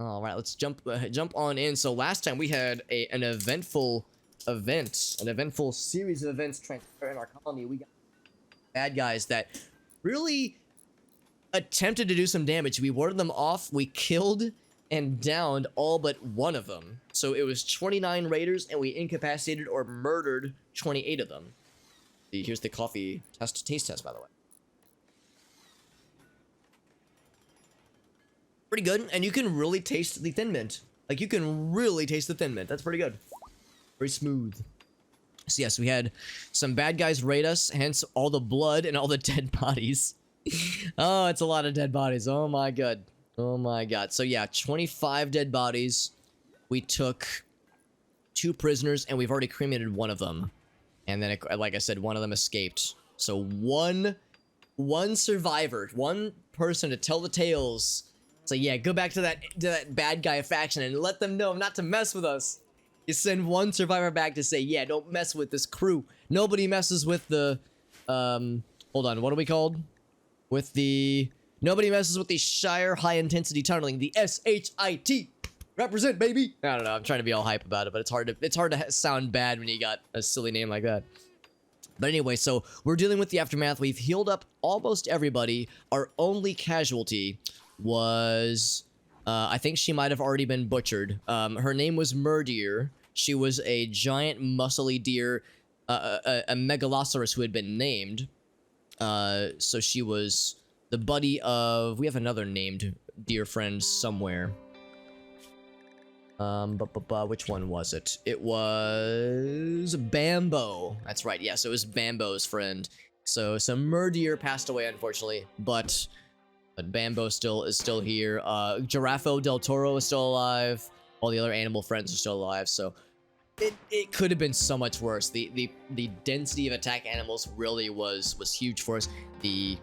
All right, let's jump on in. So last time we had an eventful series of events transpire in our colony. We got bad guys that really attempted to do some damage. We warded them off. We killed and downed all but one of them. So it was 29 raiders, and we incapacitated or murdered 28 of them. Here's the coffee taste test, by the way. Pretty good, and you can really taste the Thin Mint. Like, you can really taste the Thin Mint. That's pretty good. Very smooth. So yes, we had some bad guys raid us, hence all the blood and all the dead bodies. Oh, it's a lot of dead bodies. Oh my god. Oh my god. So yeah, 25 dead bodies. We took 2 prisoners, and we've already cremated one of them. And then, like I said, one of them escaped. So one survivor, one person to tell the tales. So yeah, go back to that bad guy faction and let them know not to mess with us. You send one survivor back to say, yeah, don't mess with this crew. Nobody messes with the, hold on, what are we called? Nobody messes with the Shire High Intensity Tunneling, the SHIT. Represent, baby. I don't know, I'm trying to be all hype about it, but it's hard to sound bad when you got a silly name like that. But anyway, so we're dealing with the aftermath. We've healed up almost everybody. Our only casualty was, I think she might have already been butchered. Her name was Murdeer. She was a giant muscly deer, a megalosaurus who had been named. So she was the buddy of, we have another named deer friend somewhere. Which one was it? It was Bambo. That's right. Yeah, so it was Bambo's friend. So Murdeer passed away, unfortunately, but Bambo is still here. Girafo del Toro is still alive. All the other animal friends are still alive. So it could have been so much worse. The density of attack animals really was huge for us. The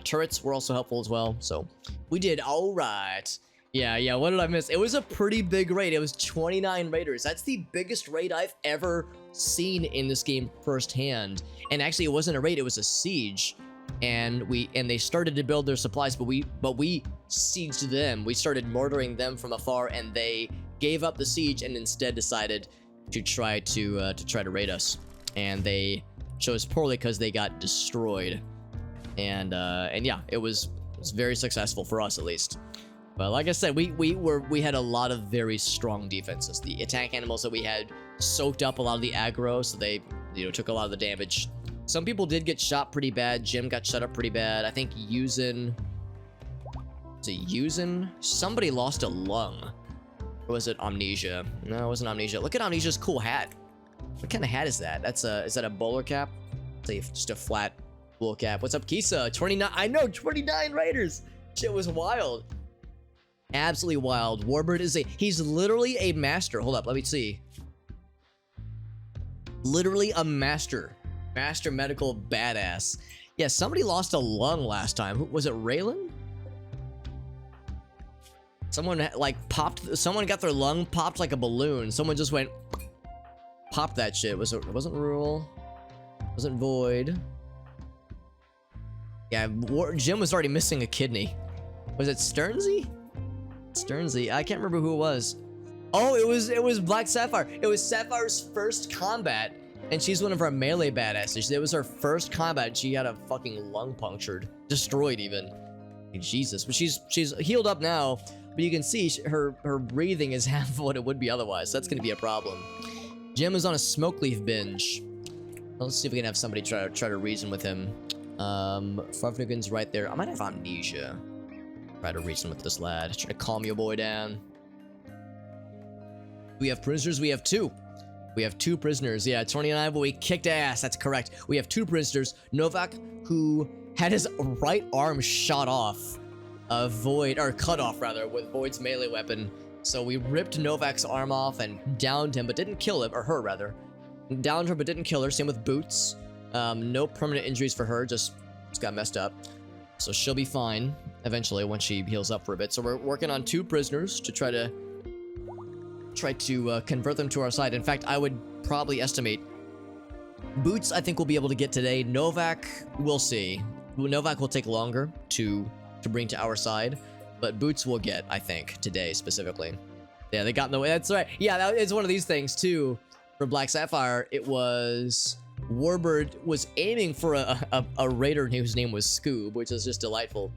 turrets were also helpful as well. So we did all right. Yeah. What did I miss? It was a pretty big raid. It was 29 raiders. That's the biggest raid I've ever seen in this game firsthand. And actually, it wasn't a raid. It was a siege. And they started to build their supplies, but we sieged them. We started murdering them from afar, and they gave up the siege and instead decided to try to raid us. And they chose poorly because they got destroyed. And yeah, it was very successful for us, at least. But like I said, we had a lot of very strong defenses. The attack animals that we had soaked up a lot of the aggro, so they took a lot of the damage. Some people did get shot pretty bad. Jim got shut up pretty bad. I think somebody lost a lung. Or was it Amnesia? No, it wasn't Amnesia. Look at Amnesia's cool hat. What kind of hat is that? Is that a bowler cap? It's just a flat wool cap. What's up, Kisa? 29. I know, 29 raiders. Shit was wild. Absolutely wild. Warbird he's literally a master. Hold up, let me see. Literally a master medical badass. Yeah, somebody lost a lung last time. Was it Raylan? Someone got their lung popped like a balloon. Someone just went popped that shit. It wasn't Rule. Wasn't Void. Yeah, Jim was already missing a kidney. Was it Sternsey? Sternsey. I can't remember who it was. Oh, it was Black Sapphire. It was Sapphire's first combat. And she's one of our melee badasses. It was her first combat, and she had a fucking lung punctured. Destroyed, even. Jesus. But she's healed up now, but you can see her breathing is half of what it would be otherwise. So that's going to be a problem. Jim is on a smoke leaf binge. Let's see if we can have somebody try to reason with him. Fufnugan's right there. I might have Amnesia. Try to reason with this lad. Try to calm your boy down. We have prisoners. We have 2. We have 2 prisoners. Yeah, 29, but we kicked ass. That's correct. We have 2 prisoners. Novak, who had his right arm shot off. Cut off, rather, with Void's melee weapon. So we ripped Novak's arm off and downed him, but didn't kill him. Or her, rather. Downed her, but didn't kill her. Same with Boots. No permanent injuries for her. Just got messed up. So she'll be fine eventually once she heals up for a bit. So we're working on 2 prisoners to try to convert them to our side. In fact, I would probably estimate Boots, I think we'll be able to get today. Novak, we'll see. Novak will take longer to bring to our side. but Boots will get, I think, today specifically. Yeah, they got in the way. That's right. Yeah, it's one of these things too. For Black Sapphire, it was Warbird was aiming for a raider whose name was Scoob, which is just delightful.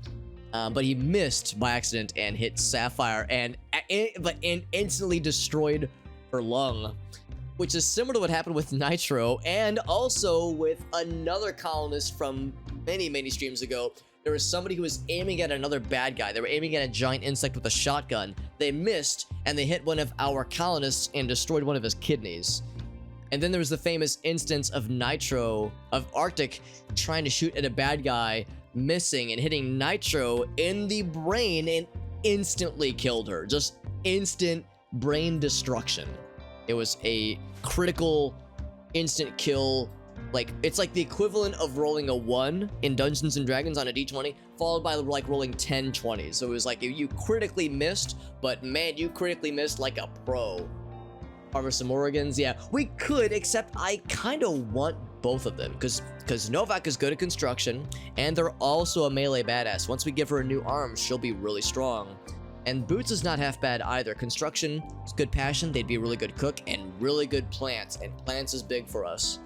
But he missed by accident and hit Sapphire and instantly destroyed her lung, which is similar to what happened with Nitro and also with another colonist from many streams ago. There was somebody who was aiming at another bad guy. They were aiming at a giant insect with a shotgun. They missed, and they hit one of our colonists and destroyed one of his kidneys. And then there was the famous instance of Nitro, of Arctic, trying to shoot at a bad guy, missing and hitting Nitro in the brain and instantly killed her. Just instant brain destruction. It was a critical instant kill. Like, it's like the equivalent of rolling a 1 in Dungeons and Dragons on a d20, followed by like rolling 10 20s. So it was like you critically missed, but man, you critically missed like a pro. Harvest some Oregons, yeah. We could, except I kind of want both of them, because Novak is good at construction, and they're also a melee badass. Once we give her a new arm, she'll be really strong. And Boots is not half bad either. Construction is good passion, they'd be a really good cook, and really good plants, and plants is big for us.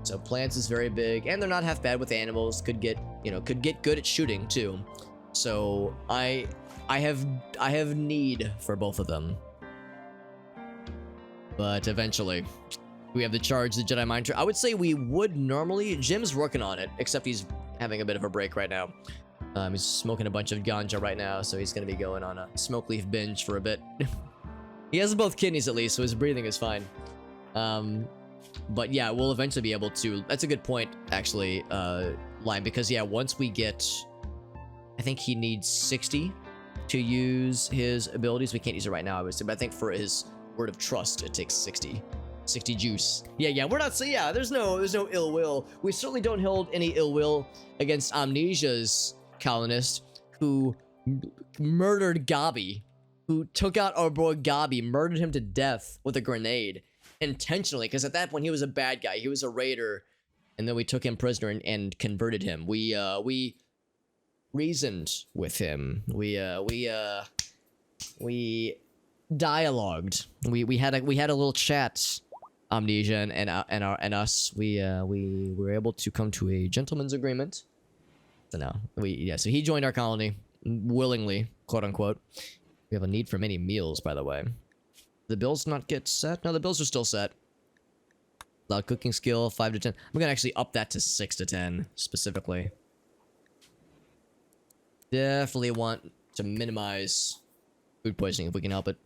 So plants is very big, and they're not half bad with animals. Could get good at shooting too. So I have need for both of them. But eventually, we have the charge, the Jedi Mind Trick. I would say we would normally. Jim's working on it, except he's having a bit of a break right now. He's smoking a bunch of ganja right now, so he's gonna be going on a smoke leaf binge for a bit. He has both kidneys at least, so his breathing is fine. But yeah, we'll eventually be able to. That's a good point, actually, Lime, because yeah, once we get, I think he needs 60 to use his abilities. We can't use it right now, obviously, but I think for his Word of Trust, it takes 60 juice. Yeah, we're not. So yeah, there's no ill will. We certainly don't hold any ill will against Amnesia's colonist who murdered Gabi, who took out our boy Gabi, murdered him to death with a grenade. Intentionally, because at that point he was a bad guy. He was a raider, and then we took him prisoner and converted him. We reasoned with him. We dialogued. We had a little chat. Amnesia and us. We were able to come to a gentleman's agreement. So now so he joined our colony willingly, quote unquote. We have a need for many meals, by the way. The bills not get set? No, the bills are still set. Loud cooking skill, 5 to 10. I'm gonna actually up that to 6 to 10, specifically. Definitely want to minimize food poisoning if we can help it.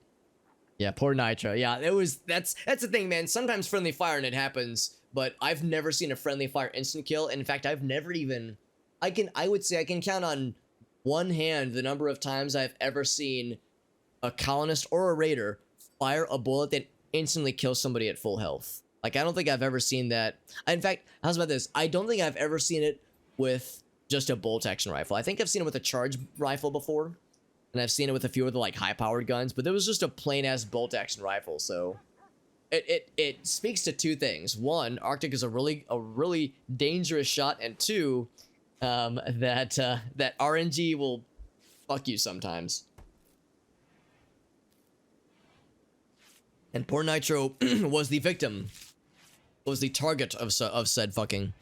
Yeah, poor Nitro. Yeah, that's the thing, man. Sometimes friendly fire and it happens, but I've never seen a friendly fire instant kill. And in fact, I've never even... I would say I can count on one hand the number of times I've ever seen a colonist or a raider fire a bullet that instantly kills somebody at full health. Like, I don't think I've ever seen that. In fact, how's about this? I don't think I've ever seen it with just a bolt action rifle. I think I've seen it with a charge rifle before, and I've seen it with a few of the like high powered guns, but there was just a plain ass bolt action rifle. So it speaks to two things. One, Arctic is a really dangerous shot, and two, that RNG will fuck you sometimes. And poor Nitro was the victim, was the target of said fucking.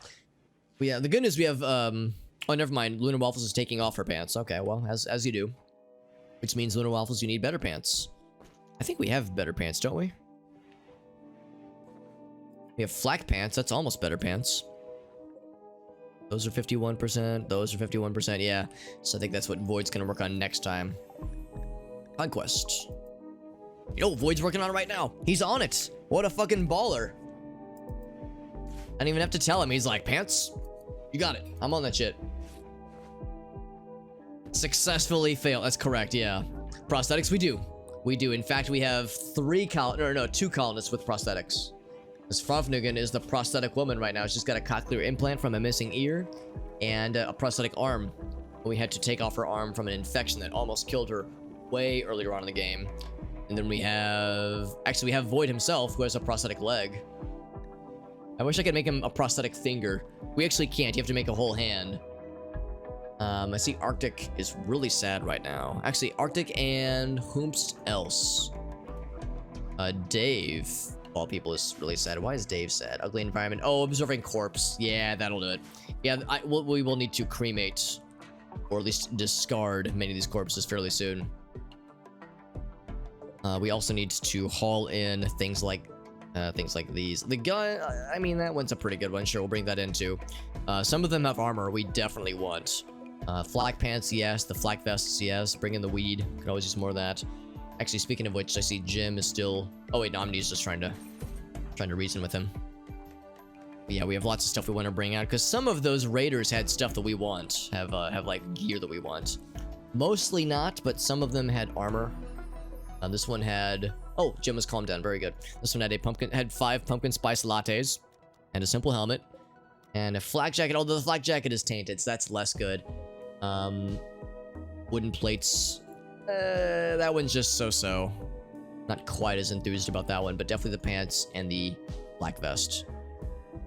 But yeah, the good news we have, oh, never mind. Lunar Waffles is taking off her pants. Okay, well, as you do. Which means, Lunar Waffles, you need better pants. I think we have better pants, don't we? We have flak pants. That's almost better pants. Those are 51%. Those are 51%. Yeah. So I think that's what Void's gonna work on next time. Conquest. Yo, Void's working on it right now. He's on it. What a fucking baller. I didn't even have to tell him. He's like, pants? You got it. I'm on that shit. Successfully failed. That's correct, yeah. Prosthetics, we do. We do. In fact, we have two colonists with prosthetics. This Frofnugan is the prosthetic woman right now. She's got a cochlear implant from a missing ear and a prosthetic arm. We had to take off her arm from an infection that almost killed her way earlier on in the game. And then we have Void himself, who has a prosthetic leg. I wish I could make him a prosthetic finger. We actually can't. You have to make a whole hand. I see Arctic is really sad right now. Actually, Arctic and whomst else? Dave, of all people, is really sad. Why is Dave sad? Ugly environment. Oh, observing corpse. Yeah, that'll do it. Yeah, we will need to cremate, or at least discard many of these corpses fairly soon. We also need to haul in things like these. The gun, I mean, that one's a pretty good one. Sure, we'll bring that in too. Some of them have armor we definitely want. Flak pants, yes. The flak vests, yes. Bring in the weed. Could always use more of that. Actually, speaking of which, I see Jim is still... Oh wait, no, Omni's just trying to reason with him. But yeah, we have lots of stuff we want to bring out, because some of those raiders had stuff that we want. Have like gear that we want. Mostly not, but some of them had armor. This one had... Oh, Jim was calmed down. Very good. This one had 5 pumpkin spice lattes and a simple helmet and a flak jacket. Although the flak jacket is tainted, so that's less good. Wooden plates. That one's just so-so. Not quite as enthused about that one, but definitely the pants and the black vest.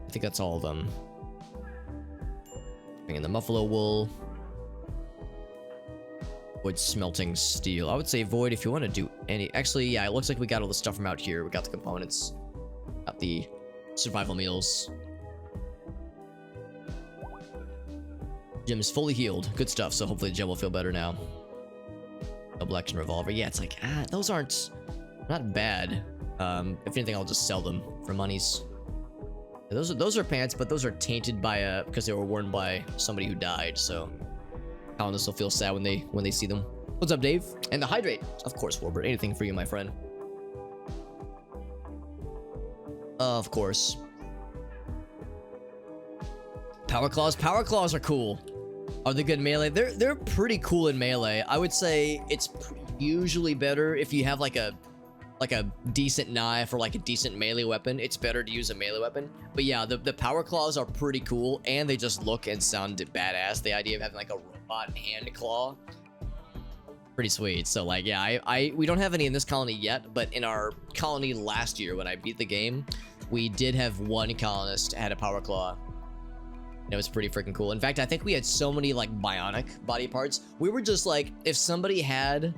I think that's all of them. Bring in the buffalo wool. Void smelting steel. I would say Void if you want to do any... Actually, yeah, it looks like we got all the stuff from out here. We got the components. Got the survival meals. Jim is fully healed. Good stuff. So hopefully Jim will feel better now. Double action revolver. Yeah, it's like, those aren't... Not bad. If anything, I'll just sell them for monies. Those are pants, but those are tainted by because they were worn by somebody who died, so... Colonists will feel sad when they see them. What's up, Dave? And the hydrate. Of course, Warbird. Anything for you, my friend. Of course. Power claws. Power claws are cool. Are they good melee? They're pretty cool in melee. I would say it's usually better if you have like a decent knife or like a decent melee weapon. It's better to use a melee weapon. But yeah, the power claws are pretty cool, and they just look and sound badass. The idea of having like a robot hand claw, pretty sweet. So like, yeah, we don't have any in this colony yet, but in our colony last year when I beat the game, we did have one colonist had a power claw. And it was pretty freaking cool. In fact, I think we had so many like bionic body parts. We were just like, if somebody had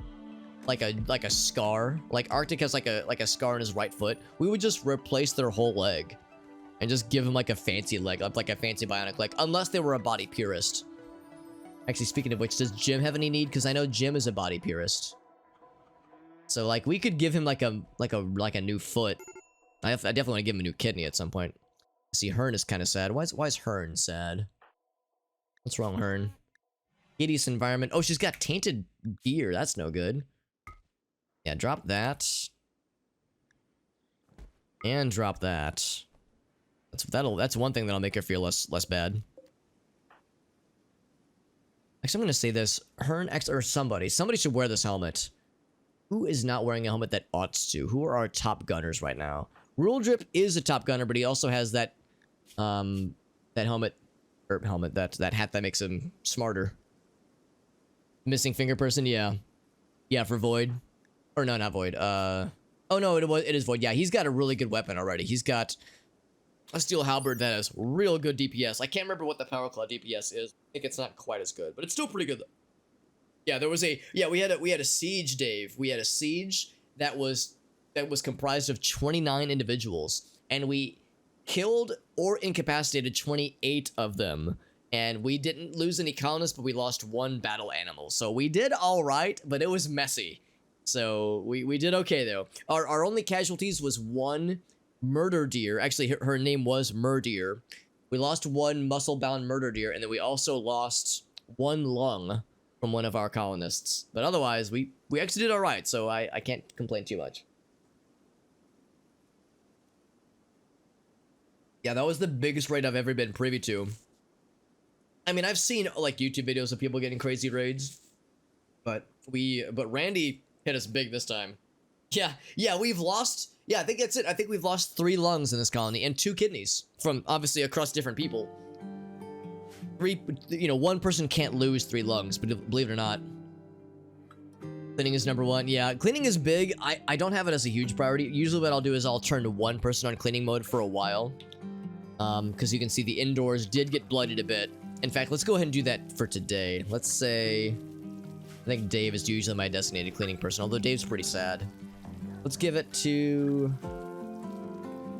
like a scar, like Arctic has like a scar on his right foot, we would just replace their whole leg and just give him like a fancy leg, like a fancy bionic leg, unless they were a body purist. Actually, speaking of which, does Jim have any need? Because I know Jim is a body purist. So like we could give him like a new foot. I definitely want to give him a new kidney at some point. See, Hearn is kind of sad. Why is Hearn sad? What's wrong, Hearn? Hideous environment. Oh, she's got tainted gear. That's no good. Yeah, drop that. And drop that. That's one thing that'll make her feel less bad. Actually, I'm gonna say this. Hearn X or somebody should wear this helmet. Who is not wearing a helmet that ought to? Who are our top gunners right now? Rule Drip is a top gunner, but he also has that that helmet, that hat that makes him smarter. Missing finger person, yeah. Yeah, for Void. Or no, not Void. Oh no, it is Void. Yeah, he's got a really good weapon already. He's got a steel halberd that has real good DPS. I can't remember what the Power Claw DPS is. I think it's not quite as good, but it's still pretty good though. Yeah, we had a siege, Dave. We had a siege that was comprised of 29 individuals, and we killed or incapacitated 28 of them. And we didn't lose any colonists, but we lost one battle animal. So we did all right, but it was messy. So we did okay though. Our only casualties was one murder deer. Actually, her name was Murdeer. We lost one muscle-bound murder deer, and then we also lost one lung from one of our colonists. But otherwise, we actually did all right, so I can't complain too much. Yeah, that was the biggest raid I've ever been privy to. I mean, I've seen like YouTube videos of people getting crazy raids, but Randy hit us big this time. Yeah, we've lost. Yeah, I think that's it. I think we've lost 3 lungs in this colony and 2 kidneys from obviously across different people. One person can't lose 3 lungs, but believe it or not. Cleaning is number 1. Yeah, cleaning is big. I don't have it as a huge priority. Usually what I'll do is I'll turn to 1 person on cleaning mode for a while. Because you can see the indoors did get bloodied a bit. In fact, let's go ahead and do that for today. Let's say, I think Dave is usually my designated cleaning person, although Dave's pretty sad. Let's give it to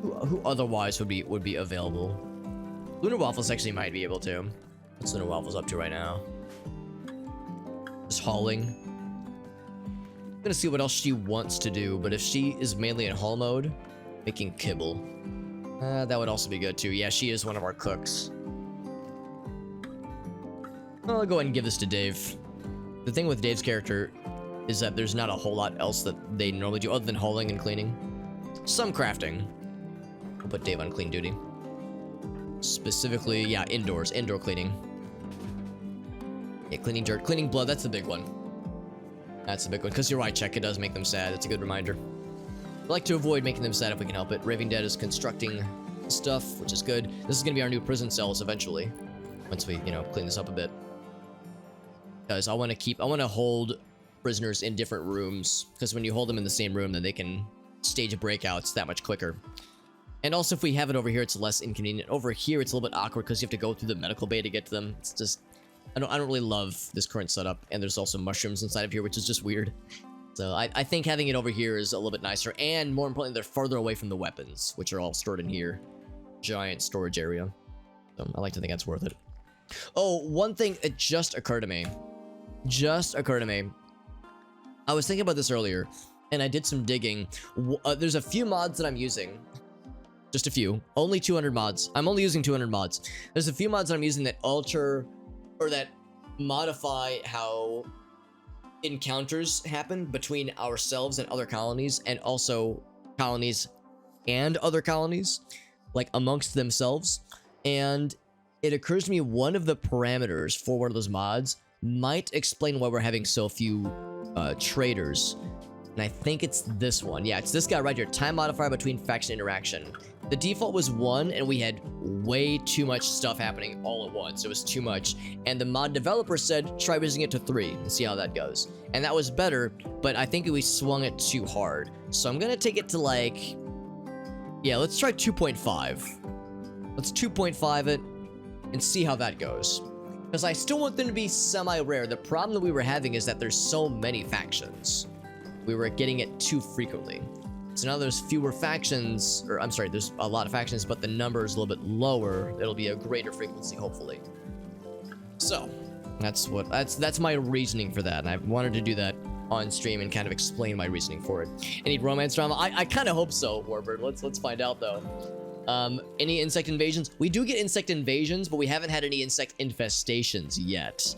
who otherwise would be available. Lunar Waffles actually might be able to. What's Lunar Waffles up to right now? Just hauling. I'm gonna see what else she wants to do, but if she is mainly in haul mode, making kibble. That would also be good too. Yeah, she is one of our cooks. I'll go ahead and give this to Dave. The thing with Dave's character is that there's not a whole lot else that they normally do other than hauling and cleaning. Some crafting. We'll put Dave on clean duty. Specifically, yeah, indoor cleaning. Yeah, cleaning dirt, cleaning blood, that's the big one. That's the big one, because you're right, Check, it does make them sad. It's a good reminder. I like to avoid making them sad if we can help it. Raving Dead is constructing stuff, which is good. This is going to be our new prison cells eventually, once we, you know, clean this up a bit. Because I want to hold prisoners in different rooms, because when you hold them in the same room, then they can stage breakouts that much quicker. And also, if we have it over here, it's less inconvenient. Over here, it's a little bit awkward because you have to go through the medical bay to get to them. It's just, I don't really love this current setup. And there's also mushrooms inside of here, which is just weird. So I think having it over here is a little bit nicer. And more importantly, they're farther away from the weapons, which are all stored in here. Giant storage area. So I like to think that's worth it. Oh, one thing that just occurred to me. I was thinking about this earlier, and I did some digging. There's a few mods that I'm using. Just a few. Only 200 mods. I'm only using 200 mods. There's a few mods that I'm using that alter, or that modify how encounters happen between ourselves and other colonies, and also colonies and other colonies, like amongst themselves. And it occurs to me one of the parameters for one of those mods might explain why we're having so few traders. And I think it's this one. Yeah, it's this guy right here. Time modifier between faction interaction. The default was 1, and we had way too much stuff happening all at once. It was too much. And the mod developer said, try raising it to 3 and see how that goes. And that was better, but I think we swung it too hard. So I'm going to take it to like, yeah, let's try 2.5. Let's 2.5 it and see how that goes. Because I still want them to be semi-rare. The problem that we were having is that there's so many factions. We were getting it too frequently. So now there's fewer factions, or I'm sorry, there's a lot of factions, but the number is a little bit lower. It'll be a greater frequency, hopefully. So, that's my reasoning for that, and I wanted to do that on stream and kind of explain my reasoning for it. Any romance drama? I kind of hope so, Warbird. Let's find out though. Any insect invasions? We do get insect invasions, but we haven't had any insect infestations yet,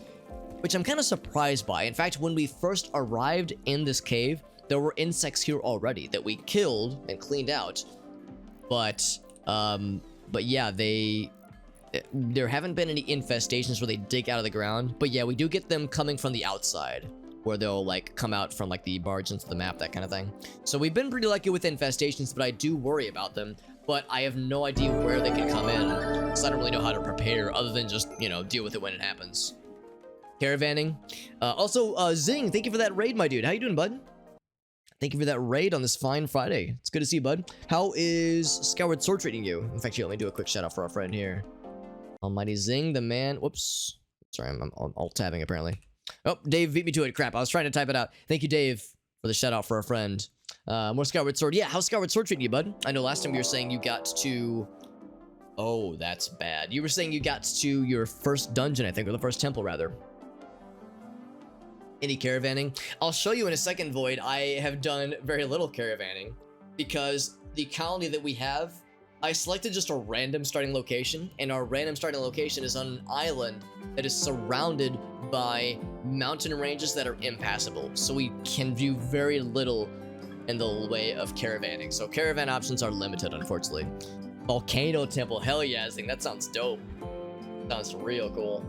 which I'm kind of surprised by. In fact, when we first arrived in this cave, there were insects here already that we killed and cleaned out, but yeah, there haven't been any infestations where they dig out of the ground. But yeah, we do get them coming from the outside, where they'll like come out from like the margins of the map, that kind of thing. So we've been pretty lucky with infestations, but I do worry about them. But I have no idea where they can come in, so I don't really know how to prepare other than just, you know, deal with it when it happens. Caravanning. Also, Zing, thank you for that raid, my dude. How you doing, bud? Thank you for that raid on this fine Friday. It's good to see you, bud. How is Skyward Sword treating you? In fact, let me do a quick shout out for our friend here. Almighty Zing, the man. Whoops. Sorry, I'm alt-tabbing apparently. Oh, Dave beat me to it. Crap, I was trying to type it out. Thank you, Dave, for the shout out for our friend. More Skyward Sword. Yeah, how's Skyward Sword treating you, bud? I know last time you were saying you got to... Oh, that's bad. You were saying you got to your first dungeon, I think, or the first temple, rather. Any caravanning? I'll show you in a second, Void. I have done very little caravanning because the colony that we have, I selected just a random starting location, and our random starting location is on an island that is surrounded by mountain ranges that are impassable. So we can do very little in the way of caravanning. So caravan options are limited, unfortunately. Volcano Temple, hell yeah, Zing, that sounds dope. Sounds real cool.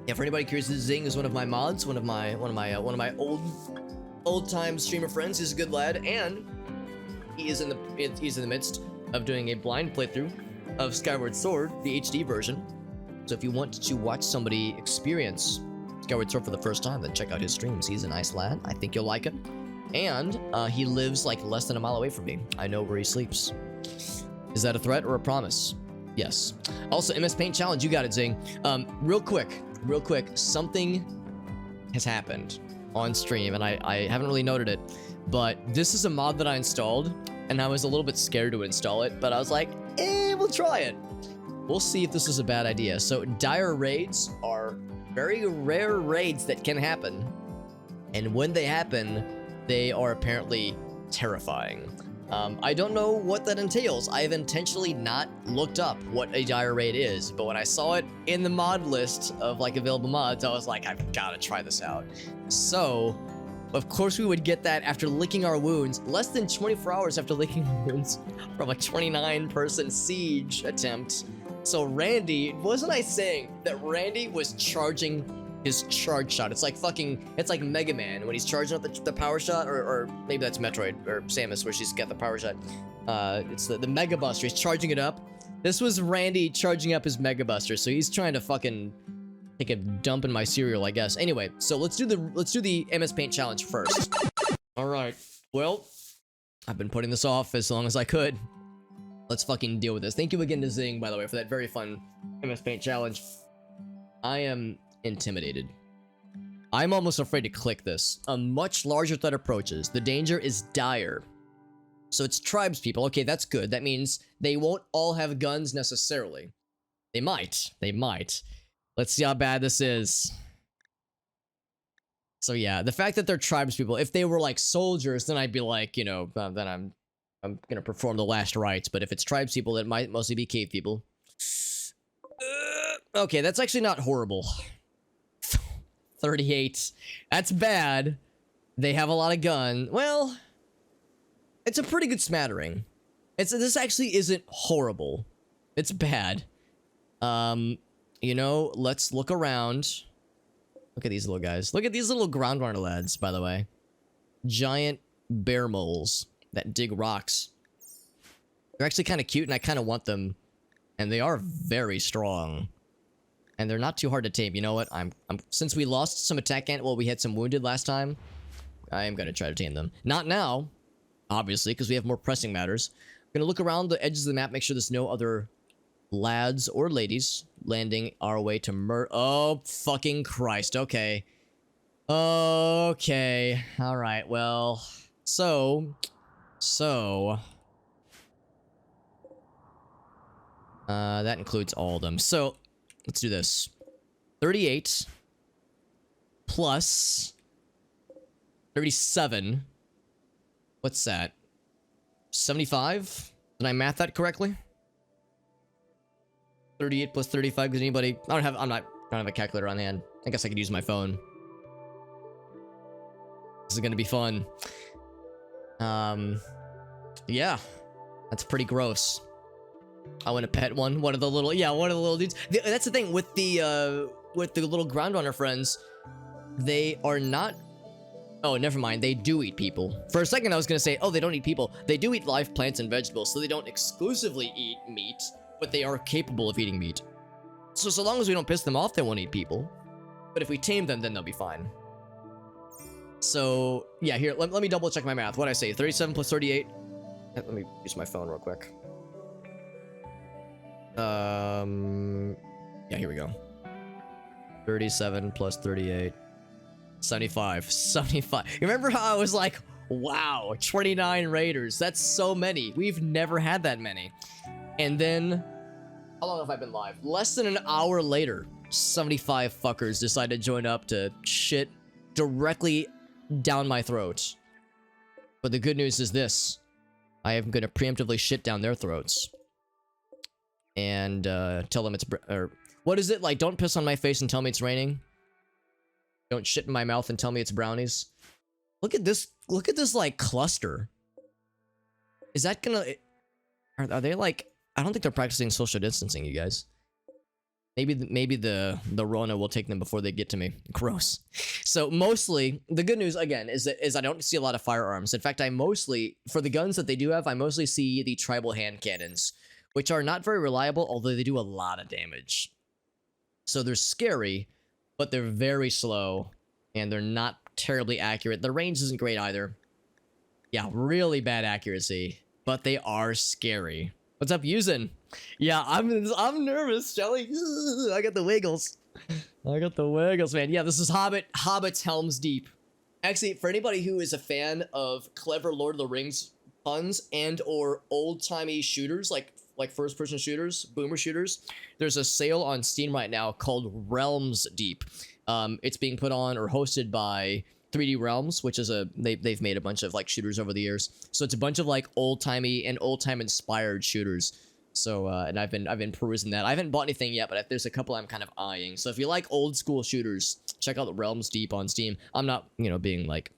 Yeah, for anybody curious, Zing is one of my mods, one of my old time streamer friends. He's a good lad, and he's in the midst of doing a blind playthrough of Skyward Sword, the HD version. So if you want to watch somebody experience Skyward Sword for the first time, then check out his streams. He's a nice lad. I think you'll like him. And he lives like less than a mile away from me. I know where he sleeps. Is that a threat or a promise? Yes. Also, MS Paint Challenge, you got it, Zing. Real quick, something has happened on stream, and I haven't really noted it, but this is a mod that I installed, and I was a little bit scared to install it, but I was like, we'll try it. We'll see if this is a bad idea. So, dire raids are very rare raids that can happen, and when they happen, they are apparently terrifying. I don't know what that entails. I have intentionally not looked up what a dire raid is, but when I saw it in the mod list of like available mods, I was like, I've got to try this out. So, of course we would get that after licking our wounds, less than 24 hours after licking our wounds from a 29-person siege attempt. So Randy, wasn't I saying that Randy was charging his charge shot? It's like it's like Mega Man when he's charging up the power shot, or maybe that's Metroid or Samus where she's got the power shot. It's the Mega Buster. He's charging it up. This was Randy charging up his Mega Buster, so he's trying to fucking take a dump in my cereal, I guess. Anyway, so let's do the MS Paint challenge first. All right. Well, I've been putting this off as long as I could. Let's fucking deal with this. Thank you again to Zing, by the way, for that very fun MS Paint challenge. I am intimidated. I'm almost afraid to click this. A much larger threat approaches. The danger is dire. So it's tribes people. Okay, that's good. That means they won't all have guns necessarily. They might. They might. Let's see how bad this is. So yeah, the fact that they're tribes people, if they were like soldiers, then I'd be like, you know, then I'm gonna perform the last rites. But if it's tribes people, it might mostly be cave people. Okay, that's actually not horrible. 38. That's bad. They have a lot of gun. Well, it's a pretty good smattering. This actually isn't horrible. It's bad. You know, let's look around. Look at these little guys. Look at these little ground runner lads, by the way. Giant bear moles that dig rocks. They're actually kind of cute, and I kind of want them. And they are very strong. And they're not too hard to tame. You know what? Since we lost some attack ant, well, we had some wounded last time, I am gonna try to tame them. Not now, obviously, because we have more pressing matters. I'm gonna look around the edges of the map, make sure there's no other lads or ladies landing our way to oh, fucking Christ. Okay. Okay. All right. Well, so that includes all of them. So let's do this. 38 plus 37. What's that? 75? Did I math that correctly? 38 plus 35. Does anybody? I don't have a calculator on hand. I guess I could use my phone. This is gonna be fun. Yeah, that's pretty gross. I want to pet one of the little dudes. That's the thing with the little ground runner friends. They are not. Oh, never mind. They do eat people. For a second, I was gonna say, oh, they don't eat people. They do eat live plants and vegetables, so they don't exclusively eat meat, but they are capable of eating meat. So long as we don't piss them off, they won't eat people. But if we tame them, then they'll be fine. So yeah, here, let me double check my math. What'd I say? 37 plus 38. Let me use my phone real quick. Yeah, here we go. 37 plus 38. 75. 75. You remember how I was like, wow, 29 raiders. That's so many. We've never had that many. And then, how long have I been live? Less than an hour later, 75 fuckers decided to join up to shit directly down my throat. But the good news is this. I am going to preemptively shit down their throats. And tell them it's... or what is it? Like, don't piss on my face and tell me it's raining. Don't shit in my mouth and tell me it's brownies. Look at this, like, cluster. Is that gonna... Are they, like... I don't think they're practicing social distancing, you guys. Maybe the Rona will take them before they get to me. Gross. So mostly, the good news again is I don't see a lot of firearms. In fact, for the guns that they do have, I mostly see the tribal hand cannons, which are not very reliable, although they do a lot of damage. So they're scary, but they're very slow, and they're not terribly accurate. The range isn't great either. Yeah, really bad accuracy, but they are scary. What's up, Yuzen? Yeah, I'm nervous, Shelly. I got the wiggles. I got the wiggles, man. Yeah, this is Hobbit's Helm's Deep. Actually, for anybody who is a fan of clever Lord of the Rings puns and or old-timey shooters, like first-person shooters, boomer shooters, there's a sale on Steam right now called Realms Deep. It's being put on or hosted by 3D Realms, which is they've made a bunch of like shooters over the years. So it's a bunch of like old-timey and old-time inspired shooters. So and I've been perusing that. I haven't bought anything yet, but there's a couple I'm kind of eyeing. So if you like old school shooters, check out the Realms Deep on Steam. I'm not, being like,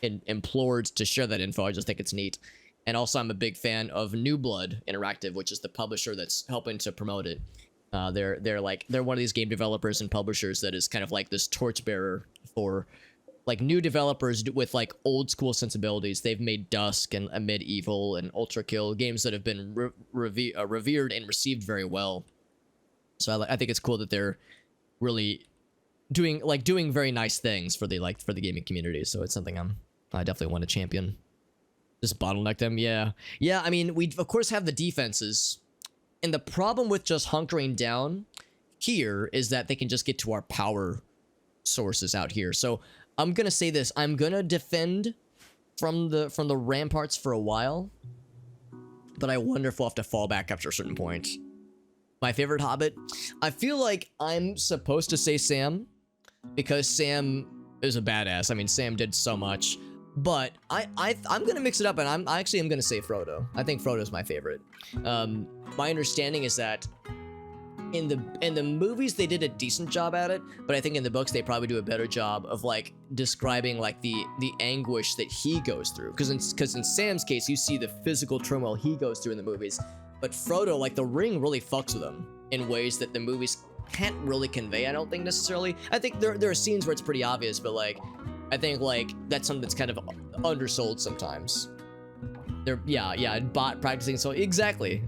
implored to share that info. I just think it's neat. And also I'm a big fan of New Blood Interactive, which is the publisher that's helping to promote it. They're one of these game developers and publishers that is kind of like this torchbearer for like new developers with like old school sensibilities. They've made Dusk and Medieval and Ultra Kill, games that have been revered and received very well. So I think it's cool that they're really doing very nice things for the gaming community. So it's something I definitely want to champion. Just bottleneck them, yeah. I mean, we of course have the defenses, and the problem with just hunkering down here is that they can just get to our power sources out here. So I'm gonna say this: I'm gonna defend from the ramparts for a while, but I wonder if we'll have to fall back after a certain point. My favorite Hobbit, I feel like I'm supposed to say Sam, because Sam is a badass. I mean, Sam did so much, but I'm gonna mix it up, and I'm gonna say Frodo. I think Frodo's my favorite. My understanding is that in the movies they did a decent job at it, but I think in the books they probably do a better job of like describing like the anguish that he goes through, because in Sam's case you see the physical turmoil he goes through in the movies, but Frodo, like, the ring really fucks with him in ways that the movies can't really convey. I don't think necessarily. I think there are scenes where it's pretty obvious, but like I think like that's something that's kind of undersold sometimes. Bot practicing, so exactly.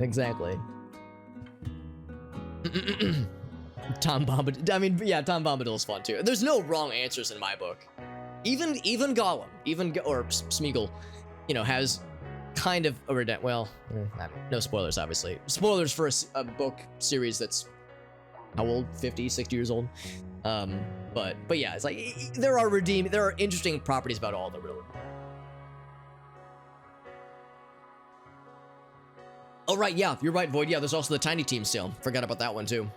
Tom Bombadil. I mean, yeah, Tom Bombadil's fun too. There's no wrong answers in my book. Even Gollum, or Smeagol, has kind of a well, no spoilers, obviously. Spoilers for a book series that's how old? 50, 60 years old. But yeah, it's like there are interesting properties about all of them, really. Oh, right, yeah, you're right, Void. Yeah, there's also the Tiny Team sale. Forgot about that one, too.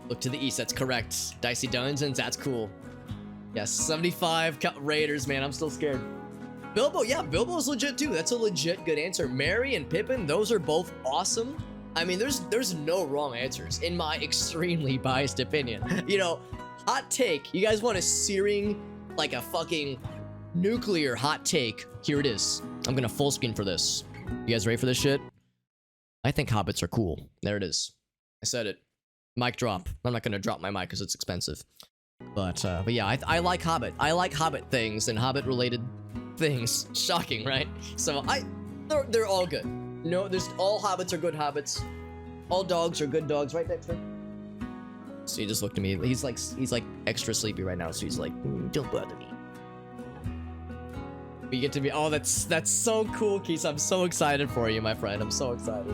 Look to the east, that's correct. Dicey Dungeons, that's cool. Yes, 75 Raiders, man, I'm still scared. Bilbo, yeah, Bilbo's legit, too. That's a legit good answer. Merry and Pippin, those are both awesome. I mean, there's no wrong answers, in my extremely biased opinion. Hot take. You guys want a searing, like a fucking nuclear hot take? Here it is. I'm gonna full screen for this. You guys ready for this shit? I think hobbits are cool. There it is. I said it. Mic drop. I'm not gonna drop my mic because it's expensive. But yeah, I like Hobbit. I like Hobbit things and Hobbit-related things. Shocking, right? So they're all good. There's all hobbits are good hobbits. All dogs are good dogs, right, Dexter? So he just looked at me. He's like extra sleepy right now, so he's like, don't bother me. We get to be. Oh, that's so cool, Keith. I'm so excited for you, my friend. I'm so excited.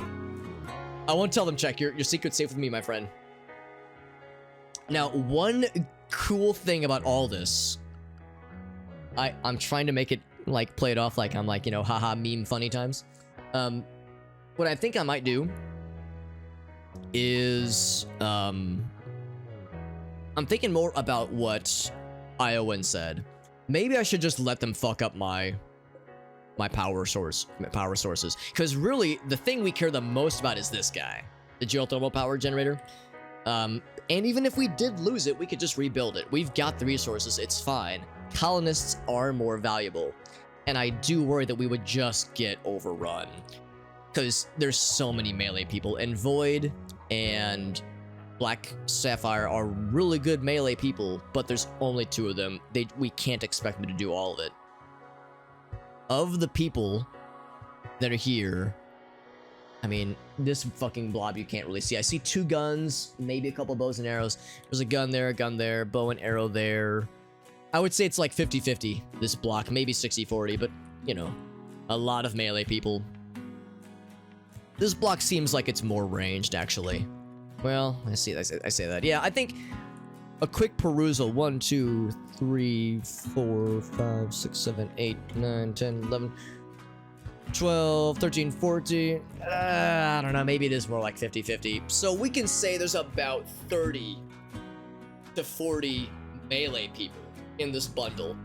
I won't tell them, check. Your secret's safe with me, my friend. Now, one cool thing about all this, I'm trying to make it like play it off like I'm like, haha, meme funny times. What I think I might do is I'm thinking more about what Iowan said. Maybe I should just let them fuck up my power sources, because really the thing we care the most about is this guy, the geothermal power generator. And even if we did lose it, we could just rebuild it. We've got the resources, it's fine. Colonists are more valuable, and I do worry that we would just get overrun, because there's so many melee people, and Void and Black Sapphire are really good melee people, but there's only 2 of them. We can't expect them to do all of it. Of the people that are here, I mean, this fucking blob you can't really see. I see 2 guns, maybe a couple bows and arrows. There's a gun there, bow and arrow there. I would say it's like 50-50, this block, maybe 60-40, but, a lot of melee people. This block seems like it's more ranged, actually. Well, I say that. Yeah, I think a quick perusal. 1, 2, 3, 4, 5, 6, 7, 8, 9, 10, 11, 12, 13, 14. I don't know. Maybe it is more like 50-50. So we can say there's about 30 to 40 melee people in this bundle.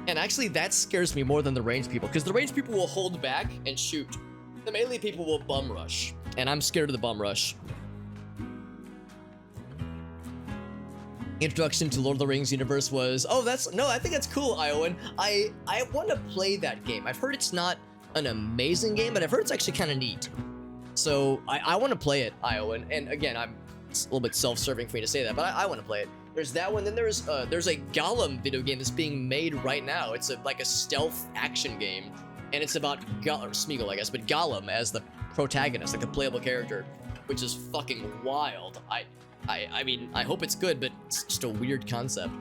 And actually, that scares me more than the ranged people, because the ranged people will hold back and shoot. The melee people will bum rush, and I'm scared of the bum rush. Introduction to Lord of the Rings universe was... Oh, I think that's cool, Iowan. I want to play that game. I've heard it's not an amazing game, but I've heard it's actually kind of neat. So I want to play it, Iowan. And again, it's a little bit self-serving for me to say that, but I want to play it. There's that one. Then there's a Gollum video game that's being made right now. It's like a stealth action game, and it's about Smeagol, I guess, but Gollum as the protagonist, like the playable character, which is fucking wild. I mean, I hope it's good, but it's just a weird concept.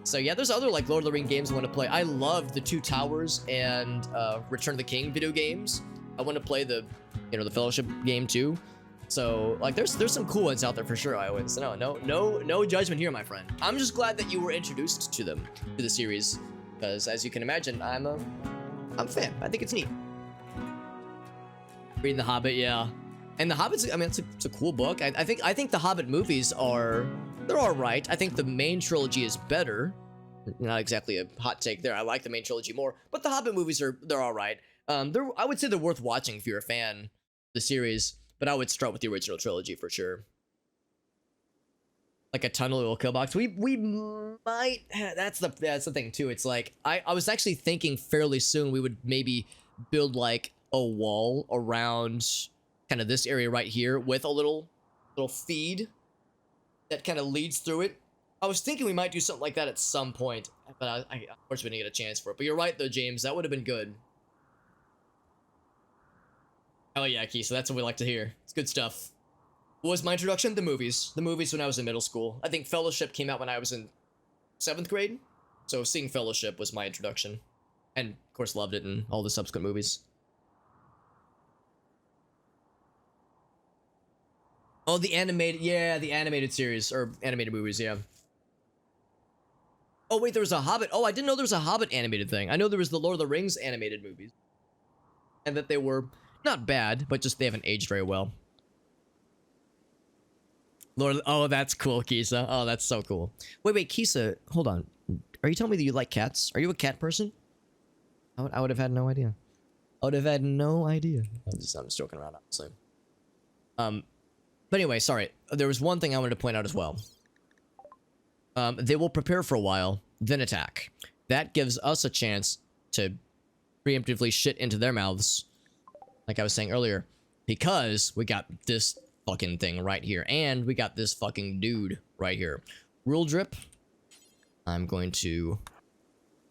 So yeah, there's other like Lord of the Rings games I want to play. I love the Two Towers and Return of the King video games. I want to play the Fellowship game too. So like there's some cool ones out there for sure, Iowan. So no judgment here, my friend. I'm just glad that you were introduced to them, to the series, because as you can imagine, I'm a fan. I think it's neat. Reading The Hobbit, yeah. And The Hobbit's, I mean, it's a cool book. I think the Hobbit movies they're all right. I think the main trilogy is better. Not exactly a hot take there. I like the main trilogy more, but the Hobbit movies they're all right. I would say they're worth watching if you're a fan of the series. But I would start with the original trilogy for sure. Like a tunnel or a kill box. We might. That's the thing too. It's like I was actually thinking fairly soon we would maybe build like a wall around kind of this area right here with a little feed that kind of leads through it. I was thinking we might do something like that at some point, but I of course we didn't get a chance for it. But you're right though, James. That would have been good. Oh yeah, Key, so that's what we like to hear. It's good stuff. What was my introduction? The movies. The movies when I was in middle school. I think Fellowship came out when I was in 7th grade. So seeing Fellowship was my introduction. And, of course, loved it in all the subsequent movies. Oh, the animated series, or animated movies, yeah. Oh, wait, there was a Hobbit. Oh, I didn't know there was a Hobbit animated thing. I know there was the Lord of the Rings animated movies. And that they were... not bad, but just they haven't aged very well. Oh, that's cool, Kisa. Oh, that's so cool. Wait, Kisa, hold on. Are you telling me that you like cats? Are you a cat person? I would have had no idea. I'm just joking around, obviously. But anyway, sorry. There was one thing I wanted to point out as well. They will prepare for a while, then attack. That gives us a chance to preemptively shit into their mouths. Like I was saying earlier, because we got this fucking thing right here, and we got this fucking dude right here. Rule Drip, I'm going to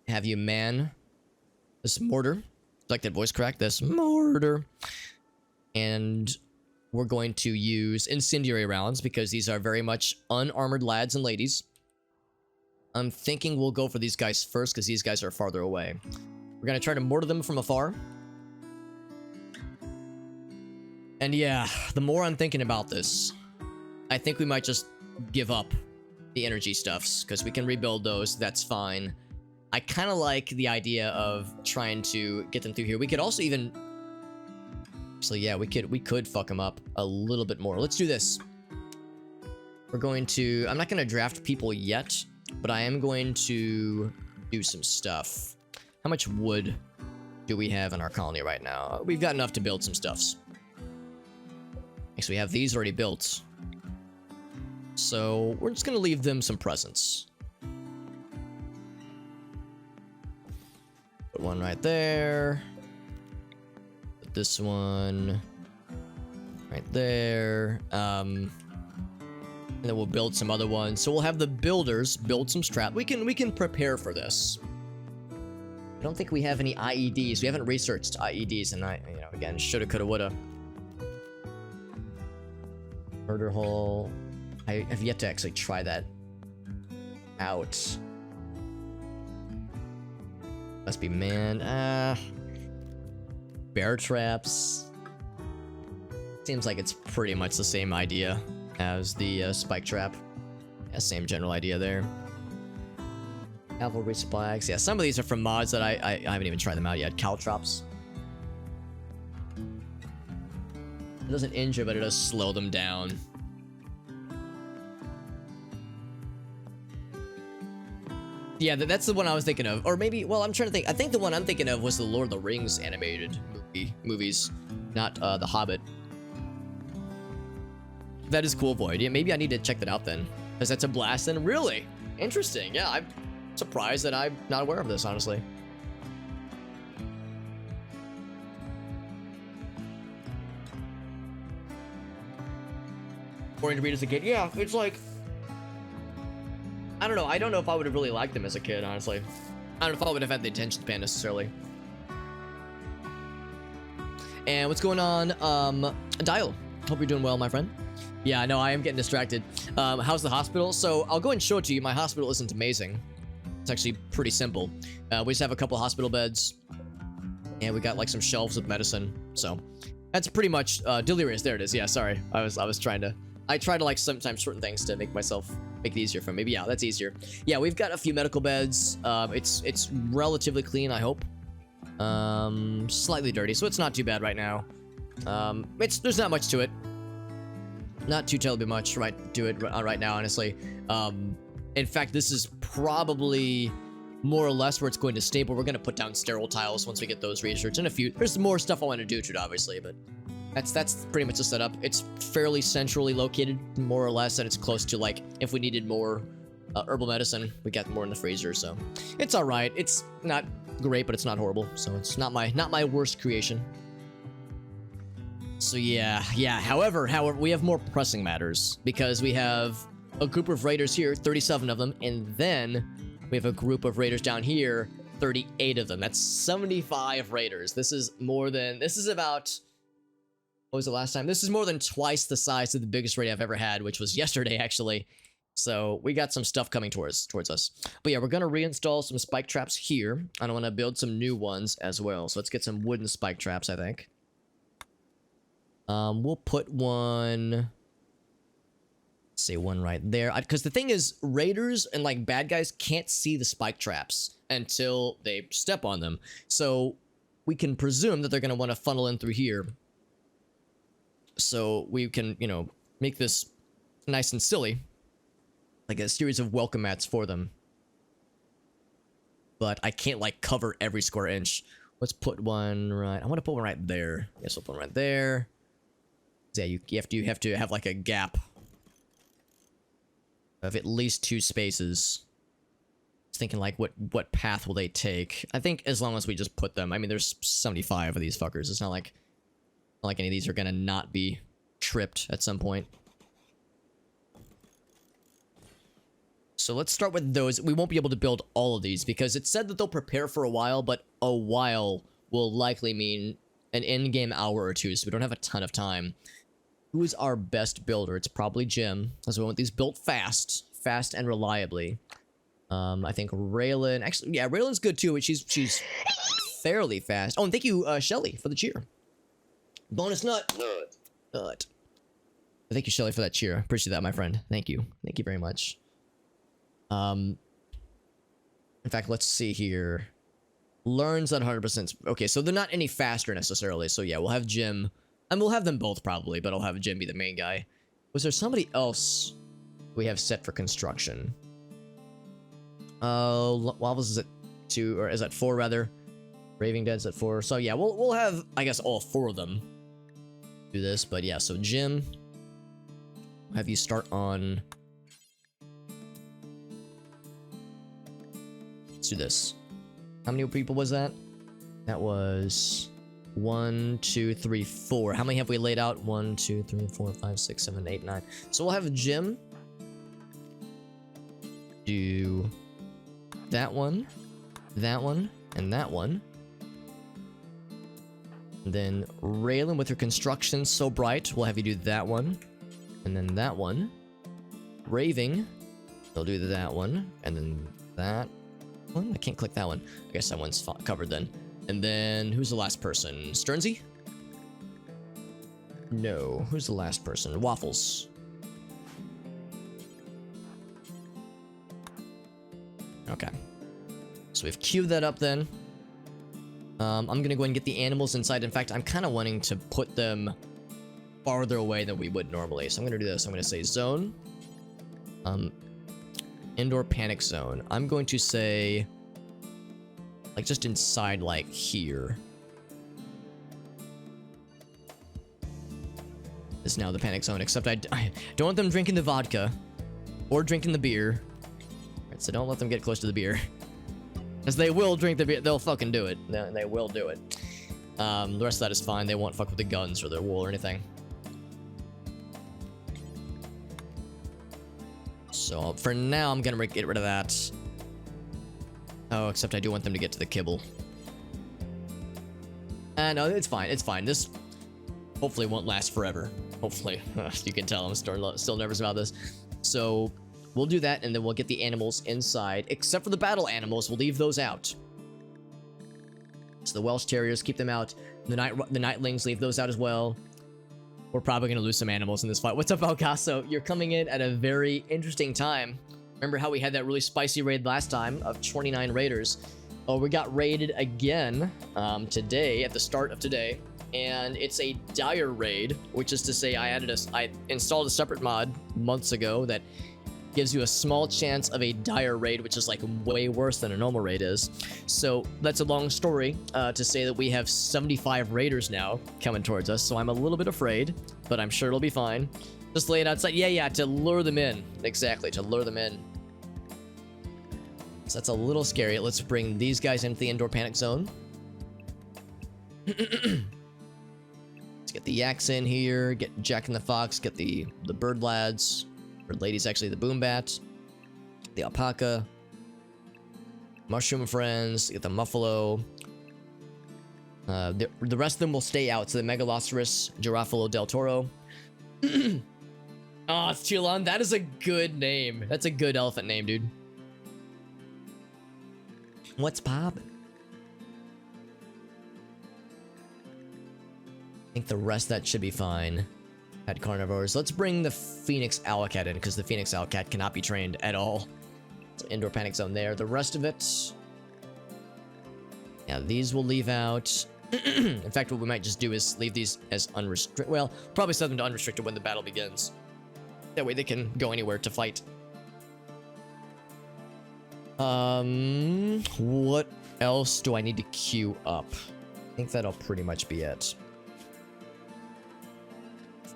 have you man this mortar. Like that voice crack, this mortar. And we're going to use incendiary rounds, because these are very much unarmored lads and ladies. I'm thinking we'll go for these guys first, because these guys are farther away. We're going to try to mortar them from afar. And yeah, the more I'm thinking about this, I think we might just give up the energy stuffs, because we can rebuild those, that's fine. I kind of like the idea of trying to get them through here. We could also even... Actually, yeah, we could fuck them up a little bit more. Let's do this. We're going to... I'm not going to draft people yet, but I am going to do some stuff. How much wood do we have in our colony right now? We've got enough to build some stuffs. So we have these already built. So we're just going to leave them some presents. Put one right there. Put this one right there. And then we'll build some other ones. So we'll have the builders build some strap. We can prepare for this. I don't think we have any IEDs. We haven't researched IEDs, and again, shoulda, coulda, woulda. Murder hole. I have yet to actually try that out. Must be manned. Bear traps. seems like it's pretty much the same idea as the spike trap. Yeah, same general idea there. Cavalry spikes. Yeah, some of these are from mods that I haven't even tried them out yet. Caltrops. It doesn't injure, but it does slow them down. Yeah, that's the one I was thinking of. Or maybe, well, I'm trying to think. I think the one I'm thinking of was the Lord of the Rings animated movies, not The Hobbit. That is cool, Void. Yeah, maybe I need to check that out then. Because that's a blast then. Really? Interesting. Yeah, I'm surprised that I'm not aware of this, honestly. Boring to read as a kid. Yeah, it's like... I don't know. I don't know if I would have really liked them as a kid, honestly. I don't know if I would have had the attention span necessarily. And what's going on? Dial. Hope you're doing well, my friend. Yeah, no, I am getting distracted. How's the hospital? So I'll go and show it to you. My hospital isn't amazing. It's actually pretty simple. We just have a couple hospital beds. And we got like some shelves of medicine. So that's pretty much delirious. There it is. Yeah, sorry. I was trying to... I try to like sometimes certain things to make it easier for me. But yeah, that's easier. Yeah, we've got a few medical beds. It's relatively clean, I hope. Slightly dirty, so it's not too bad right now. There's not much to it. Not too terribly much right now, honestly. In fact, this is probably more or less where it's going to stay, but we're going to put down sterile tiles once we get those research and there's more stuff I want to do to it, obviously, but that's pretty much the setup. It's fairly centrally located, more or less, and it's close to, like, if we needed more herbal medicine, we got more in the freezer, so it's all right. It's not great, but it's not horrible, so it's not my worst creation. So yeah. However, we have more pressing matters because we have a group of raiders here, 37 of them, and then we have a group of raiders down here, 38 of them. That's 75 raiders. This is about... What was the last time? This is more than twice the size of the biggest raid I've ever had, which was yesterday, actually. So we got some stuff coming towards us. But yeah, we're going to reinstall some spike traps here. I want to build some new ones as well. So let's get some wooden spike traps, I think. We'll put one... say one right there. Because the thing is, raiders and like bad guys can't see the spike traps until they step on them. So we can presume that they're going to want to funnel in through here. So we can, make this nice and silly. Like a series of welcome mats for them. But I can't, like, cover every square inch. Let's put one right... I want to put one right there. Yes, we'll put one right there. Yeah, you have to have, like, a gap of at least 2 spaces. I was thinking, like, what path will they take? I think as long as we just put them... I mean, there's 75 of these fuckers. It's not like any of these are gonna not be tripped at some point. So let's start with those. We won't be able to build all of these because it said that they'll prepare for a while, but a while will likely mean an in-game hour or two, so we don't have a ton of time. Who is our best builder? It's probably Jim, because we want these built fast and reliably. I think Raylan... Actually, yeah, Raylan's good too, but she's fairly fast. Oh, and thank you, Shelly, for the cheer. Bonus nut. Nut. Thank you, Shelly, for that cheer. Appreciate that, my friend. Thank you. Thank you very much. In fact, let's see here. Learns at 100%. Okay, so they're not any faster necessarily. So yeah, we'll have Jim. And we'll have them both probably, but I'll have Jim be the main guy. Was there somebody else we have set for construction? Lava's is at 2, or is that 4 rather? Raving Dead's at 4. So yeah, we'll have, I guess, all 4 of them do this. But yeah, so Jim, I'll have you start on... Let's do this. How many people was that? That was 1, 2, 3, 4. How many have we laid out? 1, 2, 3, 4, 5, 6, 7, 8, 9. So we'll have Jim do that one, and that one. And then Raylan with her construction so bright, we'll have you do that one, and then that one. Raving, they'll do that one, and then that one. I can't click that one. I guess that one's covered then. And then who's the last person? Sternsy? No. Who's the last person? Waffles. Okay. So we've queued that up then. I'm gonna go ahead and get the animals inside. In fact, I'm kind of wanting to put them farther away than we would normally. So I'm gonna do this. I'm gonna say zone. Indoor panic zone. I'm going to say, like, just inside, like, here. Is now the panic zone, except I don't want them drinking the vodka or drinking the beer. Right, so don't let them get close to the beer. Because they will drink the beer. They'll fucking do it. They will do it. The rest of that is fine. They won't fuck with the guns or the wool or anything. So for now, I'm gonna get rid of that. Oh, except I do want them to get to the kibble. No, it's fine. It's fine. This hopefully won't last forever. Hopefully. You can tell I'm still nervous about this. So we'll do that, and then we'll get the animals inside. Except for the battle animals, we'll leave those out. So the Welsh Terriers, keep them out. The Nightlings, leave those out as well. We're probably going to lose some animals in this fight. What's up, Alcaso? You're coming in at a very interesting time. Remember how we had that really spicy raid last time of 29 raiders? Oh, we got raided again today, at the start of today. And it's a dire raid, which is to say I installed a separate mod months ago that gives you a small chance of a dire raid, which is like way worse than a normal raid is. So that's a long story to say that we have 75 raiders now coming towards us. So I'm a little bit afraid, but I'm sure it'll be fine. Just lay it outside. Yeah, to lure them in. Exactly, to lure them in. So that's a little scary. Let's bring these guys into the indoor panic zone. Let's get the yaks in here. Get Jack and the Fox. Get the bird lads. Ladies, actually, the boom bat, the alpaca, mushroom friends, get the muffalo. The rest of them will stay out. So the megaloceros, girafalo del toro. Oh, it's Chilon. That is a good name. That's a good elephant name, dude. What's poppin'? I think the rest of that should be fine. At carnivores. Let's bring the Phoenix Owlcat in, because the Phoenix Owlcat cannot be trained at all. So indoor panic zone there. The rest of it, yeah, these will leave out. In fact, what we might just do is leave these as unrestricted. Well, probably set them to unrestricted when the battle begins. That way they can go anywhere to fight. What else do I need to queue up? I think that'll pretty much be it.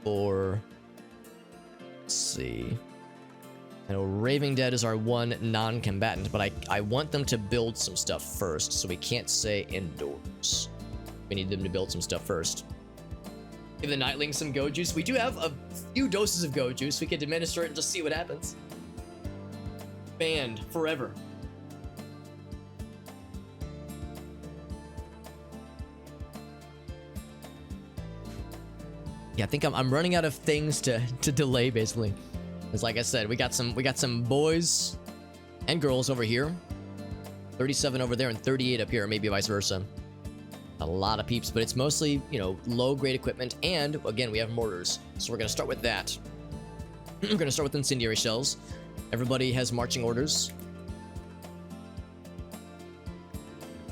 Or let's see. I know Raving Dead is our one non-combatant, but I want them to build some stuff first, so we can't say indoors. We need them to build some stuff first. Give the Nightlings some go juice. We do have a few doses of go juice. We could administer it and just see what happens. Banned forever. Yeah, I think I'm running out of things to delay, basically. Because like I said, we got some boys and girls over here. 37 over there and 38 up here, or maybe vice versa. A lot of peeps, but it's mostly, you know, low-grade equipment. And, again, we have mortars. So we're going to start with that. We're going to start with incendiary shells. Everybody has marching orders.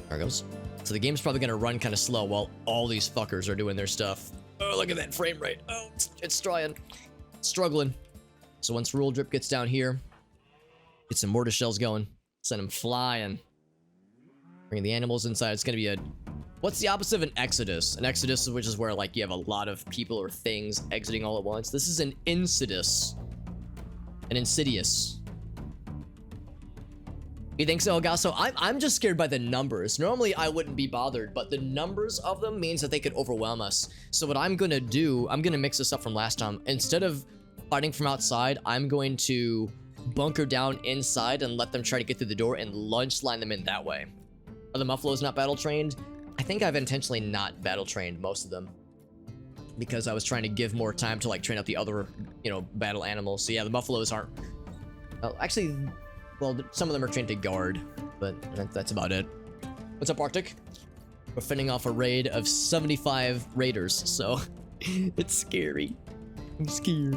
There it goes. So the game's probably going to run kind of slow while all these fuckers are doing their stuff. Oh, look at that frame rate. Oh, it's trying. Struggling. So once Rule Drip gets down here, get some mortar shells going. Send them flying. Bring the animals inside. It's going to be a... What's the opposite of an exodus? An exodus, which is where, like, you have a lot of people or things exiting all at once. This is an insidious. An insidious. You think so, Gasso? I'm just scared by the numbers. Normally, I wouldn't be bothered, but the numbers of them means that they could overwhelm us. So what I'm gonna do, I'm gonna mix this up from last time. Instead of fighting from outside, I'm going to bunker down inside and let them try to get through the door and lunge line them in that way. Are the Muffaloes not battle trained? I think I've intentionally not battle trained most of them, because I was trying to give more time to like train up the other, you know, battle animals. So yeah, the Buffaloes aren't... Well, actually, well, some of them are trained to guard, but that's about it. What's up, Arctic? We're fending off a raid of 75 raiders, so It's scary. I'm scared.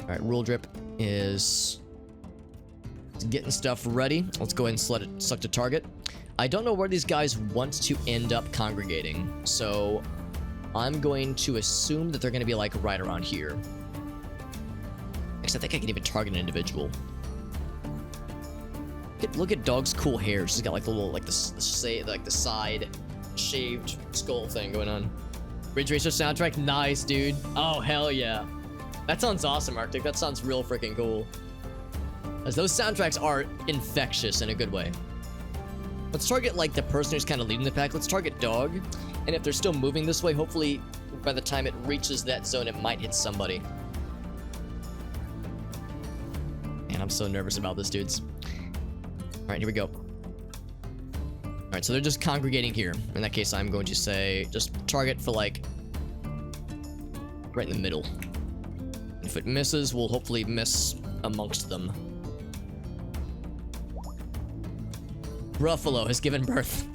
Alright, Rule Drip is getting stuff ready. Let's go ahead and select a target. I don't know where these guys want to end up congregating, so I'm going to assume that they're going to be like right around here. Actually, I think I can even target an individual. Look at Dog's cool hair. She's got like the little, like the side shaved skull thing going on. Ridge Racer soundtrack, nice, dude. Oh hell yeah, that sounds awesome, Arctic. That sounds real freaking cool. As those soundtracks are infectious in a good way. Let's target like the person who's kind of leading the pack. Let's target Dog, and if they're still moving this way, hopefully by the time it reaches that zone, it might hit somebody. Man, I'm so nervous about this, dudes. All right, here we go. All right, so they're just congregating here. In that case, I'm going to say just target for like right in the middle. If it misses, we'll hopefully miss amongst them. Ruffalo has given birth.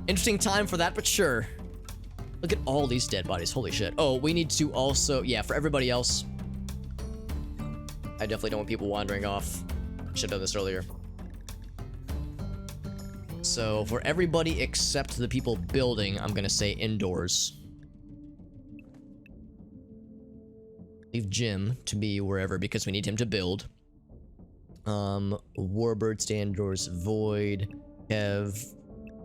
Interesting time for that, but sure. Look at all these dead bodies. Holy shit. Oh, we need to also, yeah, for everybody else. I definitely don't want people wandering off. Should have done this earlier. So for everybody except the people building, I'm gonna say indoors. Leave Jim to be wherever because we need him to build. Warbird, stay indoors. Void, Kev,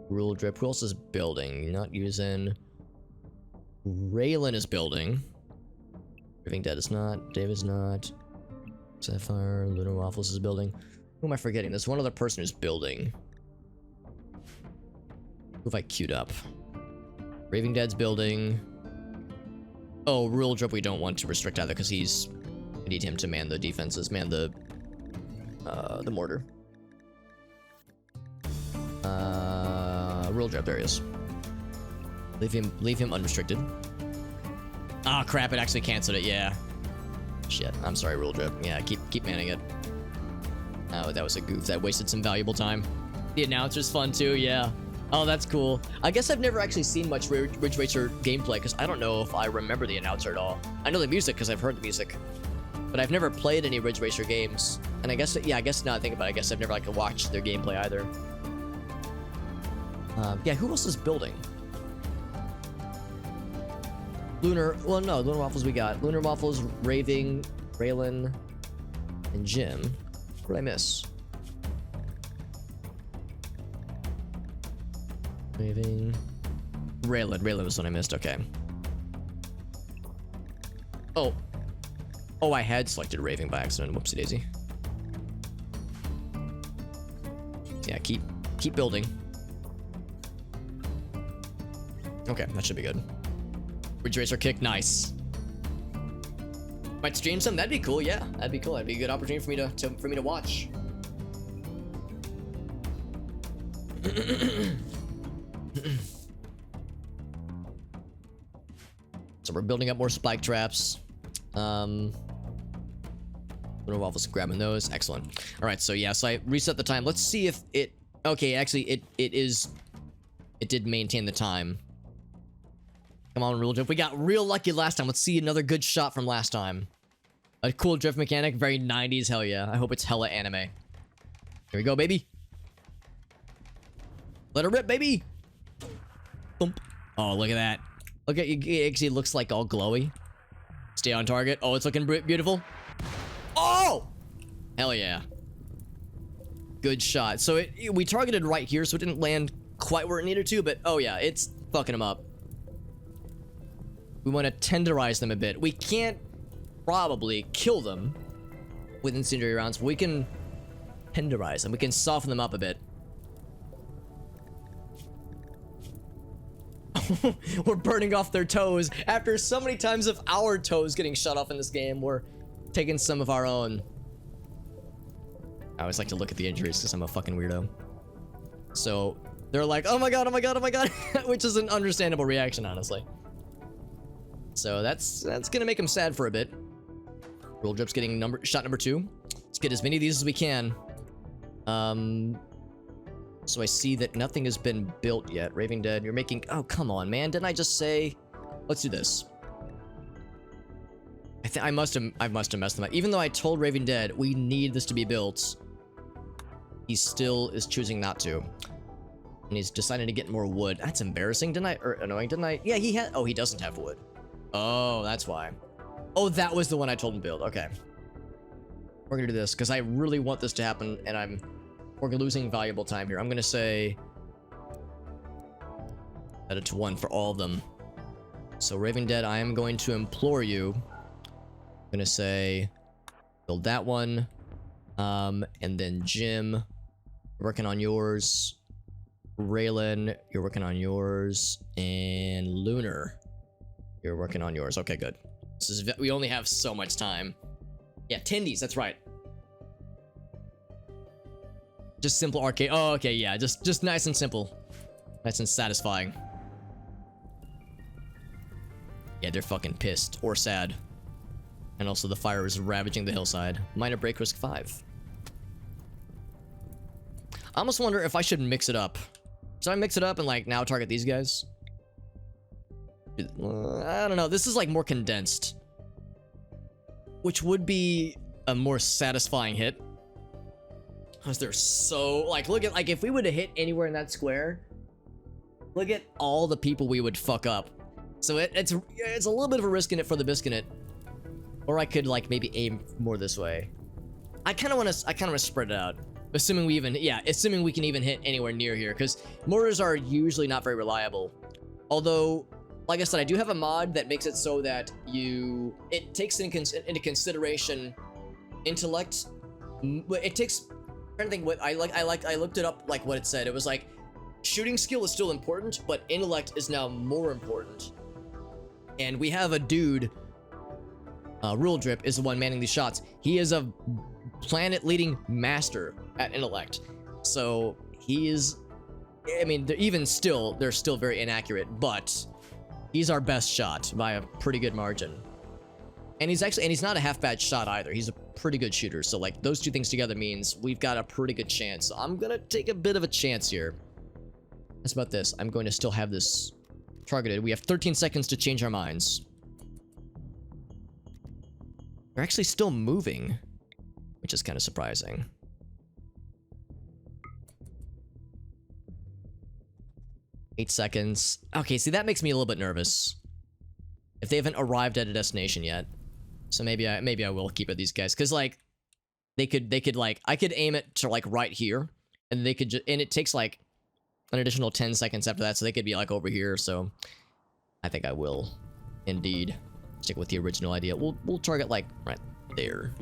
Rule Drip. Who else is building? Not using. Raylan is building. Living Dead is not. David's not. Sapphire, Lunar Waffles is building. Who am I forgetting? There's one other person who's building. Who have I queued up? Raving Dead's building. Oh, Rule Drip we don't want to restrict either because we need him to man the defenses, man the mortar. Rule Drip, there he is. Leave him unrestricted. Ah, crap, it actually canceled it, yeah. Shit, I'm sorry, Rule Drip. Yeah, keep manning it. Oh, that was a goof. That wasted some valuable time. The announcer's fun too, yeah. Oh, that's cool. I guess I've never actually seen much Ridge Racer gameplay because I don't know if I remember the announcer at all. I know the music because I've heard the music, but I've never played any Ridge Racer games. And I guess, yeah, I guess now I think about it, I guess I've never like watched their gameplay either. Yeah, who else is building? Lunar Waffles we got. Lunar Waffles, Raving, Raylan, and Jim. What did I miss? Raving. Raylan was what I missed, okay. Oh, I had selected Raving by accident, whoopsie daisy. Yeah, keep building. Okay, that should be good. Ridge Racer kick, nice. Might stream some, that'd be cool, yeah. That'd be cool, that'd be a good opportunity for me to watch. So we're building up more spike traps. Lunar Waffles grabbing those. Excellent. All right, so yeah, so I reset the time. Let's see if it. Okay, actually, it did maintain the time. Come on, Rule Drift. We got real lucky last time. Let's see another good shot from last time. A cool drift mechanic, very 90s. Hell yeah. I hope it's hella anime. Here we go, baby. Let her rip, baby. Boom. Oh, look at that. Look at it. It actually looks like all glowy. Stay on target. Oh, it's looking beautiful. Oh! Hell yeah. Good shot. So we targeted right here, so it didn't land quite where it needed to, but oh yeah, it's fucking them up. We want to tenderize them a bit. We can't probably kill them with incendiary rounds, but we can tenderize them. We can soften them up a bit. We're burning off their toes. After so many times of our toes getting shut off in this game, we're taking some of our own. I always like to look at the injuries because I'm a fucking weirdo. So they're like, oh my god, oh my god, oh my god, which is an understandable reaction, honestly. So that's gonna make him sad for a bit. Rule Drip's getting shot number 2. Let's get as many of these as we can. So I see that nothing has been built yet. Raving Dead, you're making... Oh, come on, man. Didn't I just say... Let's do this. I must have messed them up. Even though I told Raven Dead we need this to be built, he still is choosing not to. And he's deciding to get more wood. That's embarrassing, didn't I? Or annoying, didn't I? Yeah, he had. Oh, he doesn't have wood. Oh, that's why. Oh, that was the one I told him to build. Okay. We're gonna do this because I really want this to happen, and we're losing valuable time here. I'm gonna say set it to 1 for all of them. So Raven Dead, I am going to implore you. I'm gonna say build that one, and then Jim, working on yours. Raylan, you're working on yours, and Lunar, you're working on yours. Okay, good. This is we only have so much time. Yeah, Tendies, that's right. Just simple arcade. Oh, okay, yeah, just nice and simple, nice and satisfying. Yeah, they're fucking pissed or sad, and also the fire is ravaging the hillside. Minor break risk 5. I almost wonder if I should mix it up. Should I mix it up and like now target these guys? I don't know. This is like more condensed, which would be a more satisfying hit. Because they're so like, look at like if we would have hit anywhere in that square, look at all the people we would fuck up. So it's a little bit of a risk in it for the biscuit. Or I could like maybe aim more this way. I kind of want to spread it out. Assuming we can even hit anywhere near here, because mortars are usually not very reliable. Although, like I said, I do have a mod that makes it so that it takes into consideration intellect. It takes, I'm trying to think what I looked it up, like what it said. It was like shooting skill is still important, but intellect is now more important. And we have a dude. Rule Drip is the one manning these shots. He is a planet-leading master at intellect, so he is. I mean, they're still very inaccurate, but he's our best shot by a pretty good margin. And he's not a half bad shot either. He's a pretty good shooter. So like those two things together means we've got a pretty good chance. So I'm gonna take a bit of a chance here. That's about this. I'm going to still have this targeted. We have 13 seconds to change our minds. They're actually still moving, which is kind of surprising. Eight seconds. Okay, see, that makes me a little bit nervous. If they haven't arrived at a destination yet. So maybe I will keep at these guys. Because, like, they could, like, I could aim it to, like, right here. And they could and it takes, like, an additional 10 seconds after that. So they could be, like, over here. So I think I will, indeed, stick with the original idea. We'll target, like, right there.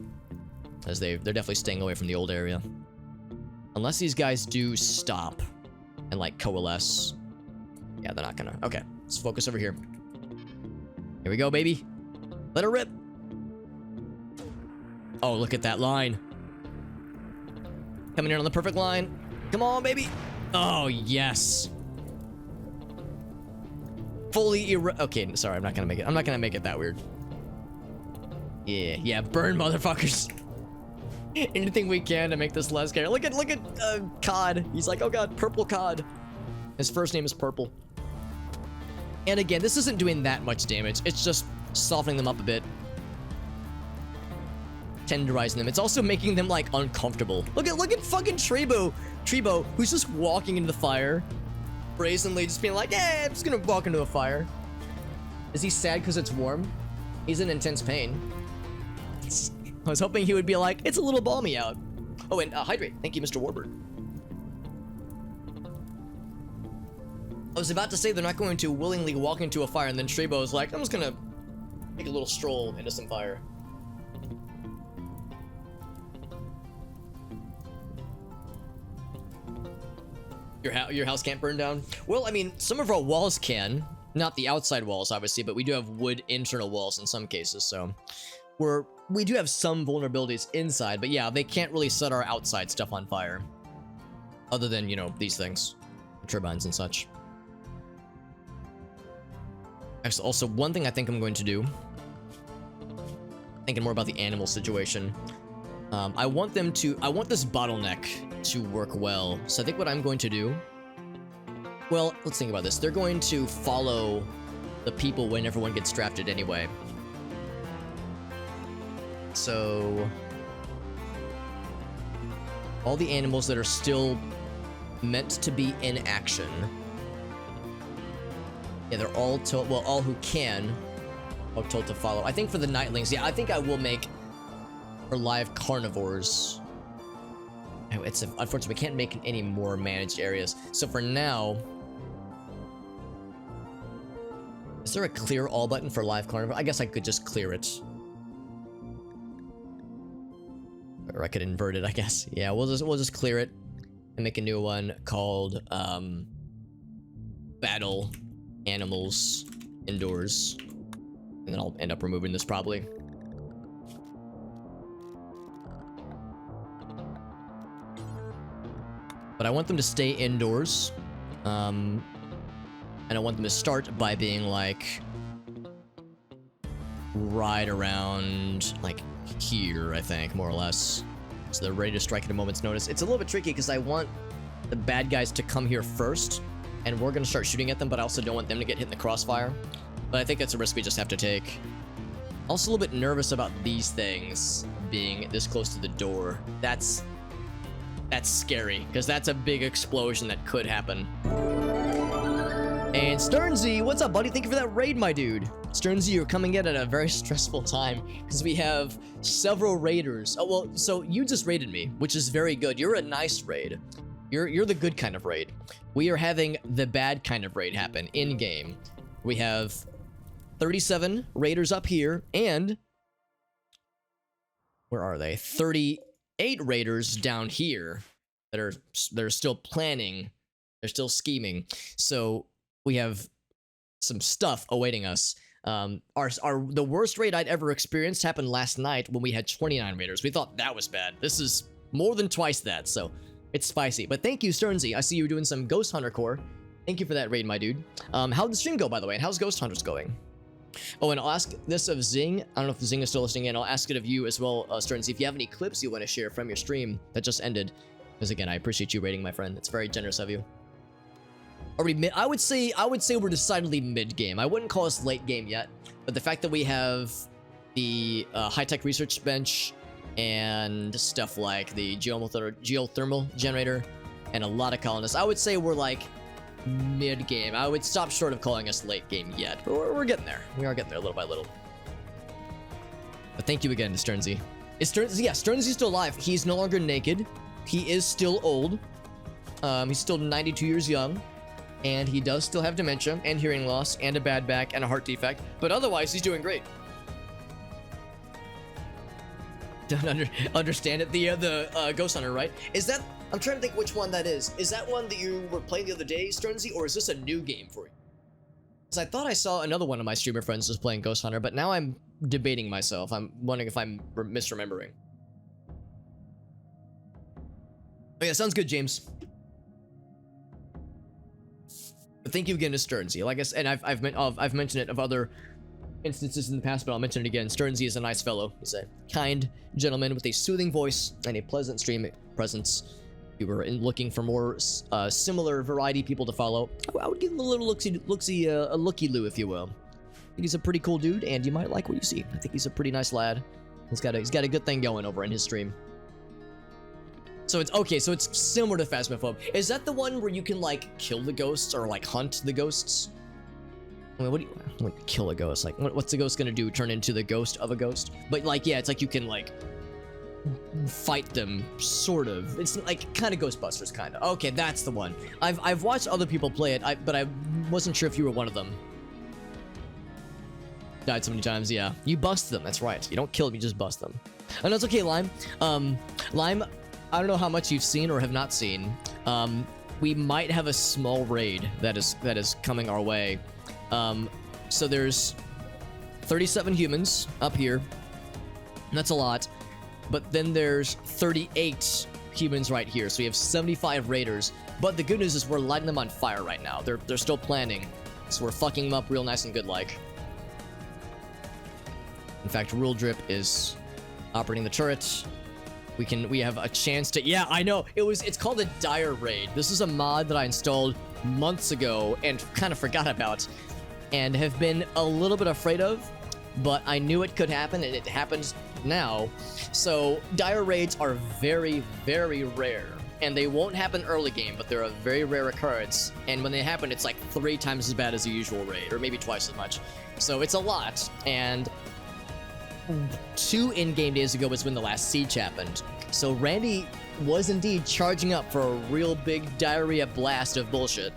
As they're definitely staying away from the old area. Unless these guys do stop and, like, coalesce. Yeah, they're not gonna. Okay, let's focus over here. Here we go, baby. Let her rip. Oh, look at that line. Coming in on the perfect line. Come on, baby. Oh, yes. Fully okay, sorry, I'm not gonna make it. I'm not gonna make it that weird. Yeah, burn, motherfuckers. Anything we can to make this less scary. Look at Cod. He's like, oh god, purple Cod. His first name is Purple. And again, this isn't doing that much damage. It's just softening them up a bit. Tenderizing them. It's also making them, like, uncomfortable. Look at fucking Trebo, who's just walking into the fire. Brazenly just being like, yeah, I'm just gonna walk into a fire. Is he sad because it's warm? He's in intense pain. I was hoping he would be like, it's a little balmy out. Oh, and hydrate. Thank you, Mr. Warbird. I was about to say they're not going to willingly walk into a fire, and then Trebo is like, I'm just gonna take a little stroll into some fire. Your house can't burn down? Well, I mean, some of our walls can. Not the outside walls, obviously, but we do have wood internal walls in some cases, so we do have some vulnerabilities inside, but yeah, they can't really set our outside stuff on fire. Other than, you know, these things. Turbines and such. Actually, also, one thing I think I'm going to do, thinking more about the animal situation, I want this bottleneck to work well. So I think what I'm going to do, well, let's think about this. They're going to follow the people when everyone gets drafted anyway. So all the animals that are still meant to be in action. Yeah, they're all told, well, all who can are told to follow. I think for the nightlings, yeah, I think I will make for live carnivores. It's unfortunately, we can't make any more managed areas. So for now, is there a clear all button for live carnivore? I guess I could just clear it. Or I could invert it, I guess. Yeah, we'll just clear it and make a new one called Battle Animals Indoors. And then I'll end up removing this probably. But I want them to stay indoors. And I want them to start by being like right around like here, I think, more or less. So they're ready to strike at a moment's notice. It's a little bit tricky because I want the bad guys to come here first, and we're gonna start shooting at them, but I also don't want them to get hit in the crossfire. But I think that's a risk we just have to take. Also a little bit nervous about these things being this close to the door. That's scary, because that's a big explosion that could happen. And Sternsy, what's up, buddy? Thank you for that raid, my dude. Sternsy, you're coming in at a very stressful time, because we have several raiders. Oh, well, so you just raided me, which is very good. You're a nice raid. You're the good kind of raid. We are having the bad kind of raid happen in-game. We have 37 raiders up here, and where are they? 38 raiders down here that are still planning. They're still scheming. So we have some stuff awaiting us. The worst raid I'd ever experienced happened last night when we had 29 raiders. We thought that was bad. This is more than twice that, so it's spicy. But thank you, Sternsy. I see you doing some Ghost Hunter core. Thank you for that raid, my dude. How'd the stream go, by the way? And how's Ghost Hunters going? Oh, and I'll ask this of Zing. I don't know if Zing is still listening in. I'll ask it of you as well, Sternsy, if you have any clips you want to share from your stream that just ended. Because again, I appreciate you raiding, my friend. It's very generous of you. Are we mid? I would say we're decidedly mid-game. I wouldn't call us late game yet, but the fact that we have the high-tech research bench and stuff like the geothermal generator and a lot of colonists, I would say we're like mid-game. I would stop short of calling us late game yet, but we're getting there. We are getting there little by little. But thank you again to Sternsy. Is Sternsy? Yeah, Sternsy's still alive. He's no longer naked. He is still old. He's still 92 years young. And he does still have dementia and hearing loss and a bad back and a heart defect, but otherwise he's doing great. Don't understand it. The Ghost Hunter, right? Is that? I'm trying to think which one that is. Is that one that you were playing the other day, Sternsy, or is this a new game for you? Because I thought I saw another one of my streamer friends was playing Ghost Hunter, but now I'm debating myself. I'm wondering if I'm misremembering. Oh yeah, sounds good, James. But thank you again to Sternsy. Like I said, and I've mentioned it of other instances in the past, but I'll mention it again. Sternsy is a nice fellow. He's a kind gentleman with a soothing voice and a pleasant stream presence. If you were looking for more similar variety people to follow, I would give him a little looky-loo, if you will. I think he's a pretty cool dude, and you might like what you see. I think he's a pretty nice lad. He's got a good thing going over in his stream. So it's okay, so it's similar to Phasmophobe. Is that the one where you can like kill the ghosts or like hunt the ghosts? I mean, what do you kill a ghost? Like, what's the ghost gonna do? Turn into the ghost of a ghost? But like, yeah, it's like you can like fight them, sort of. It's like kind of Ghostbusters, kind of. Okay, that's the one. I've watched other people play it, but I wasn't sure if you were one of them. Died so many times, yeah. You bust them, that's right. You don't kill them, you just bust them. Oh no, it's okay, Lime. Lime, I don't know how much you've seen or have not seen. We might have a small raid that is coming our way. So there's 37 humans up here. That's a lot. But then there's 38 humans right here. So we have 75 raiders. But the good news is we're lighting them on fire right now. They're still planning. So we're fucking them up real nice and good like. In fact, Rule Drip is operating the turret. We have a chance to, yeah, I know, it's called a Dire Raid. This is a mod that I installed months ago and kind of forgot about and have been a little bit afraid of, but I knew it could happen and it happened now. So dire raids are very, very rare. And they won't happen early game, but they're a very rare occurrence. And when they happen, it's like 3 times as bad as the usual raid, or maybe twice as much. So it's a lot. And 2 in-game days ago was when the last siege happened. So Randy was indeed charging up for a real big diarrhea blast of bullshit.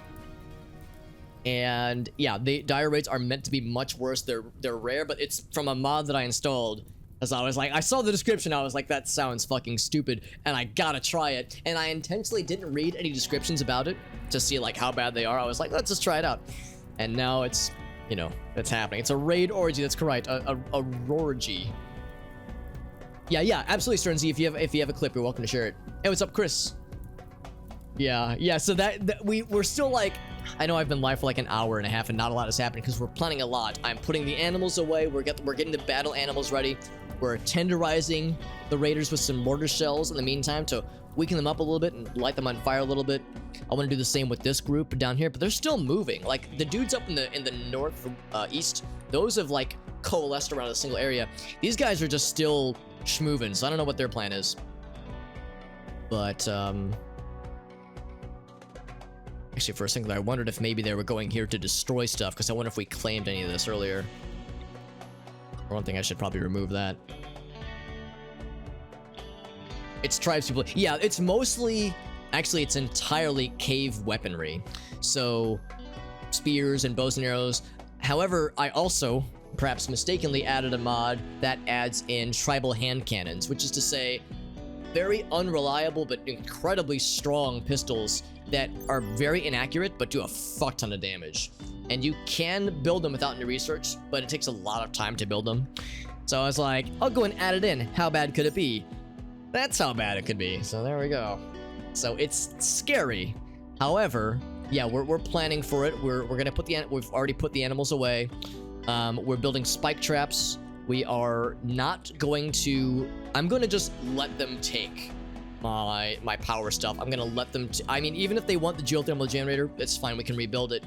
And yeah, the dire raids are meant to be much worse. They're rare, but it's from a mod that I installed. As I was like, I saw the description, I was like, that sounds fucking stupid, and I gotta try it. And I intentionally didn't read any descriptions about it to see like how bad they are. I was like, let's just try it out. And now it's, you know, it's happening. It's a raid orgy, that's correct, a rorgy. Yeah, absolutely, Sternsy. If you have a clip, you're welcome to share it. Hey, what's up, Chris? Yeah. So that we're still like, I know I've been live for like an hour and a half and not a lot is happening because we're planning a lot. I'm putting the animals away. We're getting the battle animals ready. We're tenderizing the raiders with some mortar shells in the meantime to weaken them up a little bit and light them on fire a little bit. I want to do the same with this group down here, but they're still moving. Like the dudes up in the north east, those have like coalesced around a single area. These guys are just still schmoving, so I don't know what their plan is. But actually, for a second, I wondered if maybe they were going here to destroy stuff, because I wonder if we claimed any of this earlier. For one thing, I should probably remove that. It's tribespeople. Yeah, it's mostly... Actually, it's entirely cave weaponry. So, spears and bows and arrows. However, I also, perhaps mistakenly, added a mod that adds in tribal hand cannons, which is to say, very unreliable but incredibly strong pistols that are very inaccurate but do a fuck ton of damage. And you can build them without any research, but it takes a lot of time to build them. So I was like, I'll go and add it in. How bad could it be? That's how bad it could be. So there we go. So it's scary. However, yeah, we're planning for it. We're gonna put we've already put the animals away. We're building spike traps. We are not going to... I'm going to just let them take my power stuff. I'm gonna let them... I mean, even if they want the geothermal generator, it's fine. We can rebuild it.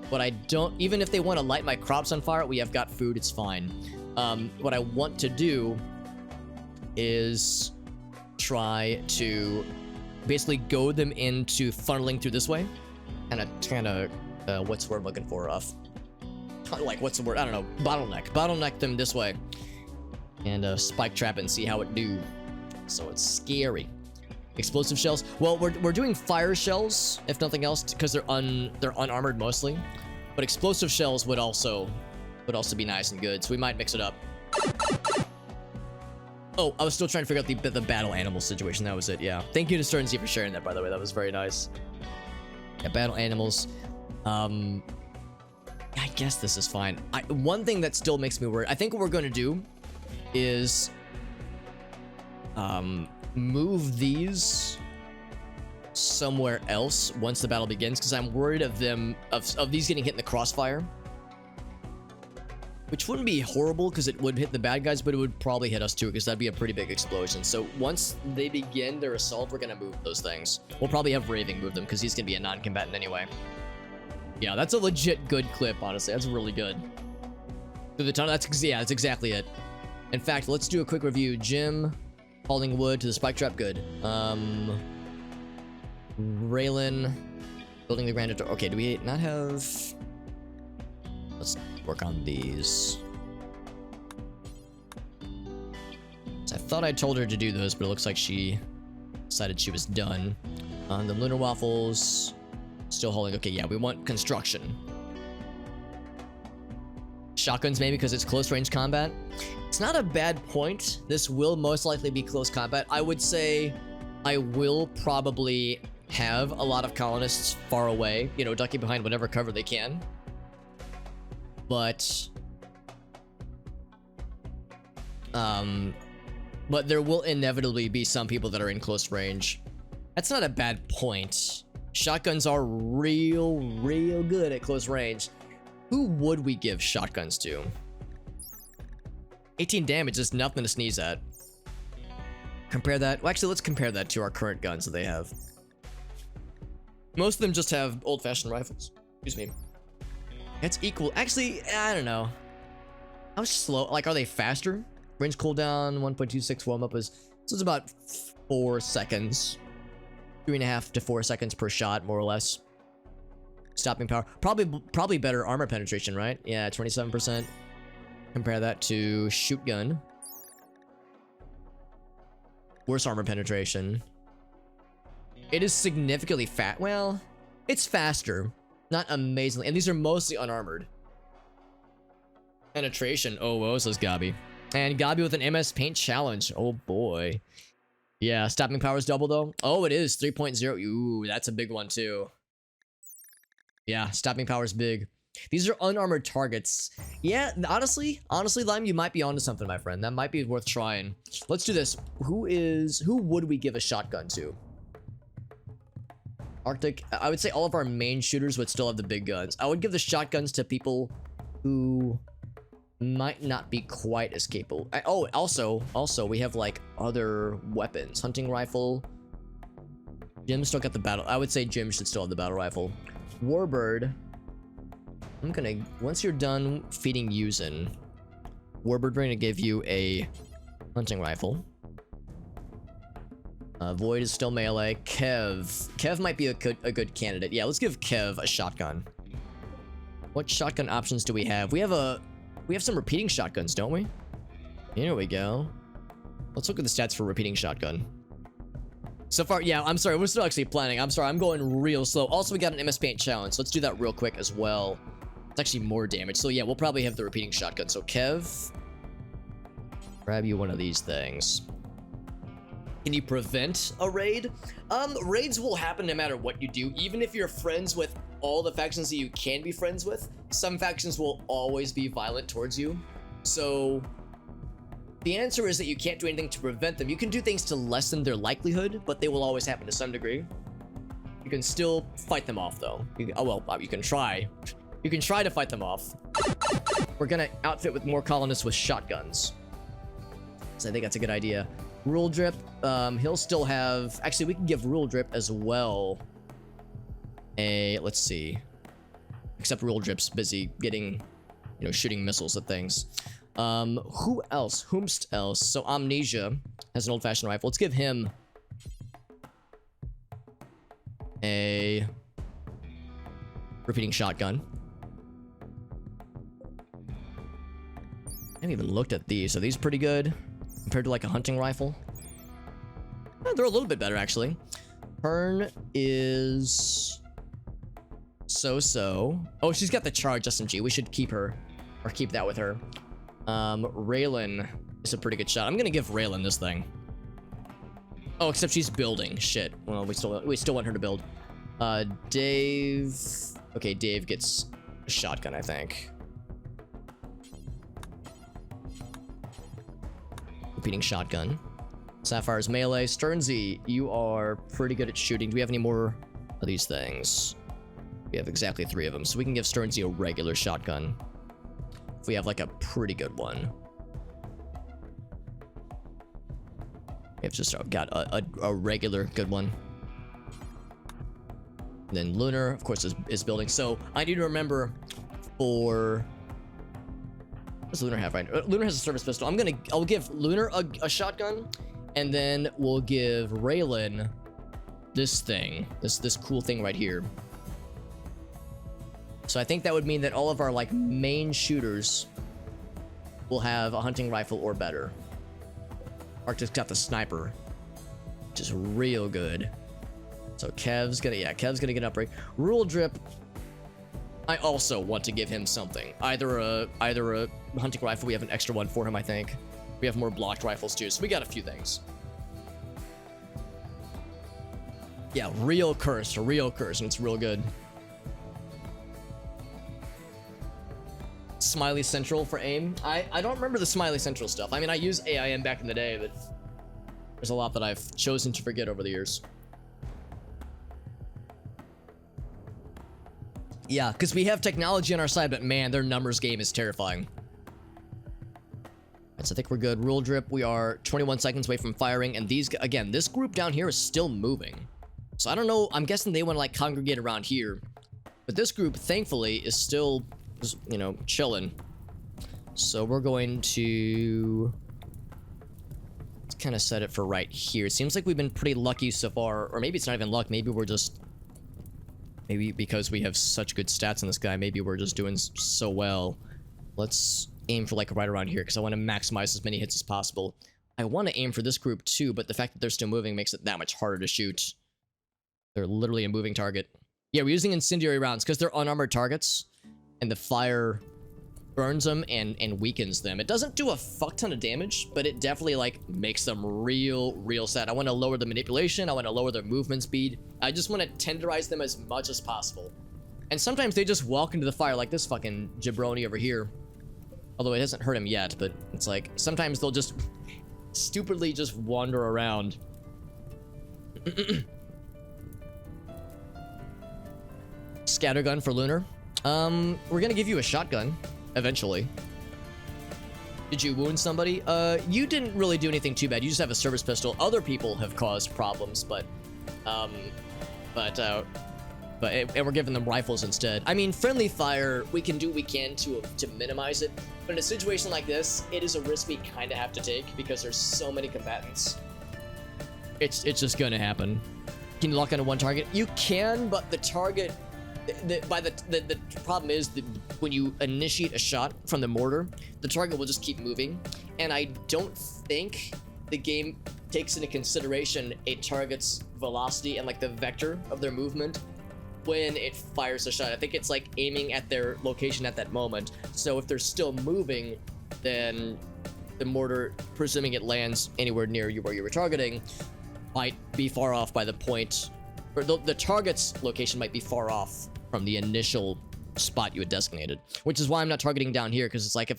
But I don't... Even if they want to light my crops on fire, we have got food. It's fine. What I want to do is try to basically goad them into funneling through this way. Kind of, what's the word I'm looking for? Like, what's the word? I don't know. Bottleneck them this way. And spike trap it and see how it do. So it's scary. Explosive shells. Well, we're doing fire shells, if nothing else, because they're unarmored mostly. But explosive shells would also be nice and good. So we might mix it up. Oh, I was still trying to figure out the battle animal situation. That was it. Yeah. Thank you to Sternsy for sharing that, by the way. That was very nice. Yeah, battle animals. I guess this is fine. One thing that still makes me worried. I think what we're going to do is move these somewhere else once the battle begins, because I'm worried of these getting hit in the crossfire, which wouldn't be horrible because it would hit the bad guys, but it would probably hit us too, because that'd be a pretty big explosion. So once they begin their assault, we're gonna move those things. We'll probably have Raving move them because he's gonna be a non-combatant anyway. Yeah, that's a legit good clip, honestly. That's really good. Through the tunnel, that's exactly it. In fact, let's do a quick review. Jim, hauling wood to the spike trap, good. Raylan, building the grand door. Okay, do we not have... Let's work on these. So I thought I told her to do those, but it looks like she decided she was done. The lunar waffles, still hauling. Okay, yeah, we want construction. Shotguns maybe because it's close range combat. It's not a bad point. This will most likely be close combat. I would say I will probably have a lot of colonists far away, you know, ducking behind whatever cover they can. But there will inevitably be some people that are in close range. That's not a bad point. Shotguns are real good at close range. Who would we give shotguns to? 18 damage is nothing to sneeze at. Compare that. Well, actually, let's compare that to our current guns that they have. Most of them just have old-fashioned rifles. Excuse me. It's equal. Actually, I don't know. How slow? Like, are they faster? Range cooldown 1.26. Warm up is so it's about 4 seconds, 3.5 to 4 seconds per shot, more or less. Stopping power, probably better armor penetration, right? Yeah, 27%. Compare that to shoot gun. Worse armor penetration. It is significantly fat. Well, it's faster, not amazingly, and these are mostly unarmored. Penetration. Oh, whoa, says Gabi. And Gabi with an MS Paint challenge. Oh boy. Yeah, stopping power is double though. Oh, it is 3.0. Ooh, that's a big one too. Yeah, stopping power is big. These are unarmored targets. Yeah, honestly, Lime, you might be onto something, my friend. That might be worth trying. Let's do this. Who would we give a shotgun to? Arctic. I would say all of our main shooters would still have the big guns. I would give the shotguns to people who might not be quite as capable. Oh, also, we have like other weapons. Hunting rifle. Jim still got the battle. I would say Jim should still have the battle rifle. Warbird. I'm gonna, once you're done feeding Yuzen, Warbird, we're gonna give you a hunting rifle. Void is still melee. Kev might be a good candidate. Yeah, let's give Kev a shotgun. What shotgun options do we have? We have some repeating shotguns, don't we? Here we go. Let's look at the stats for repeating shotgun. So far, yeah, I'm sorry, we're still actually planning. I'm sorry, I'm going real slow. Also, we got an MS Paint challenge. So let's do that real quick as well. It's actually more damage. So yeah, we'll probably have the repeating shotgun. So Kev, grab you one of these things. Can you prevent a raid? Raids will happen no matter what you do. Even if you're friends with all the factions that you can be friends with, some factions will always be violent towards you. So the answer is that you can't do anything to prevent them. You can do things to lessen their likelihood, but they will always happen to some degree. You can still fight them off though. You can try. You can try to fight them off. We're gonna outfit with more colonists with shotguns. So I think that's a good idea. Rule Drip, he'll still have... Actually, we can give Rule Drip as well let's see. Except Rule Drip's busy getting, shooting missiles at things. Who else? Whomst else? So Amnesia has an old-fashioned rifle. Let's give him a repeating shotgun. I haven't even looked at these. Are these pretty good compared to like a hunting rifle? They're a little bit better actually. Pern is so. Oh, she's got the charge SMG. We should keep her, or keep that with her. Raylan is a pretty good shot. I'm gonna give Raylan this thing. Oh, except she's building. Shit. Well, we still want her to build. Dave. Okay, Dave gets a shotgun, I think. Repeating shotgun. Sapphire's melee. Sternsy, you are pretty good at shooting. Do we have any more of these things? We have exactly 3 of them, so we can give Sternsy a regular shotgun. If we have like a pretty good one. We've just got a regular good one. And then Lunar, of course, is building. So I need to remember for... What does Lunar have, right? Lunar has a service pistol. I'll give Lunar a shotgun, and then we'll give Raylan this thing, this cool thing right here. So I think that would mean that all of our like main shooters will have a hunting rifle or better. Arctic's got the sniper, which is real good. So Kev's gonna get an upgrade. Rule Drip, I also want to give him something. Either a hunting rifle. We have an extra one for him, I think. We have more blocked rifles too, so we got a few things. Yeah, real curse, and it's real good. Smiley Central for aim. I don't remember the Smiley Central stuff. I mean, I used AIM back in the day, but there's a lot that I've chosen to forget over the years. Yeah, because we have technology on our side, but man, their numbers game is terrifying. Right, so I think we're good. Rule Drip, we are 21 seconds away from firing, and these, again, this group down here is still moving. So I don't know, I'm guessing they want to like congregate around here. But this group, thankfully, is still, chilling. So we're going to kind of set it for right here. It seems like we've been pretty lucky so far, or maybe it's not even luck. Maybe we're just, maybe because we have such good stats on this guy, maybe we're just doing so well. Let's aim for like right around here because I want to maximize as many hits as possible. I want to aim for this group too, but the fact that they're still moving makes it that much harder to shoot. They're literally a moving target. Yeah, we're using incendiary rounds because they're unarmored targets, and the fire burns them and weakens them. It doesn't do a fuck ton of damage, but it definitely like makes them real sad. I want to lower the manipulation. I want to lower their movement speed. I just want to tenderize them as much as possible. And sometimes they just walk into the fire like this fucking jabroni over here. Although it hasn't hurt him yet, but it's like sometimes they'll just stupidly just wander around. Scattergun for Lunar. We're gonna give you a shotgun eventually. Did you wound somebody? You didn't really do anything too bad. You just have a service pistol. Other people have caused problems, and we're giving them rifles instead. I mean, friendly fire, we can do what we can to minimize it, but in a situation like this, it is a risk we kind of have to take because there's so many combatants. It's just gonna happen. Can you lock onto one target? You can, but the target, the problem is that when you initiate a shot from the mortar, the target will just keep moving, and I don't think the game takes into consideration a target's velocity and like the vector of their movement when it fires a shot. I think it's like aiming at their location at that moment. So if they're still moving, then the mortar, presuming it lands anywhere near you where you were targeting, might be far off by the point, or the target's location might be far off from the initial spot you had designated, which is why I'm not targeting down here, because it's like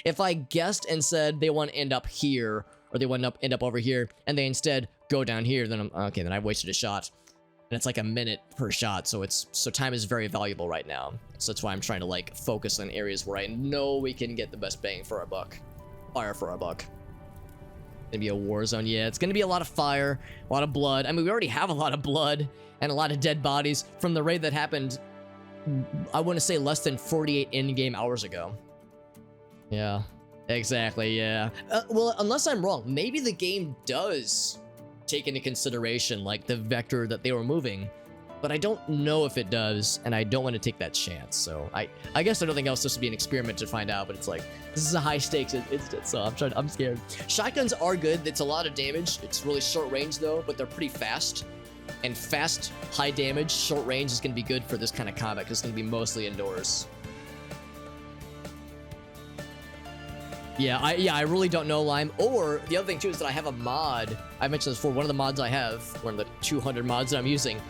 if I guessed and said they want to end up here or they want to end up over here and they instead go down here, then I'm okay, then I've wasted a shot. And it's like a minute per shot, so time is very valuable right now. So that's why I'm trying to like focus on areas where I know we can get the best bang for our buck. Fire for our buck. Gonna be a war zone. Yeah, it's gonna be a lot of fire, a lot of blood. I mean, we already have a lot of blood and a lot of dead bodies from the raid that happened, I want to say less than 48 in-game hours ago. Yeah, exactly, yeah. Well, unless I'm wrong, maybe the game does take into consideration like the vector that they were moving, but I don't know if it does, and I don't want to take that chance. So I guess I don't think else this would be an experiment to find out, but it's like this is a high stakes instance, so I'm scared. Shotguns are good. It's a lot of damage. It's really short range though, but they're pretty fast. And fast, high damage, short range is going to be good for this kind of combat because it's going to be mostly indoors. Yeah, I really don't know, Lime. Or the other thing too is that I have a mod. I mentioned this before. One of the mods I have, one of the 200 mods that I'm using,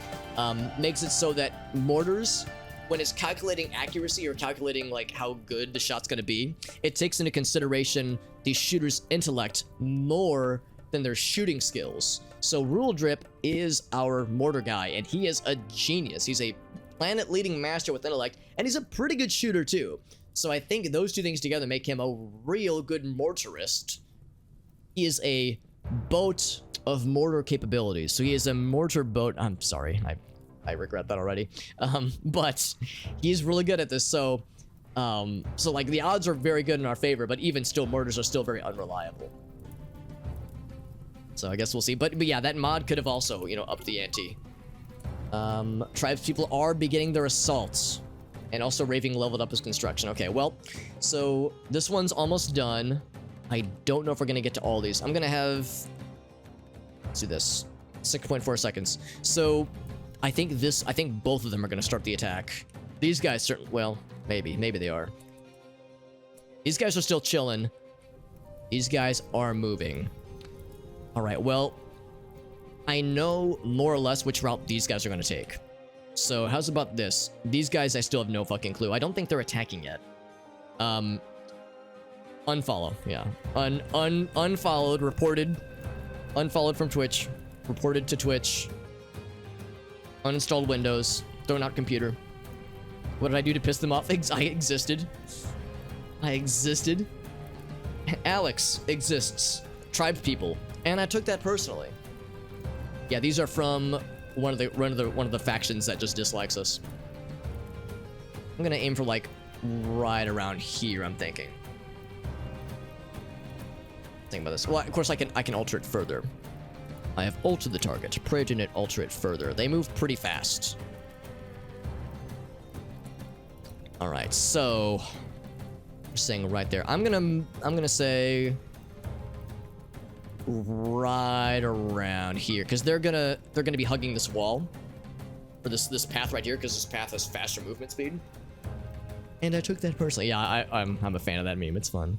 makes it so that mortars, when it's calculating accuracy or calculating like how good the shot's going to be, it takes into consideration the shooter's intellect more than their shooting skills. So Rule Drip is our mortar guy, and he is a genius. He's a planet-leading master with intellect, and he's a pretty good shooter too. So I think those two things together make him a real good mortarist. He is a boat of mortar capabilities. So he is a mortar boat. I'm sorry, I regret that already. But he's really good at this. So like the odds are very good in our favor, but even still, mortars are still very unreliable. So I guess we'll see. But yeah, that mod could have also, you know, upped the ante. Tribespeople are beginning their assaults. And also Raving leveled up his construction. Okay, well, so this one's almost done. I don't know if we're going to get to all these. I'm going to have... Let's do this. 6.4 seconds. So I think both of them are going to start the attack. These guys certainly... Well, maybe they are. These guys are still chilling. These guys are moving. All right, well, I know more or less which route these guys are going to take. So how's about this? These guys, I still have no fucking clue. I don't think they're attacking yet. Unfollow, yeah. Unfollowed, reported. Unfollowed from Twitch. Reported to Twitch. Uninstalled Windows. Thrown out computer. What did I do to piss them off? I existed. I existed. Alex exists. Tribes people. And I took that personally. Yeah, these are from one of the factions that just dislikes us. I'm gonna aim for like right around here, I'm thinking. Think about this. Well, of course I can alter it further. I have altered the target. Progenitor, alter it further. They move pretty fast. All right, so we're saying right there. I'm gonna say right around here because they're gonna be hugging this wall or this path right here because this path has faster movement speed. And I took that personally. Yeah, I'm a fan of that meme. It's fun.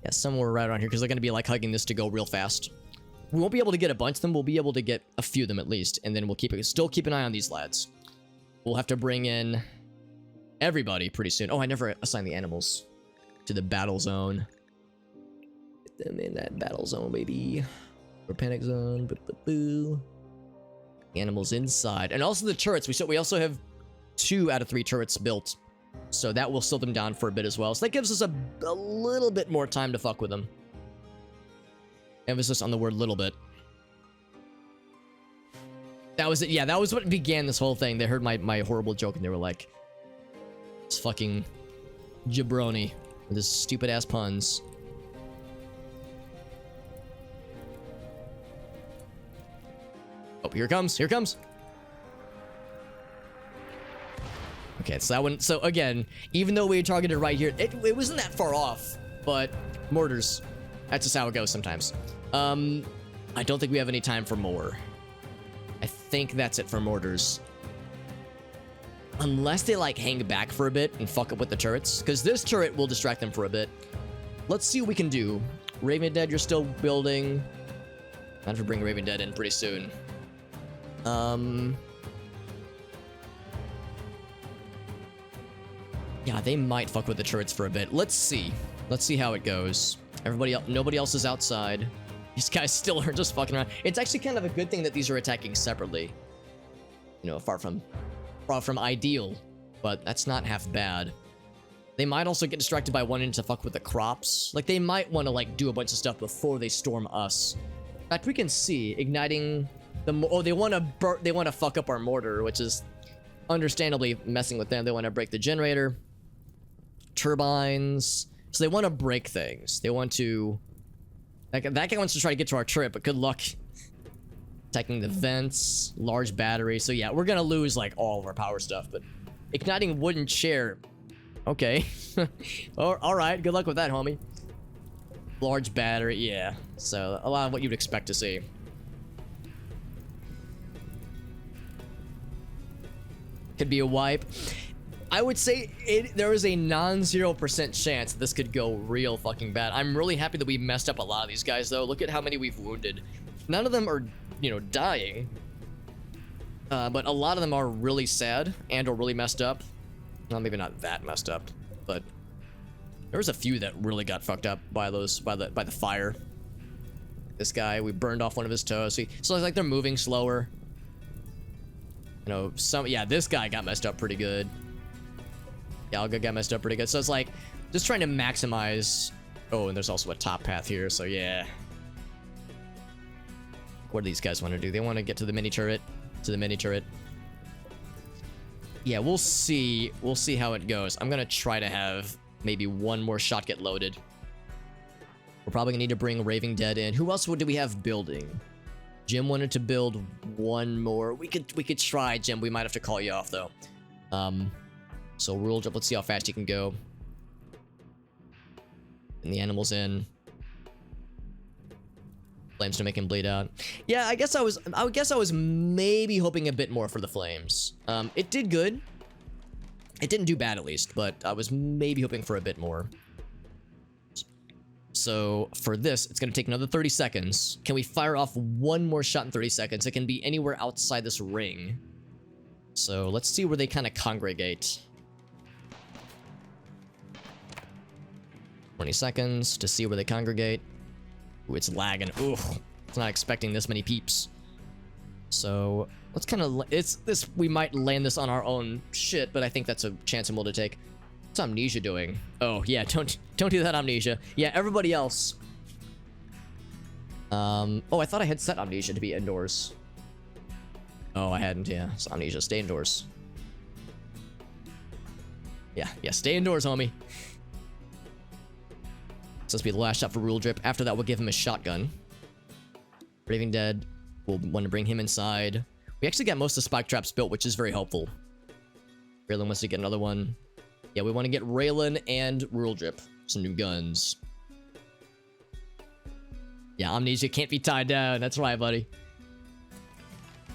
Yeah, somewhere right around here because they're gonna be like hugging this to go real fast. We won't be able to get a bunch of them. We'll be able to get a few of them at least, and then we'll still keep an eye on these lads. We'll have to bring in everybody pretty soon. Oh, I never assigned the animals to the battle zone. Get them in that battle zone, baby. Or panic zone. Boo. Animals inside, and also the turrets. We also have 2 out of 3 turrets built, so that will slow them down for a bit as well. So that gives us a little bit more time to fuck with them. Emphasis on the word little bit. That was it. Yeah, that was what began this whole thing. They heard my horrible joke and they were like, "It's fucking jabroni with his stupid ass puns." Oh, here it comes. Here it comes. Okay, so that one. So again, even though we targeted right here, it wasn't that far off. But mortars, that's just how it goes sometimes. I don't think we have any time for more. I think that's it for mortars. Unless they like hang back for a bit and fuck up with the turrets, because this turret will distract them for a bit. Let's see what we can do. Raven Dead, you're still building. I have to bring Raven Dead in pretty soon. Yeah, they might fuck with the turrets for a bit. Let's see. Let's see how it goes. Nobody else is outside. These guys still are just fucking around. It's actually kind of a good thing that these are attacking separately. You know, far from ideal, but that's not half bad. They might also get distracted by wanting to fuck with the crops. Like, they might want to, like, do a bunch of stuff before they storm us. In fact, we can see igniting the... Oh, they want to fuck up our mortar, which is understandably messing with them. They want to break the generator. Turbines. So they want to break things. They want to... That guy wants to try to get to our turret, but good luck attacking the vents. Large battery. So yeah, we're gonna lose like all of our power stuff, but igniting wooden chair. Okay. All right, good luck with that, homie. Large battery, yeah. So a lot of what you'd expect to see. Could be a wipe. I would say there is a non-0% chance this could go real fucking bad. I'm really happy that we messed up a lot of these guys, though. Look at how many we've wounded. None of them are, you know, dying. But a lot of them are really sad and or really messed up. Well, maybe not that messed up, but there was a few that really got fucked up by the fire. This guy, we burned off one of his toes. So it's like they're moving slower. You know, yeah, this guy got messed up pretty good. Galga got messed up pretty good. So it's like just trying to maximize. Oh, and there's also a top path here. So yeah. What do these guys want to do? They want to get to the mini turret. Yeah, we'll see. We'll see how it goes. I'm gonna try to have maybe one more shot get loaded. We're probably gonna need to bring Raving Dead in. Who else do we have building? Jim wanted to build one more. We could try, Jim. We might have to call you off though. So rule jump. Let's see how fast you can go. And the animal's in. Flames to make him bleed out. Yeah, I guess I was maybe hoping a bit more for the flames. It did good. It didn't do bad at least, but I was maybe hoping for a bit more. So for this, it's gonna take another 30 seconds. Can we fire off one more shot in 30 seconds? It can be anywhere outside this ring. So let's see where they kind of congregate. 20 seconds to see where they congregate. Ooh, it's lagging. Ooh, it's not expecting this many peeps. So let's kind of we might land this on our own shit, but I think that's a chance I'm willing to take. What's Amnesia doing? Oh yeah, don't do that, Amnesia. Yeah, everybody else. Oh, I thought I had set Amnesia to be indoors. Oh, I hadn't. Yeah, so Amnesia, stay indoors. Yeah, stay indoors, homie. So this will be the last shot for Rule Drip. After that, we'll give him a shotgun. Raving Dead, we'll want to bring him inside. We actually got most of the spike traps built, which is very helpful. Raylan wants to get another one. Yeah, we want to get Raylan and Rule Drip some new guns. Yeah, Amnesia can't be tied down. That's right, buddy.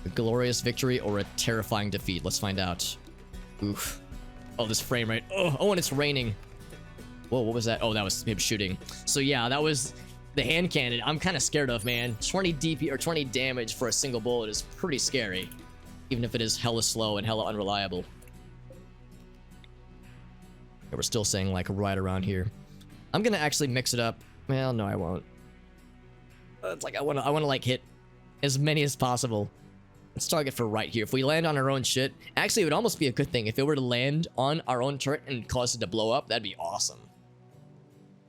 A glorious victory or a terrifying defeat. Let's find out. Oof. Oh, this frame rate. Oh, and it's raining. Whoa, what was that? Oh, that was him shooting. So yeah, that was the hand cannon. I'm kind of scared of, man. 20 DP or 20 damage for a single bullet is pretty scary. Even if it is hella slow and hella unreliable. Yeah, we're still saying like right around here. I'm gonna actually mix it up. Well, no, I won't. It's like I want to like hit as many as possible. Let's target for right here. If we land on our own shit, actually it would almost be a good thing if it were to land on our own turret and cause it to blow up. That'd be awesome.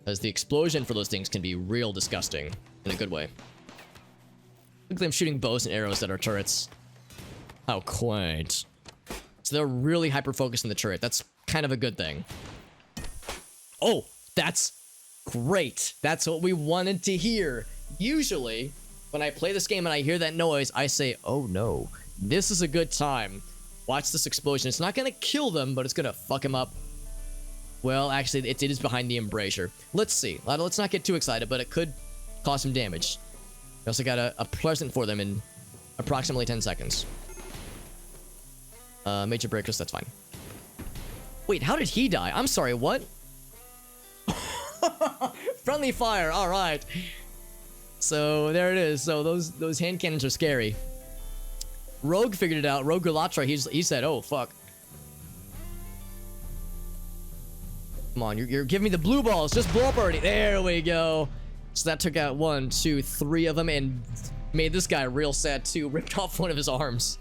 Because the explosion for those things can be real disgusting in a good way. Look at them shooting bows and arrows at our turrets. How quaint. So they're really hyper focused on the turret. That's kind of a good thing. Oh, that's great. That's what we wanted to hear. Usually, when I play this game and I hear that noise, I say, oh no, this is a good time. Watch this explosion. It's not going to kill them, but it's going to fuck them up. Well, actually, it is behind the embrasure. Let's see. Let's not get too excited, but it could cause some damage. We also got a present for them in approximately 10 seconds. Major breakers, that's fine. Wait, how did he die? I'm sorry, what? Friendly fire, all right. So there it is. So those hand cannons are scary. Rogue figured it out. Rogue Galatra, he said, oh, fuck. Come on, you're giving me the blue balls. Just blow up already. There we go. So that took out 1, 2, 3 of them and made this guy real sad too. Ripped off one of his arms.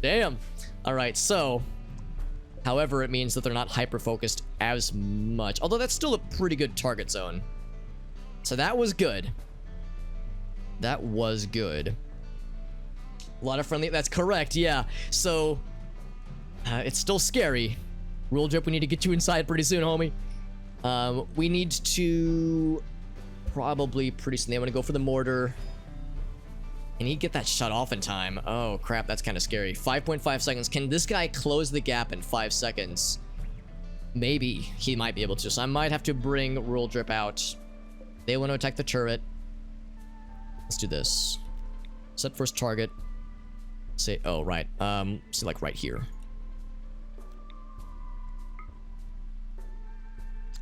Damn. All right, so... However, it means that they're not hyper-focused as much. Although that's still a pretty good target zone. So that was good. That was good. A lot of friendly... That's correct, yeah. So, it's still scary. Rule Drip, we need to get you inside pretty soon, homie. We need to... Probably pretty soon. They want to go for the mortar. Can he get that shut off in time? Oh, crap, that's kind of scary. 5.5 seconds. Can this guy close the gap in 5 seconds? Maybe. He might be able to. So I might have to bring Rule Drip out. They want to attack the turret. Let's do this. Set first target. Say, oh, right. So like right here.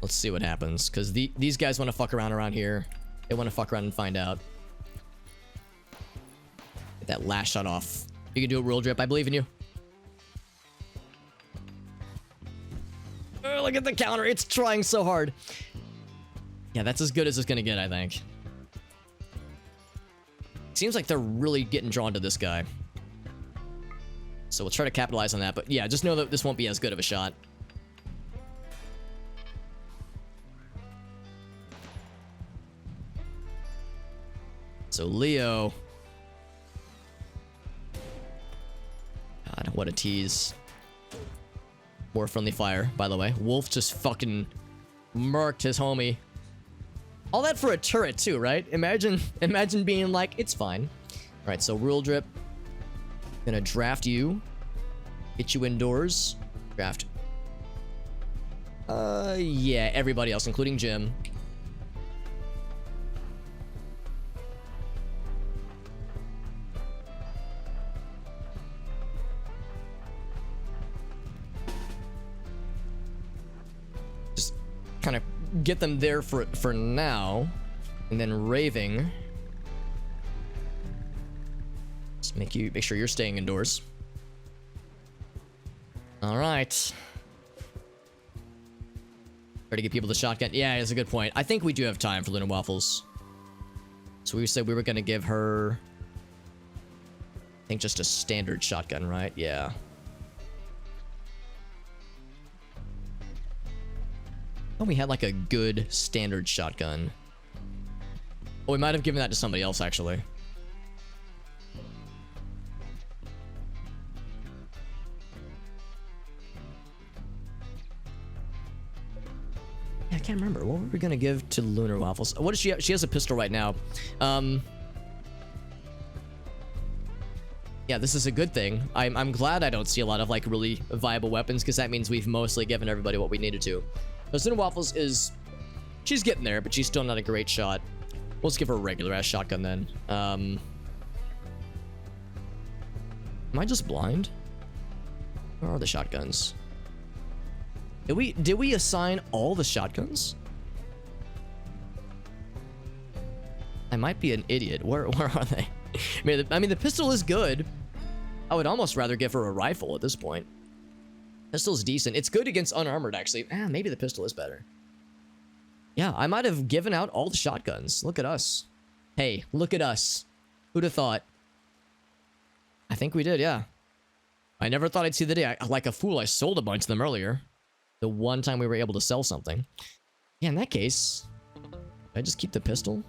Let's see what happens. Because these guys want to fuck around here. They want to fuck around and find out. Get that last shot off. You can do a Rule Drip. I believe in you. Oh, look at the counter. It's trying so hard. Yeah, that's as good as it's going to get, I think. Seems like they're really getting drawn to this guy. So we'll try to capitalize on that. But yeah, just know that this won't be as good of a shot. So Leo. God, what a tease. More friendly fire, by the way. Wolf just fucking murked his homie. All that for a turret too, right? Imagine being like, it's fine. All right, so Rule Drip. Gonna draft you. Get you indoors. Draft. Yeah, everybody else, including Jim. Just kind of get them there for now, and then Raving. Just make sure you're staying indoors. All right. Try to get people the shotgun. Yeah, it's a good point. I think we do have time for Luna Waffles. So we said we were gonna give her, I think, just a standard shotgun, right? Yeah. Oh, we had like a good standard shotgun. Oh, we might have given that to somebody else, actually. Yeah, I can't remember. What were we gonna give to Lunar Waffles? What does she have? She has a pistol right now. Yeah, this is a good thing. I'm glad I don't see a lot of, like, really viable weapons, because that means we've mostly given everybody what we needed to. So Lunar Waffles is... She's getting there, but she's still not a great shot. We'll just give her a regular-ass shotgun, then. Am I just blind? Where are the shotguns? Did we assign all the shotguns? I might be an idiot. Where are they? I mean, the pistol is good. I would almost rather give her a rifle at this point. Pistol's decent. It's good against unarmored, actually. Maybe the pistol is better. Yeah, I might have given out all the shotguns. Look at us. Hey, look at us. Who'd have thought? I think we did, yeah. I never thought I'd see the day. Like a fool, I sold a bunch of them earlier. The one time we were able to sell something. Yeah, in that case, I just keep the pistol.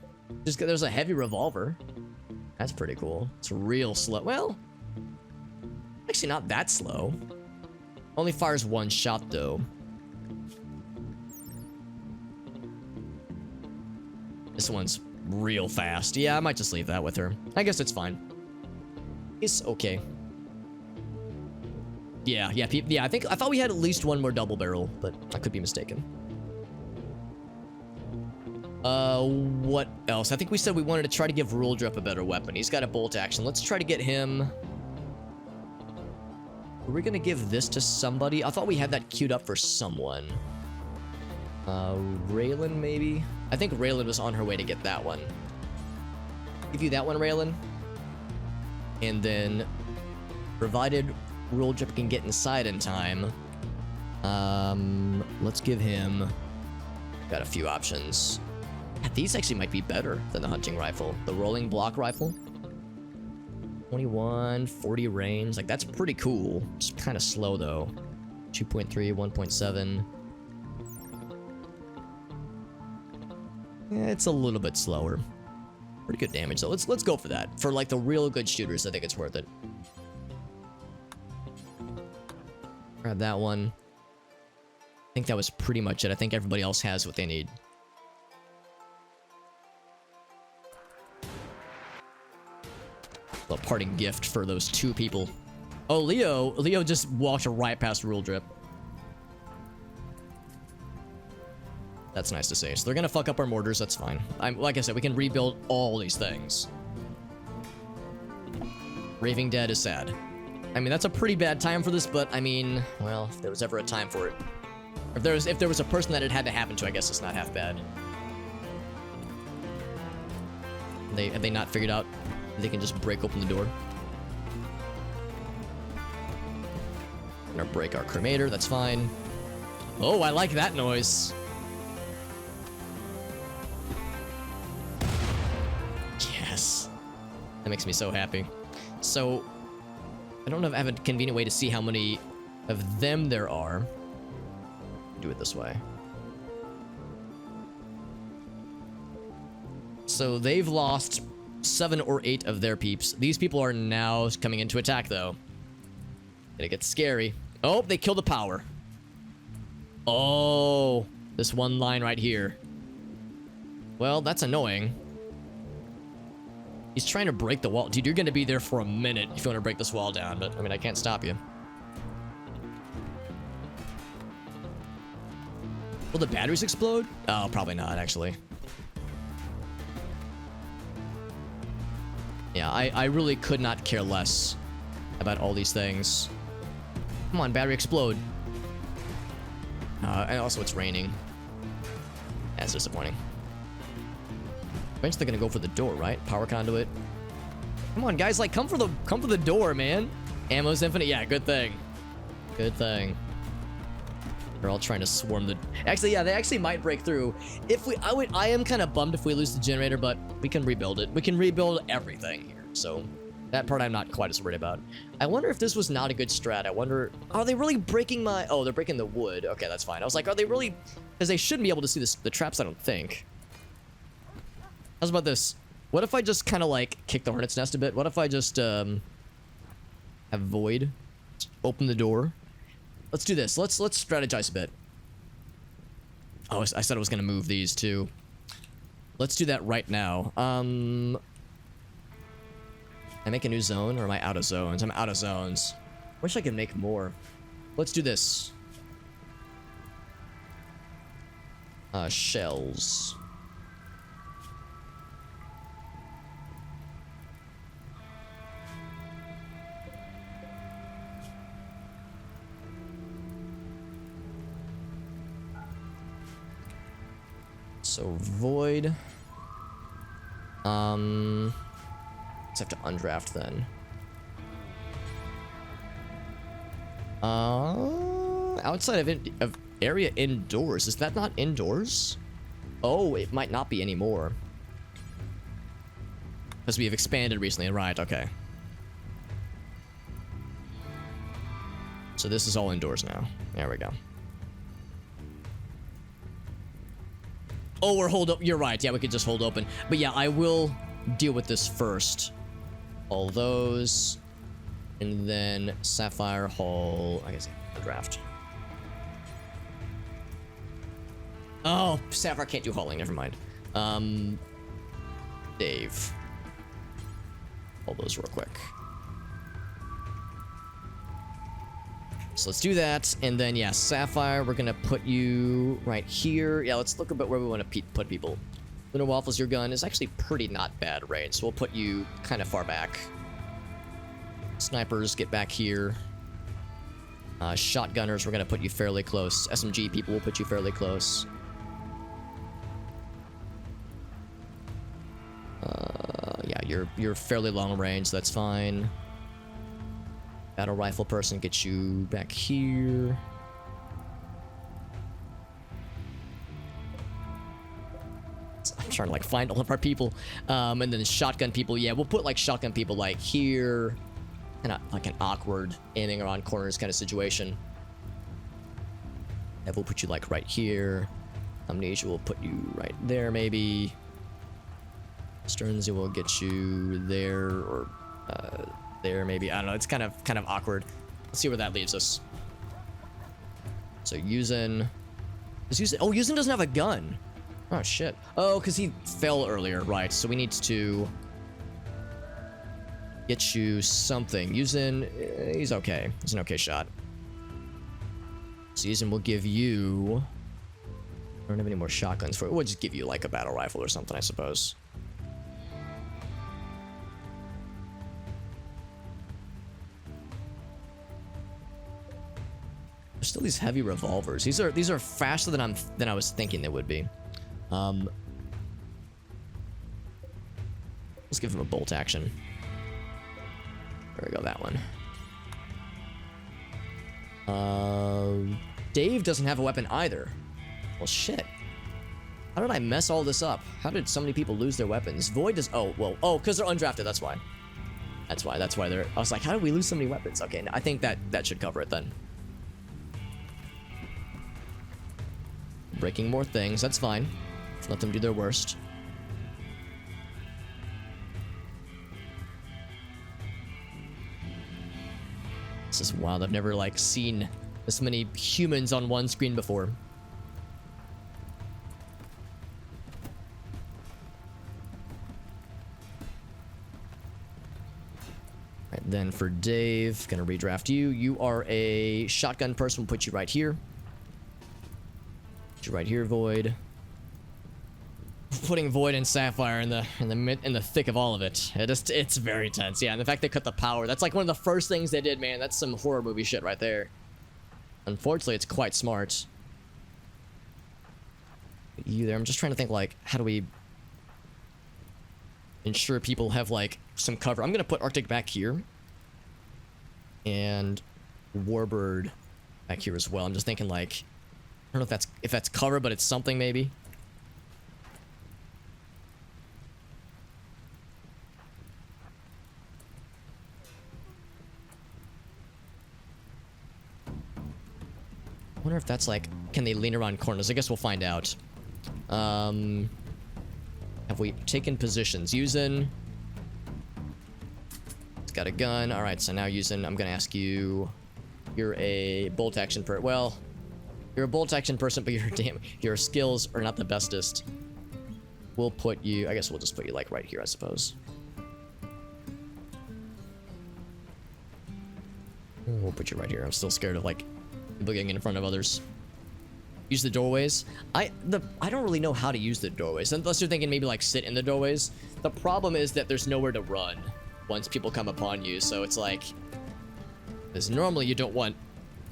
There's a heavy revolver. That's pretty cool. It's real slow. Well, actually not that slow. Only fires one shot, though. This one's real fast. Yeah, I might just leave that with her. I guess it's fine. It's okay. Yeah, I thought we had at least one more double barrel, but I could be mistaken. What else? I think we said we wanted to try to give Rule Drip a better weapon. He's got a bolt action. Let's try to get him... Are we gonna give this to somebody? I thought we had that queued up for someone. Raylan, maybe? I think Raylan was on her way to get that one. Give you that one, Raylan. And then, provided Rule Drip can get inside in time, let's give him... Got a few options. Yeah, these actually might be better than the hunting rifle. The rolling block rifle. 21, 40 range. Like, that's pretty cool. It's kind of slow, though. 2.3, 1.7. Yeah, it's a little bit slower. Pretty good damage, though. Let's go for that. For, like, the real good shooters, I think it's worth it. Grab that one. I think that was pretty much it. I think everybody else has what they need. A parting gift for those two people. Oh, Leo just walked right past Rule Drip. That's nice to see. So they're gonna fuck up our mortars. That's fine. Like I said, we can rebuild all these things. Raving Dead is sad. I mean, that's a pretty bad time for this, but I mean, well, if there was ever a time for it. If there was a person that it had to happen to, I guess it's not half bad. Have they not figured out they can just break open the door? We're gonna break our cremator, that's fine. Oh, I like that noise. Yes. That makes me so happy. So, I don't know if I have a convenient way to see how many of them there are. Do it this way. So they've lost 7 or 8 of their peeps. These people are now coming in to attack, though. It gets scary. Oh, they killed the power. Oh, this one line right here. Well, that's annoying. He's trying to break the wall. Dude, you're gonna be there for a minute if you want to break this wall down, but I mean, I can't stop you. Will the batteries explode? Oh, probably not, actually. Yeah, I really could not care less about all these things. Come on, battery explode. And also it's raining. That's disappointing. Eventually they're gonna go for the door, right? Power conduit. Come on, guys, like, come for the door, man. Ammo's infinite. Yeah, good thing. Good thing. They're all trying to swarm the... Actually, yeah, they actually might break through. I am kind of bummed if we lose the generator, but we can rebuild it. We can rebuild everything here, so that part I'm not quite as worried about. I wonder if this was not a good strat. I wonder... Are they really breaking my... Oh, they're breaking the wood. Okay, that's fine. I was like, are they really... Because they shouldn't be able to see the traps, I don't think. How's about this? What if I just kind of, like, kick the hornet's nest a bit? What if I just, have void? Open the door. Let's do this. Let's strategize a bit. Oh, I said I was gonna move these too. Let's do that right now. I make a new zone, or am I out of zones? I'm out of zones. Wish I could make more. Let's do this. Shells. So void. Let's have to undraft then. Outside of area indoors. Is that not indoors? Oh, it might not be anymore. Because we have expanded recently, right? Okay. So this is all indoors now. There we go. Oh, we're hold up. You're right. Yeah, we could just hold open. But yeah, I will deal with this first. All those. And then Sapphire Hall. I guess draft. Oh, Sapphire can't do hauling. Never mind. Dave. All those real quick. So let's do that, and then yeah, Sapphire, we're gonna put you right here. Yeah, let's look a bit where we want to put people. Lunar Waffles, your gun is actually pretty not bad range, so we'll put you kind of far back. Snipers, get back here. Shotgunners, we're gonna put you fairly close. SMG people, will put you fairly close. Yeah, you're fairly long range, so that's fine. Battle rifle person, get you back here. I'm trying to like find all of our people. And then shotgun people, yeah, we'll put like shotgun people like here. Kind of like an awkward aiming around corners kind of situation. And we'll put you like right here. Amnesia will put you right there maybe. Sternsy will get you there or there maybe. I don't know, it's kind of awkward. Let's see where that leaves us. So Yuzen doesn't have a gun. Oh shit. Oh, because he fell earlier, right? So we need to get you something. Yuzen, he's okay. He's an okay shot. So Yuzen will give you, I don't have any more shotguns for it. We'll just give you like a battle rifle or something, I suppose. There's still these heavy revolvers. These are faster than I was thinking they would be. Let's give him a bolt action. There we go, that one. Dave doesn't have a weapon either. Well, shit. How did I mess all this up? How did so many people lose their weapons? Void does. Oh, well. Oh, because they're undrafted. That's why. That's why they're. I was like, how did we lose so many weapons? Okay, I think that should cover it then. Breaking more things, that's fine. Let them do their worst. This is wild. I've never like seen this many humans on one screen before. Right, then for Dave, gonna redraft you. You are a shotgun person. We'll put you right here. Right here, Void. Putting Void and Sapphire in the thick of all of it. It's very tense. Yeah, and the fact they cut the power, that's like one of the first things they did, man. That's some horror movie shit right there. Unfortunately, it's quite smart. You there? I'm just trying to think like, how do we ensure people have like some cover? I'm gonna put Arctic back here. And Warbird back here as well. I'm just thinking like, I don't know if that's cover, but it's something maybe. I wonder if that's like, can they lean around corners? I guess we'll find out. Have we taken positions? Using. It's got a gun. All right, so now using. I'm gonna ask you. You're a bolt action per. Well. You're a bolt action person, but your skills are not the bestest. We'll put you, I guess we'll just put you like right here, I suppose. We'll put you right here. I'm still scared of like people getting in front of others. Use the doorways. I don't really know how to use the doorways, unless you're thinking maybe like sit in the doorways. The problem is that there's nowhere to run once people come upon you, so it's like, because normally you don't want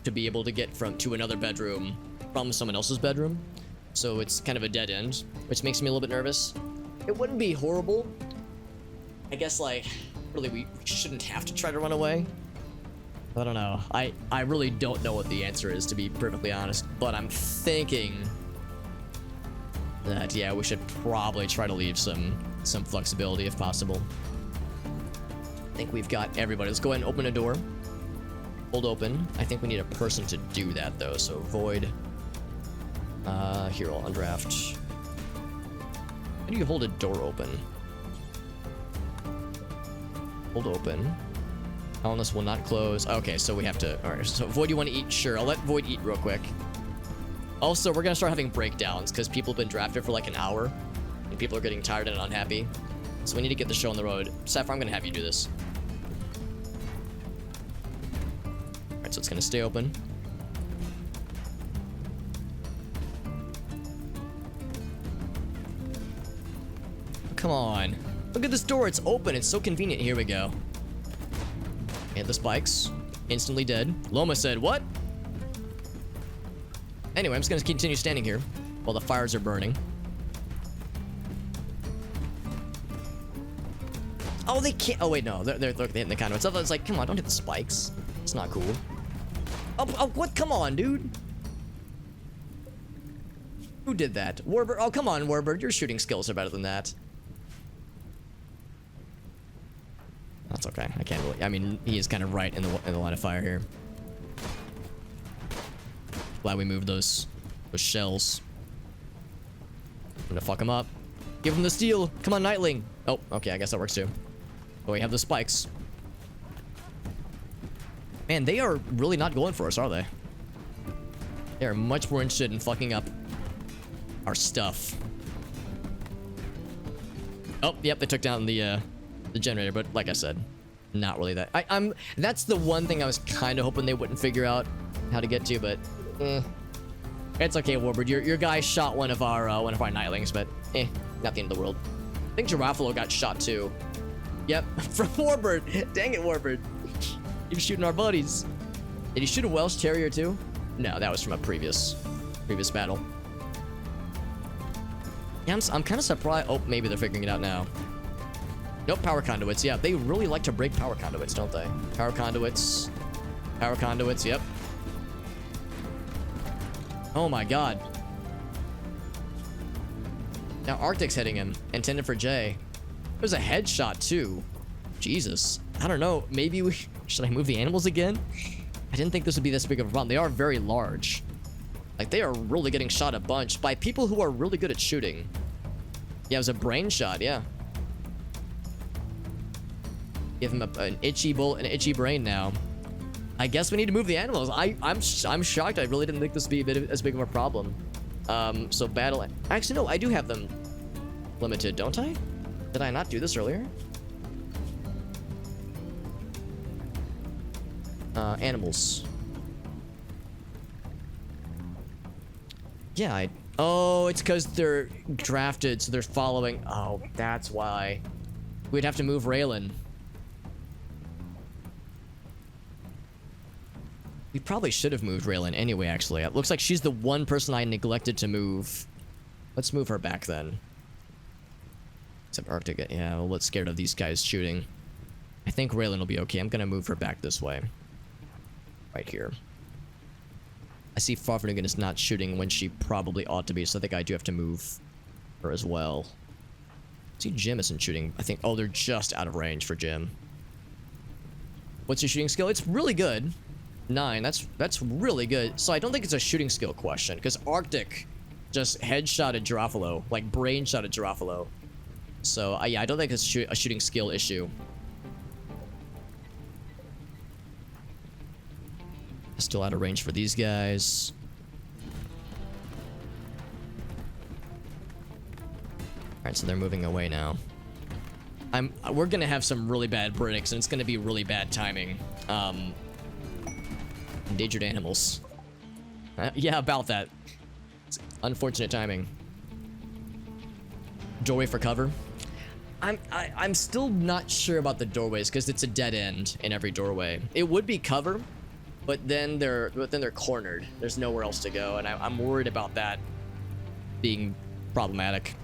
to be able to get to another bedroom from someone else's bedroom, so it's kind of a dead end, which makes me a little bit nervous. It wouldn't be horrible. I guess like really we shouldn't have to try to run away. I don't know. I really don't know what the answer is, to be perfectly honest, but I'm thinking that yeah, we should probably try to leave some flexibility if possible. I think we've got everybody. Let's go ahead and open a door. Hold open. I think we need a person to do that though, so void. Here, I'll undraft. How do you hold a door open? Hold open. Colonist will not close. Okay, so we have to... Alright, so Void, you want to eat? Sure, I'll let Void eat real quick. Also, we're gonna start having breakdowns, because people have been drafted for like an hour, and people are getting tired and unhappy. So we need to get the show on the road. Sapphire, I'm gonna have you do this. Alright, so it's gonna stay open. Come on. Look at this door, it's open, it's so convenient. Here we go. Hit the spikes. Instantly dead. Loma said, what? Anyway, I'm just gonna continue standing here while the fires are burning. Oh, they can't. Oh, wait, no. They're hitting the conduits. I thought it's like, come on, don't hit the spikes. It's not cool. Oh, what? Come on, dude. Who did that? Warbird. Oh, come on, Warbird. Your shooting skills are better than that. That's okay. I can't really... I mean, he is kind of right in the line of fire here. Glad we moved those shells. I'm gonna fuck him up. Give him the steel. Come on, Nightling. Oh, okay. I guess that works too. Oh, we have the spikes. Man, they are really not going for us, are they? They are much more interested in fucking up our stuff. Oh, yep. They took down the generator, but like I said, not really that. That's the one thing I was kind of hoping they wouldn't figure out how to get to, but it's okay, Warbird. Your guy shot one of our Nightlings, but not the end of the world. I think Girafalo got shot too. Yep, from Warbird. Dang it, Warbird. He was shooting our buddies. Did he shoot a Welsh Terrier too? No, that was from a previous battle. Yeah, I'm kind of surprised. Oh, maybe they're figuring it out now. Nope, power conduits. Yeah, they really like to break power conduits, don't they? Power conduits. Power conduits, yep. Oh my god. Now Arctic's hitting him. Intended for Jay. There's a headshot too. Jesus. I don't know. Maybe we... Should I move the animals again? I didn't think this would be this big of a problem. They are very large. Like, they are really getting shot a bunch by people who are really good at shooting. Yeah, it was a brain shot, yeah. Give him an itchy bullet, an itchy brain now. I guess we need to move the animals. I'm shocked. I really didn't think this would be as big of a problem. So battle... Actually, no, I do have them limited, don't I? Did I not do this earlier? Animals. Yeah, oh, it's because they're drafted, so they're following... Oh, that's why. We'd have to move Raylan. We probably should have moved Raylan anyway, actually. It looks like she's the one person I neglected to move. Let's move her back then. Except Arctic, yeah, well, let's scared of these guys shooting. I think Raylan will be okay. I'm gonna move her back this way. Right here. I see Farfnugan is not shooting when she probably ought to be, so I think I do have to move her as well. I see Jim isn't shooting. I think, oh, they're just out of range for Jim. What's your shooting skill? It's really good. 9, that's really good. So I don't think it's a shooting skill question, because Arctic just headshotted Girafalo, like brain shotted Girafalo. So yeah, I don't think it's a shooting skill issue. Still out of range for these guys. Alright, so they're moving away now. We're gonna have some really bad predicts, and it's gonna be really bad timing. Endangered animals. Yeah, about that. It's unfortunate timing. Doorway for cover. I'm still not sure about the doorways because it's a dead end in every doorway. It would be cover, but then they're cornered. There's nowhere else to go, and I'm worried about that being problematic.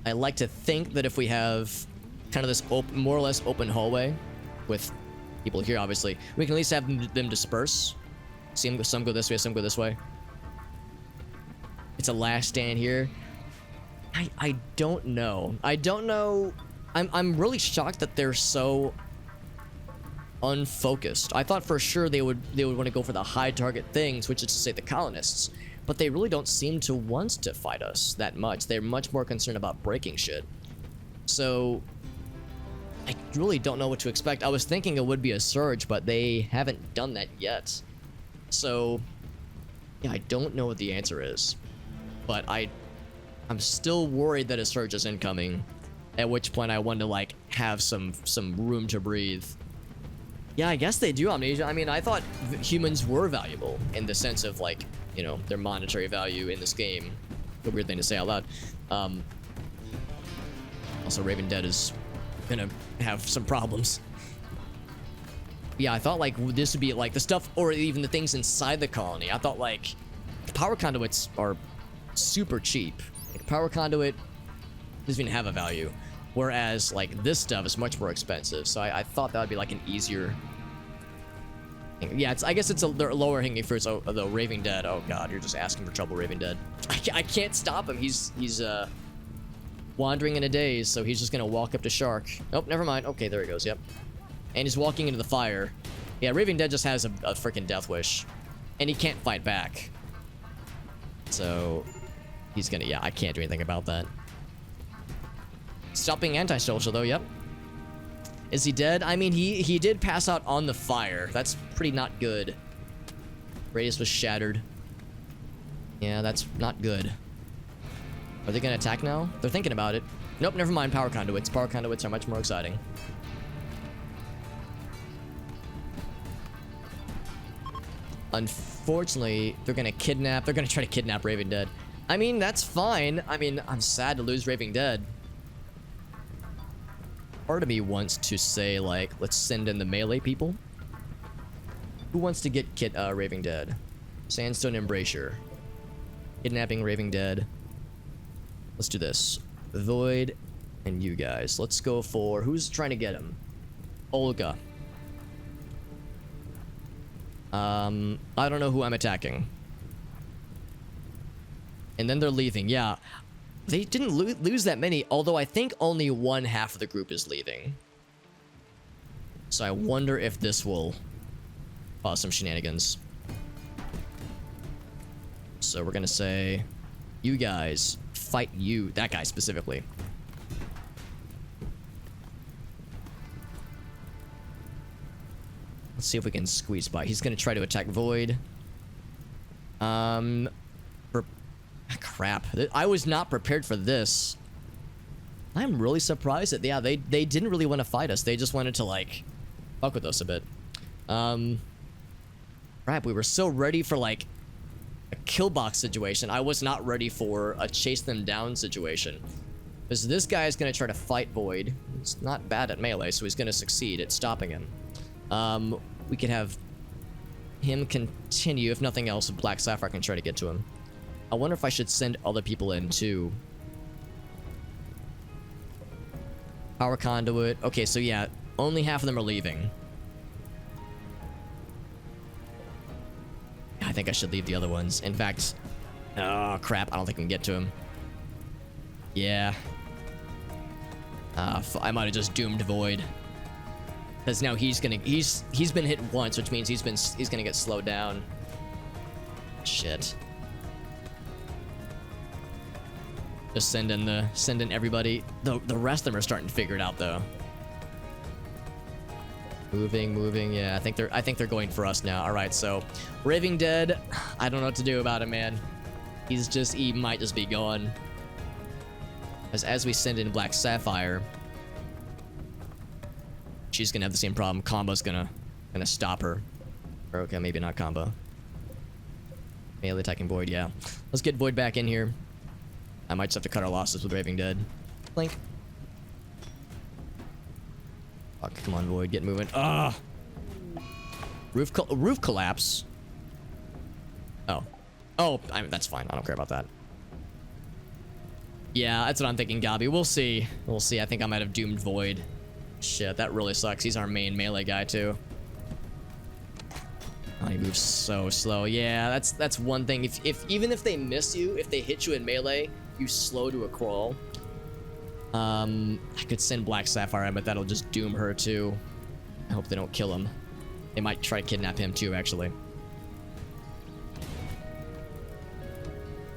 I like to think that if we have kind of this more or less open hallway with people here, obviously, we can at least have them disperse. See some go this way, some go this way. It's a last stand here. I don't know. I don't know. I'm really shocked that they're so unfocused. I thought for sure they would want to go for the high target things, which is to say the colonists. But they really don't seem to want to fight us that much. They're much more concerned about breaking shit. So I really don't know what to expect. I was thinking it would be a surge, but they haven't done that yet. So yeah, I don't know what the answer is. But I'm still worried that a surge is incoming. At which point I want to like have some room to breathe. Yeah, I guess they do, Amnesia. I mean, I thought humans were valuable in the sense of like, you know, their monetary value in this game. A weird thing to say out loud. Also, Raven Dead is gonna have some problems. Yeah, I thought like this would be like the stuff, or even the things inside the colony. I thought like power conduits are super cheap. Like, power conduit doesn't even have a value, whereas like this stuff is much more expensive. So I thought that would be like an easier. Yeah, I guess it's a lower hanging fruit. So the Raving Dead. Oh god, you're just asking for trouble, Raving Dead. I can't stop him. He's wandering in a daze, so he's just gonna walk up to Shark. Nope, never mind. Okay, there he goes. Yep, and he's walking into the fire. Yeah, Raving Dead just has a freaking death wish, and he can't fight back. So he's gonna. Yeah, I can't do anything about that. Stop being antisocial though. Yep. Is he dead? I mean, he did pass out on the fire. That's pretty not good. Radius was shattered. Yeah, that's not good. Are they gonna attack now? They're thinking about it. Nope, never mind. Power conduits. Power conduits are much more exciting. Unfortunately, they're gonna kidnap. They're gonna try to kidnap Raving Dead. I mean, that's fine. I mean, I'm sad to lose Raving Dead. Part of me wants to say, like, let's send in the melee people. Who wants to get Raving Dead? Sandstone Embrasure. Kidnapping Raving Dead. Let's do this. Void and you guys. Let's go for... Who's trying to get him? Olga. I don't know who I'm attacking. And then they're leaving. Yeah. They didn't lose that many, although I think only one half of the group is leaving. So I wonder if this will cause some shenanigans. So we're gonna say, you guys, fight you. That guy specifically. Let's see if we can squeeze by. He's gonna try to attack Void. Crap. I was not prepared for this. I'm really surprised that, yeah, they didn't really want to fight us. They just wanted to, like, fuck with us a bit. Crap, we were so ready for, like, a kill box situation. I was not ready for a chase them down situation. Because this guy is going to try to fight Void. He's not bad at melee, so he's going to succeed at stopping him. We could have him continue. If nothing else, Black Sapphire can try to get to him. I wonder if I should send other people in too. Power conduit. Okay, so yeah, only half of them are leaving. I think I should leave the other ones. In fact, oh crap, I don't think we can get to him. Yeah. I might have just doomed Void. Because now he's been hit once, which means he's gonna get slowed down. Shit. Just send in everybody. The rest of them are starting to figure it out though. Moving. Yeah, I think they're going for us now. All right, so Raving Dead. I don't know what to do about him, man. He might just be gone. As we send in Black Sapphire, she's gonna have the same problem. Combo's gonna stop her. Or okay, maybe not combo. Melee attacking Void, yeah. Let's get Void back in here. I might just have to cut our losses with Raving Dead. Blink. Fuck, come on, Void, get moving. Ah! Roof collapse. Oh. Oh, that's fine. I don't care about that. Yeah, that's what I'm thinking, Gabi. We'll see. We'll see. I think I might have doomed Void. Shit, that really sucks. He's our main melee guy, too. Oh, he moves so slow. Yeah, that's one thing. Even if they miss you, if they hit you in melee, you slow to a crawl. I could send Black Sapphire in, but that'll just doom her, too. I hope they don't kill him. They might try to kidnap him, too, actually.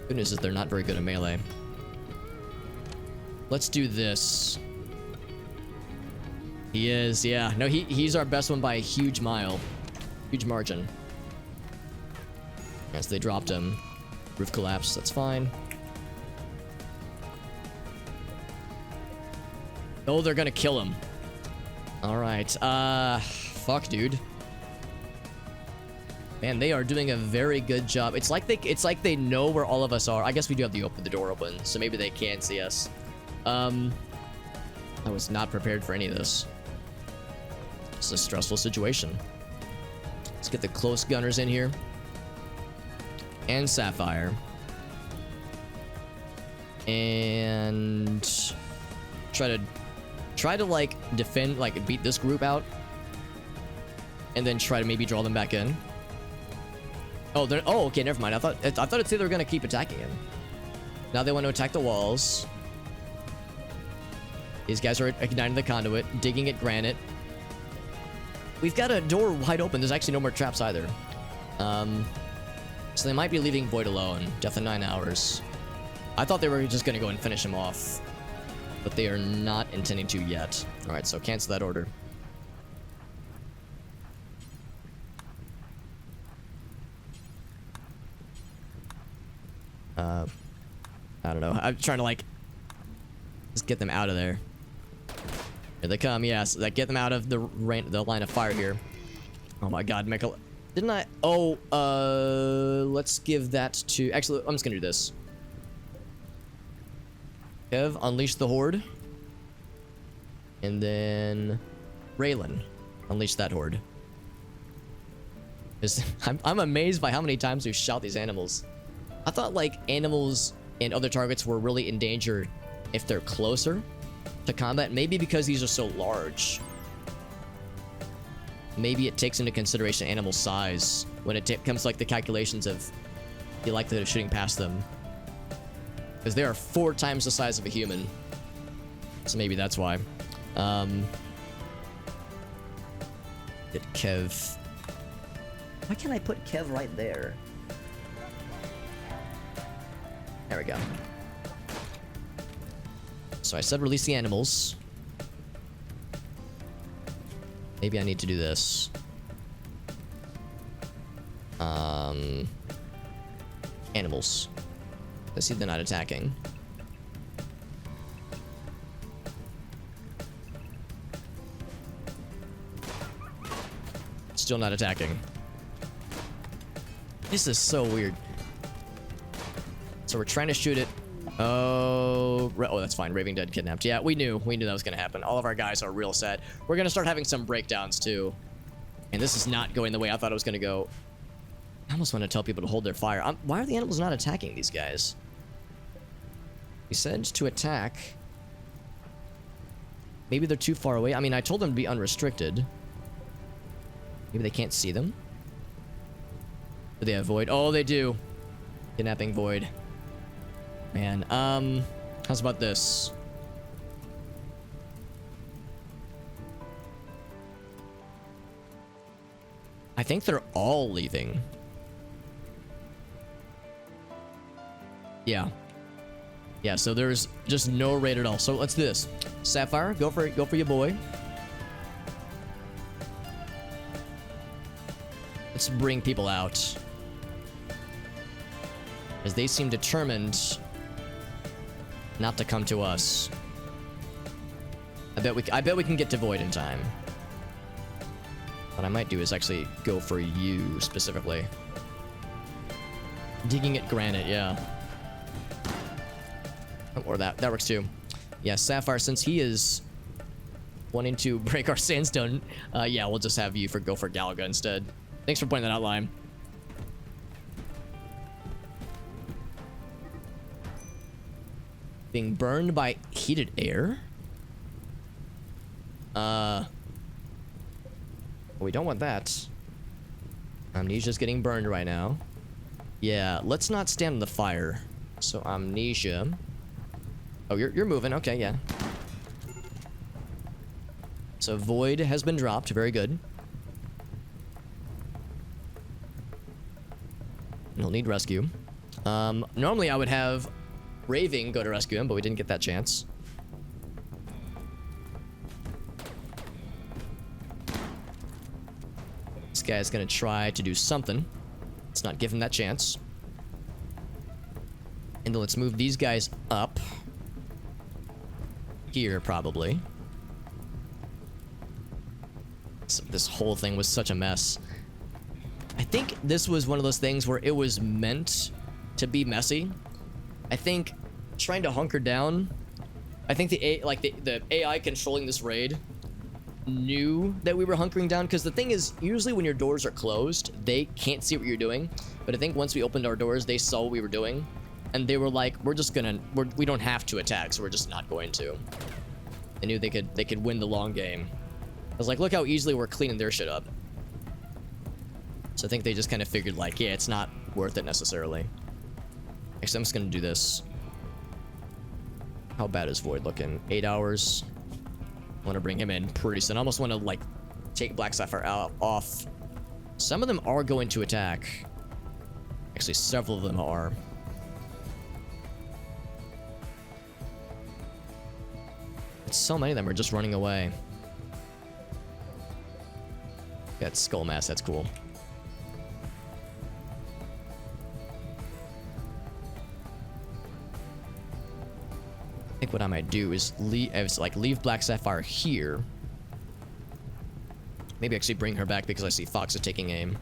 Good news is they're not very good at melee. Let's do this. He is, yeah. No, he's our best one by a huge mile. Huge margin. Yes, they dropped him. Roof collapse, that's fine. Oh, they're gonna kill him. Alright, fuck, dude. Man, they are doing a very good job. It's like they know where all of us are. I guess we do have the door open, so maybe they can see us. I was not prepared for any of this. It's a stressful situation. Let's get the close gunners in here. And Sapphire. And try to like defend, like beat this group out. And then try to maybe draw them back in. Oh, okay, never mind. I thought it'd say they were gonna keep attacking him. Now they want to attack the walls. These guys are igniting the conduit, digging at granite. We've got a door wide open. There's actually no more traps either. So they might be leaving Void alone. Death in 9 hours. I thought they were just gonna go and finish him off, but they are not intending to yet. All right, so cancel that order. I don't know. I'm trying to like just get them out of there. Here they come. Yes, like get them out of the line of fire here. Oh my God, Michael, didn't I? Oh, let's give that to. Actually, I'm just gonna do this. Kev, unleash the horde, and then Raylan, unleash that horde. I'm amazed by how many times we've shot these animals. I thought like animals and other targets were really in danger if they're closer to combat. Maybe because these are so large. Maybe it takes into consideration animal size when it comes to like the calculations of the likelihood of shooting past them. Because they are 4 times the size of a human. So maybe that's why. Get Kev. Why can't I put Kev right there? There we go. So I said release the animals. Maybe I need to do this. Animals. Let's see, they're not attacking. Still not attacking. This is so weird. So we're trying to shoot it. Oh, that's fine. Raving Dead kidnapped. Yeah, we knew that was gonna happen. All of our guys are real sad. We're gonna start having some breakdowns too. And this is not going the way I thought it was gonna go. I almost want to tell people to hold their fire. Why are the animals not attacking these guys? We said to attack. Maybe they're too far away. I mean, I told them to be unrestricted. Maybe they can't see them. Do they have Void? Oh, they do. Kidnapping Void. Man, how's about this? I think they're all leaving. Yeah. Yeah, so there's just no raid at all. So let's do this. Sapphire, go for it. Go for your boy. Let's bring people out. As they seem determined not to come to us. I bet we can get to Void in time. What I might do is actually go for you specifically. Digging at granite, yeah. Or that works too. Yeah, Sapphire, since he is wanting to break our sandstone, yeah, we'll just have you go for Galaga instead. Thanks for pointing that out, Lime. Being burned by heated air? We don't want that. Amnesia's getting burned right now. Yeah, let's not stand in the fire. So Amnesia. Oh, you're moving. Okay, yeah. So Void has been dropped. Very good. He'll need rescue. Normally I would have Raving go to rescue him, but we didn't get that chance. This guy's gonna try to do something. Let's not give him that chance. And then let's move these guys up. Here, probably. So this whole thing was such a mess. I think this was one of those things where it was meant to be messy. I think trying to hunker down, I think the AI controlling this raid knew that we were hunkering down, because the thing is, usually when your doors are closed, they can't see what you're doing. But I think once we opened our doors, they saw what we were doing, and they were like, we don't have to attack, so we're just not going to. They knew they could win the long game. I was like, look how easily we're cleaning their shit up. So I think they just kind of figured, like, yeah, it's not worth it necessarily. Actually, I'm just gonna do this. How bad is Void looking? 8 hours. I want to bring him in pretty soon. I almost want to, like, take Black Sapphire off. Some of them are going to attack. Actually, several of them are. But so many of them are just running away. Got Skull Mass, that's cool. I think what I might do is leave Black Sapphire here. Maybe actually bring her back because I see Fox is taking aim.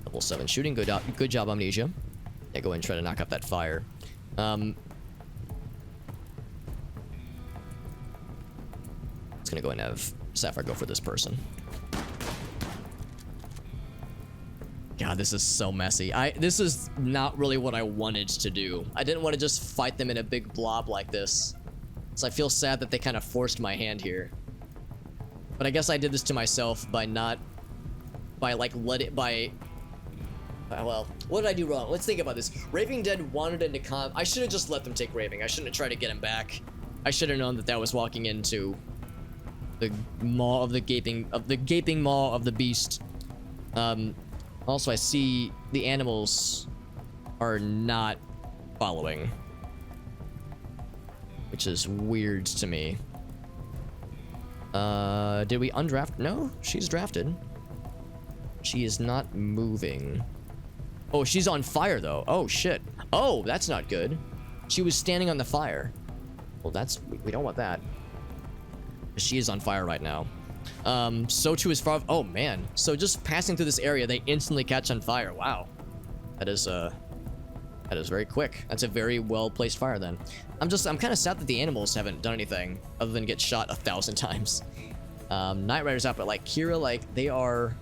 Level 7 shooting. Good job, Amnesia. Yeah, go ahead and try to knock out that fire. It's gonna go ahead and have Sapphire go for this person. God, this is so messy. This is not really what I wanted to do. I didn't want to just fight them in a big blob like this. So I feel sad that they kind of forced my hand here. But I guess I did this to myself by well, what did I do wrong? Let's think about this. Raving Dead wanted into I should have just let them take Raving. I shouldn't have tried to get him back. I should have known that that was walking into the maw of the gaping maw of the beast. Also, I see the animals are not following, which is weird to me. Did we undraft? No, she's drafted. She is not moving. Oh, she's on fire though. Oh shit. Oh, that's not good. She was standing on the fire. Well, we don't want that. She is on fire right now. So too is far. Oh man. So just passing through this area, they instantly catch on fire. Wow. That is very quick. That's a very well placed fire then. I'm kind of sad that the animals haven't done anything other than get shot 1,000 times. Night Rider's out, but like Kira, like they are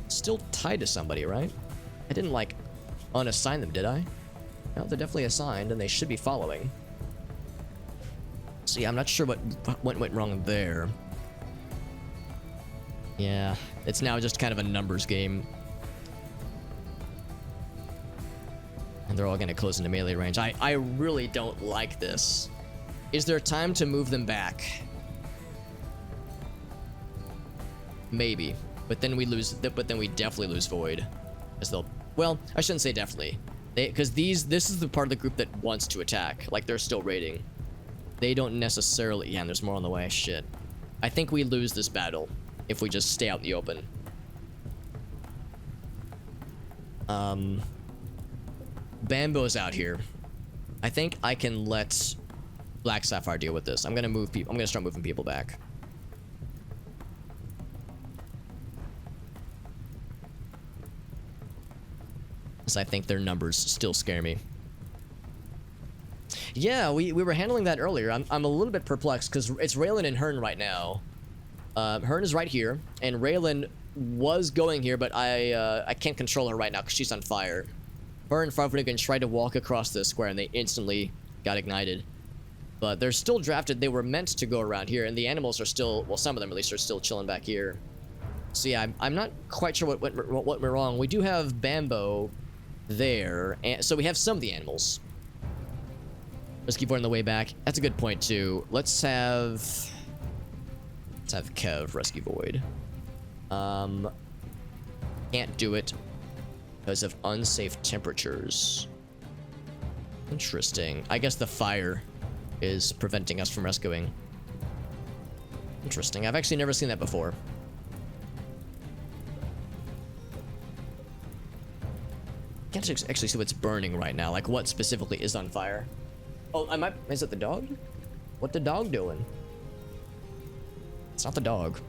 still tied to somebody, right? I didn't like unassign them, did I? No, they're definitely assigned and they should be following. So yeah, I'm not sure what went wrong there. Yeah, it's now just kind of a numbers game. And they're all going to close into melee range. I really don't like this. Is there time to move them back? Maybe. But then we definitely lose Void. Well, I shouldn't say definitely. Because this is the part of the group that wants to attack. Like, they're still raiding. They don't necessarily... Yeah, and there's more on the way. Shit. I think we lose this battle if we just stay out in the open. Bambo's out here. I think I can let Black Sapphire deal with this. I'm gonna move people. I'm gonna start moving people back. Because I think their numbers still scare me. Yeah, we were handling that earlier. I'm a little bit perplexed because it's Raylan and Hearn right now. Hearn is right here, and Raylan was going here, but I can't control her right now because she's on fire. Her and Farfnigan tried to walk across this square, and they instantly got ignited. But they're still drafted. They were meant to go around here, and the animals are still, well, some of them at least are still chilling back here. So yeah, I'm not quite sure what went wrong. We do have Bambo there, and so we have some of the animals. Let's keep on the way back. That's a good point too. Let's have Kev rescue Void. Can't do it because of unsafe temperatures. Interesting. I guess the fire is preventing us from rescuing. Interesting. I've actually never seen that before. Can't actually see what's burning right now. Like what specifically is on fire? Oh, is it the dog? What the dog doing? It's not the dog.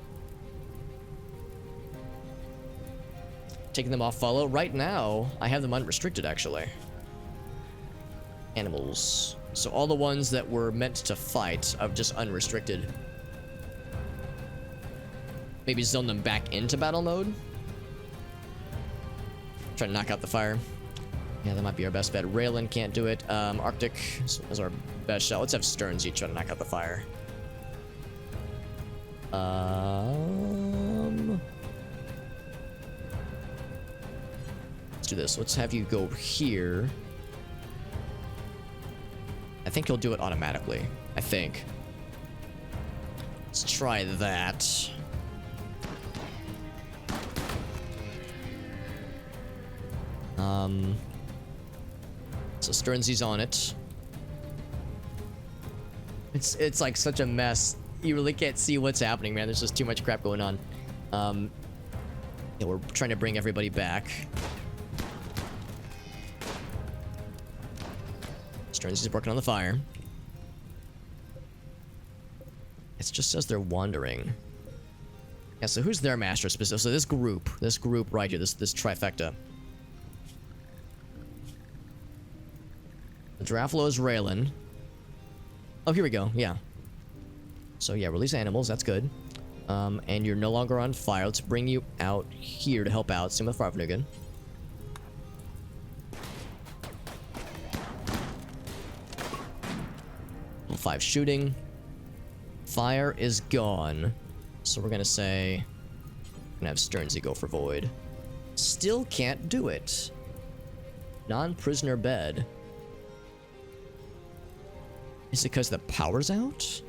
Taking them off follow. Right now, I have them unrestricted, actually. Animals. So all the ones that were meant to fight are just unrestricted. Maybe zone them back into battle mode. Try to knock out the fire. Yeah, that might be our best bet. Raylan can't do it. Arctic is our best shot. Let's have Stearns each try to knock out the fire. Let's do this. Let's have you go here. I think he'll do it automatically. I think. Let's try that. So Stearnsy's on it. It's like such a mess. You really can't see what's happening, man. There's just too much crap going on. Yeah, we're trying to bring everybody back. Stearnsy's working on the fire. It just says they're wandering. Yeah, so who's their master specific? So this group right here, this trifecta. Draflo is Raylan. Oh, here we go. Yeah. So yeah, release animals. That's good. And you're no longer on fire. Let's bring you out here to help out. Same with Farfnugan. Level 5 shooting. Fire is gone. So we're gonna say, we're gonna have Stearnsy go for Void. Still can't do it. Non-prisoner bed. Is it because the power's out?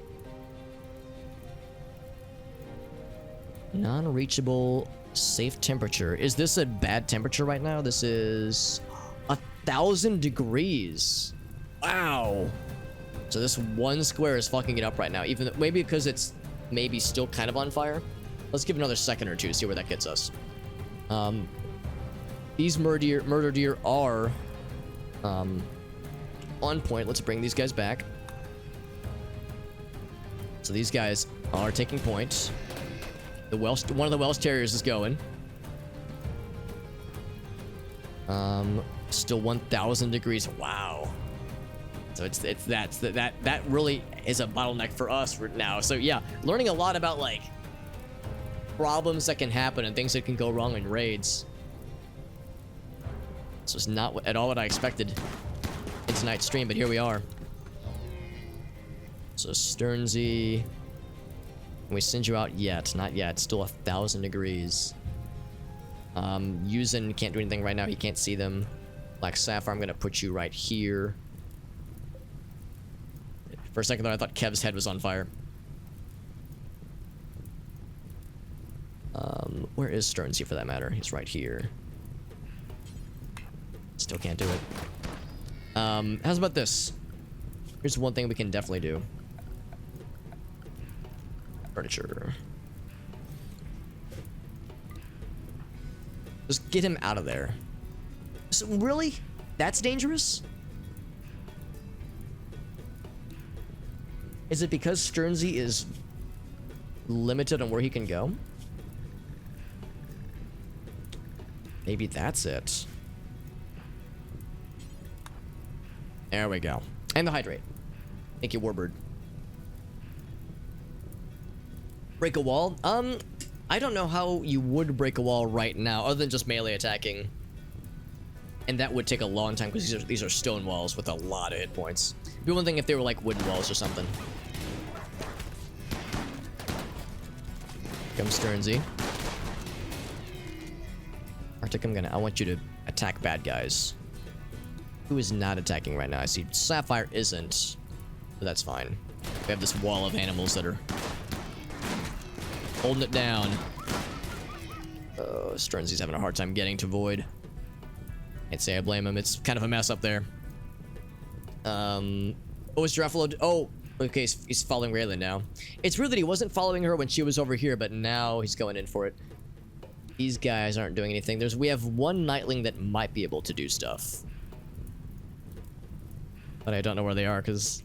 Non-reachable safe temperature. Is this a bad temperature right now? This is 1,000 degrees. Wow. So this one square is fucking it up right now. Even though, maybe because it's maybe still kind of on fire. Let's give it another second or two to see where that gets us. These murder deer are on point. Let's bring these guys back. So these guys are taking point. One of the Welsh Terriers is going. Still 1,000 degrees. Wow. So that really is a bottleneck for us now. So yeah, learning a lot about like problems that can happen and things that can go wrong in raids. This was not at all what I expected in tonight's stream, but here we are. So Stearnsy, can we send you out yet? Not yet. Still 1,000 degrees. Yuzen can't do anything right now. He can't see them. Black Sapphire, I'm gonna put you right here. For a second there, I thought Kev's head was on fire. Where is Stearnsy for that matter? He's right here. Still can't do it. How's about this? Here's one thing we can definitely do. Furniture. Just get him out of there. So really? That's dangerous? Is it because Sternsey is limited on where he can go? Maybe that's it. There we go. And the hydrate. Thank you, Warbird. Break a wall? I don't know how you would break a wall right now, other than just melee attacking. And that would take a long time, because these are stone walls with a lot of hit points. It'd be one thing if they were like wooden walls or something. Come Sternsey. Arctic, I want you to attack bad guys. Who is not attacking right now? I see Sapphire isn't, but that's fine. We have this wall of animals that are holding it down. Sternsey's having a hard time getting to Void. Can't say I blame him. It's kind of a mess up there. Oh, is Giraffalo? Oh, okay, he's following Raylan now. It's weird that he wasn't following her when she was over here, but now he's going in for it. These guys aren't doing anything. We have one Nightling that might be able to do stuff. But I don't know where they are, because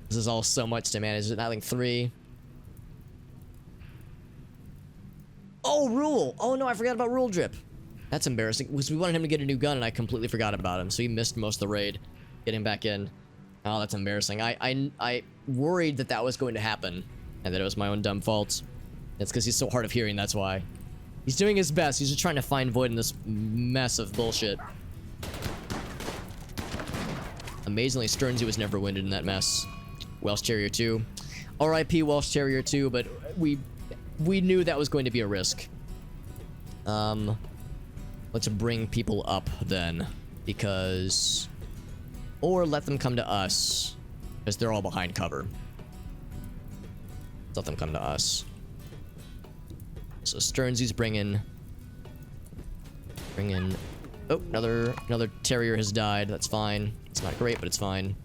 this is all so much to manage. Nightling 3. Oh, Rule! Oh no, I forgot about Rule Drip. That's embarrassing, because we wanted him to get a new gun, and I completely forgot about him, so he missed most of the raid. Getting back in. Oh, that's embarrassing. I worried that that was going to happen, and that it was my own dumb fault. It's because he's so hard of hearing, that's why. He's doing his best. He's just trying to find Void in this mess of bullshit. Amazingly, Sternsey was never winded in that mess. Welsh Terrier 2. R.I.P. Welsh Terrier 2, but we knew that was going to be a risk. Let's bring people up then, because... Or let them come to us, because they're all behind cover. Let's let them come to us. So Sternsey's bringing... Oh, another Terrier has died. That's fine. It's not great, but it's fine.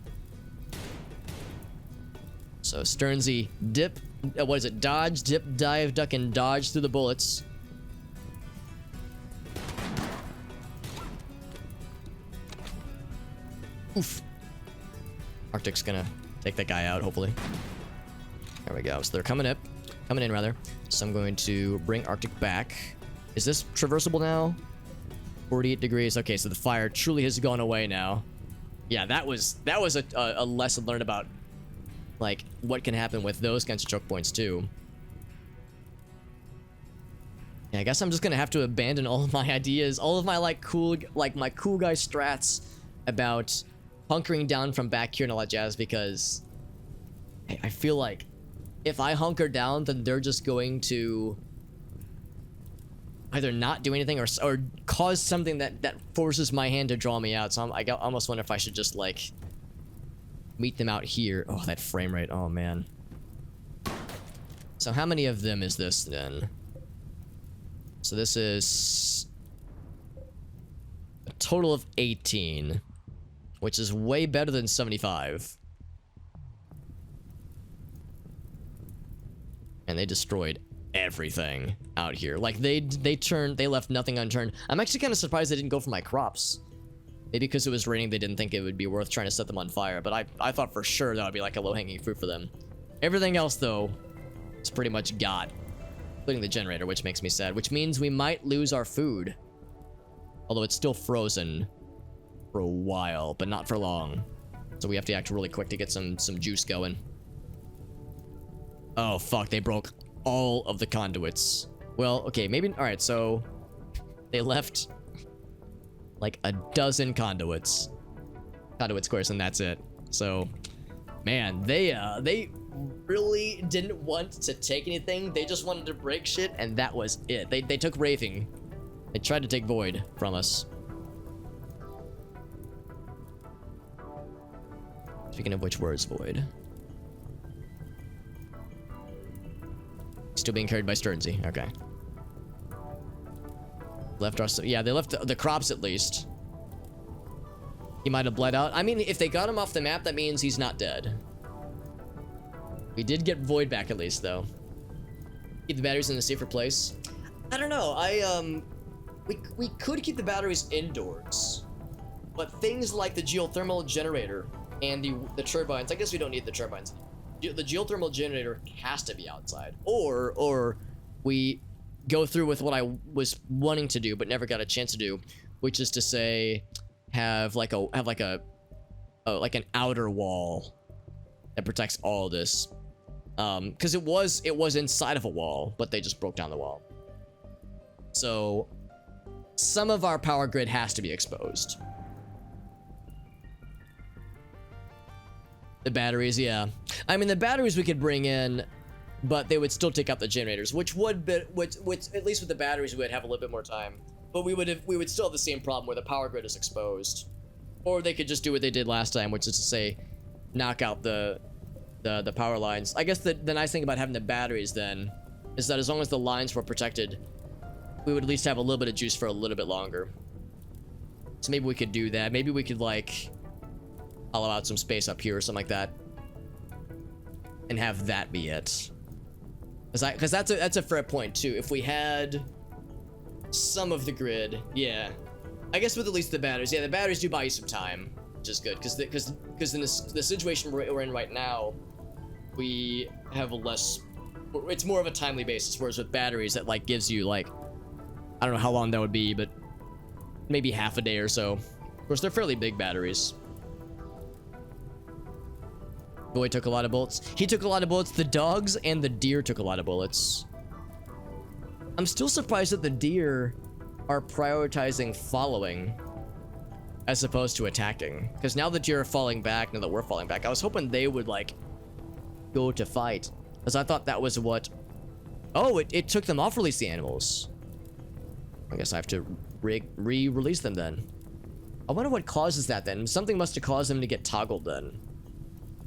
So Sternsey, dip... what is it? Dodge, dip, dive, duck, and dodge through the bullets. Oof. Arctic's gonna take that guy out, hopefully. There we go. So they're coming in rather. So I'm going to bring Arctic back. Is this traversable now? 48 degrees. Okay, so the fire truly has gone away now. Yeah, that was a lesson learned about, like, what can happen with those kinds of choke points too. Yeah, I guess I'm just gonna have to abandon all of my ideas, all of my my cool guy strats about hunkering down from back here and all that jazz, because I feel like if I hunker down, then they're just going to either not do anything or cause something that forces my hand to draw me out. So I almost wonder if I should just like meet them out here. Oh, that frame rate. Oh man. So how many of them is this then? So this is a total of 18, which is way better than 75. And they destroyed everything out here. Like they left nothing unturned. I'm actually kind of surprised they didn't go for my crops. Maybe because it was raining, they didn't think it would be worth trying to set them on fire. But I thought for sure that would be like a low-hanging fruit for them. Everything else, though, is pretty much got. Including the generator, which makes me sad. Which means we might lose our food. Although it's still frozen for a while, but not for long. So we have to act really quick to get some juice going. Oh, fuck. They broke all of the conduits. Well, okay, maybe... Alright, so... They left... like a dozen conduit squares, and that's it. So, man, they really didn't want to take anything. They just wanted to break shit, and that was it. They took Raving. They tried to take Void from us. Speaking of which, where is Void? Still being carried by Sternsey. Okay. Left our... Yeah, they left the crops at least. He might have bled out. I mean, if they got him off the map, that means he's not dead. We did get Void back at least, though. Keep the batteries in a safer place. I don't know. we could keep the batteries indoors, but things like the geothermal generator and the turbines, I guess we don't need the turbines. The geothermal generator has to be outside, or we go through with what I was wanting to do but never got a chance to do, which is to say have like an outer wall that protects all of this, because it was inside of a wall, but they just broke down the wall. So some of our power grid has to be exposed. The batteries, yeah. I mean, the batteries we could bring in, but they would still take up the generators, which would be, which at least with the batteries we would have a little bit more time. But we would still have the same problem where the power grid is exposed. Or they could just do what they did last time, which is to say, knock out the power lines. I guess the nice thing about having the batteries then is that as long as the lines were protected, we would at least have a little bit of juice for a little bit longer. So maybe we could do that. Maybe we could like hollow out some space up here or something like that, and have that be it. Because that's a fair point too. If we had some of the grid, yeah. I guess with at least the batteries, yeah, the batteries do buy you some time, which is good. Because in the situation we're in right now, we have less. It's more of a timely basis. Whereas with batteries, that like gives you like, I don't know how long that would be, but maybe half a day or so. Of course, they're fairly big batteries. Boy took a lot of bullets. He took a lot of bullets. The dogs and the deer took a lot of bullets. I'm still surprised that the deer are prioritizing following as opposed to attacking. Because now that deer are falling back, now that we're falling back, I was hoping they would like go to fight. Because I thought that was what... Oh, it took them off release the animals. I guess I have to re-release them then. I wonder what causes that then. Something must have caused them to get toggled then.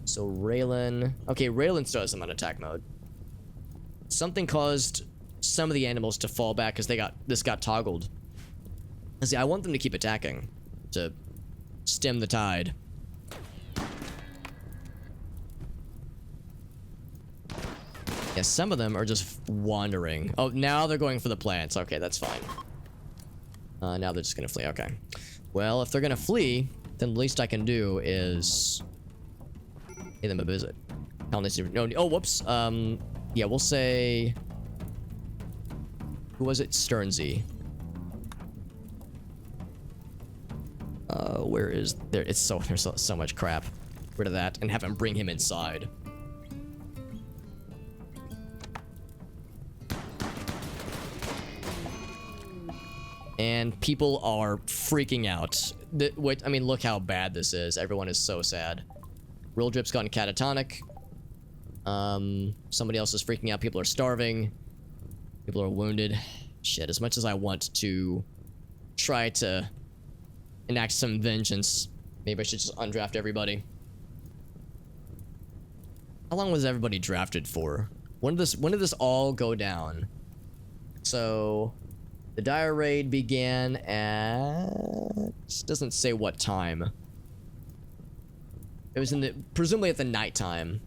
So Raylan... Okay, Raylan still has them on attack mode. Something caused some of the animals to fall back because this got toggled. See, I want them to keep attacking to stem the tide. Yeah, some of them are just wandering. Oh, now they're going for the plants. Okay, that's fine. Now they're just gonna flee. Okay. Well, if they're gonna flee, then the least I can do is pay them a visit. No, oh, whoops. Yeah, we'll say... Who was it? Sternsey. Where is there? It's there's so much crap. Rid of that and have him bring him inside. And people are freaking out. I mean, look how bad this is. Everyone is so sad. Real Drip's gone catatonic. Somebody else is freaking out. People are starving. People are wounded. Shit, as much as I want to try to enact some vengeance, maybe I should just undraft everybody. How long was everybody drafted for? When did this all go down? So the dire raid began at... doesn't say what time. It was presumably at the nighttime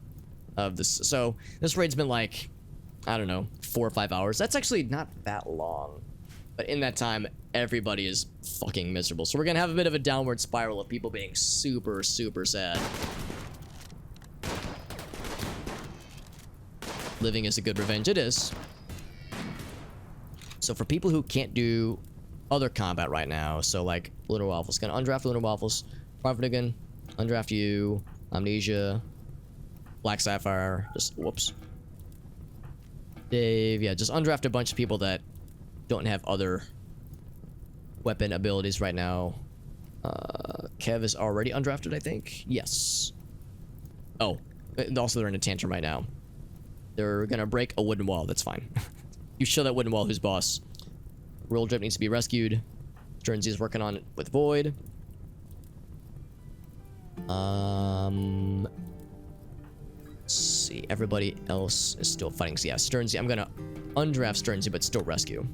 of this. So this raid's been like, I don't know, 4 or 5 hours. That's actually not that long. But in that time, everybody is fucking miserable. So we're gonna have a bit of a downward spiral of people being super, super sad. Living is a good revenge. It is. So for people who can't do other combat right now, so like Lunar Waffles, gonna undraft Lunar Waffles, Farfadigan, undraft you, Amnesia, Black Sapphire, just whoops. Dave, yeah, just undraft a bunch of people that don't have other weapon abilities right now. Kev is already undrafted, I think. Yes. Oh, also they're in a tantrum right now. They're gonna break a wooden wall. That's fine. You show that wooden wall who's boss. Real Drip needs to be rescued. Sternsey is working on it with Void. Let's see. Everybody else is still fighting. So yeah, Sternsey. I'm gonna undraft Sternsey, but still rescue.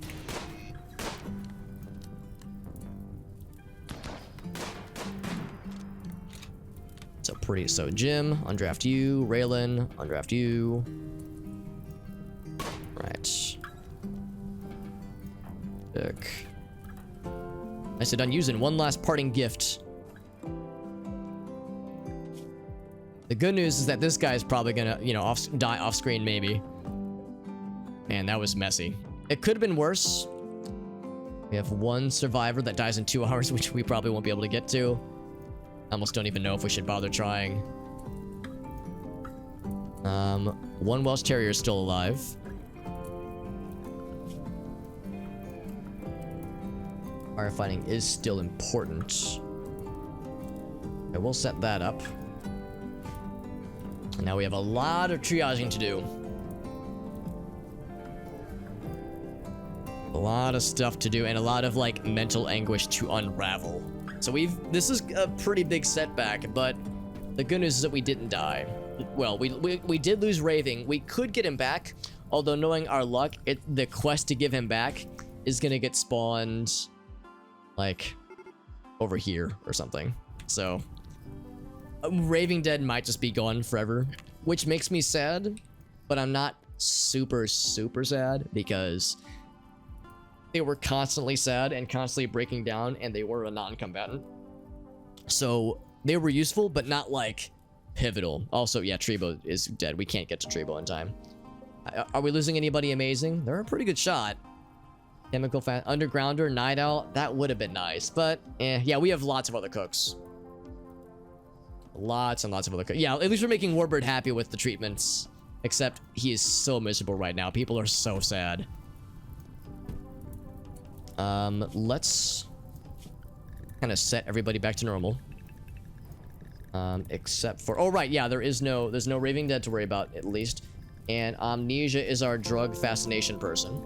So Jim, undraft you. Raylan, undraft you. Right. Dick. I said unusing. One last parting gift. The good news is that this guy's probably gonna, you know, die off screen maybe. Man, that was messy. It could have been worse. We have one survivor that dies in 2 hours, which we probably won't be able to get to. I almost don't even know if we should bother trying. One Welsh Terrier is still alive. Firefighting is still important. Okay, we'll set that up. And now we have a lot of triaging to do. A lot of stuff to do and a lot of like mental anguish to unravel. So this is a pretty big setback, but the good news is that we didn't die. Well, we did lose Raving. We could get him back, although knowing our luck, the quest to give him back is gonna get spawned like over here or something. So Raving Dead might just be gone forever, which makes me sad, but I'm not super sad because they were constantly sad and constantly breaking down, and they were a non-combatant. So they were useful, but not like pivotal. Also, yeah, Trebo is dead. We can't get to Trebo in time. Are we losing anybody amazing? They're a pretty good shot. Chemical Undergrounder, Night Owl, that would have been nice, but yeah, we have lots of other cooks. Lots and lots of other cooks. Yeah, at least we're making Warbird happy with the treatments, except he is so miserable right now. People are so sad. Let's kind of set everybody back to normal. Except for, oh right, yeah, there's no Raving Dead to worry about at least. And Amnesia is our drug fascination person.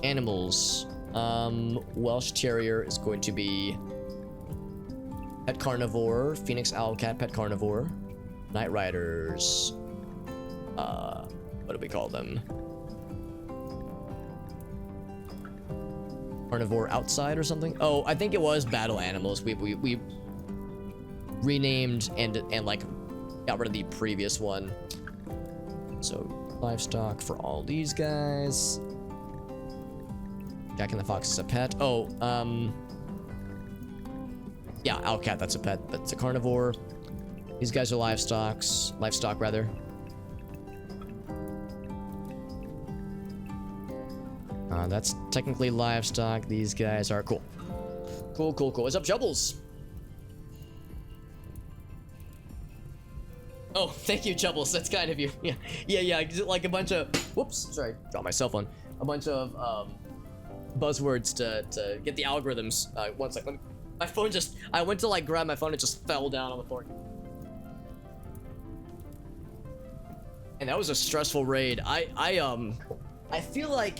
Animals. Welsh Terrier is going to be Pet Carnivore, Phoenix Owlcat, Pet Carnivore, Night Riders. What do we call them? Carnivore Outside or something? Oh, I think it was Battle Animals. We renamed and like got rid of the previous one. So livestock for all these guys. Jack and the Fox is a pet. Oh, yeah, Owlcat, that's a pet. That's a carnivore. These guys are livestock rather. That's technically livestock. These guys are cool. Cool. What's up, Jubbles? Oh, thank you, Jubbles. That's kind of you. Yeah. Like a bunch of, whoops, sorry, dropped my cell phone. A bunch of buzzwords to get the algorithms. One second. My phone just, I went to like grab my phone, it just fell down on the floor. And that was a stressful raid. I feel like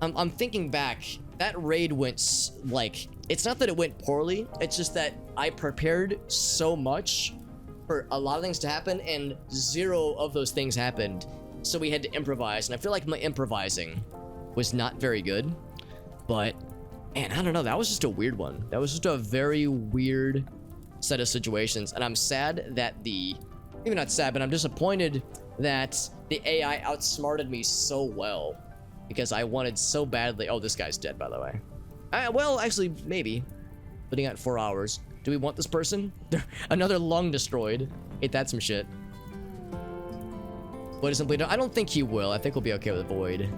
I'm thinking back, that raid went like, it's not that it went poorly, it's just that I prepared so much for a lot of things to happen and 0 of those things happened. So we had to improvise, and I feel like my improvising was not very good, but man, I don't know, that was just a weird one. That was just a very weird set of situations, and I'm sad that maybe not sad, but I'm disappointed that the AI outsmarted me so well, because I wanted so badly. Oh, this guy's dead, by the way. Well, actually, maybe. Putting out 4 hours. Do we want this person? Another lung destroyed. Ain't that some shit? Void is simply, I don't think he will. I think we'll be okay with Void.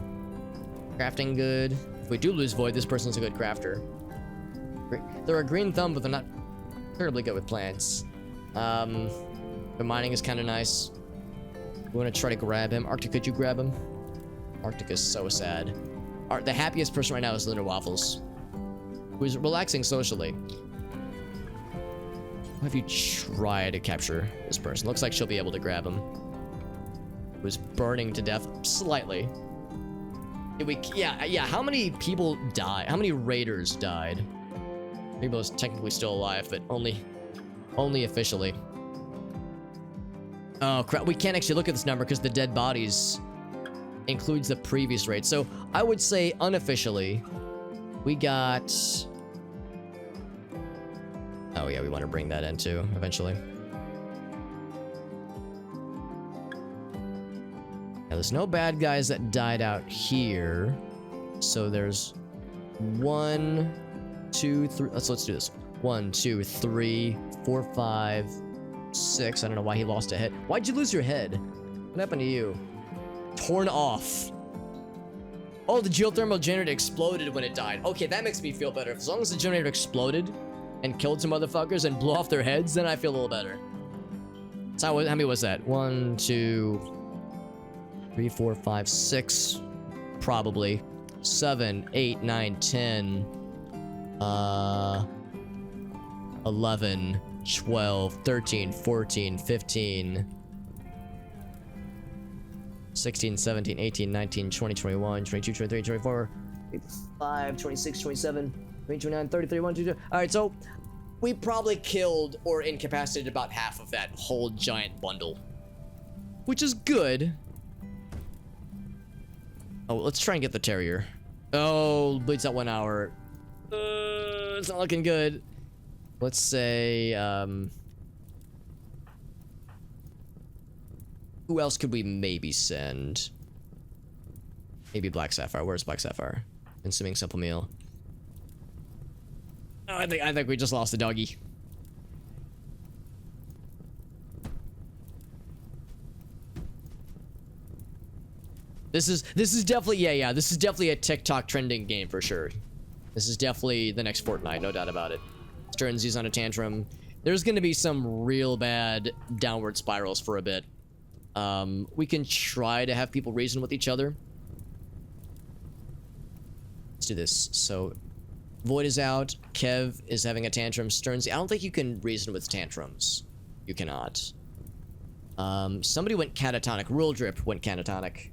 Crafting good. If we do lose Void, this person's a good crafter. They're a green thumb, but they're not terribly good with plants. The mining is kind of nice. We want to try to grab him. Arctic, could you grab him? Arctic is so sad. The happiest person right now is Lunar Waffles, who's relaxing socially. What have you tried to capture this person? Looks like she'll be able to grab him. Who's burning to death slightly. Yeah, how many people died? How many raiders died? Rainbow's technically still alive, but only officially. Oh crap, we can't actually look at this number because the dead bodies includes the previous raid. So I would say unofficially, we got... Oh yeah, we want to bring that in too, eventually. Now, there's no bad guys that died out here. So there's 1, 2, 3. Let's do this. 1, 2, 3, 4, 5, 6. I don't know why he lost a head. Why'd you lose your head? What happened to you? Torn off. Oh, the geothermal generator exploded when it died. Okay, that makes me feel better. As long as the generator exploded and killed some motherfuckers and blew off their heads, then I feel a little better. So how many was that? 1, 2, 3, 4, 5, 6. Probably. 7, 8, 9, 10. 11, 12, 13, 14, 15. 16, 17, 18, 19, 20, 21, 22, 23, 24, 25, 26, 27, 28, 29, 30, 31, 32. Alright, so we probably killed or incapacitated about half of that whole giant bundle. Which is good. Oh, let's try and get the terrier. Oh, bleeds out 1 hour. It's not looking good. Let's say, who else could we maybe send? Maybe Black Sapphire. Where's Black Sapphire? Consuming simple meal. Oh, I think we just lost the doggy. This is definitely yeah. This is definitely a TikTok trending game for sure. This is definitely the next Fortnite, no doubt about it. Sternsy's on a tantrum. There's gonna be some real bad downward spirals for a bit. We can try to have people reason with each other. Let's do this. So, Void is out. Kev is having a tantrum. Sternsy, I don't think you can reason with tantrums. You cannot. Somebody went catatonic. Rule Drip went catatonic.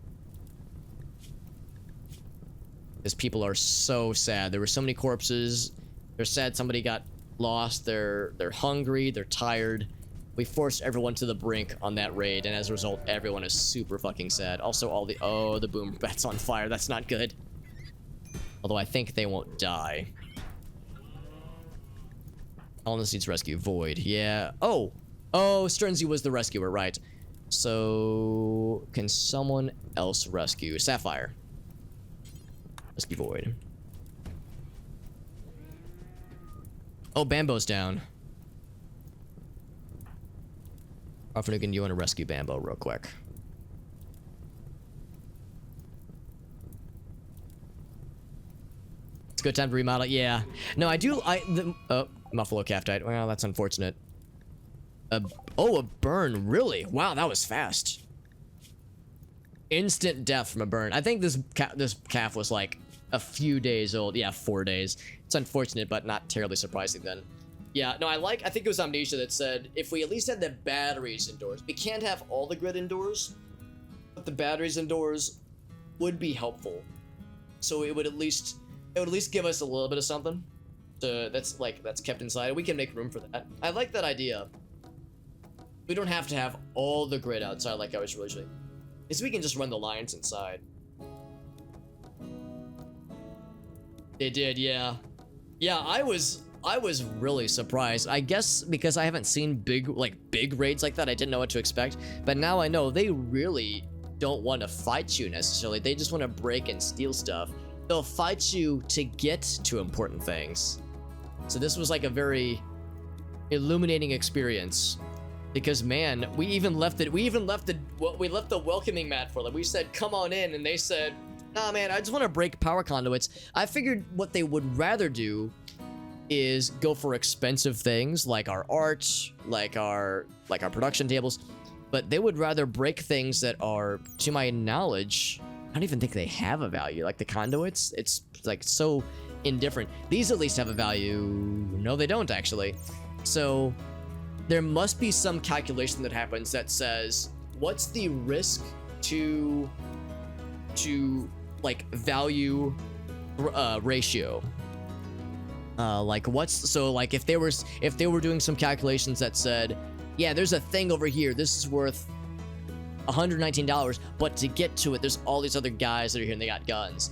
Because people are so sad. There were so many corpses. They're sad somebody got lost. They're hungry. They're tired. We forced everyone to the brink on that raid, and as a result, everyone is super fucking sad. Also, the boom bat's on fire. That's not good. Although I think they won't die. Colonist needs rescue. Void. Yeah. Oh, Sternsy was the rescuer, right? So, can someone else rescue? Sapphire. Rescue Void. Oh, Bambo's down. Offernugan, you want to rescue Bambo real quick? It's a good time to remodel. Yeah. No, I do. Oh, Muffalo Calf died. Well, that's unfortunate. Oh, a burn. Really? Wow, that was fast. Instant death from a burn. I think this calf was like a few days old. Yeah, 4 days. It's unfortunate, but not terribly surprising then. Yeah, no, I think it was Amnesia that said, if we at least had the batteries indoors, we can't have all the grid indoors, but the batteries indoors would be helpful. So it would at least give us a little bit of something that's kept inside. We can make room for that. I like that idea. We don't have to have all the grid outside like I was originally. Is we can just run the lines inside. They did, yeah. Yeah, I was really surprised. I guess because I haven't seen big raids like that, I didn't know what to expect. But now I know they really don't want to fight you necessarily. They just want to break and steal stuff. They'll fight you to get to important things. So this was like a very illuminating experience. Because man, we left the welcoming mat for them. We said, come on in, and they said, nah man, I just want to break power conduits. I figured what they would rather do is go for expensive things like our art, like our production tables, but they would rather break things that are, to my knowledge, I don't even think they have a value. Like the conduits, it's like so indifferent. These at least have a value. No, they don't actually. So there must be some calculation that happens that says, what's the risk to like value ratio? Like if they were doing some calculations that said, yeah, there's a thing over here, this is worth $119, but to get to it, there's all these other guys that are here and they got guns.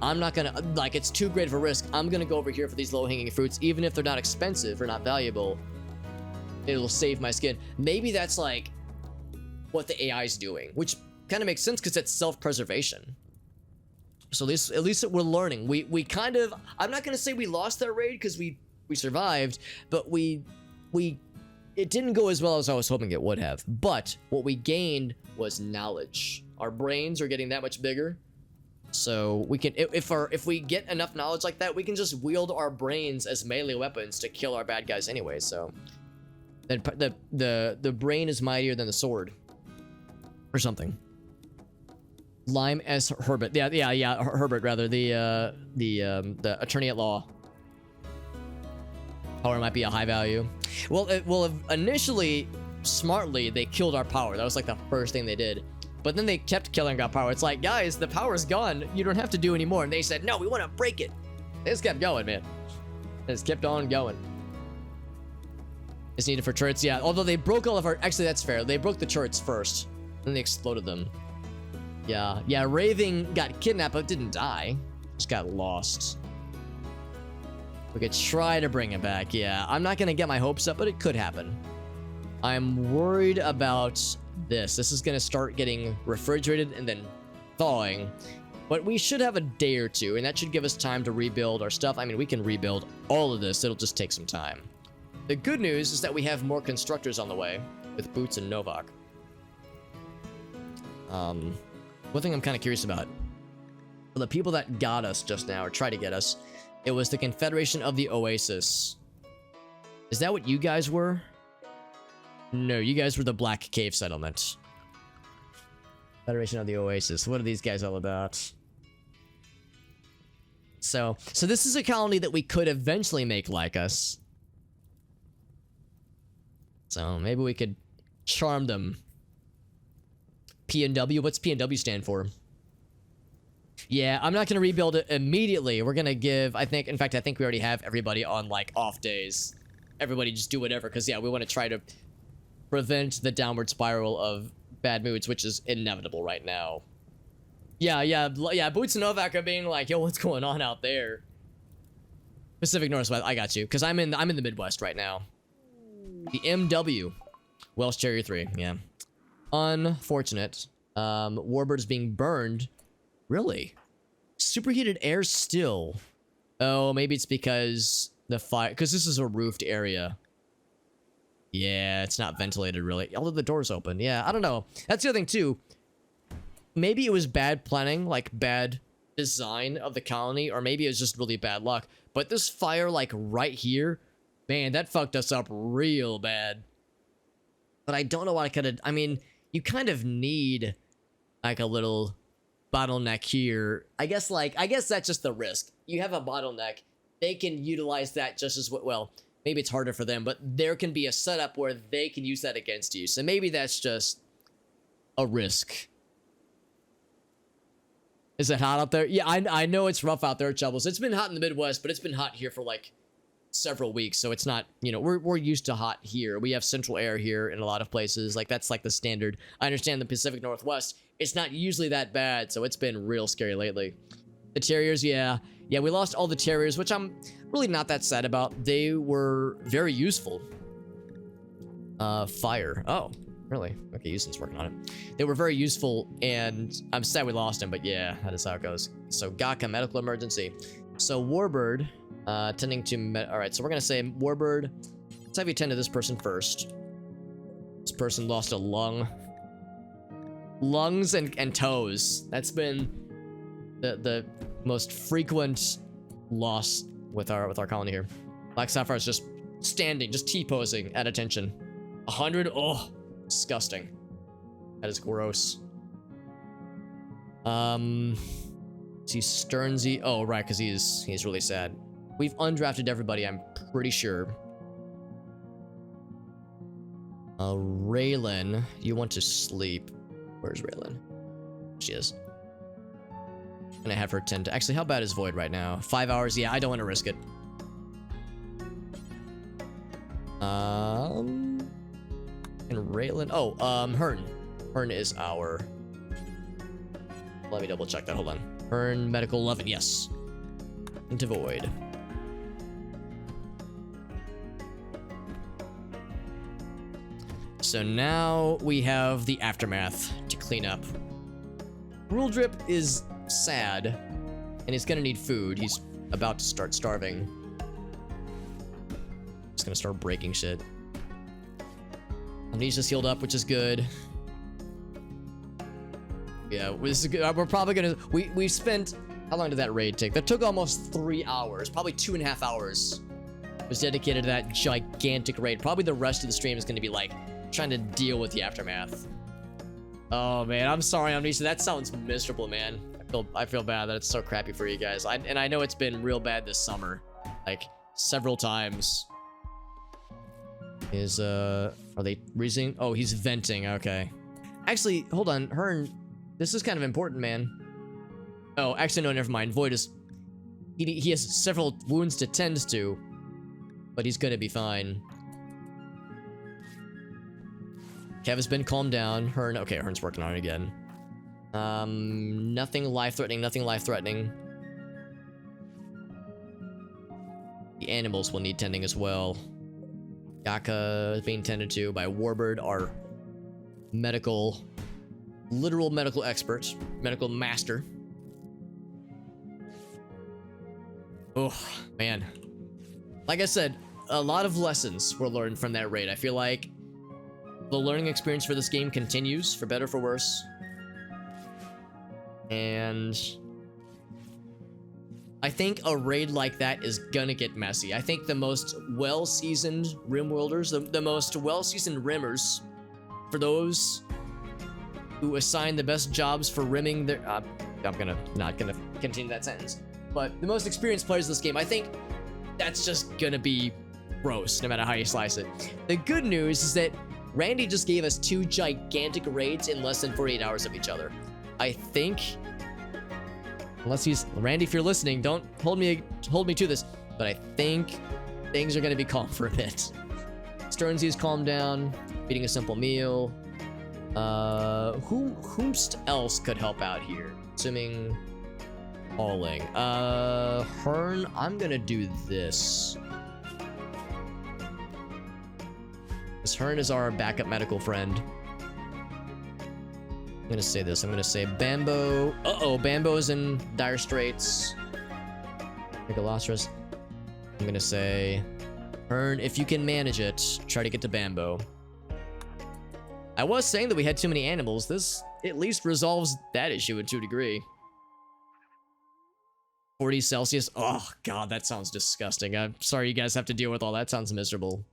I'm not gonna, like, it's too great of a risk. I'm gonna go over here for these low-hanging fruits, even if they're not expensive or not valuable. It'll save my skin. Maybe that's like what the AI is doing, which kind of makes sense because it's self-preservation. So at least we're learning. We kind of, I'm not gonna say we lost that raid because we survived, but it didn't go as well as I was hoping it would have. But what we gained was knowledge. Our brains are getting that much bigger. So we can, if we get enough knowledge like that, we can just wield our brains as melee weapons to kill our bad guys anyway. So then the brain is mightier than the sword, or something. Lime S. Herbert, yeah, Herbert rather, the attorney at law. Power might be a high value. Well, initially, smartly, they killed our power. That was like the first thing they did. But then they kept killing our power. It's like, guys, the power's gone. You don't have to do anymore. And they said, no, we want to break it. They just kept going, man. They just kept on going. It's needed for turrets, yeah. Although they broke all of our... Actually, that's fair. They broke the turrets first. Then they exploded them. Yeah, Raving got kidnapped, but didn't die. Just got lost. We could try to bring it back, yeah. I'm not going to get my hopes up, but it could happen. I'm worried about this. This is going to start getting refrigerated and then thawing. But we should have a day or two, and that should give us time to rebuild our stuff. I mean, we can rebuild all of this. It'll just take some time. The good news is that we have more constructors on the way with Boots and Novak. One thing I'm kind of curious about. For the people that got us just now, or tried to get us, it was the Confederation of the Oasis. Is that what you guys were? No, you guys were the Black Cave Settlement. Federation of the Oasis. What are these guys all about? So this is a colony that we could eventually make like us. So maybe we could charm them. PNW? What's PNW stand for? Yeah, I'm not going to rebuild it immediately. We're going to give, I think we already have everybody on, like, off days. Everybody just do whatever, because, yeah, we want to try to prevent the downward spiral of bad moods, which is inevitable right now. Yeah, Boots and Novak are being like, yo, what's going on out there? Pacific Northwest, I got you, because I'm in the Midwest right now. The MW. Welsh Cherry 3, yeah. Unfortunate. Warbird's being burned. Really? Superheated air still. Oh, maybe it's because the fire... Because this is a roofed area. Yeah, it's not ventilated, really. Although the door's open. Yeah, I don't know. That's the other thing, too. Maybe it was bad planning, like bad design of the colony, or maybe it was just really bad luck. But this fire, like, right here, man, that fucked us up real bad. But I don't know what I could have... I mean, you kind of need, like, a little bottleneck here. I guess that's just the risk. You have a bottleneck. They can utilize that just as well. Maybe it's harder for them, but there can be a setup where they can use that against you. So maybe that's just a risk. Is it hot out there? Yeah, I know it's rough out there, Chubbles. It's been hot in the Midwest, but it's been hot here for like several weeks, so it's not, you know, we're used to hot here. We have central air here in a lot of places. Like, that's like the standard. I understand the Pacific Northwest, it's not usually that bad, so it's been real scary lately. The Terriers, yeah, we lost all the Terriers, which I'm really not that sad about. They were very useful. Fire. Oh, really? Okay, Houston's working on it. They were very useful, and I'm sad we lost them, but yeah, that is how it goes. So, Gaka, medical emergency. So, Warbird, tending to... Alright, so we're gonna say, Warbird, let's have you tend to this person first. This person lost a lung. Lungs and toes. That's been the most frequent loss with our colony here. Black Sapphire's just standing, just T-posing at attention. 100? Oh, disgusting. That is gross. See Sternsy. Oh, right, because he's really sad. We've undrafted everybody, I'm pretty sure. Raylan, you want to sleep. Where's Raylan? She is. I'm gonna have her tend to... Actually, how bad is Void right now? 5 hours? Yeah, I don't want to risk it. And Raylan... Oh, Hearn. Hearn is our... Let me double check that, hold on. Hearn, Medical 11, yes. Into Void. So now we have the aftermath to clean up. Rule Drip is sad. And he's gonna need food. He's about to start starving. He's gonna start breaking shit. Amnesia's healed up, which is good. Yeah, this is good. We're probably gonna... We spent... How long did that raid take? That took almost 3 hours. Probably 2.5 hours. Was dedicated to that gigantic raid. Probably the rest of the stream is gonna be like trying to deal with the aftermath. Oh man, I'm sorry, Amnesia. That sounds miserable, man. I feel bad that it's so crappy for you guys. And I know it's been real bad this summer, like several times. Are they reasoning? Oh, he's venting. Okay. Actually, hold on, Hearn. This is kind of important, man. Oh, actually, no, never mind. Void is... He has several wounds to tend to, but he's gonna be fine. Kev has been calmed down. Hearn... Okay, Hearn's working on it again. Nothing life-threatening, nothing life-threatening. The animals will need tending as well. Yaka is being tended to by Warbird, our literal medical expert, medical master. Oh, man. Like I said, a lot of lessons were learned from that raid. I feel like the learning experience for this game continues, for better or for worse. And I think a raid like that is gonna get messy. I think the most well-seasoned RimWorlders, the most well-seasoned Rimmers, for those who assign the best jobs for rimming their... I'm not gonna continue that sentence. But the most experienced players in this game, I think that's just gonna be gross, no matter how you slice it. The good news is that Randy just gave us 2 gigantic raids in less than 48 hours of each other. I think, unless he's... Randy, if you're listening, don't hold me to this, but I think things are gonna be calm for a bit. Sternsy's calmed down, eating a simple meal. Whomst else could help out here? Assuming hauling. Hearn, I'm gonna do this. This Hearn is our backup medical friend. I'm gonna say this. I'm gonna say Bambo. Uh-oh, Bambo's in dire straits. Megalosaurus. I'm gonna say, Hearn, if you can manage it, try to get to Bambo. I was saying that we had too many animals. This at least resolves that issue to a degree. 40 Celsius. Oh, God, that sounds disgusting. I'm sorry you guys have to deal with all that. Sounds miserable.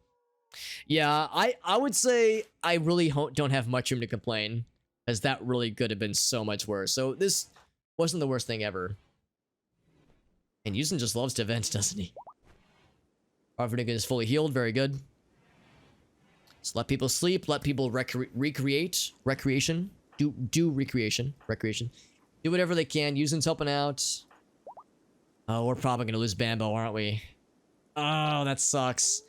Yeah, I would say I really don't have much room to complain, as that really could have been so much worse. So this wasn't the worst thing ever. And Yusin just loves to vent, doesn't he? Arvinigan is fully healed. Very good. So let people sleep. Let people recreation. Do recreation. Do whatever they can. Yusin's helping out. Oh, we're probably gonna lose Bambo, aren't we? Oh, that sucks.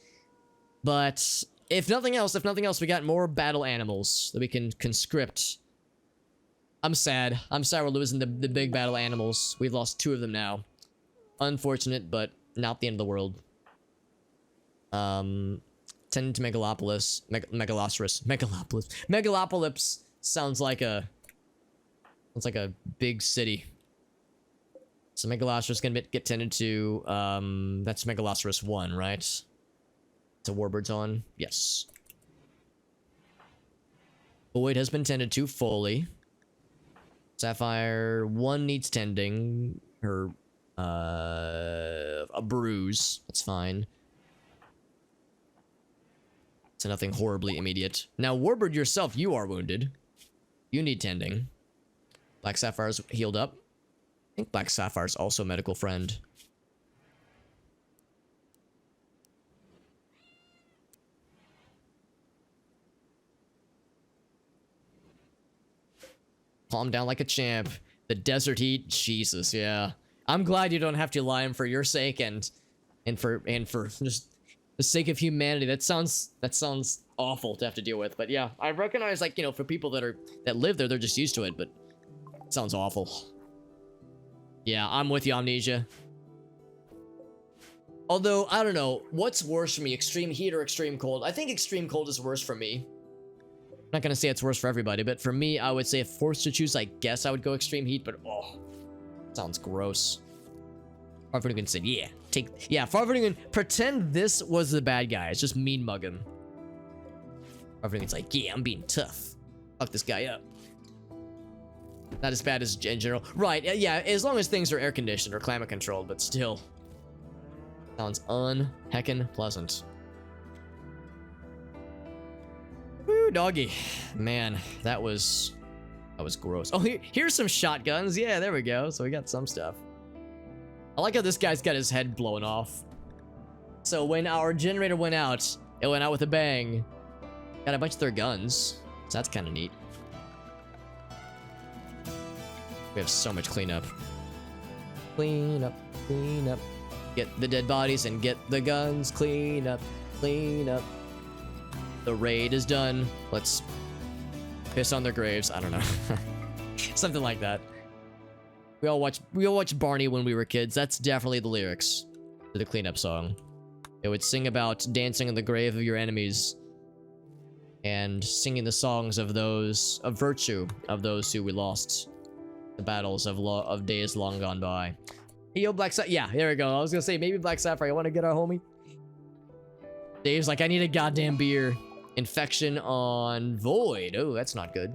But if nothing else, we got more battle animals that we can conscript. I'm sad. I'm sad we're losing the big battle animals. We've lost 2 of them now. Unfortunate, but not the end of the world. Tending to Megalopolis. Megalopolis sounds like a big city. So Megalosaurus gonna get tended to. That's Megalosaurus 1, right? So Warbird's on. Yes. Void has been tended to fully. Sapphire 1 needs tending. Her a bruise. That's fine. So nothing horribly immediate. Now Warbird yourself, you are wounded. You need tending. Black Sapphire's healed up. I think Black Sapphire's also a medical friend. Calm down like a champ. The desert heat, Jesus, yeah. I'm glad you don't have to lie him for your sake and for just the sake of humanity. That sounds awful to have to deal with. But yeah, I recognize, like, you know, for people that live there, they're just used to it, but it sounds awful. Yeah, I'm with you, Amnesia. Although, I don't know, what's worse for me, extreme heat or extreme cold? I think extreme cold is worse for me. I'm not gonna say it's worse for everybody, but for me, I would say if forced to choose, I guess I would go extreme heat, but oh, sounds gross. Farfunigan said, yeah, Farfunigan, pretend this was the bad guy. It's just mean mugging. Farfunigan's like, yeah, I'm being tough. Fuck this guy up. Not as bad as in general. Right, yeah, as long as things are air conditioned or climate controlled, but still. Sounds unheckin' pleasant. Woo, doggy. Man, that was gross. Oh, here's some shotguns. Yeah, there we go. So we got some stuff. I like how this guy's got his head blown off. So when our generator went out, it went out with a bang. Got a bunch of their guns. So that's kind of neat. We have so much cleanup. Clean up, clean up. Get the dead bodies and get the guns. Clean up, clean up. The raid is done. Let's piss on their graves. I don't know. Something like that. We all watched Barney when we were kids. That's definitely the lyrics to the cleanup song. It would sing about dancing in the grave of your enemies and singing the songs of those of virtue of those who we lost. The battles of days long gone by. Hey, yo, Black Sapphire. Yeah, there we go. I was gonna say maybe Black Sapphire. You want to get our homie? Dave's like, I need a goddamn beer. Infection on Void. Oh, that's not good.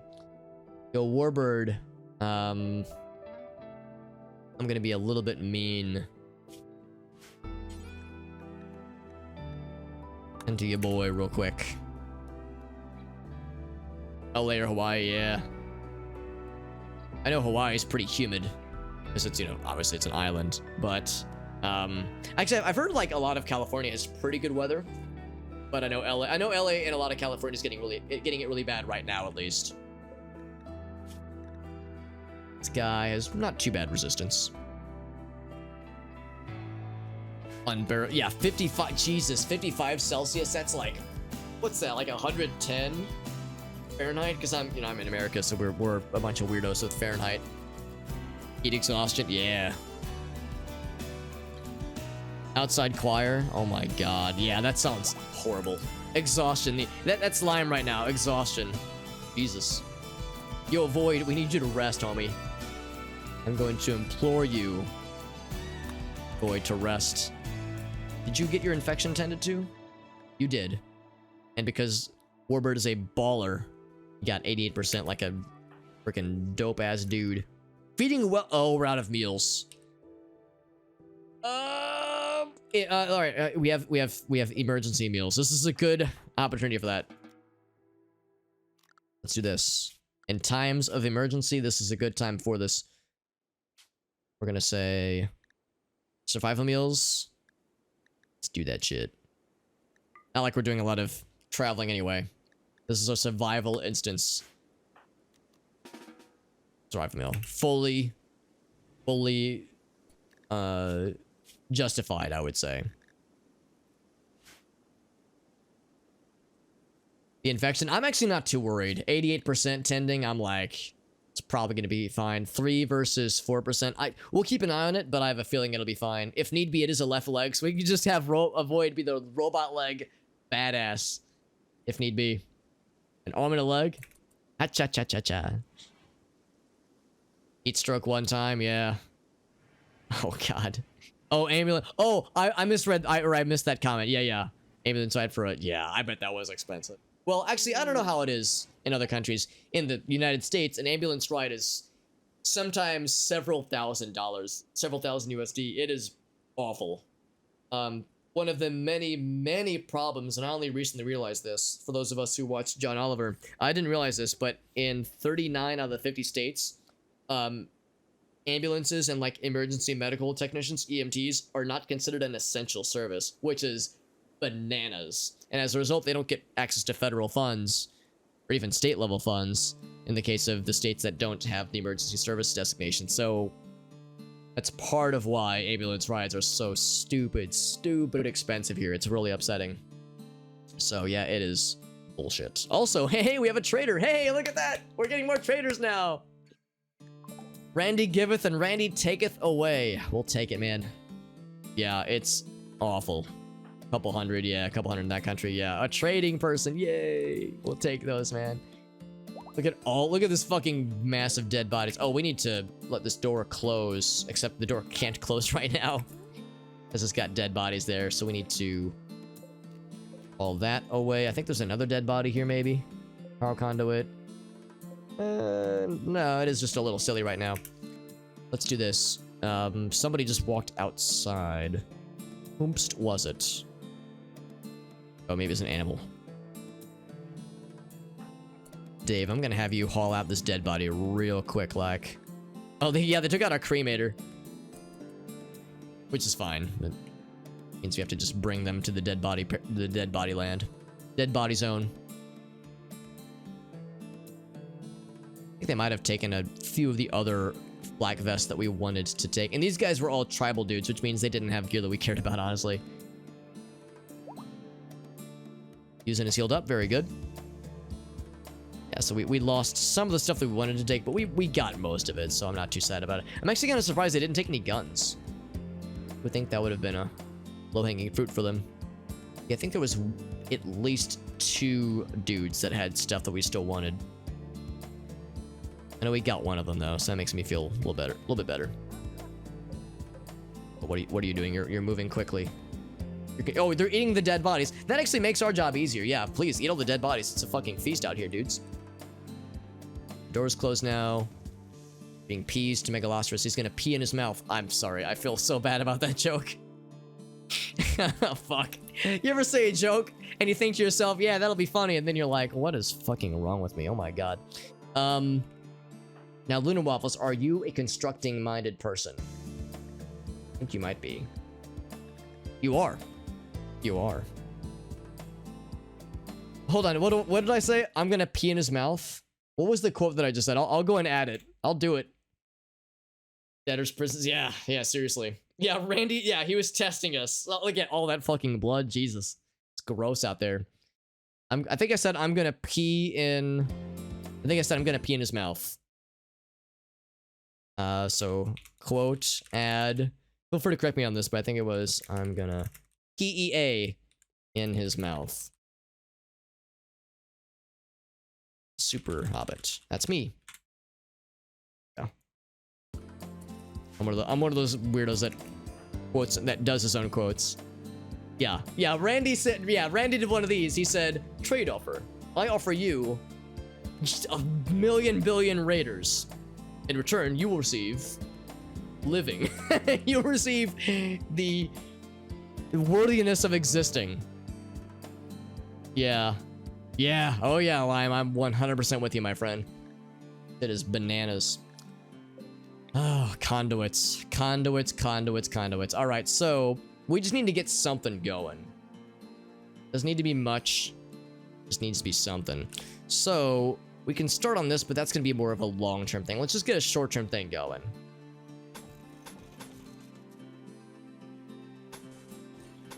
Yo, Warbird. I'm gonna be a little bit mean. Into your boy real quick. LA or Hawaii, yeah. I know Hawaii is pretty humid. Because it's, you know, obviously it's an island. But, actually, I've heard, like, a lot of California has pretty good weather. But I know LA and a lot of California is getting it really bad right now, at least. This guy has not too bad resistance. Unbearable. Yeah, 55. Jesus, 55 Celsius. That's like, what's that? Like 110 Fahrenheit? Because I'm in America, so we're a bunch of weirdos with Fahrenheit. Heat exhaustion. Yeah. Outside choir. Oh my god. Yeah, that sounds horrible. Exhaustion. That's Lime right now. Exhaustion. Jesus. Yo, Void, we need you to rest, homie. I'm going to implore you, Void, to rest. Did you get your infection tended to? You did. And because Warbird is a baller, you got 88% like a freaking dope-ass dude. Feeding well. Oh, we're out of meals. All right. We have emergency meals. This is a good opportunity for that. Let's do this. In times of emergency, this is a good time for this. We're gonna say survival meals. Let's do that shit. Not like we're doing a lot of traveling anyway. This is a survival instance. Survival meal. Fully justified, I would say. The infection, I'm actually not too worried. 88% tending, I'm like, it's probably going to be fine. 3 versus 4%. We'll keep an eye on it, but I have a feeling it'll be fine. If need be, it is a left leg, so we can just have Avoid be the robot leg badass. If need be. An arm and a leg. Ha-cha-cha-cha-cha. Heat stroke one time, yeah. Oh, God. Oh, ambulance. Oh, I misread, I missed that comment. Yeah. Ambulance ride for it. Yeah, I bet that was expensive. Well, actually, I don't know how it is in other countries. In the United States, an ambulance ride is sometimes several $1,000s, several thousand USD. It is awful. One of the many problems, and I only recently realized this, for those of us who watched John Oliver, I didn't realize this, but in 39 out of the 50 states, ambulances and like emergency medical technicians, EMTs, are not considered an essential service, which is bananas. And as a result, they don't get access to federal funds or even state level funds in the case of the states that don't have the emergency service designation. So that's part of why ambulance rides are so stupid expensive here. It's really upsetting. So yeah, it is bullshit. Also, hey, we have a trader. Hey, look at that. We're getting more traders now. Randy giveth and Randy taketh away. We'll take it, man. Yeah, it's awful. Couple hundred, yeah, a couple hundred in that country, yeah. A trading person, yay! We'll take those, man. Look at this fucking massive dead bodies. Oh, we need to let this door close, except the door can't close right now. Because it's got dead bodies there, so we need to all that away. I think there's another dead body here, maybe. Power conduit. No, it is just a little silly right now. Let's do this. Somebody just walked outside. Whomst was it? Oh, maybe it's an animal. Dave, I'm gonna have you haul out this dead body real quick, like. Oh, yeah, they took out our cremator. Which is fine. That means we have to just bring them to the dead body land. Dead body zone. I think they might have taken a few of the other black vests that we wanted to take. And these guys were all tribal dudes, which means they didn't have gear that we cared about, honestly. Using is healed up, very good. Yeah, so we lost some of the stuff that we wanted to take, but we got most of it, so I'm not too sad about it. I'm actually kind of surprised they didn't take any guns. I would think that would have been a low-hanging fruit for them. Yeah, I think there was at least 2 dudes that had stuff that we still wanted. I know we got one of them though, so that makes me feel a little bit better. But what are you doing? You're moving quickly. Oh, they're eating the dead bodies. That actually makes our job easier. Yeah, please eat all the dead bodies. It's a fucking feast out here, dudes. Doors closed now. Being peased to Megalosaurus. He's gonna pee in his mouth. I'm sorry. I feel so bad about that joke. Fuck. You ever say a joke and you think to yourself, yeah, that'll be funny, and then you're like, what is fucking wrong with me? Oh my god. Now, Lunar Waffles, are you a constructing-minded person? I think you might be. You are. You are. Hold on, what did I say? I'm gonna pee in his mouth? What was the quote that I just said? I'll go and add it. I'll do it. Debtor's prisons. Yeah, seriously. Yeah, Randy, yeah, he was testing us. Look at all that fucking blood. Jesus. It's gross out there. I think I said I'm gonna pee in... I think I said I'm gonna pee in his mouth. So, quote, add... Feel free to correct me on this, but I think it was, I'm gonna PEA in his mouth. Super Hobbit. That's me. Yeah. I'm one of those weirdos that quotes, that does his own quotes. Yeah. Yeah, Randy said, yeah, Randy did one of these. He said, trade offer. I offer you just 1,000,000,000 billion raiders. In return, you will receive living. You'll receive the worthiness of existing. Yeah. Yeah. Oh yeah, Lime. I'm 100% with you, my friend. It is bananas. Oh, conduits. Conduits, conduits, conduits. Alright, so we just need to get something going. Doesn't need to be much. Just needs to be something. So we can start on this, but that's gonna be more of a long-term thing. Let's just get a short-term thing going.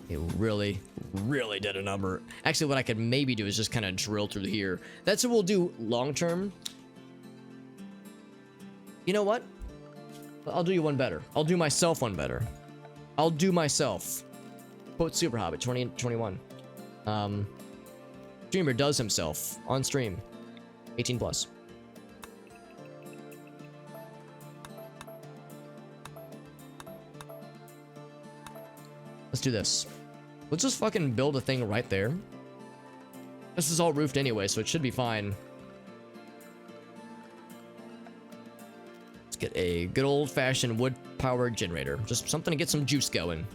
It really, really did a number. Actually, what I could maybe do is just kind of drill through here. That's what we'll do long-term. You know what? I'll do you one better. I'll do myself one better. I'll do myself. Quote Super Hobbit 2021. Streamer does himself on stream. 18 plus. Let's do this. Let's just fucking build a thing right there. This is all roofed anyway, so it should be fine. Let's get a good old-fashioned wood-powered generator. Just something to get some juice going.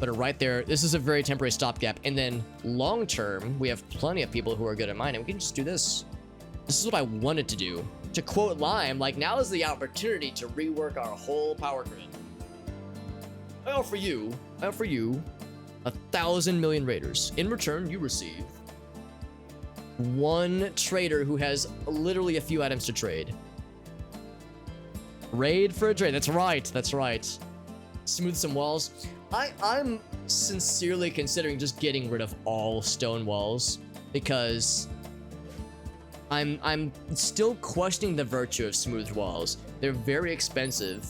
Put it right there. This is a very temporary stopgap. And then long-term, we have plenty of people who are good at mining. We can just do this. This is what I wanted to do. To quote Lime, like, now is the opportunity to rework our whole power grid. I offer you 1,000 million raiders. In return, you receive one trader who has literally a few items to trade. Raid for a trade. That's right. That's right. Smooth some walls. I'm sincerely considering just getting rid of all stone walls because I'm still questioning the virtue of smooth walls. They're very expensive,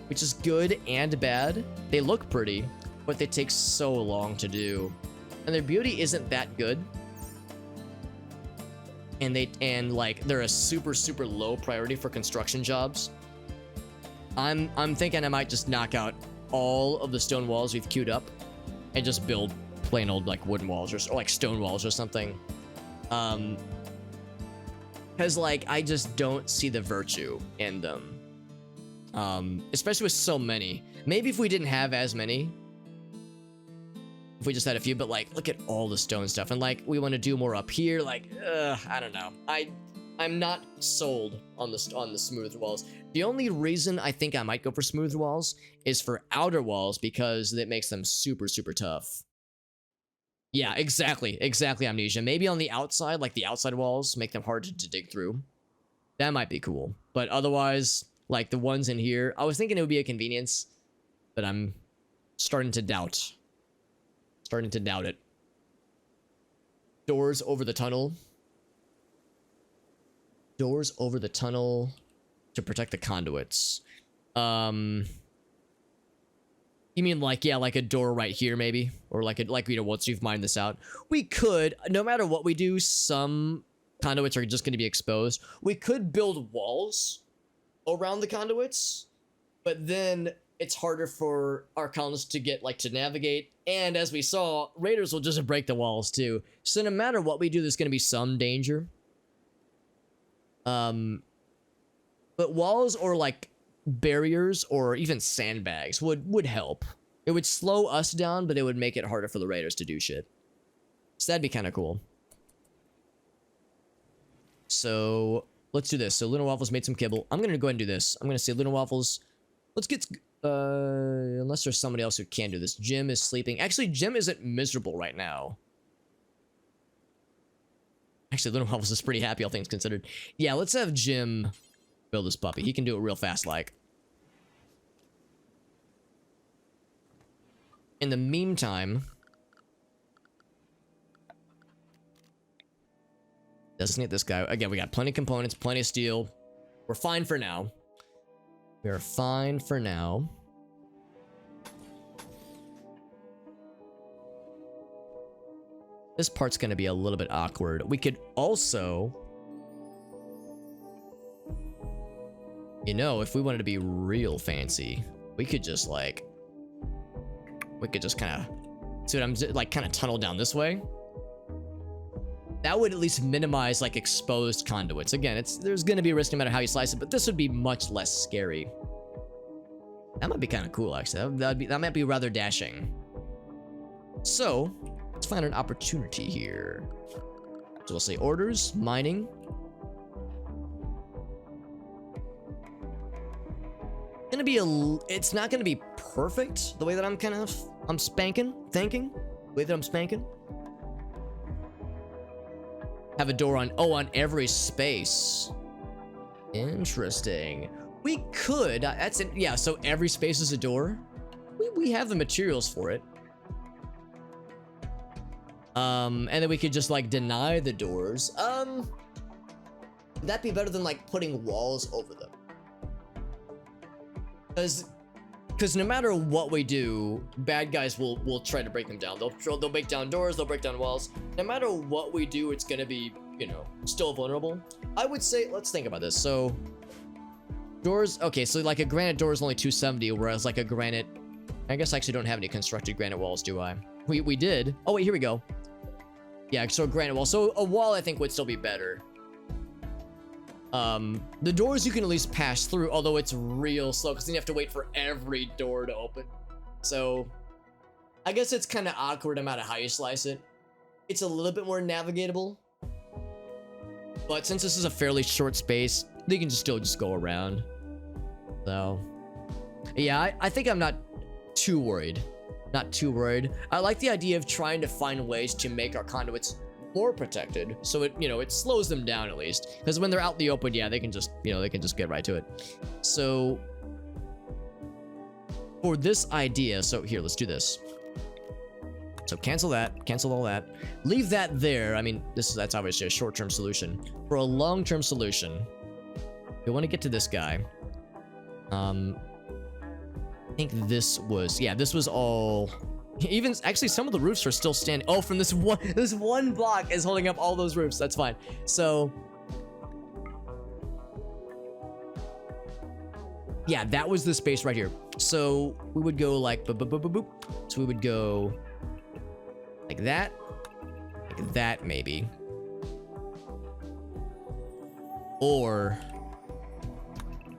which is good and bad. They look pretty, but they take so long to do. And their beauty isn't that good. And they're a super, super low priority for construction jobs. I'm thinking I might just knock out all of the stone walls we've queued up and just build plain old like wooden walls or like stone walls or something. Because like I just don't see the virtue in them. Especially with so many. Maybe if we didn't have as many, if we just had a few, but like look at all the stone stuff, and like we want to do more up here. Like I don't know. I'm not sold on the smooth walls. The only reason I think I might go for smooth walls is for outer walls, because it makes them super tough. Yeah, exactly, Amnesia. Maybe on the outside, like the outside walls, make them hard to dig through. That might be cool. But otherwise, like the ones in here, I was thinking it would be a convenience, but I'm starting to doubt. Starting to doubt it. Doors over the tunnel. Doors over the tunnel to protect the conduits. You mean like, yeah, like a door right here maybe? Or like, you know, once you've mined this out. We could, no matter what we do, some conduits are just going to be exposed. We could build walls around the conduits, but then it's harder for our colonists to get, like, to navigate. And as we saw, raiders will just break the walls too. So no matter what we do, there's going to be some danger. But walls or like barriers or even sandbags would help. It would slow us down, but it would make it harder for the raiders to do shit. So that'd be kind of cool. So let's do this. So Lunar Waffles made some kibble. I'm gonna go ahead and do this. I'm gonna say Lunar Waffles. Let's get unless there's somebody else who can do this. Jim is sleeping. Actually, Jim isn't miserable right now. Actually, Lunar Waffles is pretty happy, all things considered. Yeah, let's have Jim build this puppy. He can do it real fast, like. In the meantime, designate this guy. Again, we got plenty of components, plenty of steel. We're fine for now. We are fine for now. This part's going to be a little bit awkward. We could also, you know, if we wanted to be real fancy, we could just like, we could just kind of, see what I'm like, kind of tunnel down this way. That would at least minimize like exposed conduits. Again, there's going to be a risk no matter how you slice it, but this would be much less scary. That might be kind of cool, actually. That might be rather dashing. So let's find an opportunity here. So we'll say orders, mining. It's not gonna be perfect the way that I'm thinking. The way that I'm spanking. Have a door on every space. Interesting. We could, that's it. Yeah, so every space is a door. We have the materials for it. And then we could just like deny the doors. Would that be better than like putting walls over them? Because no matter what we do, bad guys will try to break them down. They'll break down doors, they'll break down walls. No matter what we do, it's gonna be, you know, still vulnerable. I would say, let's think about this. So doors, okay, so like a granite door is only 270, whereas like a granite, I guess I actually don't have any constructed granite walls, do I? We did. Oh wait, here we go. Yeah, so a granite wall. So a wall I think would still be better. The doors you can at least pass through, although it's real slow because then you have to wait for every door to open. So I guess it's kind of awkward no matter how you slice it. It's a little bit more navigatable. But since this is a fairly short space, they can still just go around. So yeah, I think I'm not too worried. Not too worried. I like the idea of trying to find ways to make our conduits more protected, so it, you know, it slows them down at least. Because when they're out in the open, yeah, they can just, you know, they can just get right to it. So for this idea, so here, let's do this. So cancel that, cancel all that, leave that there. I mean, that's obviously a short-term solution. For a long-term solution, we want to get to this guy. I think this was, yeah, this was all. Even actually, some of the roofs are still standing. Oh, from this one block is holding up all those roofs. That's fine. So Yeah, that was the space right here. So we would go like boop, boop, boop, boop, boop. So we would go like that maybe. Or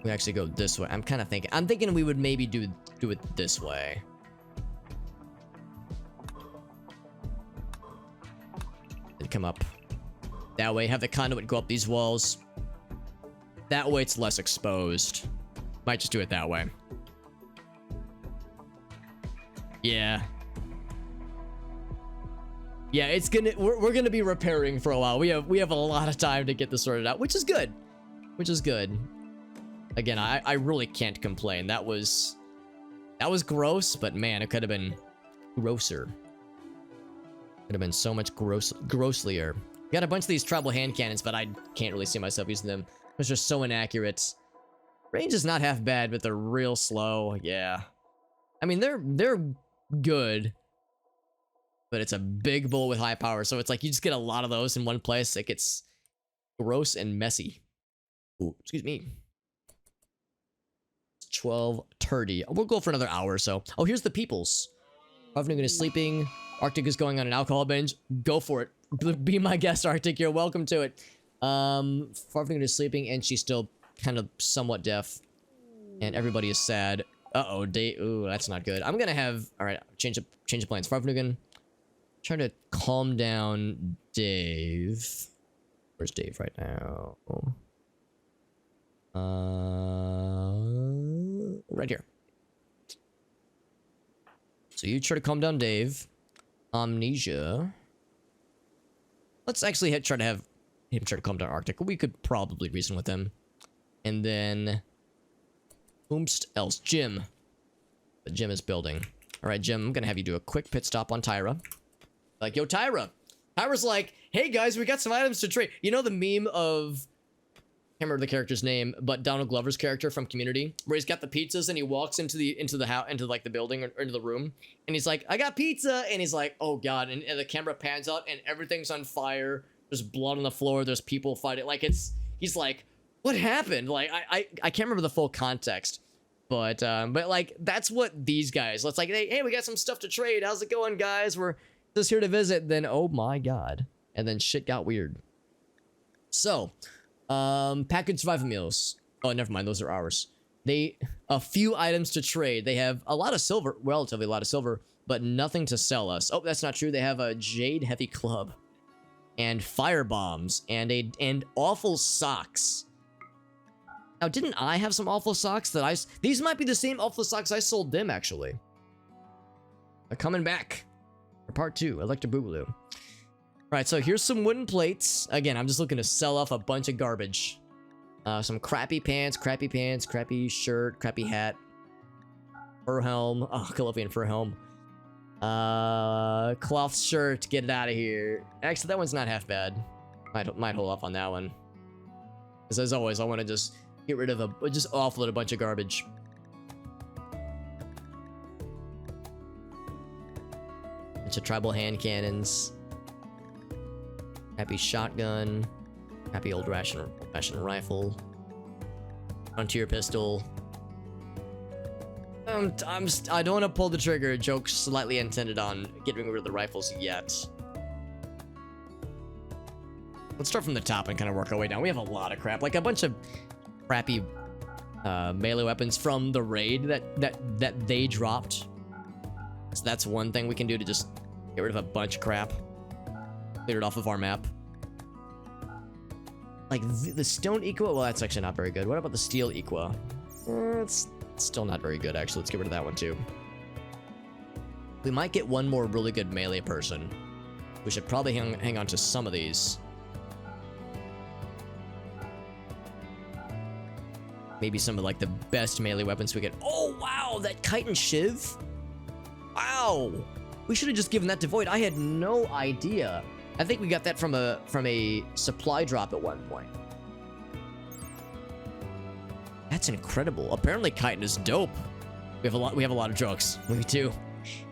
we actually go this way. I'm thinking we would maybe do it this way. And come up that way, have the conduit go up these walls. That way it's less exposed. Might just do it that way. Yeah. Yeah, it's gonna we're gonna be repairing for a while. We have a lot of time to get this sorted out, which is good. Which is good. Again, I really can't complain. That was gross, but man, it could have been grosser. Could have been so much grosslier. Got a bunch of these tribal hand cannons, but I can't really see myself using them. It's just so inaccurate. Range is not half bad, but they're real slow. Yeah. I mean, they're good, but it's a big bull with high power, so it's like you just get a lot of those in one place. It gets gross and messy. Ooh, excuse me. 12:30. We'll go for another hour or so. Oh, here's the peoples. Farfnugan is sleeping. Arctic is going on an alcohol binge. Go for it. Be my guest, Arctic. You're welcome to it. Farfnugan is sleeping, and she's still kind of somewhat deaf. And everybody is sad. Uh-oh, Dave. Ooh, that's not good. I'm gonna have... Alright, change of plans. Farfnugan, try to calm down Dave. Where's Dave right now? Right here. So you try to calm down Dave. Amnesia. Let's actually try to have him try to calm down Arctic. We could probably reason with him. And then... Whomst else? Jim. But Jim is building. Alright, Jim, I'm gonna have you do a quick pit stop on Tyra. Like, yo, Tyra. Tyra's like, hey guys, we got some items to trade. You know the meme of... I can't remember the character's name, but Donald Glover's character from Community, where he's got the pizzas and he walks into the house, into like the building or into the room, and he's like, I got pizza, and he's like, oh god, and the camera pans out and everything's on fire. There's blood on the floor. There's people fighting. Like he's like, what happened? Like I can't remember the full context, but like that's what these guys. Let's like, hey, we got some stuff to trade. How's it going, guys? We're just here to visit. Then oh my god, and then shit got weird. So. Packaged survival meals. Oh, never mind. Those are ours. A few items to trade. They have a lot of silver, relatively a lot of silver, but nothing to sell us. Oh, that's not true. They have a jade heavy club and fire bombs and awful socks. Now, didn't I have some awful socks that these might be the same awful socks I sold them, actually. They're coming back for part 2. Electric Boogaloo. Right, so here's some wooden plates. Again, I'm just looking to sell off a bunch of garbage. Some crappy pants, crappy shirt, crappy hat. Fur helm. Oh, Colombian fur helm. Cloth shirt. Get it out of here. Actually, that one's not half bad. Might hold off on that one. Because as always, I want to just get rid of just offload a bunch of garbage. Bunch of tribal hand cannons. Happy shotgun, happy old ration rifle, frontier pistol. I don't want to pull the trigger. Joke slightly intended on getting rid of the rifles yet. Let's start from the top and kind of work our way down. We have a lot of crap, like a bunch of crappy melee weapons from the raid that they dropped. So that's one thing we can do to just get rid of a bunch of crap. Clear it off of our map. Like the stone equa, well, that's actually not very good. What about the steel equa? It's still not very good, actually. Let's get rid of that one too. We might get one more really good melee person. We should probably hang on to some of these. Maybe some of like the best melee weapons we get. Oh wow, that kite and shiv. Wow, we should have just given that to Void. I had no idea. I think we got that from a supply drop at one point. That's incredible. Apparently, chitin is dope. We have a lot of drugs. We do.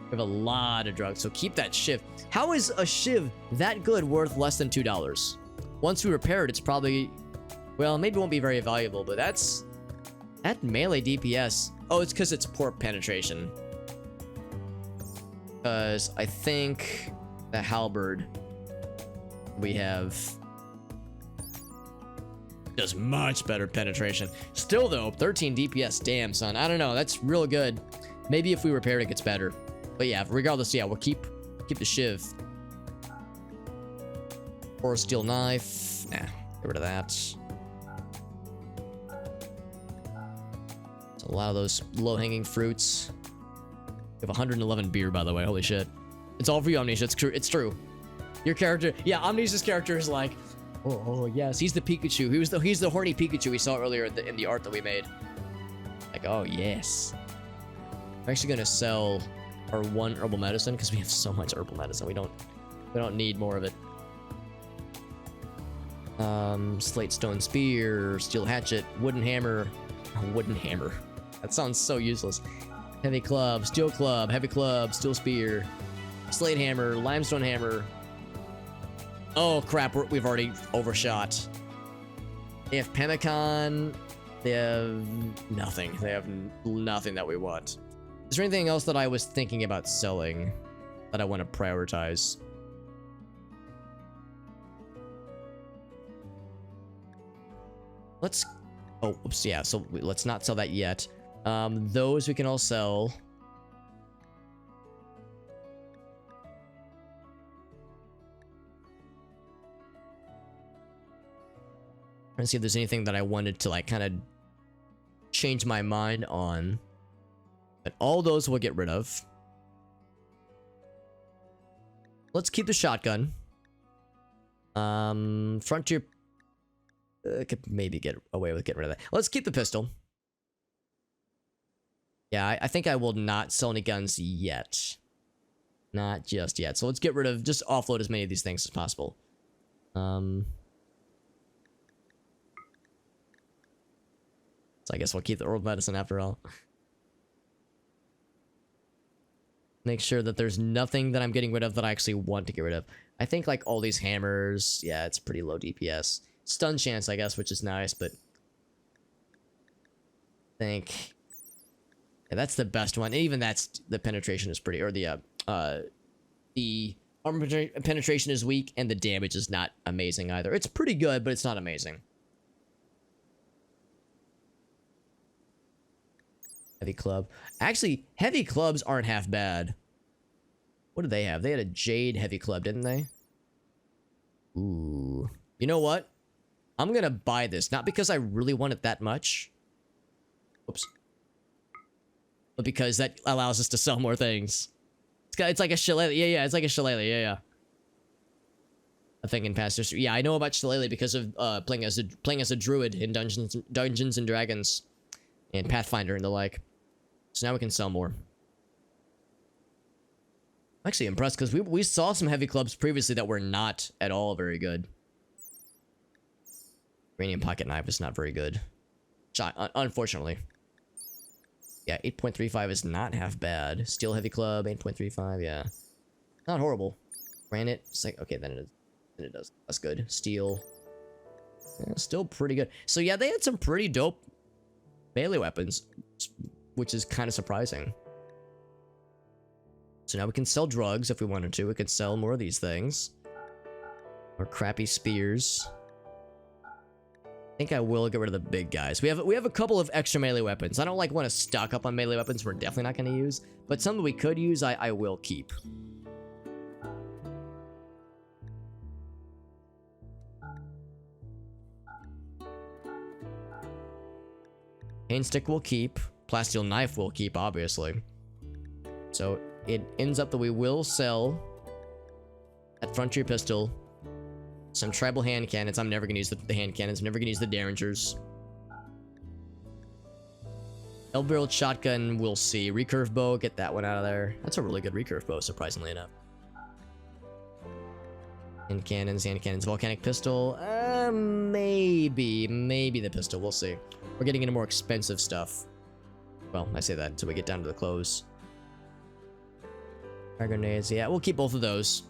We have a lot of drugs. So keep that shiv. How is a shiv that good worth less than $2? Once we repair it, it's probably, well, maybe it won't be very valuable, but that's At melee DPS. Oh, it's because it's poor penetration. Because I think the halberd we have does much better penetration. Still though, 13 DPS. Damn, son. I don't know. That's real good. Maybe if we repair it, it gets better. But yeah, regardless, yeah, we'll keep the shiv. Or a steel knife. Nah, get rid of that. So a lot of those low-hanging fruits. We have 111 beer, by the way. Holy shit. It's all for you, Amnesia. It's true. It's true. Your character, yeah, Amnesia's character is like, oh yes, he's the Pikachu. He's the horny Pikachu we saw earlier in the art that we made. Like, oh yes. I'm actually gonna sell our one herbal medicine because we have so much herbal medicine. We don't need more of it. Slate stone spear, steel hatchet, wooden hammer. Wooden hammer. That sounds so useless. Heavy club, steel club, heavy club, steel spear, slate hammer, limestone hammer. Oh crap, we've already overshot. They have pemmican. They have nothing. They have nothing that we want. Is there anything else that I was thinking about selling that I want to prioritize? Let's... Oh, oops, yeah, so let's not sell that yet. Those we can all sell. Trying to see if there's anything that I wanted to like kind of change my mind on. But all those we'll get rid of. Let's keep the shotgun. Frontier could maybe get away with getting rid of that. Let's keep the pistol. Yeah, I think I will not sell any guns yet. Not just yet. So let's get rid of, just offload as many of these things as possible. So I guess we'll keep the herbal medicine after all. Make sure that there's nothing that I'm getting rid of that I actually want to get rid of. I think like all these hammers, yeah, it's pretty low DPS. Stun chance, I guess, which is nice, but I think yeah, that's the best one. Even that's the penetration is pretty, or the armor penetration is weak, and the damage is not amazing either. It's pretty good, but it's not amazing. Heavy club. Actually, heavy clubs aren't half bad. What did they have? They had a jade heavy club, didn't they? Ooh. You know what? I'm gonna buy this. Not because I really want it that much. Oops. But because that allows us to sell more things. It's like a shillelagh. Yeah, it's like a shillelagh. Yeah. A thing in past history. Yeah, I know about shillelagh because of playing as a druid in Dungeons and Dragons and Pathfinder and the like. So now we can sell more. I'm actually impressed because we saw some heavy clubs previously that were not at all very good. Uranium pocket knife is not very good. Unfortunately. Yeah, 8.35 is not half bad. Steel heavy club, 8.35, yeah. Not horrible. Granite, it's like, okay, then it does. That's good. Steel. Yeah, still pretty good. So yeah, they had some pretty dope melee weapons, which is kind of surprising. So now we can sell drugs if we wanted to. We could sell more of these things. Or crappy spears. I think I will get rid of the big guys. We have a couple of extra melee weapons. I don't like want to stock up on melee weapons we're definitely not going to use. But some that we could use, I will keep. Cane stick will keep. Plasteel knife will keep, obviously. So it ends up that we will sell that frontier pistol, some tribal hand cannons. I'm never gonna use the hand cannons. I'm never gonna use the derringers. Double-barreled shotgun, we'll see. Recurve bow, get that one out of there. That's a really good recurve bow, surprisingly enough. Hand cannons, volcanic pistol. Maybe the pistol. We'll see. We're getting into more expensive stuff. Well, I say that until we get down to the close. Fire grenades, yeah, we'll keep both of those.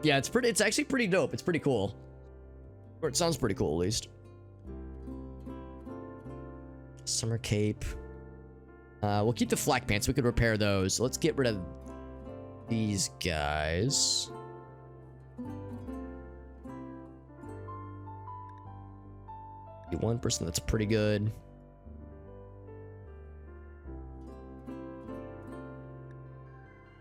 Yeah, it's actually pretty dope. It's pretty cool. Or it sounds pretty cool, at least. Summer cape. We'll keep the flak pants. We could repair those. Let's get rid of these guys. One person, that's pretty good.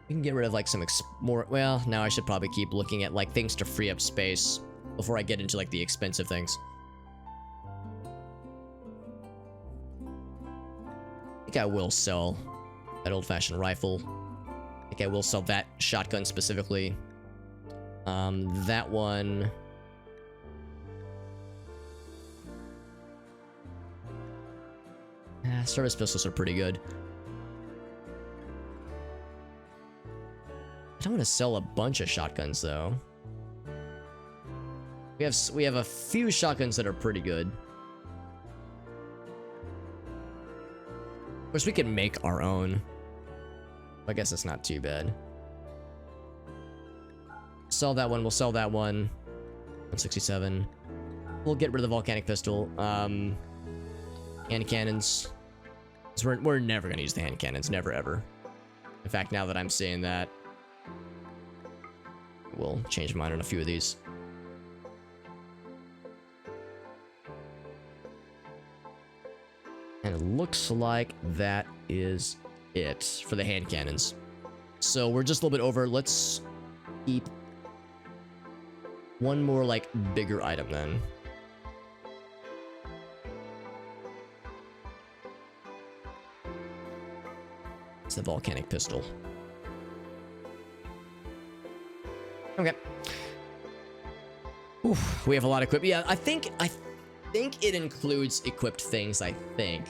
We can get rid of like some more. Well, now I should probably keep looking at like things to free up space before I get into like the expensive things. I think I will sell that old-fashioned rifle. I think I will sell that shotgun specifically. That one. Service pistols are pretty good. I don't want to sell a bunch of shotguns though. We have a few shotguns that are pretty good. Of course, we can make our own. I guess it's not too bad. Sell that one. We'll sell that one. 167. We'll get rid of the volcanic pistol. Hand cannons. So we're never gonna use the hand cannons. Never ever. In fact, now that I'm saying that, we'll change mine on a few of these. And it looks like that is it for the hand cannons. So we're just a little bit over. Let's keep one more, like, bigger item then. It's the volcanic pistol. Okay. Oof, we have a lot of equip. Yeah, I think it includes equipped things, I think.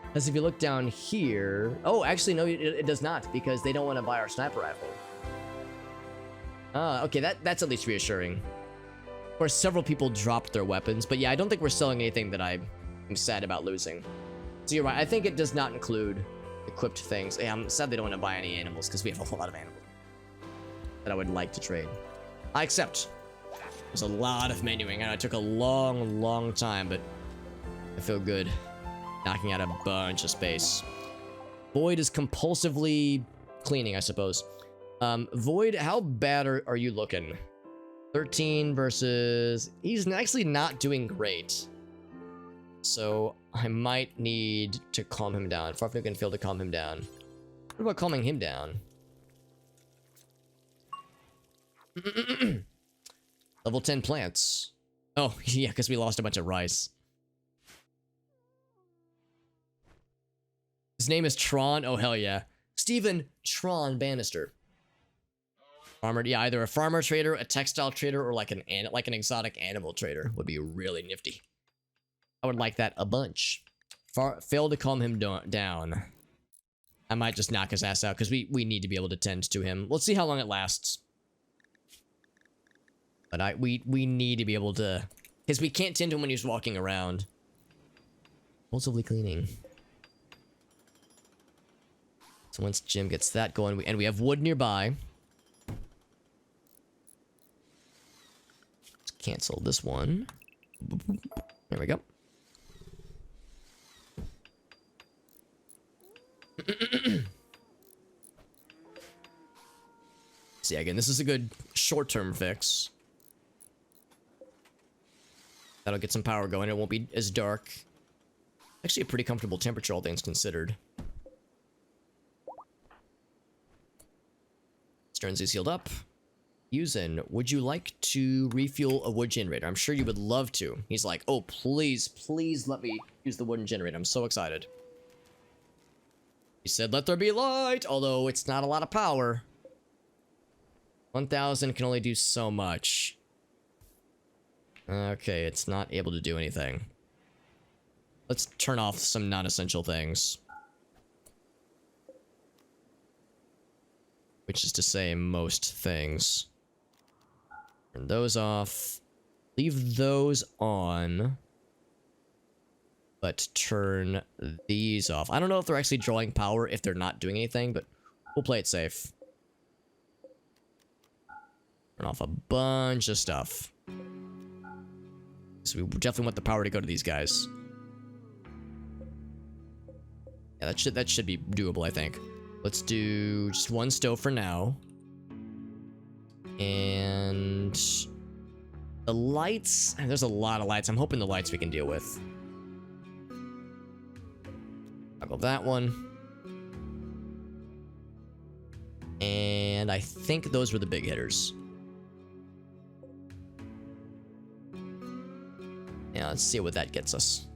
Because if you look down here... Oh, actually, no, it does not, because they don't want to buy our sniper rifle. Okay, that's at least reassuring. Of course, several people dropped their weapons, but yeah, I don't think we're selling anything that I'm sad about losing. So you're right, I think it does not include equipped things. Yeah, I'm sad they don't want to buy any animals, because we have a lot of animals that I would like to trade. I accept. There's a lot of menuing, and it took a long time, but I feel good. Knocking out a bunch of space. Void is compulsively cleaning, I suppose. Void, how bad are you looking? 13 versus... He's actually not doing great. So I might need to calm him down. Farfnu can fail to calm him down. What about calming him down? Level 10 plants. Oh, yeah, because we lost a bunch of rice. His name is Tron. Oh, hell yeah. Stephen Tron Bannister. Farmer, yeah, either a farmer trader, a textile trader, or like an exotic animal trader would be really nifty. I would like that a bunch. Fail to calm him down. I might just knock his ass out because we need to be able to tend to him. Let's see how long it lasts. But we need to be able to, because we can't tend to him when he's walking around. Compulsively cleaning. So once Jim gets that going, and we have wood nearby. Let's cancel this one. There we go. See, again, this is a good short-term fix. That'll get some power going. It won't be as dark. Actually, a pretty comfortable temperature, all things considered. Sternsy's healed up. Yuzen, would you like to refuel a wood generator? I'm sure you would love to. He's like, oh, please, please let me use the wooden generator. I'm so excited. He said, let there be light, although it's not a lot of power. 1,000 can only do so much. Okay, it's not able to do anything. Let's turn off some non-essential things. Which is to say, most things. Turn those off. Leave those on. But turn these off. I don't know if they're actually drawing power if they're not doing anything, but we'll play it safe. Turn off a bunch of stuff. So we definitely want the power to go to these guys. Yeah, that should be doable, I think. Let's do just one stove for now. And the lights, there's a lot of lights. I'm hoping the lights we can deal with. I'll go that one. And I think those were the big hitters. Yeah, let's see what that gets us.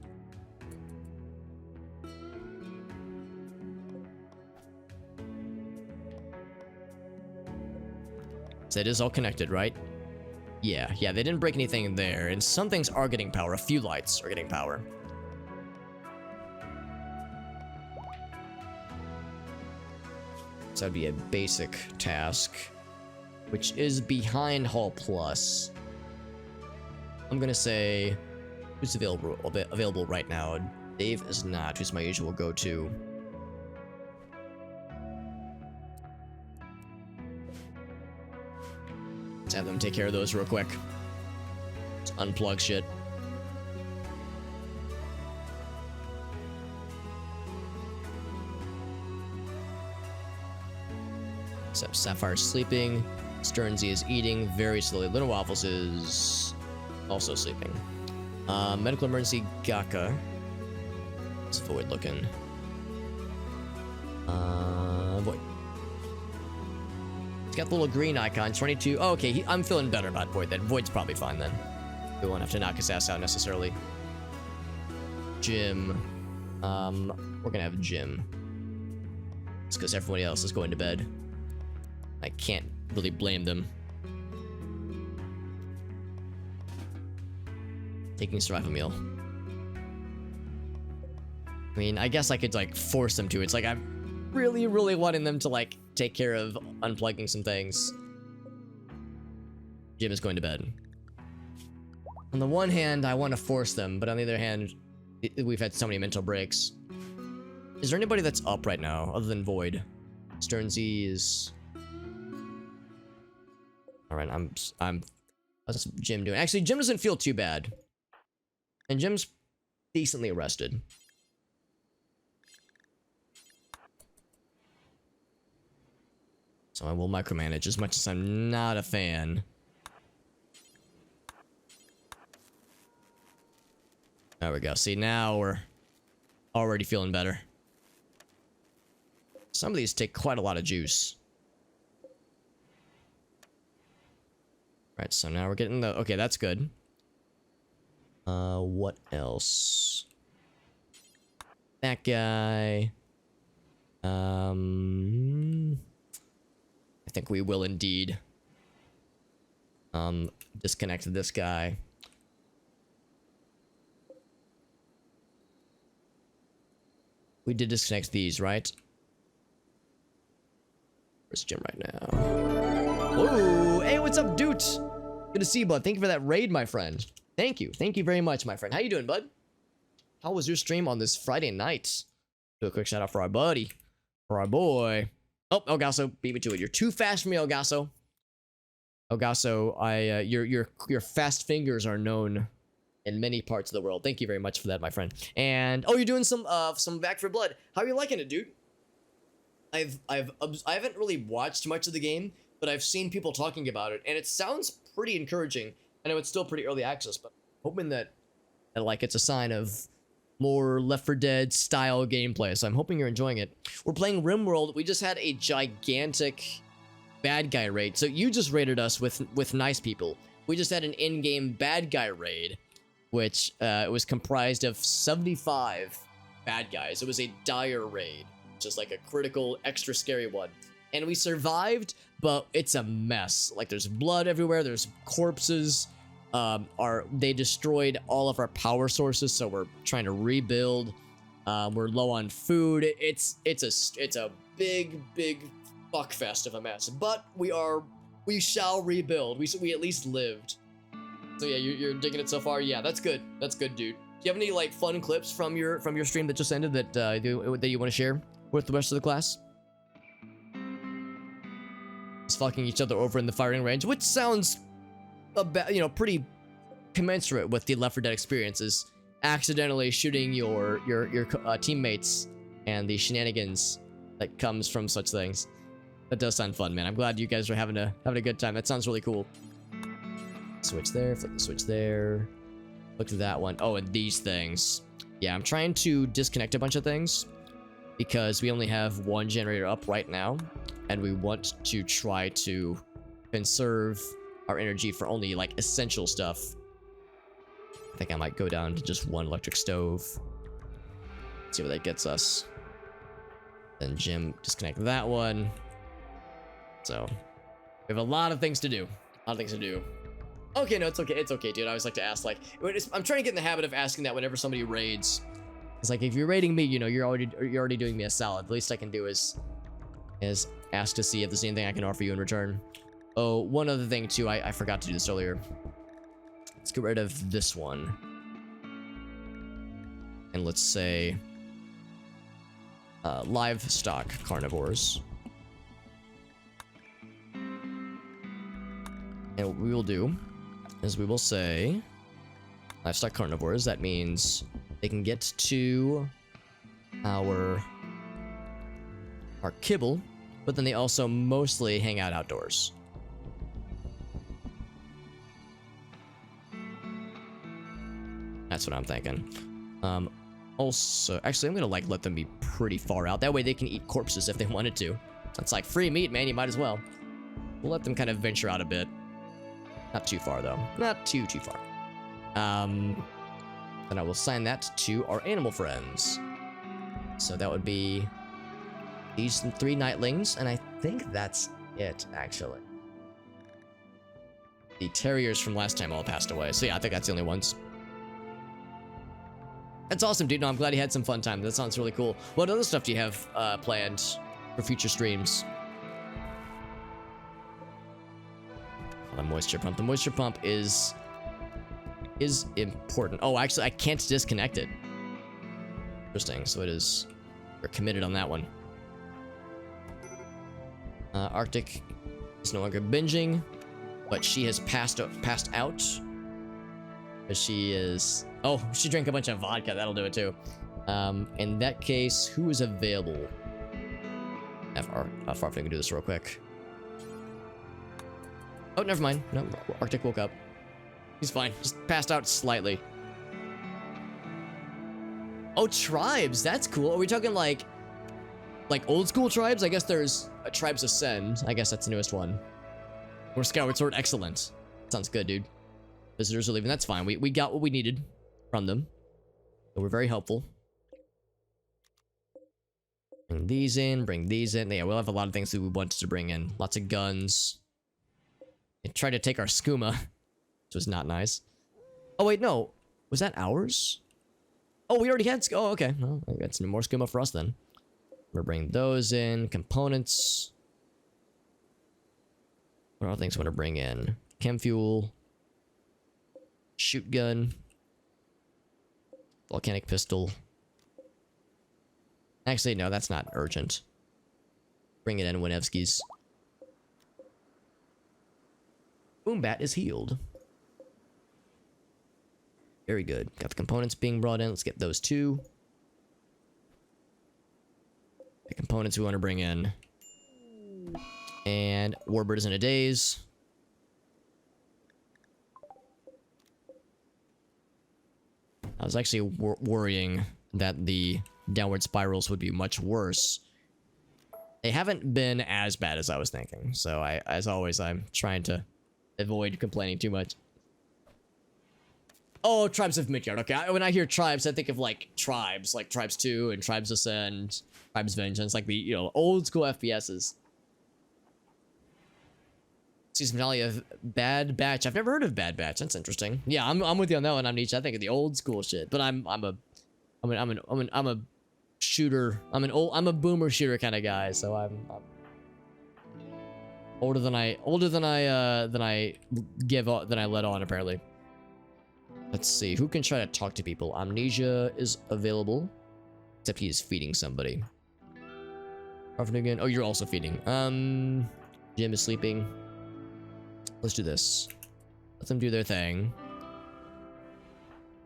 So it is all connected, right? Yeah, they didn't break anything there. And some things are getting power. A few lights are getting power. So that'd be a basic task, which is behind Hall Plus. I'm gonna say, who's available right now? Dave is not, who's my usual go-to. Let's have them take care of those real quick. Let's unplug shit. Except Sapphire's sleeping. Sternsey is eating very slowly. Little Waffles is also sleeping. Medical emergency Gaka. It's Void looking. Void. It's got the little green icon. 22. Oh, okay. I'm feeling better about Void then. Void's probably fine then. We won't have to knock his ass out necessarily. Jim. We're gonna have Jim. It's because everybody else is going to bed. I can't really blame them. Taking survival meal. I mean, I guess I could like force them to. It's like I'm really wanting them to like take care of unplugging some things. Jim is going to bed. On the one hand, I want to force them, but on the other hand, we've had so many mental breaks. Is there anybody that's up right now other than Void? Sternsey is... Alright, how's Jim doing? Actually, Jim doesn't feel too bad. And Jim's decently rested. So I will micromanage as much as I'm not a fan. There we go. See, now we're already feeling better. Some of these take quite a lot of juice. Right, so now we're getting the... Okay, that's good. What else? That guy. I think we will indeed disconnect this guy. We did disconnect these, right? Where's Jim right now? Whoa! Hey, what's up, dude? Good to see you, bud. Thank you for that raid, my friend. Thank you. Thank you very much, my friend. How you doing, bud? How was your stream on this Friday night? Do a quick shout out for our buddy. For our boy. Oh, Elgaso, beat me to it. You're too fast for me, Elgaso. Elgaso, your fast fingers are known in many parts of the world. Thank you very much for that, my friend. And oh, you're doing some Back 4 Blood. How are you liking it, dude? I haven't really watched much of the game, but I've seen people talking about it, and it sounds pretty encouraging. I know it's still pretty early access, but I'm hoping that like it's a sign of more Left 4 Dead style gameplay. So I'm hoping you're enjoying it. We're playing RimWorld. We just had a gigantic bad guy raid. So you just raided us with nice people. We just had an in-game bad guy raid, which was comprised of 75 bad guys. It was a dire raid, just like a critical, extra scary one. And we survived, but it's a mess. Like there's blood everywhere. There's corpses. They destroyed all of our power sources, so we're trying to rebuild. We're low on food. It's a big fuckfest of a mess. But we shall rebuild. We at least lived. So yeah, you're digging it so far. Yeah, that's good. That's good, dude. Do you have any like fun clips from your stream that just ended that you want to share with the rest of the class? just fucking each other over in the firing range, which sounds about, you know, pretty commensurate with the Left 4 Dead experiences. Accidentally shooting your teammates and the shenanigans that comes from such things. That does sound fun, man. I'm glad you guys are having a good time. That sounds really cool. Switch there, flip the switch there. Look at that one. Oh, and these things. Yeah, I'm trying to disconnect a bunch of things because we only have one generator up right now, and we want to try to conserve our energy for only like essential stuff. I think I might go down to just one electric stove. See where that gets us. Then Jim, disconnect that one. So, we have a lot of things to do. A lot of things to do. Okay, no, it's okay. It's okay, dude. I always like to ask, like, I'm trying to get in the habit of asking that whenever somebody raids. It's like, if you're raiding me, you know, you're already doing me a solid. The least I can do is ask to see if there's anything I can offer you in return. Oh, one other thing too. I forgot to do this earlier. Let's get rid of this one. And let's say livestock carnivores. And what we will do is we will say livestock carnivores. That means they can get to our kibble, but then they also mostly hang out outdoors. That's what I'm thinking. Also, actually, I'm gonna like let them be pretty far out. That way they can eat corpses if they wanted to. That's like free meat, man. You might as well. We'll let them kind of venture out a bit. Not too far though. Not too far. Then I will assign that to our animal friends. So that would be these 3 nightlings, and I think that's it actually. The terriers from last time all passed away. So yeah, I think that's the only ones. That's awesome, dude. No, I'm glad you had some fun time. That sounds really cool. What other stuff do you have planned for future streams? The moisture pump. The moisture pump is important. Oh, actually, I can't disconnect it. Interesting. So it is. We're committed on that one. Arctic is no longer binging, but she has passed out. She is. Oh, she drank a bunch of vodka. That'll do it too. In that case, who is available? How far if I can do this real quick. Oh, never mind. No, Arctic woke up. He's fine. Just passed out slightly. Oh, tribes. That's cool. Are we talking like old school tribes? I guess there's a Tribes Ascend. I guess that's the newest one. Or Skyward Sword. Excellent. Sounds good, dude. Visitors are leaving. That's fine. We got what we needed from them. So we're very helpful. Bring these in. Bring these in. Yeah, we'll have a lot of things that we wanted to bring in. Lots of guns. They tried to take our skooma, which was not nice. Oh, wait, no. Was that ours? Oh, we already had... Oh, okay. Well, I got some more skooma for us then. We're bringing those in. Components. What other things I want to bring in? Chem fuel. Shoot gun. Volcanic pistol. Actually, no, that's not urgent. Bring it in, Winevskis. Boombat is healed. Very good. Got the components being brought in. Let's get those too. The components we want to bring in. And Warbird is in a daze. I was actually worrying that the downward spirals would be much worse. They haven't been as bad as I was thinking. So as always, I'm trying to avoid complaining too much. Oh, Tribes of Midgard. Okay, when I hear tribes, I think of like tribes, like Tribes 2 and Tribes Ascend, Tribes Vengeance, like the, you know, old school FPSs. Season finale of Bad Batch. I've never heard of Bad Batch. That's interesting. Yeah, I'm with you on that one. I'm Nietzsche. I think of the old school shit, but I'm a shooter. I'm a boomer shooter kind of guy. So I'm older than I let on apparently. Let's see who can try to talk to people. Amnesia is available, except he is feeding somebody. Again. Oh, you're also feeding. Jim is sleeping. Let's do this. Let them do their thing.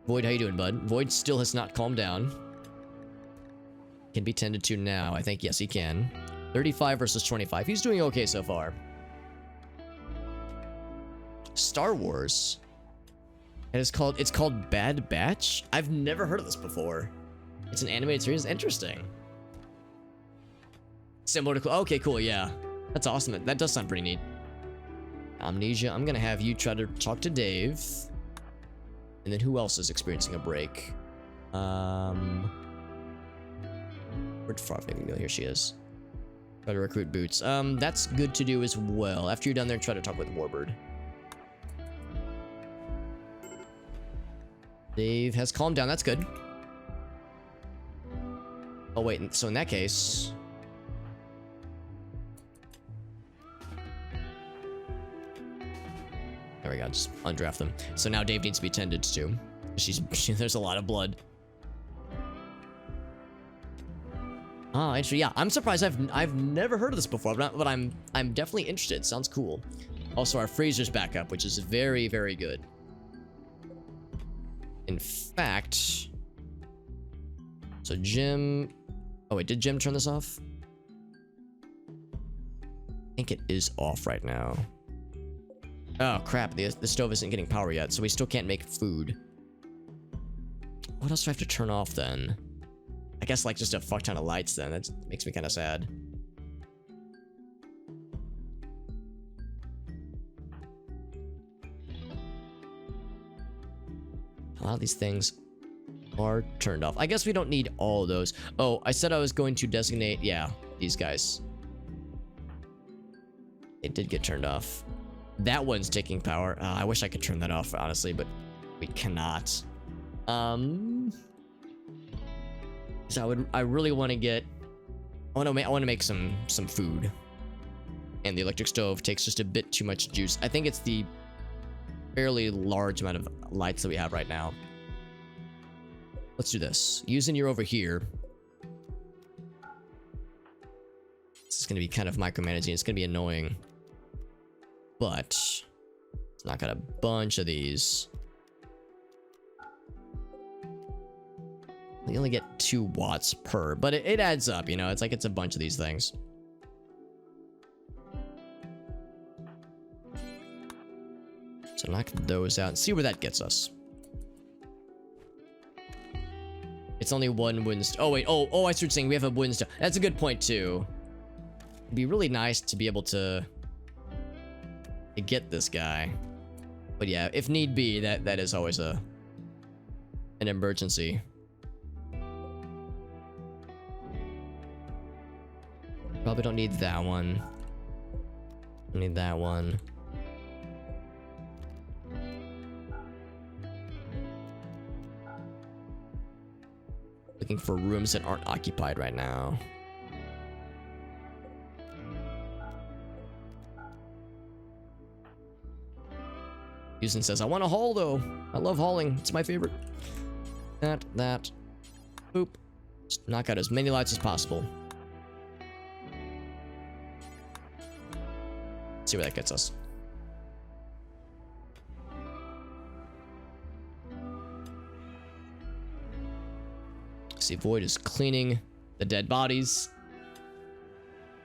Void, how you doing, bud? Void still has not calmed down. Can be tended to now. I think, yes, he can. 35 versus 25. He's doing okay so far. Star Wars. And it's called Bad Batch? I've never heard of this before. It's an animated series? Interesting. Similar to... Okay, cool, yeah. That's awesome. That does sound pretty neat. Amnesia, I'm gonna have you try to talk to Dave. And then who else is experiencing a break? Where'd Frogmaker go? Here she is. Try to recruit Boots. That's good to do as well. After you're done there, try to talk with Warbird. Dave has calmed down. That's good. Oh, wait. So in that case... There we go. Just undraft them. So now Dave needs to be tended to. There's a lot of blood. Ah, actually, yeah. I'm surprised. I've never heard of this before, but I'm definitely interested. Sounds cool. Also, our freezer's back up, which is very, very good. In fact, so Jim... Oh, wait, did Jim turn this off? I think it is off right now. Oh, crap. The stove isn't getting power yet, so we still can't make food. What else do I have to turn off, then? I guess, like, just a fuck ton of lights, then. That makes me kind of sad. A lot of these things are turned off. I guess we don't need all of those. Oh, I said I was going to designate, yeah, these guys. It did get turned off. That one's taking power. I wish I could turn that off, honestly, but we cannot. So I really want to get... I want to make some food. And the electric stove takes just a bit too much juice. I think it's the fairly large amount of lights that we have right now. Let's do this. Using you're over here. This is going to be kind of micromanaging. It's going to be annoying. But it's not got a bunch of these. You only get 2 watts per, but it adds up, you know? It's like it's a bunch of these things. So knock those out and see where that gets us. It's only 1 wooden stove. Oh, wait. Oh, I started saying we have a wooden stove. That's a good point, too. It'd be really nice to be able to get this guy. But yeah, if need be, that is always an emergency. Probably don't need that one. Need that one. Looking for rooms that aren't occupied right now. Houston says, I want to haul though. I love hauling. It's my favorite. That. Boop. Just knock out as many lights as possible. See where that gets us. See, Void is cleaning the dead bodies.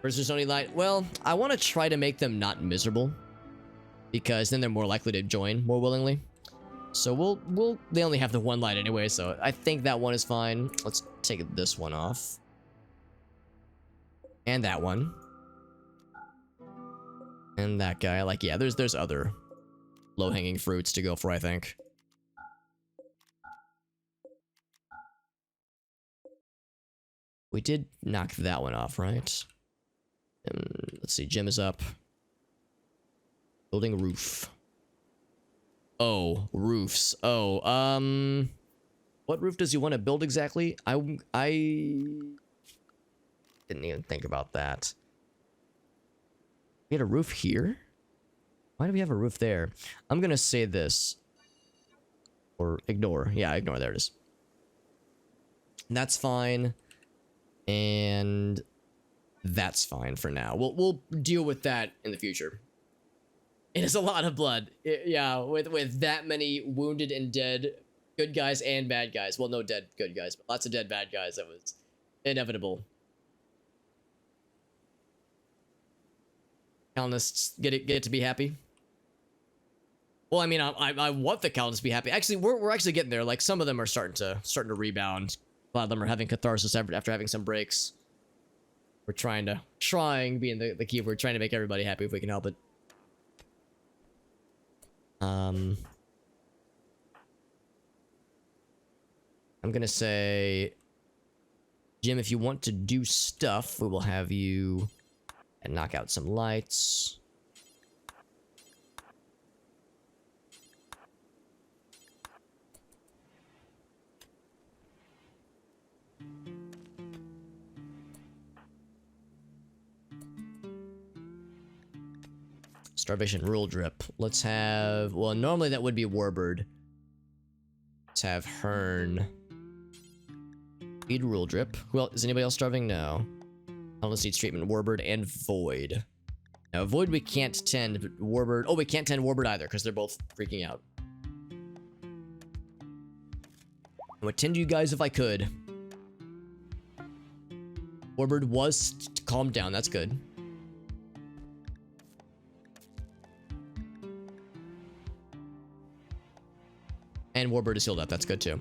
Versus only light. Well, I want to try to make them not miserable, because then they're more likely to join more willingly. So they only have the 1 light anyway, so I think that one is fine. Let's take this one off. And that one. And that guy. Like, yeah, there's other low-hanging fruits to go for, I think. We did knock that one off, right? Let's see, Jim is up. Building roof. Oh, roofs. Oh, what roof does he want to build exactly? I didn't even think about that. We had a roof here? Why do we have a roof there? I'm gonna say this. Or ignore. Yeah, ignore. There it is. That's fine. And That's fine for now. We'll deal with that in the future. It is a lot of blood. Yeah, with that many wounded and dead good guys and bad guys. Well, no dead good guys, but lots of dead bad guys. That was inevitable. Colonists get it to be happy. Well, I mean, I want the colonists to be happy. Actually, we're actually getting there. Like, some of them are starting to rebound. A lot of them are having catharsis after having some breaks. We're trying being the key. We're trying to make everybody happy if we can help it. I'm gonna say, Jim, if you want to do stuff, we will have you and knock out some lights. Starvation rule drip. Let's have, well, normally that would be Warbird. Let's have Hearn. Feed rule drip. Well, is anybody else starving? No. Unless needs treatment. Warbird and Void. Now, Void we can't tend, but Warbird. Oh, we can't tend Warbird either because they're both freaking out. I would tend to you guys if I could. Warbird was calmed down. That's good. And Warbird is healed up. That's good too.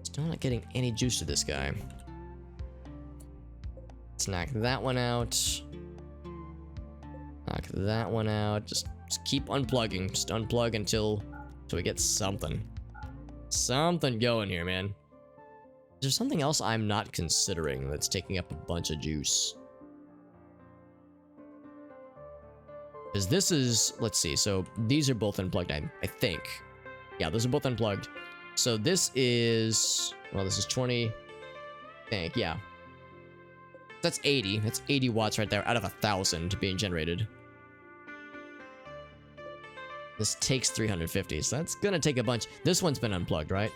Still not getting any juice to this guy. Let's knock that one out. Knock that one out. Just keep unplugging. Just unplug until we get something. Something going here, man. Is there something else I'm not considering that's taking up a bunch of juice? Because this is, let's see, so these are both unplugged, I think. Yeah, those are both unplugged. So this is, well, this is 20, I think, yeah. That's 80. That's 80 watts right there out of 1,000 being generated. This takes 350, so that's gonna take a bunch. This one's been unplugged, right?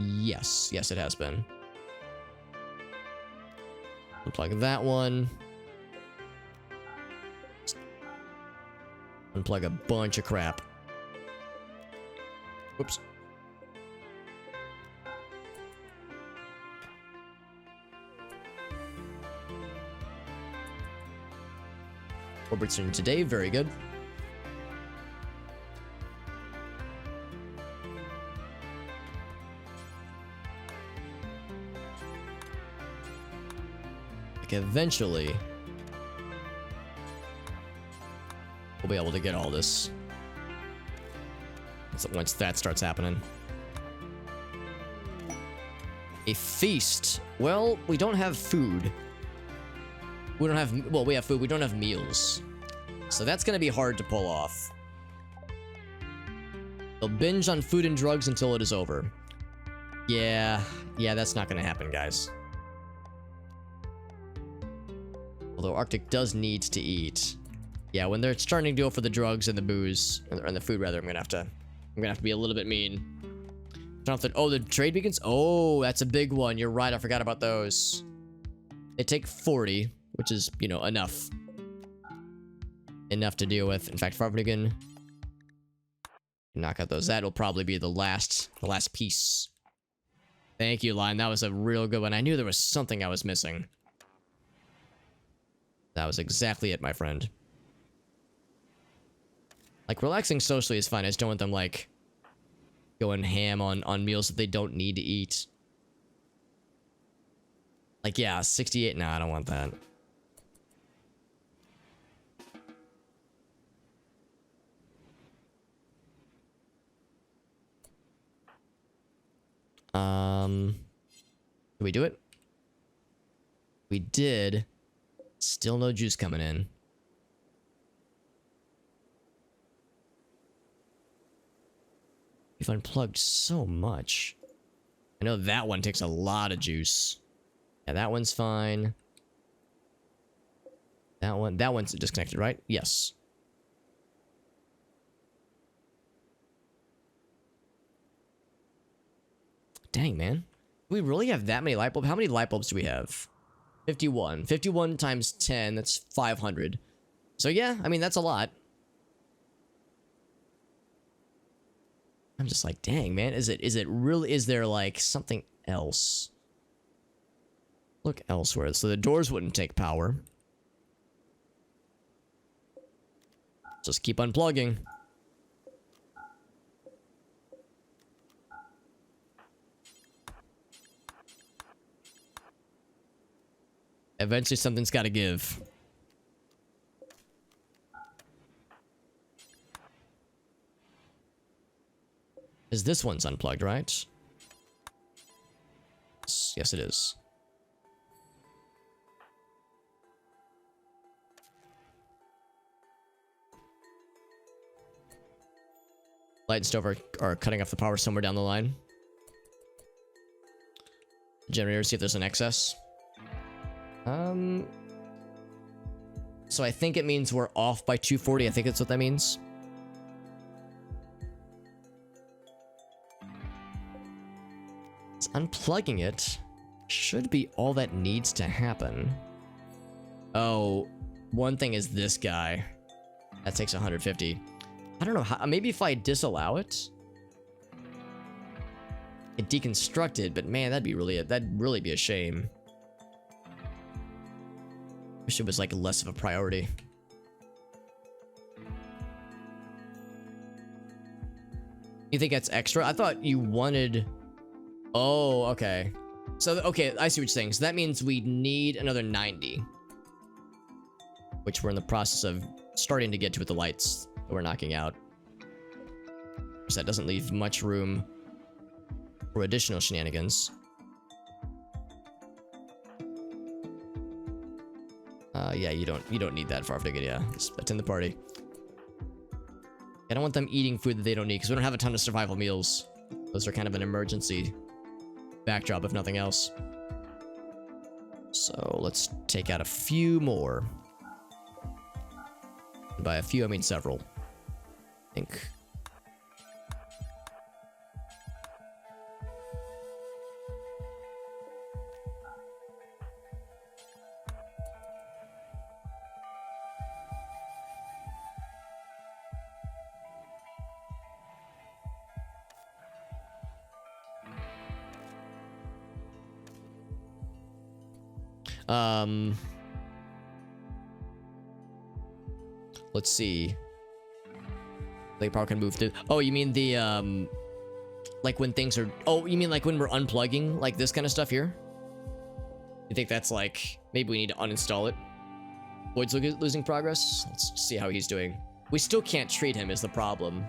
Yes, yes, it has been. Unplug that one. Unplug a bunch of crap. Whoops. Robertson today, very good. Eventually we'll be able to get all this once that starts happening. A feast. Well, we don't have food. We don't have, well, we have food, we don't have meals, so that's gonna be hard to pull off. They'll binge on food and drugs until it is over. Yeah, that's not gonna happen, guys. Although Arctic does need to eat. Yeah, when they're starting to go for the drugs and the booze, and the food rather, I'm gonna have to be a little bit mean. Oh, the trade beacons? Oh, that's a big one. You're right, I forgot about those. They take 40, which is, you know, enough. Enough to deal with. In fact, Farbernigan, knock out those. That'll probably be the last piece. Thank you, Lion. That was a real good one. I knew there was something I was missing. That was exactly it, my friend. Like, relaxing socially is fine. I just don't want them, like, going ham on meals that they don't need to eat. Like, yeah, 68. No, I don't want that. Did we do it? We did. Still no juice coming in. We've unplugged so much. I know that one takes a lot of juice. Yeah, that one's fine. That one's disconnected, right? Yes. dang, man. Do we really have that many light bulbs? How many light bulbs do we have? 51. 51 times 10, that's 500. So yeah, I mean, that's a lot. I'm just like, dang, man, is it really, is there like something else? Look elsewhere. So the doors wouldn't take power. Just keep unplugging. Eventually something's got to give. Is this one's unplugged, right? Yes, it is. Light and stove are cutting off the power somewhere down the line. Generator, see if there's an excess. So I think it means we're off by 240. I think that's what that means. Unplugging it should be all that needs to happen. Oh, one thing is this guy. That takes 150. I don't know how, maybe if I disallow it, it deconstructed, but man, that'd really be a shame. Wish it was like less of a priority. You think that's extra? I thought you wanted... Oh, okay. So, okay, I see what you're saying. So that means we need another 90. Which we're in the process of starting to get to with the lights that we're knocking out. So that doesn't leave much room for additional shenanigans. Yeah, you don't need that far to get, yeah. Just attend the party. I don't want them eating food that they don't need, because we don't have a ton of survival meals. Those are kind of an emergency backdrop, if nothing else. So let's take out a few more. And by a few, I mean several. I think. Let's see. Lake power can move to... Oh, you mean the, like when things are... Oh, you mean like when we're unplugging, like this kind of stuff here? You think that's like... Maybe we need to uninstall it? Void's losing progress? Let's see how he's doing. We still can't treat him is the problem.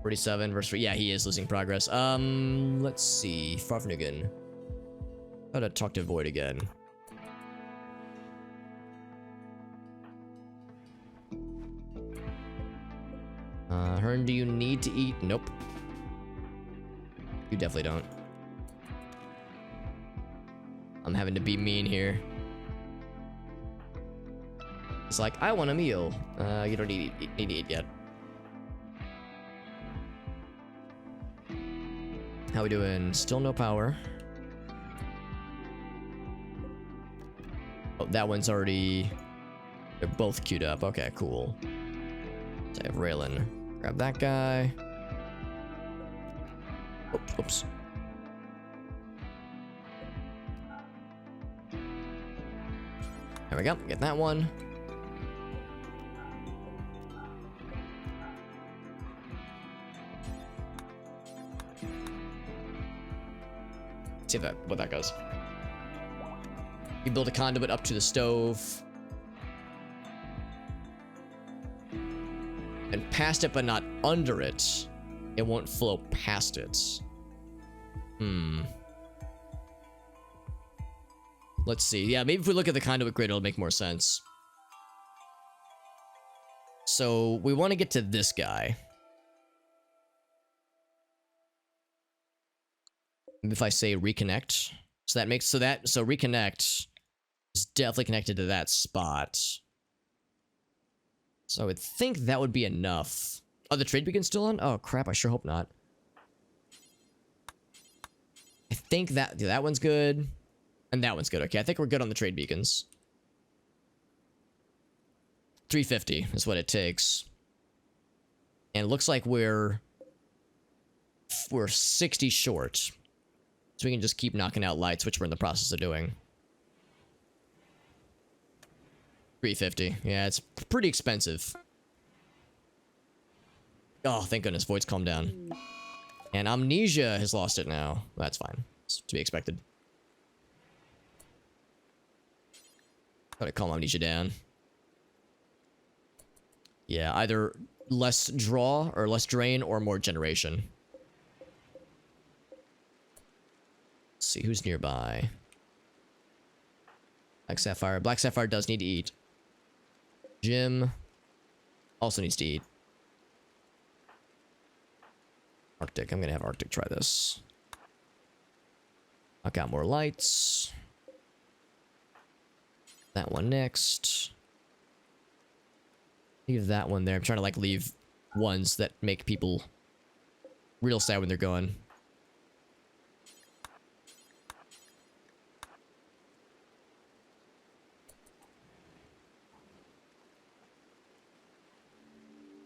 47 versus... Yeah, he is losing progress. Let's see. Farfnugan. How to talk to Void again. Hearn, do you need to eat? Nope. You definitely don't. I'm having to be mean here. It's like, I want a meal. You don't need to eat yet. How we doing? Still no power. Oh, that one's already... They're both queued up. Okay, cool. So I have Raylan. Grab that guy. Oops. There we go. Get that one. See what that goes. You build a conduit up to the stove. And past it, but not under it. It won't flow past it. Let's see. Yeah, maybe if we look at the conduit grid, it'll make more sense. So, we want to get to this guy. Maybe if I say reconnect. So that makes... So reconnect is definitely connected to that spot. So I would think that would be enough. Oh, the trade beacon's still on? Oh, crap. I sure hope not. think that one's good. And that one's good. Okay, I think we're good on the trade beacons. 350 is what it takes. And it looks like we're 60 short. So we can just keep knocking out lights, which we're in the process of doing. 350. Yeah, it's pretty expensive. Oh, thank goodness. Void's calmed down. And Amnesia has lost it now. That's fine. It's to be expected. Gotta calm Amnesia down. Yeah, either less draw or less drain or more generation. Let's see who's nearby. Black Sapphire. Black Sapphire does need to eat. Jim also needs to eat. Arctic. I'm gonna have Arctic try this. Knock out more lights. That one next. Leave that one there. I'm trying to like leave ones that make people real sad when they're gone.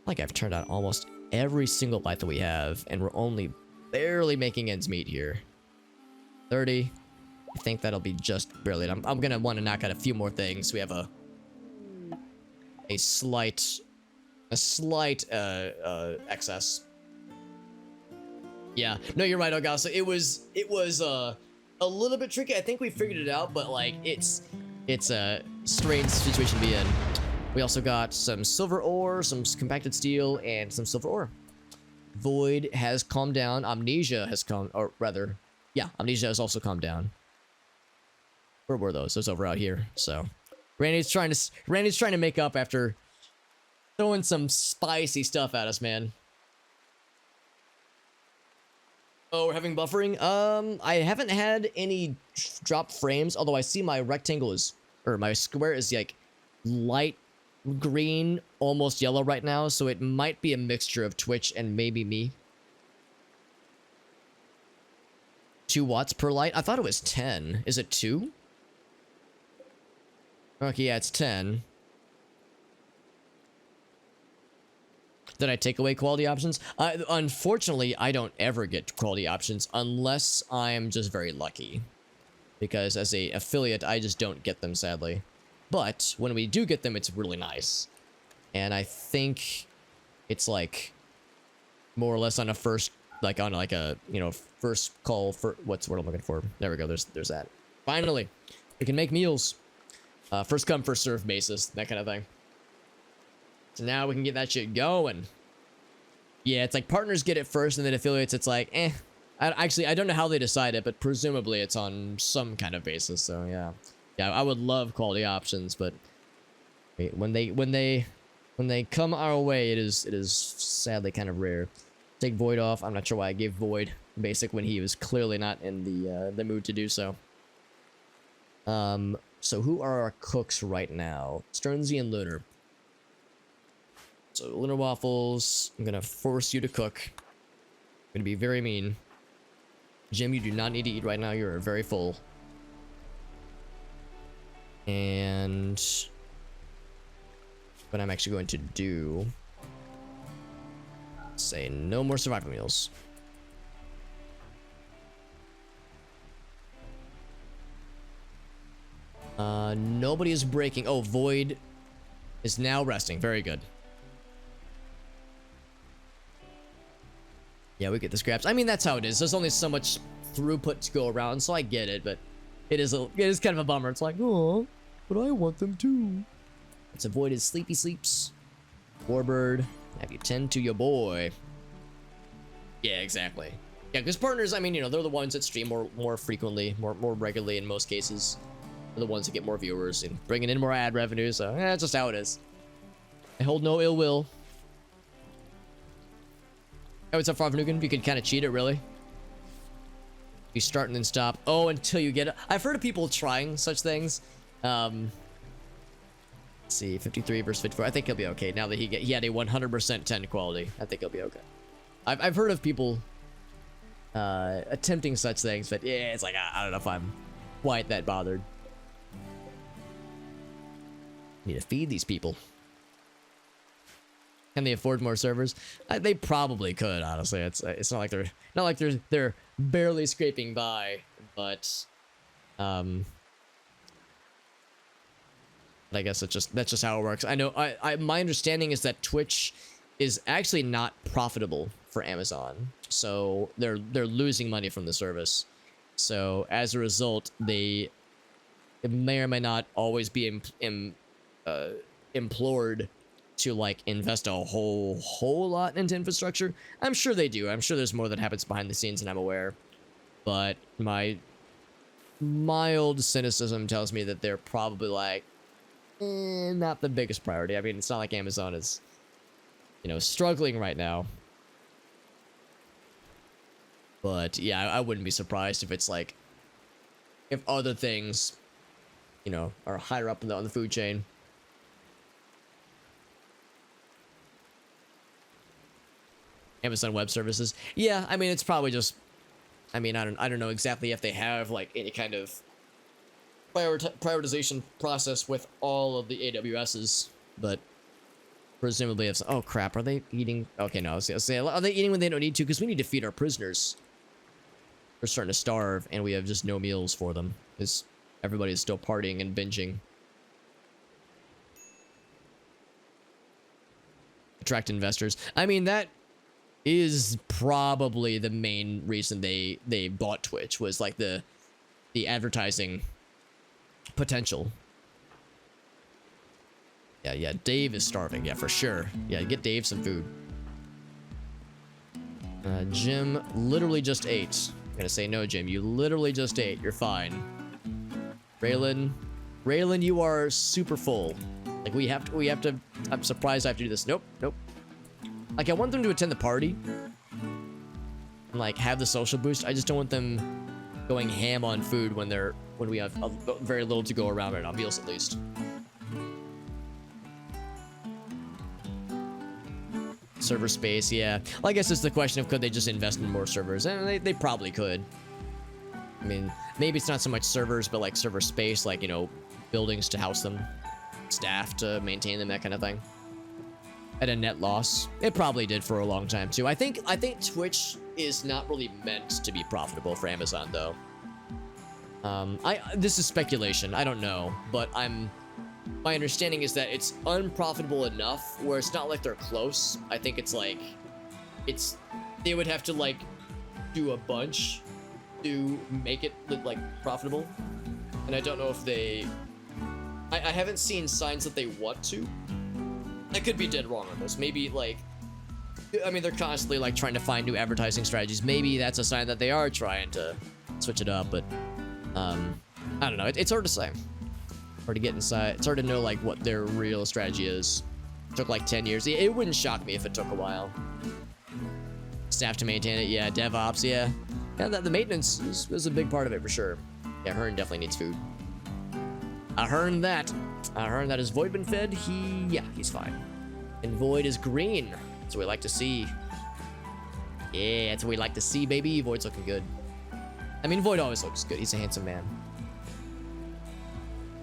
Like I've turned on almost every single light that we have, and we're only barely making ends meet here. 30. I think that'll be just barely. I'm gonna want to knock out a few more things. We have a slight excess. Yeah, no, you're right, Augusta. It was a little bit tricky. I think we figured it out, but like it's a strange situation to be in. We also got some silver ore, some compacted steel, and some silver ore. Void has calmed down. Amnesia has Amnesia has also calmed down. Where were those? Those over out here. So, Randy's trying to make up after throwing some spicy stuff at us, man. Oh, we're having buffering. I haven't had any drop frames, although I see my rectangle or my square is like light green, almost yellow right now, so it might be a mixture of Twitch and maybe me. 2 watts per light? I thought it was 10. Is it 2? Okay, yeah, it's 10. Did I take away quality options? Unfortunately, I don't ever get quality options unless I'm just very lucky. Because as a affiliate, I just don't get them, sadly. But when we do get them, it's really nice. And I think it's like more or less on a first, like on like a, first call for, what's what I'm looking for? There we go. There's that. Finally, we can make meals. First come, first serve basis, that kind of thing. So now we can get that shit going. Yeah, it's like partners get it first, and then affiliates, it's like, eh. I don't know how they decide it, but presumably it's on some kind of basis. So yeah, I would love quality options, but when they come our way, it is sadly kind of rare. Take Void off. I'm not sure why I gave Void basic when he was clearly not in the mood to do so. So who are our cooks right now? Sternsy and Lunar. So Lunar Waffles, I'm gonna force you to cook. I'm gonna be very mean. Jim, you do not need to eat right now. You're very full. And what I'm actually going to do, say no more survival meals. Nobody is breaking. Oh, Void is now resting. Very good. Yeah, we get the scraps. I mean, that's how it is. There's only so much throughput to go around, so I get it, but it is kind of a bummer. It's like, oh, but I want them too. Let's avoid his sleepy sleeps. Warbird, have you tend to your boy. Yeah, exactly. Yeah, because partners, I mean, they're the ones that stream more frequently, more regularly in most cases. They're the ones that get more viewers and bringing in more ad revenue, so that's just how it is. I hold no ill will. Oh, what's up, Farvanugan? You can kind of cheat it, really. You start and then stop. Oh, until you get it. I've heard of people trying such things. Let's see, 53 versus 54. I think he'll be okay now that he had a 100% 10 quality. I think he'll be okay. I've heard of people attempting such things, but yeah, it's like I don't know if I'm quite that bothered. Need to feed these people. Can they afford more servers? They probably could, honestly. It's not like they're barely scraping by, but I guess that's just how it works. I know. My understanding is that Twitch is actually not profitable for Amazon, so they're losing money from the service. So as a result, it may or may not always be implored to like invest a whole lot into infrastructure. I'm sure they do. I'm sure there's more that happens behind the scenes, and I'm aware. But my mild cynicism tells me that they're probably like, not the biggest priority. I mean, it's not like Amazon is, struggling right now. But yeah, I wouldn't be surprised if it's like, if other things, are higher up on the food chain. Amazon Web Services. Yeah, I mean, it's probably just, I don't know exactly if they have like any kind of prioritization process with all of the AWSs, but presumably if, oh crap, are they eating? Okay, no, I was gonna say, are they eating when they don't need to? Because we need to feed our prisoners. They're starting to starve, and we have just no meals for them, because everybody is still partying and binging. Attract investors. I mean, that is probably the main reason they bought Twitch, was like the advertising potential. Yeah, Dave is starving. Yeah, for sure. Yeah, get Dave some food. Jim literally just ate. I'm gonna say no, Jim. You literally just ate. You're fine. Raylan, you are super full. Like we have to. I'm surprised I have to do this. Nope. Like, I want them to attend the party and like have the social boost. I just don't want them going ham on food when we have very little to go around right now, meals at least. Server space, yeah. Well, I guess it's the question of could they just invest in more servers? And they probably could. I mean, maybe it's not so much servers, but like server space, like, buildings to house them, staff to maintain them, that kind of thing. At a net loss. It probably did for a long time too. I think Twitch is not really meant to be profitable for Amazon though. This is speculation. I don't know, but my understanding is that it's unprofitable enough where it's not like they're close. I think it's like they would have to like do a bunch to make it like profitable. And I don't know if I haven't seen signs that they want to. I could be dead wrong on this. Maybe, like, I mean, they're constantly, like, trying to find new advertising strategies. Maybe that's a sign that they are trying to switch it up, but, I don't know. It's hard to say. Hard to get inside. It's hard to know, like, what their real strategy is. It took, like, 10 years. It wouldn't shock me if it took a while. Staff to maintain it. Yeah, DevOps, yeah. Yeah, the maintenance is a big part of it, for sure. Yeah, Hearn definitely needs food. I heard that. Has Void been fed? He's fine. And Void is green. That's what we like to see. Yeah, that's what we like to see, baby. Void's looking good. I mean, Void always looks good. He's a handsome man.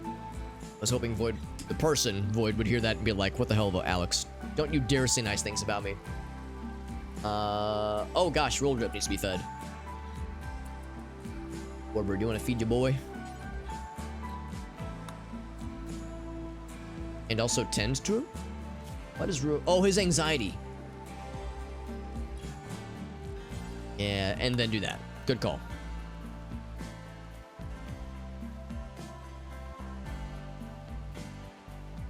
I was hoping Void, the person, Void, would hear that and be like, what the hell about Alex? Don't you dare say nice things about me. Oh gosh, Roll Drip needs to be fed. Warbird, do you want to feed your boy? And also tend to him? What is oh, his anxiety. Yeah, and then do that. Good call.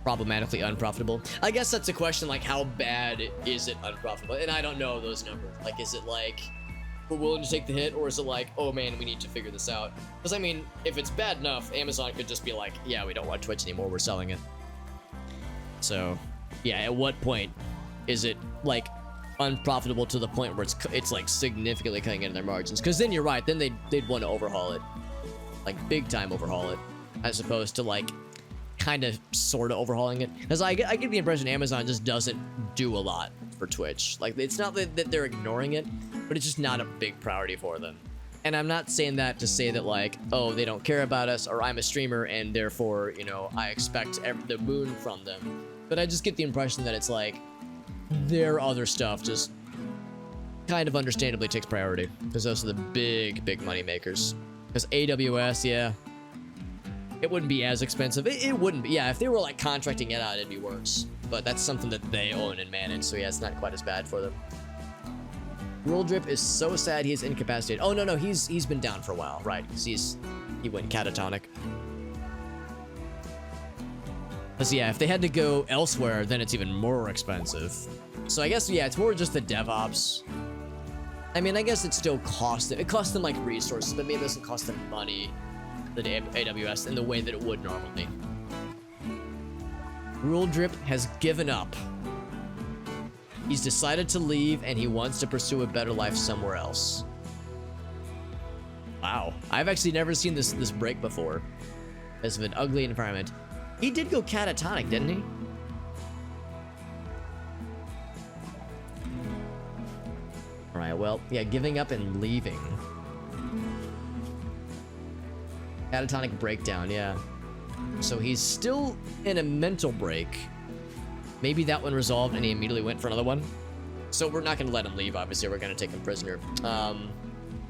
Problematically unprofitable. I guess that's a question, like, how bad is it unprofitable? And I don't know those numbers. Like, is it like, we're willing to take the hit, or is it like, oh man, we need to figure this out? Because, I mean, if it's bad enough, Amazon could just be like, yeah, we don't want Twitch anymore, we're selling it. So, yeah, at what point is it, like, unprofitable to the point where it's like, significantly cutting into their margins? Because then you're right, then they'd want to overhaul it. Like, big time overhaul it. As opposed to, like, kind of, sort of overhauling it. Because I get the impression Amazon just doesn't do a lot for Twitch. Like, it's not that they're ignoring it, but it's just not a big priority for them. And I'm not saying that to say that like, oh, they don't care about us, or I'm a streamer and therefore, you know, I expect the moon from them. But I just get the impression that it's like their other stuff just kind of understandably takes priority, because those are the big money makers. Because AWS, yeah, it wouldn't be as expensive. It wouldn't be. Yeah, if they were like contracting it out, it'd be worse. But that's something that they own and manage, so yeah, it's not quite as bad for them. RimWorld is so sad he is incapacitated. Oh no, he's been down for a while, right? Because he went catatonic. Because yeah, if they had to go elsewhere, then it's even more expensive. So I guess yeah, it's more just the DevOps. I mean, I guess it still costs them. It costs them like resources, but maybe it doesn't cost them money, the AWS, in the way that it would normally. RimWorld has given up. He's decided to leave, and he wants to pursue a better life somewhere else. Wow, I've actually never seen this break before. Because of an ugly environment. He did go catatonic, didn't he? Alright, well, yeah, giving up and leaving. Catatonic breakdown, yeah. So he's still in a mental break. Maybe that one resolved and he immediately went for another one. So we're not going to let him leave, obviously. We're going to take him prisoner.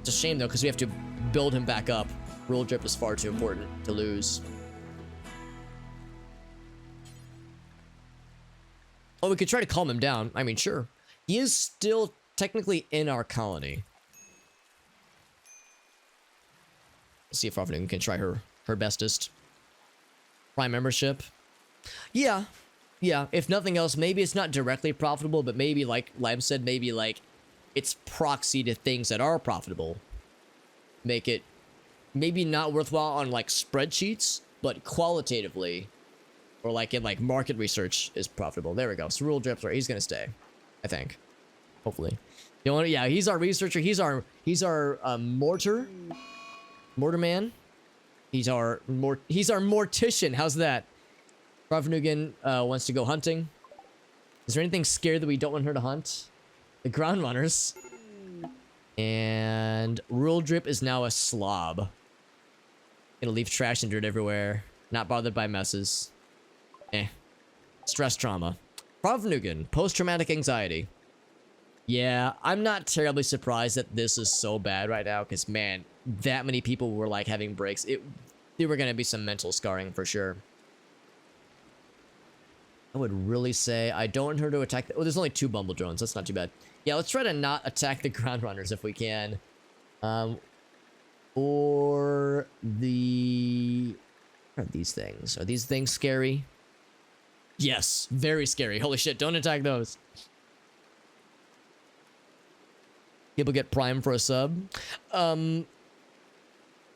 It's a shame, though, because we have to build him back up. RimWorld is far too important to lose. Oh, we could try to calm him down. I mean, sure. He is still technically in our colony. Let's see if Farfan can try her bestest. Prime membership. Yeah. Yeah, if nothing else, maybe it's not directly profitable, but maybe, like Lab said, maybe, like, it's proxy to things that are profitable. Make it maybe not worthwhile on, like, spreadsheets, but qualitatively, or, like, in, like, market research is profitable. There we go. So, Rule Drips, right? He's gonna stay, I think. Hopefully. You know, yeah, he's our researcher. He's our mortar man. He's our mortician. How's that? Ravnugan wants to go hunting. Is there anything scary that we don't want her to hunt? The ground runners. And Rule Drip is now a slob. Gonna leave trash and dirt everywhere. Not bothered by messes. Stress trauma. Ravnugan, post-traumatic anxiety. Yeah, I'm not terribly surprised that this is so bad right now, because man, that many people were like having breaks. There were gonna be some mental scarring for sure. I would really say I don't want her to attack. Oh, there's only 2 Bumble drones. That's not too bad. Yeah, let's try to not attack the ground runners if we can. Or the... What are these things? Are these things scary? Yes, very scary. Holy shit, don't attack those. People get Prime for a sub.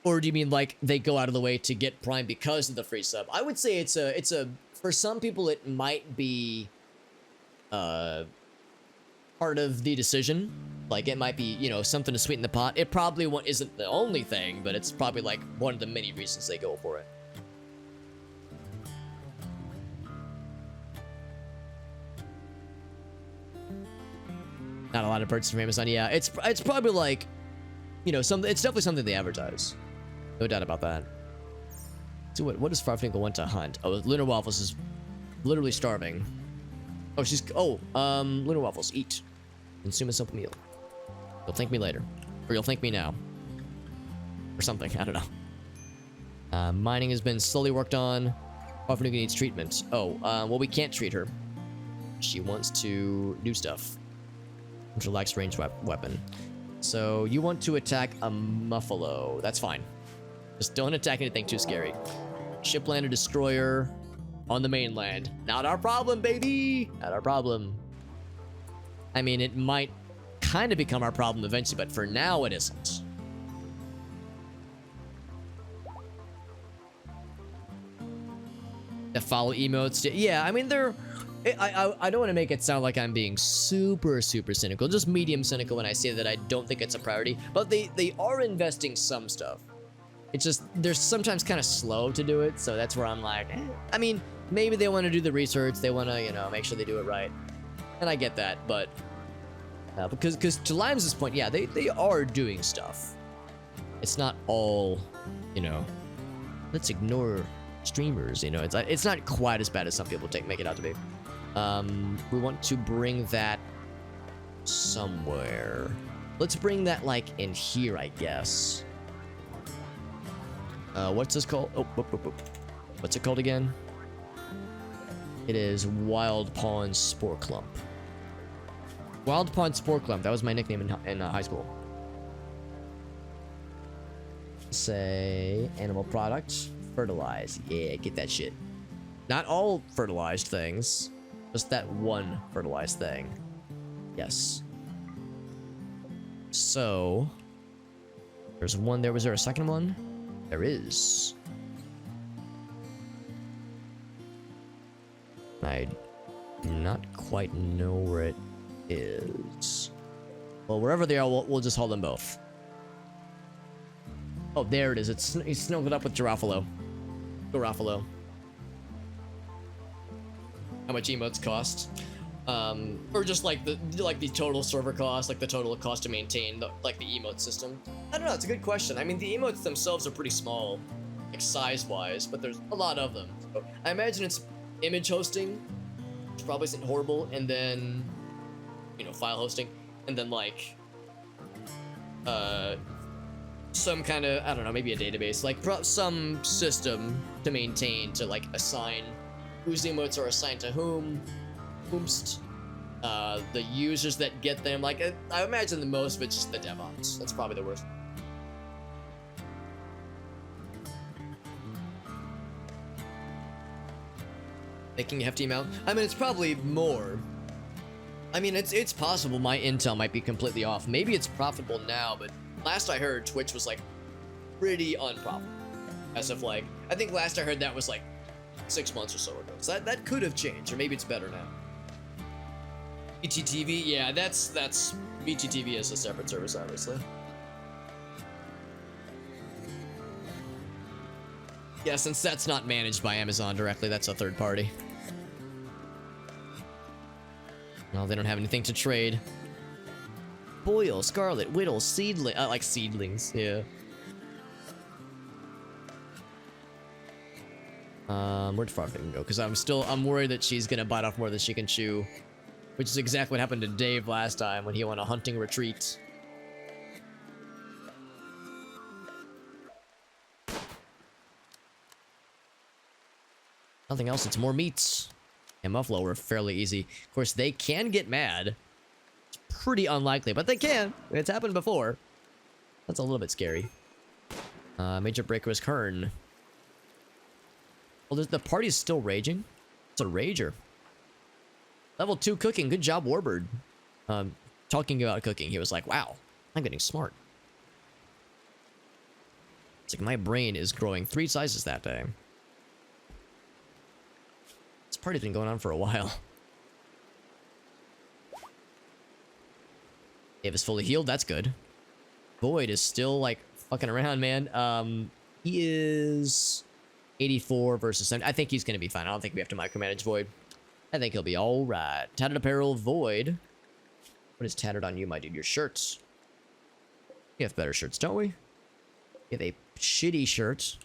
Or do you mean like they go out of the way to get Prime because of the free sub? I would say it's a for some people it might be part of the decision. Like it might be, you know, something to sweeten the pot. It probably isn't the only thing, but it's probably like one of the many reasons they go for it. Not a lot of purchases from Amazon. Yeah, it's probably like, you know, it's definitely something they advertise. No doubt about that. So what does Farfinkel want to hunt? Oh, Lunar Waffles is literally starving. Oh, Lunar Waffles, eat. Consume a simple meal. You'll thank me later. Or you'll thank me now. Or something, I don't know. Mining has been slowly worked on. Farfinkel needs treatment. Oh, well, we can't treat her. She wants to do stuff. Relaxed range weapon. So you want to attack a Muffalo. That's fine. Just don't attack anything too scary. Shiplander destroyer on the mainland. Not our problem, baby. Not our problem. I mean, it might kind of become our problem eventually, but for now it isn't. The follow emotes. Yeah, I mean, they're... I don't want to make it sound like I'm being super cynical. Just medium cynical when I say that I don't think it's a priority. But they are investing some stuff. It's just, they're sometimes kind of slow to do it. So that's where I'm like, I mean, maybe they want to do the research. They want to, you know, make sure they do it right. And I get that. But Because to Limes' point, yeah, they are doing stuff. It's not all, you know, let's ignore streamers, you know. It's not quite as bad as some people make it out to be. We want to bring that somewhere. Let's bring that like in here, I guess. What's this called? Oh, what's it called again? It is Wild Pond Spore Clump. Wild Pond Spore Clump. That was my nickname in high school. Say animal products. Fertilize. Yeah, get that shit. Not all fertilized things. Just that one fertilized thing. Yes. So there's one there. Was there a second one? There is. I do not quite know where it is. Well, wherever they are, we'll just hold them both. Oh, there it is. He's snuggled up with Girafalo. Girafalo. How much emotes cost? Or just like the total server cost, like the total cost to maintain the emote system. I don't know. It's a good question. I mean, the emotes themselves are pretty small, like size-wise, but there's a lot of them. So I imagine it's image hosting, which probably isn't horrible, and then, you know, file hosting, and then like some kind of, I don't know, maybe a database, like some system to maintain, to like assign whose emotes are assigned to whomst, the users that get them. Like I imagine the most of it's just the DevOps. That's probably the worst. Making a hefty amount. I mean, it's probably more. I mean, it's possible my intel might be completely off. Maybe it's profitable now, but last I heard, Twitch was like pretty unprofitable. As of like, I think last I heard that was like 6 months or so ago. So that could have changed, or maybe it's better now. VTTV, yeah, that's VTTV is a separate service, obviously. Yeah, since that's not managed by Amazon directly, that's a third party. No, they don't have anything to trade. Boyle, Scarlet, Whittle, Seedling, like seedlings, yeah. Where'd Farthing go? Because I'm worried that she's gonna bite off more than she can chew. Which is exactly what happened to Dave last time when he went on a hunting retreat. Nothing else, it's more meats. And Muffalo were fairly easy. Of course, they can get mad. It's pretty unlikely, but they can. It's happened before. That's a little bit scary. Major Breaker was Kern. Well, the party's still raging. It's a rager. Level 2 cooking. Good job, Warbird. Talking about cooking, he was like, wow, I'm getting smart. It's like my brain is growing 3 sizes that day. This party's been going on for a while. Dave is fully healed. That's good. Void is still, like, fucking around, man. He is 84 versus 70. I think he's going to be fine. I don't think we have to micromanage Void. I think he'll be all right. Tattered apparel, Void. What is tattered on you, my dude? Your shirts. We have better shirts, don't we? We have a shitty shirt.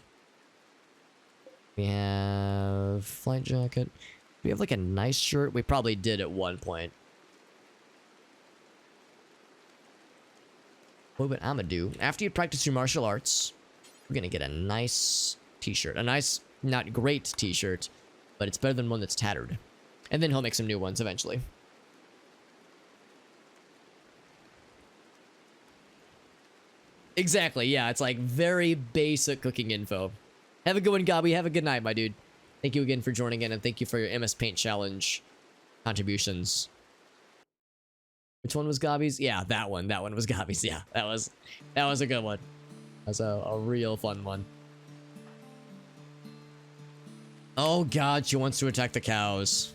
We have flight jacket. We have like a nice shirt. We probably did at one point. What would I'ma do? After you practice your martial arts, we're gonna get a nice t-shirt. A nice, not great t-shirt, but it's better than one that's tattered. And then he'll make some new ones eventually. Exactly, yeah, it's like very basic cooking info. Have a good one, Gobby. Have a good night, my dude. Thank you again for joining in, and thank you for your MS Paint Challenge contributions. Which one was Gobby's? Yeah, that one. That one was Gobby's. Yeah, that was a good one. That's a real fun one. Oh god, she wants to attack the cows.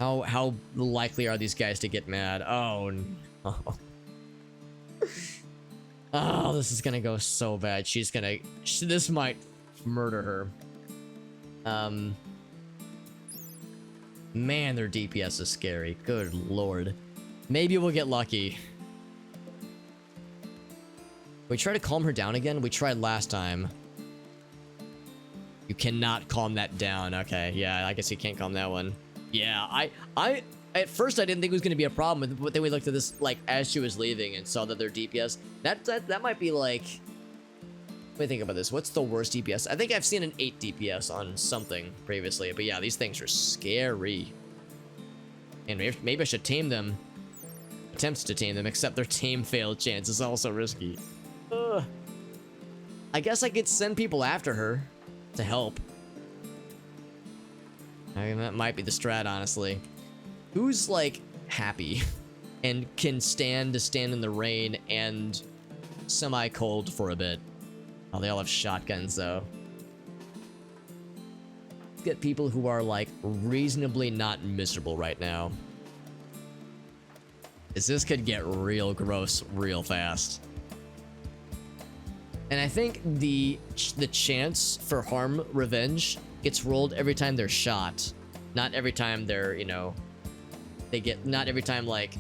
How likely are these guys to get mad? Oh no. Oh, this is gonna go so bad. This might murder her. Man, their DPS is scary. Good lord. Maybe we'll get lucky. We try to calm her down again? We tried last time. You cannot calm that down. Okay, yeah, I guess you can't calm that one. Yeah, I at first I didn't think it was gonna be a problem, but then we looked at this like as she was leaving and saw that their DPS. That might be like. Let me think about this. What's the worst DPS? I think I've seen an 8 DPS on something previously, but yeah, these things are scary. And maybe I should tame them. Attempts to tame them, except their tame fail chance is also risky. Ugh. I guess I could send people after her to help. I mean, that might be the strat, honestly. Who's like happy and can stand in the rain and semi-cold for a bit? Oh, they all have shotguns though. Let's get people who are like reasonably not miserable right now. This could get real gross real fast. And I think the chance for harm revenge gets rolled every time they're shot. Not every time they're, you know, not every time like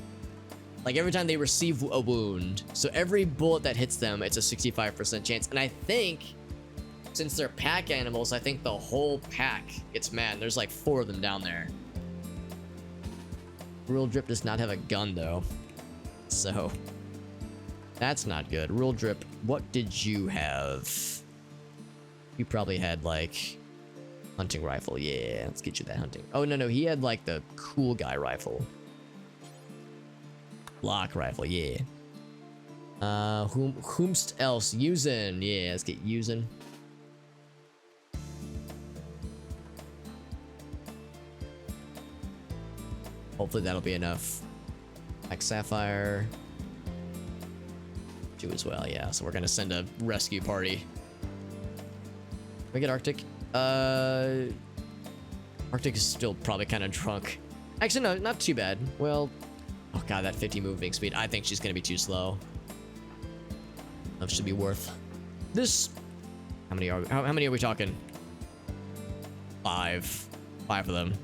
every time they receive a wound. So every bullet that hits them, it's a 65% chance. And I think since they're pack animals, I think the whole pack gets mad. There's like 4 of them down there. Real Drip does not have a gun though. So that's not good. Real Drip, what did you have? You probably had like hunting rifle. Yeah, let's get you that hunting. Oh no, he had like the cool guy rifle. Lock rifle, yeah. Whomst else? Using. Yeah, let's get using. Hopefully that'll be enough. Like Sapphire. Do as well, yeah. So we're gonna send a rescue party. Can we get Arctic? Arctic is still probably kind of drunk. Actually, no, not too bad. Well, oh god, that 50 moving speed. I think she's gonna be too slow. That should be worth this. How many are we talking? 5 of them.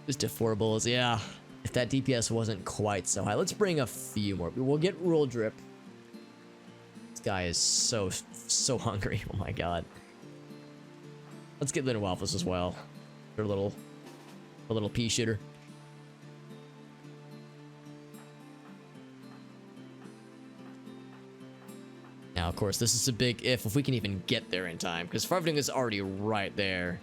Just to 4 bullets, yeah. If that DPS wasn't quite so high, let's bring a few more. We'll get Rule Drip. This guy is so hungry. Oh my god. Let's get Little Waffles as well. They're a little pea shooter. Now, of course, this is a big if we can even get there in time, because Farfling is already right there.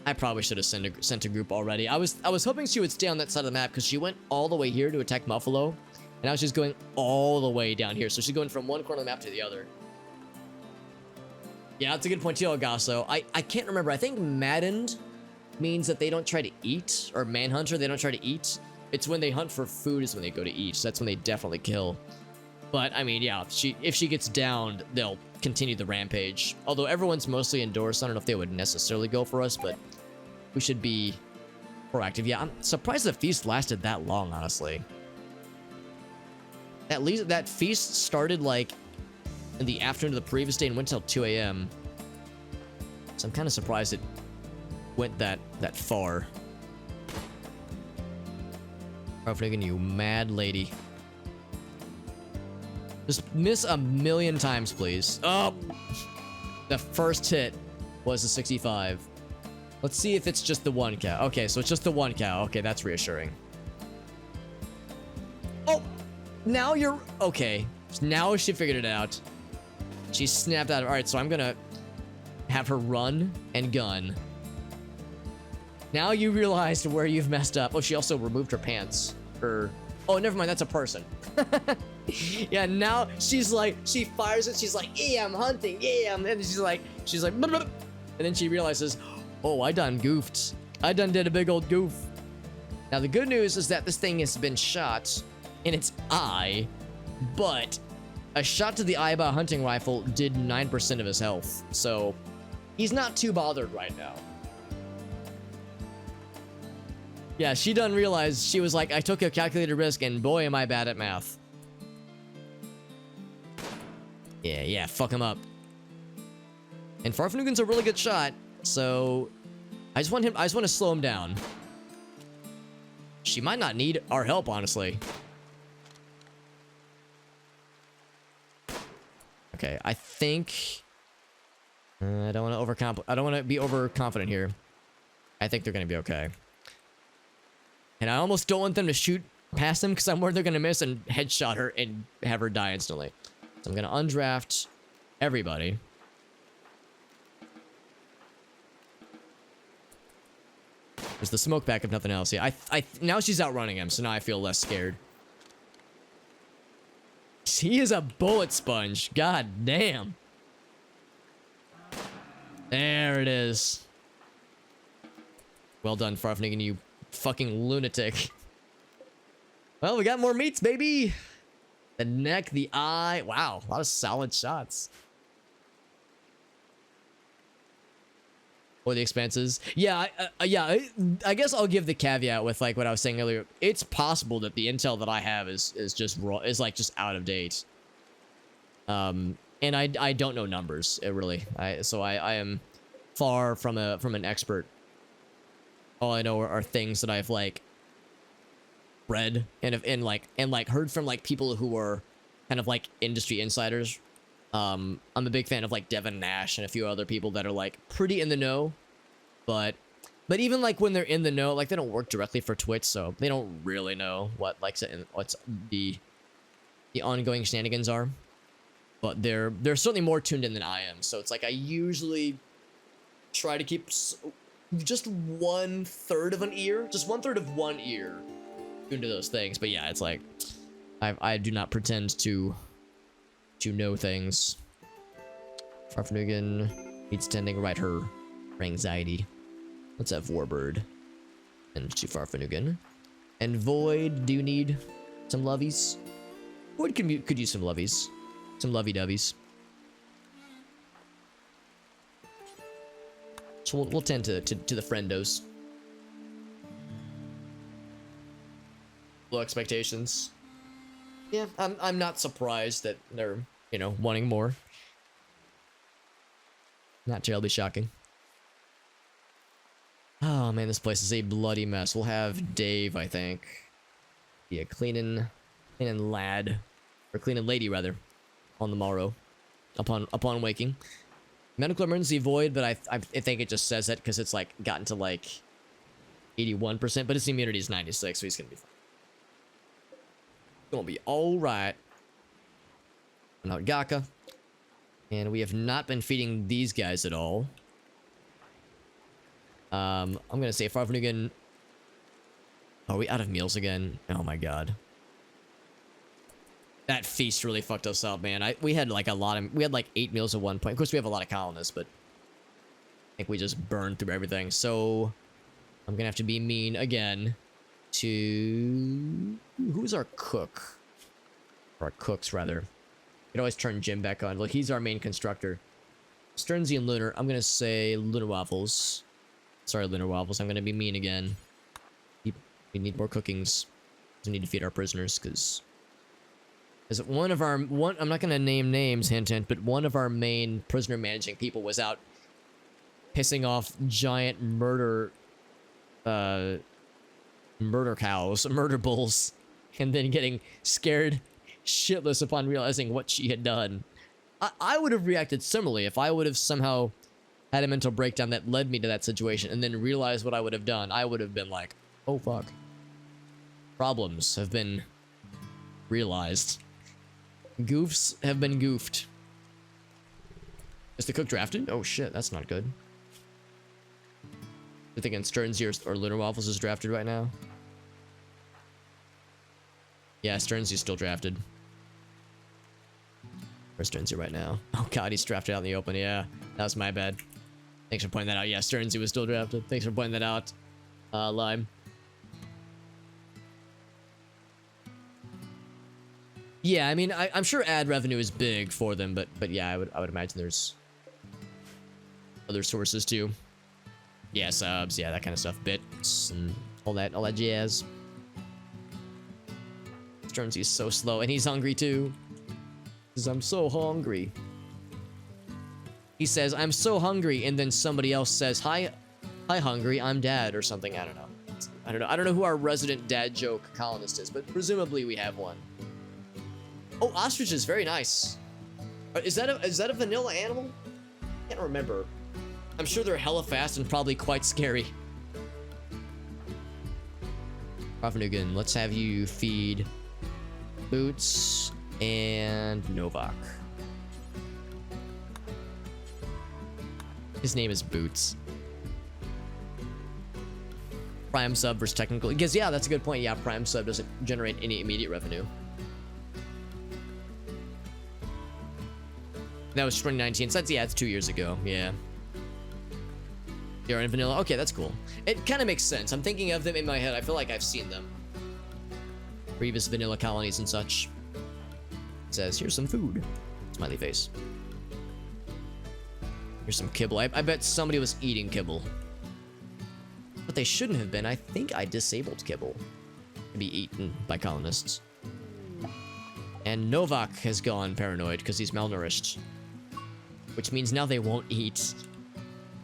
I probably should have sent a group already. I was hoping she would stay on that side of the map because she went all the way here to attack Muffalo, and I was just going all the way down here. So she's going from one corner of the map to the other. Yeah, that's a good point too, Agasso. I can't remember. I think maddened means that they don't try to eat, or manhunter, they don't try to eat. It's when they hunt for food is when they go to eat. So that's when they definitely kill. But I mean, yeah, if she gets downed, they'll continue the rampage. Although everyone's mostly indoors, so I don't know if they would necessarily go for us, but we should be proactive. Yeah, I'm surprised the feast lasted that long, honestly. At least that feast started like in the afternoon of the previous day and went till 2 a.m. So I'm kind of surprised it went that far. Ruffnigan, you mad lady. Just miss a million times, please. Oh! The first hit was a 65. Let's see if it's just the one cow. Okay, so it's just the one cow. Okay, that's reassuring. Oh! Now you're... Okay. Now she figured it out. She snapped out of... Alright, so I'm gonna have her run and gun. Now you realized where you've messed up. Oh, she also removed her pants. Oh, never mind. That's a person. Yeah, now she's like, she fires it. She's like, yeah, I'm hunting. Yeah, and she's like, blub, blub. And then she realizes, oh, I done goofed. I done did a big old goof. Now, the good news is that this thing has been shot in its eye, but a shot to the eye by a hunting rifle did 9% of his health. So he's not too bothered right now. Yeah, she done realize, she was like, I took a calculated risk, and boy, am I bad at math. Yeah, fuck him up. And Farfnugan's a really good shot, so I just want to slow him down. She might not need our help, honestly. Okay, I think... I don't want to be overconfident here. I think they're going to be okay. And I almost don't want them to shoot past them because I'm worried they're going to miss and headshot her and have her die instantly. So I'm going to undraft everybody. There's the smoke back if nothing else. Yeah, now she's outrunning him, so now I feel less scared. He is a bullet sponge. God damn. There it is. Well done, Farfnigan, you fucking lunatic. Well, we got more meats, baby. The neck, the eye. Wow, a lot of solid shots. Or the expenses. Yeah, I guess I'll give the caveat with like what I was saying earlier. It's possible that the intel that I have is just raw, is like just out of date. And I don't know numbers, really. So I am far from an expert. All I know are things that I've like read and like heard from like people who are kind of like industry insiders. I'm a big fan of like Devin Nash and a few other people that are like pretty in the know, but even like when they're in the know, like they don't work directly for Twitch, so they don't really know what's the ongoing shenanigans are. But they're certainly more tuned in than I am. So it's like I usually try to keep just 1/3 of an ear, just 1/3 of one ear tuned to those things. But yeah, it's like I do not pretend to know things. Farfnugan needs tending right her anxiety. Let's have Warbird and to Farfnugan. And Void, do you need some lovies? Void could use some lovies. Some lovey-doveys. So we'll tend to the friendos. Low expectations. Yeah, I'm not surprised that they're, you know, wanting more. Not terribly shocking. Oh man, this place is a bloody mess. We'll have Dave, I think. Yeah, cleaning lad. Or cleaning lady, rather. On the morrow. Upon waking. Medical emergency Void, but I think it just says that because it's like gotten to like 81%, but his immunity is 96, so he's gonna be fine. Gonna be alright. Now Gaka. And we have not been feeding these guys at all. I'm gonna say Farfnugan. Are we out of meals again? Oh my god. That feast really fucked us up, man. We had like we had like 8 meals at one point. Of course, we have a lot of colonists, but I think we just burned through everything. So I'm gonna have to be mean again to who's our cook? Or our cooks, rather. You can always turn Jim back on. Look, he's our main constructor. Sternsy and Lunar. I'm gonna say Lunar Waffles. Sorry, Lunar Waffles. I'm gonna be mean again. We need more cookings. We need to feed our prisoners, because one of our I'm not gonna name names, hint hint, but one of our main prisoner managing people was out pissing off giant murder cows, murder bulls, and then getting scared shitless upon realizing what she had done. I would have reacted similarly if I would have somehow had a mental breakdown that led me to that situation and then realized what I would have done. I would have been like, oh fuck. Problems have been realized. Goofs have been goofed. Is the cook drafted? Oh shit, that's not good. You're thinking Sternsy or Lunar Waffles is drafted right now? Yeah, Sternsy's still drafted. Where's Sternsy right now? Oh god, he's drafted out in the open. Yeah, that was my bad. Thanks for pointing that out. Yeah, Sternsy was still drafted. Thanks for pointing that out, Lime. Yeah, I mean, I'm sure ad revenue is big for them, but yeah, I would imagine there's other sources too. Yeah, subs, yeah, that kind of stuff, bits and all that jazz. Sternsy's so slow, and he's hungry too. Because I'm so hungry. He says, "I'm so hungry," and then somebody else says, "Hi, hungry. I'm Dad," or something. I don't know. I don't know. I don't know who our resident dad joke colonist is, but presumably we have one. Oh, ostriches, very nice. Is that a vanilla animal? I can't remember. I'm sure they're hella fast and probably quite scary. Ravanugan, let's have you feed Boots and Novak. His name is Boots. Prime sub versus technical. Because, yeah, that's a good point. Yeah, Prime sub doesn't generate any immediate revenue. That was 2019. So that's, yeah, it's 2 years ago. Yeah. They're in vanilla. Okay, that's cool. It kind of makes sense. I'm thinking of them in my head. I feel like I've seen them. Previous vanilla colonies and such. It says, here's some food. Smiley face. Here's some kibble. I bet somebody was eating kibble. But they shouldn't have been. I think I disabled kibble to be eaten by colonists. And Novak has gone paranoid because he's malnourished. Which means now they won't eat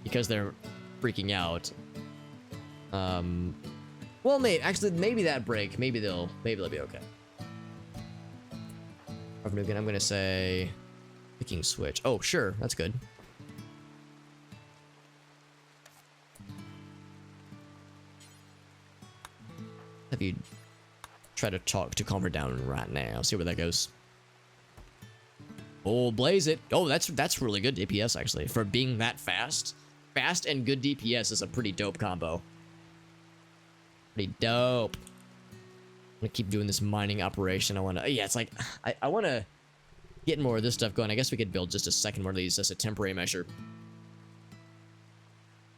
because they're freaking out. Well, maybe that break. Maybe they'll be okay. I'm gonna say picking switch. Oh, sure, that's good. Have you try to talk to calm her down right now? See where that goes. Oh, blaze it. Oh, that's really good DPS actually for being that fast. Fast and good DPS is a pretty dope combo. Pretty dope. I'm gonna keep doing this mining operation. I wanna, yeah, it's like I wanna get more of this stuff going. I guess we could build just a second one of these as a temporary measure.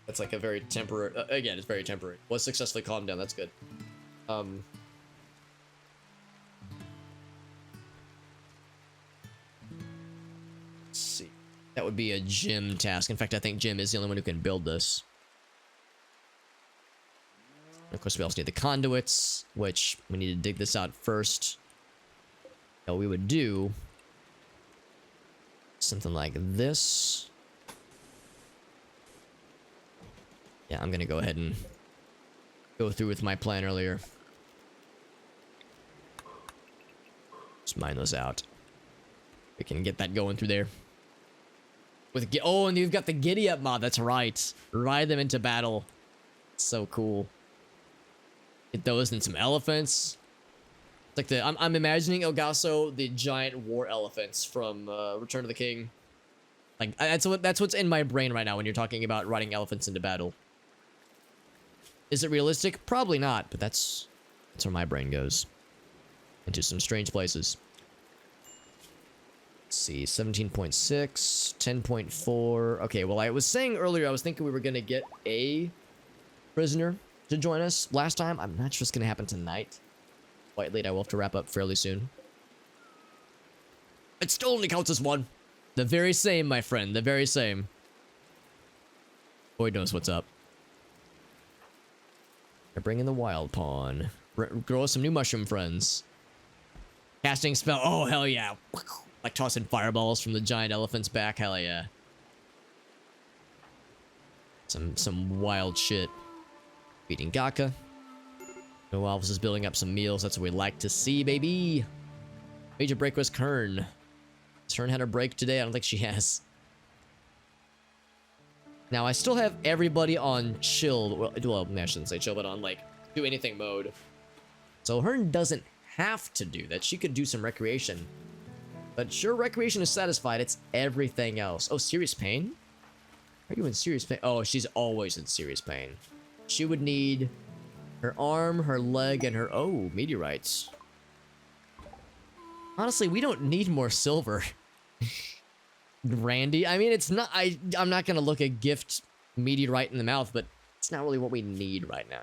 That's like a very temporary. Again, it's very temporary. Was successfully calmed down. That's good. Let's see. That would be a Jim task. In fact, I think Jim is the only one who can build this. Of course, we also need the conduits, which we need to dig this out first. What we would do something like this. Yeah, I'm gonna go ahead and go through with my plan earlier. Just mine those out. We can get that going through there. With oh, and you've got the giddy up mod. That's right. Ride them into battle. So cool. Get those and some elephants. Like I'm imagining Elgaso, the giant war elephants from Return of the King. Like that's what's in my brain right now when you're talking about riding elephants into battle. Is it realistic? Probably not, but that's where my brain goes. Into some strange places. Let's see, 17.6, 10.4. Okay, well, I was saying earlier, I was thinking we were going to get a prisoner to join us last time. I'm not sure it's going to happen tonight. Quite late, I will have to wrap up fairly soon. It still only counts as one. The very same, my friend, the very same. Boyd knows what's up. I bring in the wild pawn. Grow us some new mushroom friends. Casting spell. Oh, hell yeah. Like tossing fireballs from the giant elephant's back. Hell yeah. Some wild shit. Beating Gaka. No Alvis is building up some meals. That's what we like to see, baby. Major break was Kern. Has Kern had her break today? I don't think she has. Now, I still have everybody on chill. Well, I shouldn't say chill, but on, like, do anything mode. So Hearn doesn't have to do that. She could do some recreation. But sure, recreation is satisfied. It's everything else. Oh, serious pain? Are you in serious pain? Oh, she's always in serious pain. She would need her arm, her leg, and her... Oh, meteorites. Honestly, we don't need more silver. Randy, I mean, it's not... I'm not gonna look a gift meteorite in the mouth, but it's not really what we need right now.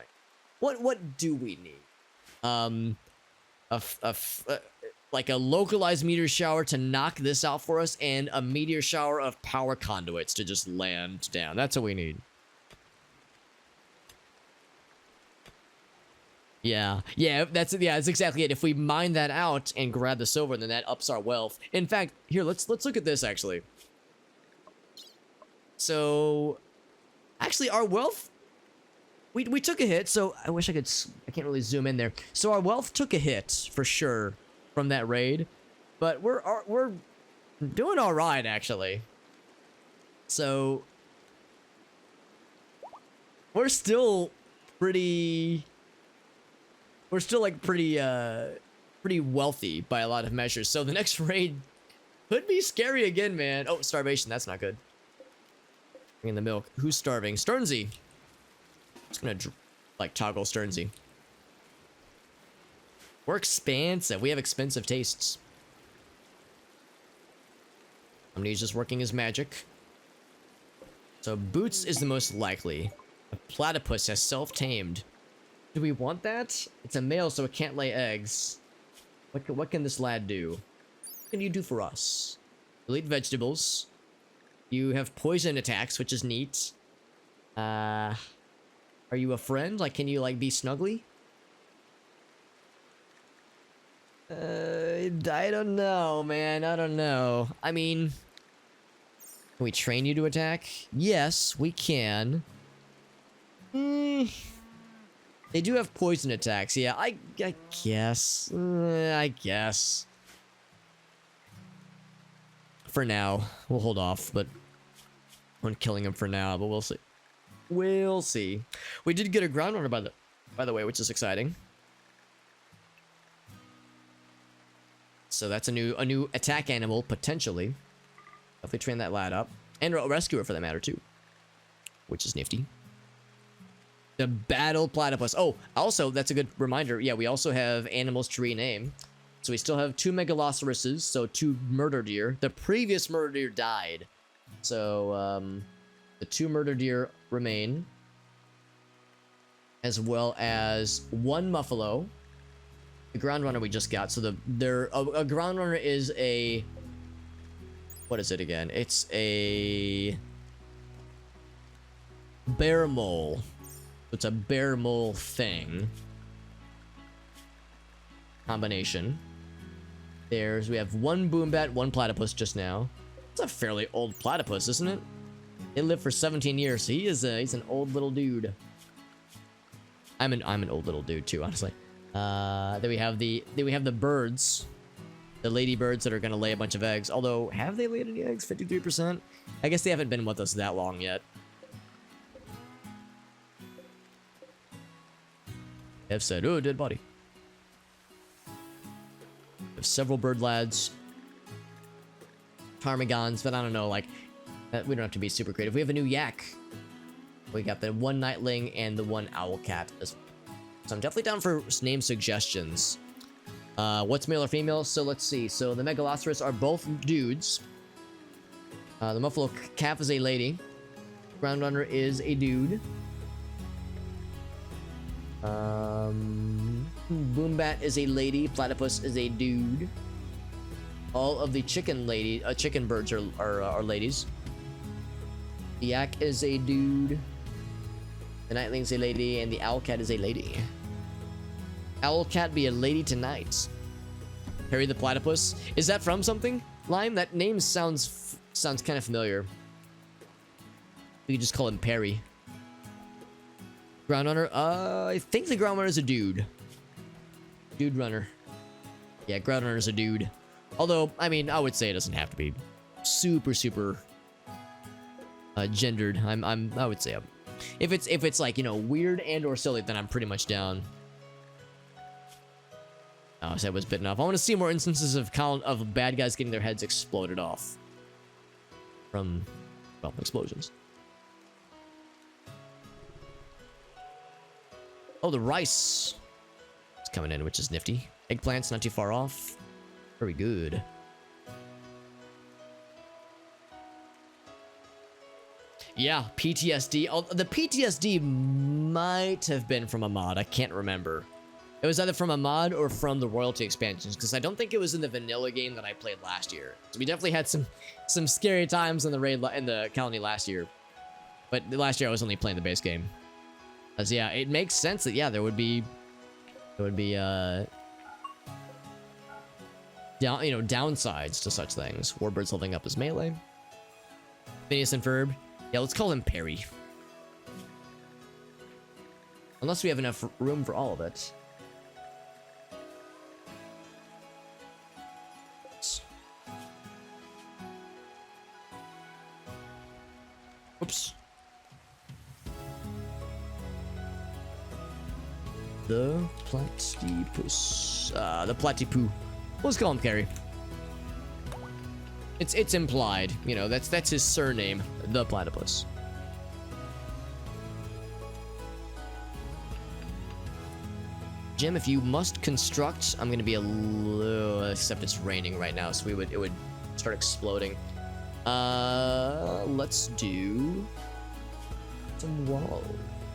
What do we need? Like a localized meteor shower to knock this out for us, and a meteor shower of power conduits to just land down. That's what we need. Yeah, that's exactly it. If we mine that out and grab the silver, then that ups our wealth. In fact, here, let's look at this actually. So, actually, our wealth we took a hit, so I wish I could. I can't really zoom in there. So our wealth took a hit for sure from that raid, but we're doing all right actually. So we're still pretty. We're still like pretty wealthy by a lot of measures. So the next raid could be scary again, man. Oh, starvation. That's not good. Bringing the milk. Who's starving? Sternsy. Just gonna like toggle Sternsy. We're expensive. We have expensive tastes. Somebody's just working his magic. So Boots is the most likely. A platypus has self-tamed. Do we want that? It's a male, so it can't lay eggs. What can this lad do? What can you do for us? You'll eat vegetables. You have poison attacks, which is neat. Are you a friend? Like, can you, like, be snuggly? I don't know, man. I don't know. I mean, can we train you to attack? Yes, we can. They do have poison attacks. Yeah, I guess. I guess. For now, we'll hold off, but on killing him for now, but we'll see. We'll see. We did get a ground runner by the way, which is exciting. So that's a new attack animal potentially. If they train that lad up, and a rescuer for that matter too, which is nifty. The battle platypus. Oh, also that's a good reminder. Yeah, we also have animals to rename. So we still have 2 megalosauruses, so 2 murder deer. The previous murder deer died, so the 2 murder deer remain, as well as 1 muffalo. The ground runner we just got. So a ground runner is a, what is it again? It's a bear mole. It's a bear mole thing combination. We have 1 boombat, 1 platypus just now. It's a fairly old platypus, isn't it? It lived for 17 years, so he's an old little dude. I'm an old little dude too, honestly. Then we have the birds, the ladybirds that are gonna lay a bunch of eggs. Although, have they laid any eggs? 53%. I guess they haven't been with us that long yet. Have said, oh, dead body. We have several bird lads, ptarmigans, but I don't know, like, we don't have to be super creative. We have a new yak. We got the 1 nightling and the 1 owlcat. So I'm definitely down for name suggestions. What's male or female? So let's see. So the megalosaurus are both dudes. The muffalo calf is a lady. Ground runner is a dude. Boombat is a lady. Platypus is a dude. All of the chicken birds are ladies. The yak is a dude. The nightling's a lady, and the owlcat is a lady. Owlcat be a lady tonight. Harry the platypus. Is that from something? Lime? That name sounds kind of familiar. We could just call him Perry. Ground runner. I think the ground runner is a dude. Dude runner. Yeah, ground runner is a dude. Although, I mean, I would say it doesn't have to be super gendered. I would say if it's like, you know, weird and or silly, then I'm pretty much down. Oh, so that was bitten off. I want to see more instances of bad guys getting their heads exploded off from, well, explosions. Oh, the rice is coming in, which is nifty. Eggplant's not too far off. Very good. Yeah, PTSD. Oh, the PTSD might have been from a mod. I can't remember. It was either from a mod or from the royalty expansions, because I don't think it was in the vanilla game that I played last year. So we definitely had some scary times in the colony last year. But last year I was only playing the base game. As yeah, it makes sense that yeah, there would be downsides to such things. Warbird's holding up his melee. Phineas and Ferb. Yeah, let's call him Perry. Unless we have enough room for all of it. Oops. The platypus. The platypoo. Let's call him Carrie. It's implied, you know, that's his surname, the platypus. Jim, if you must construct, I'm gonna be a little, except it's raining right now, so it would start exploding. Let's do some walls.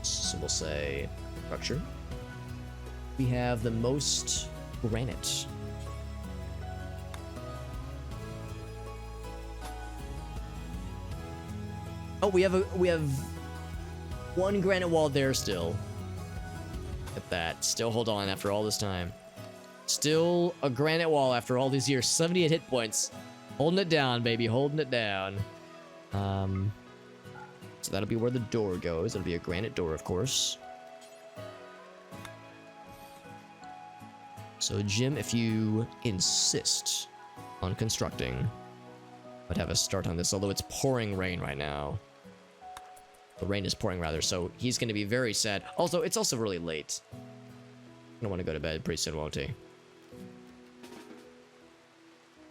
So we'll say structure. We have the most granite. Oh, we have one granite wall there still. Look at that. Still hold on after all this time. Still a granite wall after all these years. 78 hit points. Holding it down, baby. Holding it down. So that'll be where the door goes. It'll be a granite door, of course. So, Jim, if you insist on constructing, I'd have a start on this, although it's pouring rain right now. The rain is pouring, rather, so he's going to be very sad. Also, it's also really late. I don't want to go to bed pretty soon, won't he?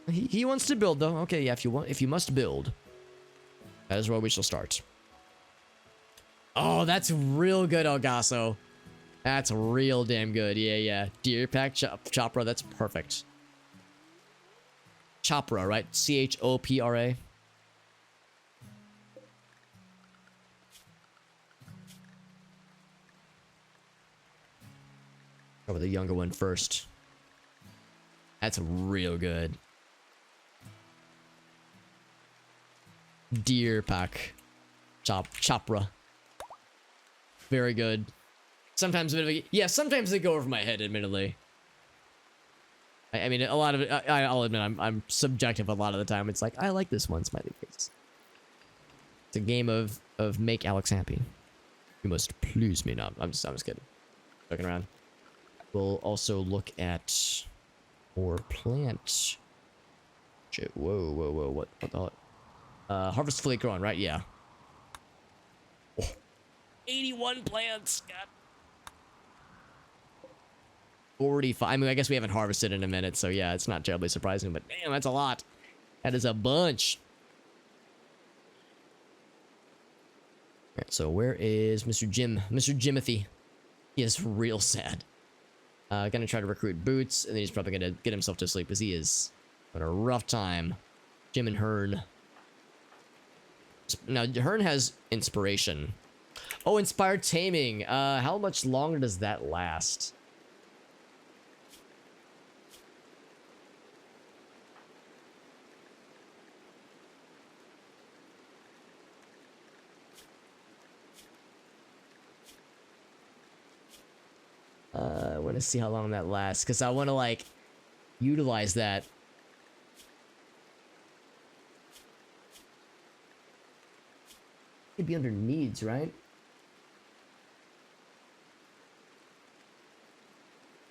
He wants to build, though. Okay, yeah, if you must build, that is where we shall start. Oh, that's real good, Elgaso. That's real damn good. Yeah. Deer pack chopra, that's perfect. Chopra, right? C-H-O-P-R-A. Go with the younger one first. That's real good. Deer pack chopra. Very good. Sometimes a bit of a, yeah, sometimes they go over my head, admittedly. I mean, a lot of it, I'll admit, I'm subjective a lot of the time. It's like, I like this one, smiley face. It's a game of make Alex happy. You must please me. No, I'm just kidding. Joking around. We'll also look at more plant. Shit, whoa, what the hell? Harvest fully grown, right? Yeah. Oh, 81 plants, God. 45. I mean, I guess we haven't harvested in a minute, so yeah, it's not terribly surprising, but damn, that's a lot. That is a bunch. Alright, so where is Mr. Jim? Mr. Jimothy. He is real sad. Gonna try to recruit Boots, and then he's probably gonna get himself to sleep, because he is having a rough time. Jim and Hearn. Now, Hearn has inspiration. Oh, inspired taming. How much longer does that last? I want to see how long that lasts, because I want to, like, utilize that. It'd be under needs, right?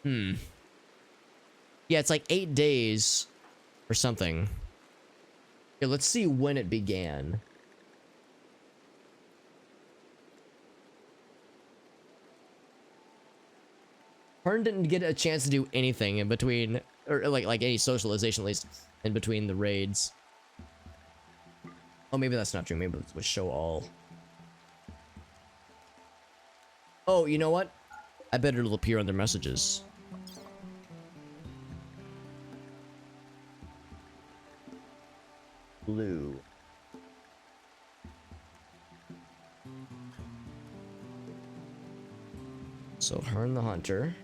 Yeah, it's like 8 days or something. Okay, let's see when it began. Hearn didn't get a chance to do anything in between, or like any socialization, at least, in between the raids. Oh, maybe that's not true. Maybe it was show all. Oh, you know what? I bet it'll appear on their messages. Blue. So, Hearn the Hunter.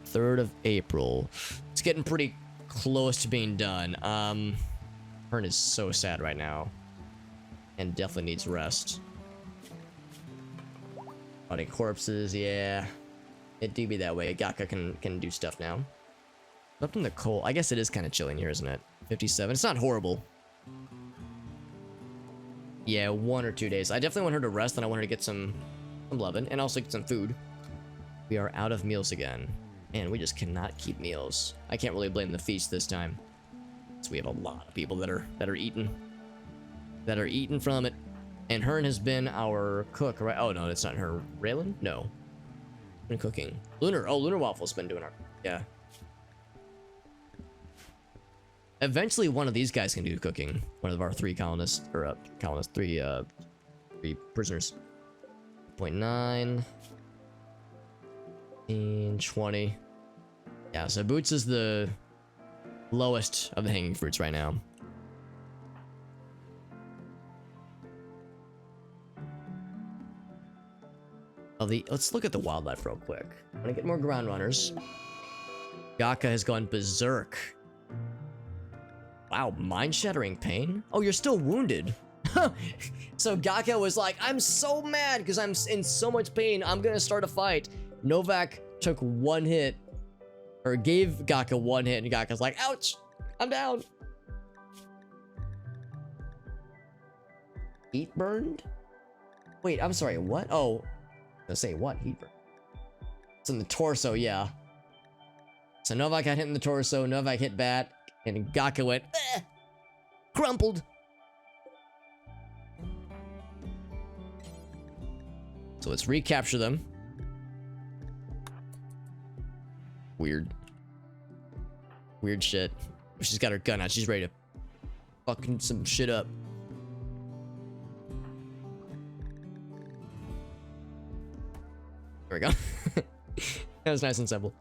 3rd of April. It's getting pretty close to being done. Hearn is so sad right now. And definitely needs rest. Rotting corpses, yeah. It do be that way. Gaka can do stuff now. Up in the cold. I guess it is kind of chilling here, isn't it? 57. It's not horrible. Yeah, 1 or 2 days. I definitely want her to rest, and I want her to get some loving, and also get some food. We are out of meals again. And we just cannot keep meals. I can't really blame the feast this time. So we have a lot of people that are eating. That are eating from it. And Hearn has been our cook, right? Oh no, it's not her. Raylan? No. Been cooking. Lunar. Oh, Lunar Waffle's been doing our. Yeah. Eventually, one of these guys can do cooking. One of our 3 colonists, or colonists, 3 prisoners. 0.9. 20. Yeah, so Boots is the lowest of the hanging fruits right now. Let's look at the wildlife real quick. I'm gonna get more ground runners. Gaka has gone berserk. Wow, mind-shattering pain? Oh, you're still wounded. So Gaka was like, I'm so mad because I'm in so much pain. I'm gonna start a fight. Novak took 1 hit, or gave Gaka 1 hit, and Gaka's like, ouch, I'm down. Heat burned? Wait, I'm sorry, what? Oh, I was gonna say what? Heat burn. It's in the torso, yeah. So Novak got hit in the torso, Novak hit bat, and Gaka went, eh, crumpled. So let's recapture them. Weird. Weird shit. She's got her gun out. She's ready to fucking some shit up. There we go. That was nice and simple.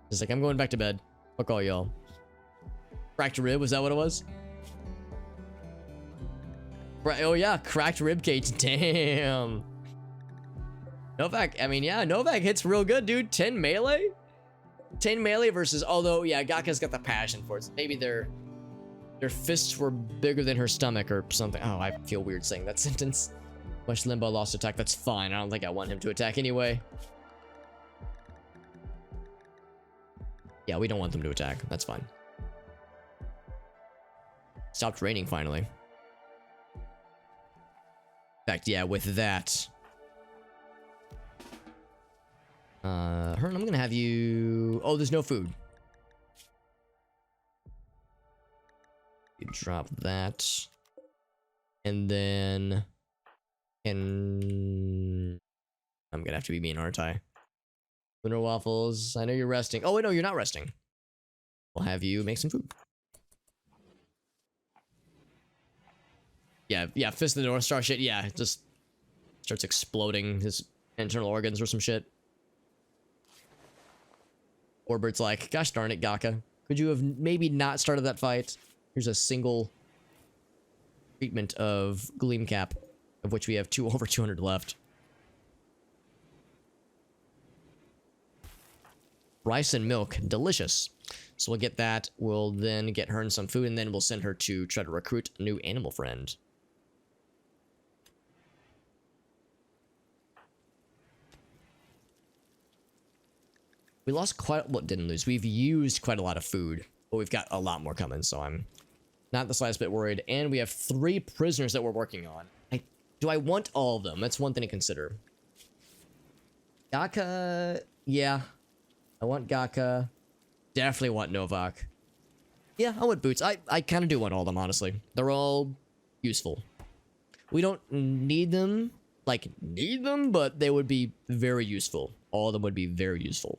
Just like, I'm going back to bed. Fuck all y'all. Cracked rib, was that what it was? Oh yeah, cracked rib cage. Damn. Novak, I mean, yeah, Novak hits real good, dude. 10 melee? 10 melee versus, although, yeah, Gaka's got the passion for it. So maybe their fists were bigger than her stomach or something. Oh, I feel weird saying that sentence. West Limbo lost attack. That's fine. I don't think I want him to attack anyway. Yeah, we don't want them to attack. That's fine. Stopped raining finally. In fact, yeah, with that. Hearn, I'm gonna have you. Oh, there's no food. You drop that. And then. I'm gonna have to be mean, aren't I? Lunar Waffles, I know you're resting. Oh, wait, no, you're not resting. We'll have you make some food. Yeah, Fist of the North Star shit. Yeah, it just starts exploding his internal organs or some shit. Orbert's like, gosh darn it, Gaka. Could you have maybe not started that fight? Here's a single treatment of Gleam Cap, of which we have over 200 left. Rice and milk, delicious. So we'll get that. We'll then get her some food, and then we'll send her to try to recruit a new animal friend. We lost quite, well, didn't lose. We've used quite a lot of food, but we've got a lot more coming, so I'm not the slightest bit worried. And we have 3 prisoners that we're working on. Do I want all of them? That's one thing to consider. Gaka, yeah. I want Gaka. Definitely want Novak. Yeah, I want Boots. I kind of do want all of them, honestly. They're all useful. We don't need them, like, but they would be very useful. All of them would be very useful.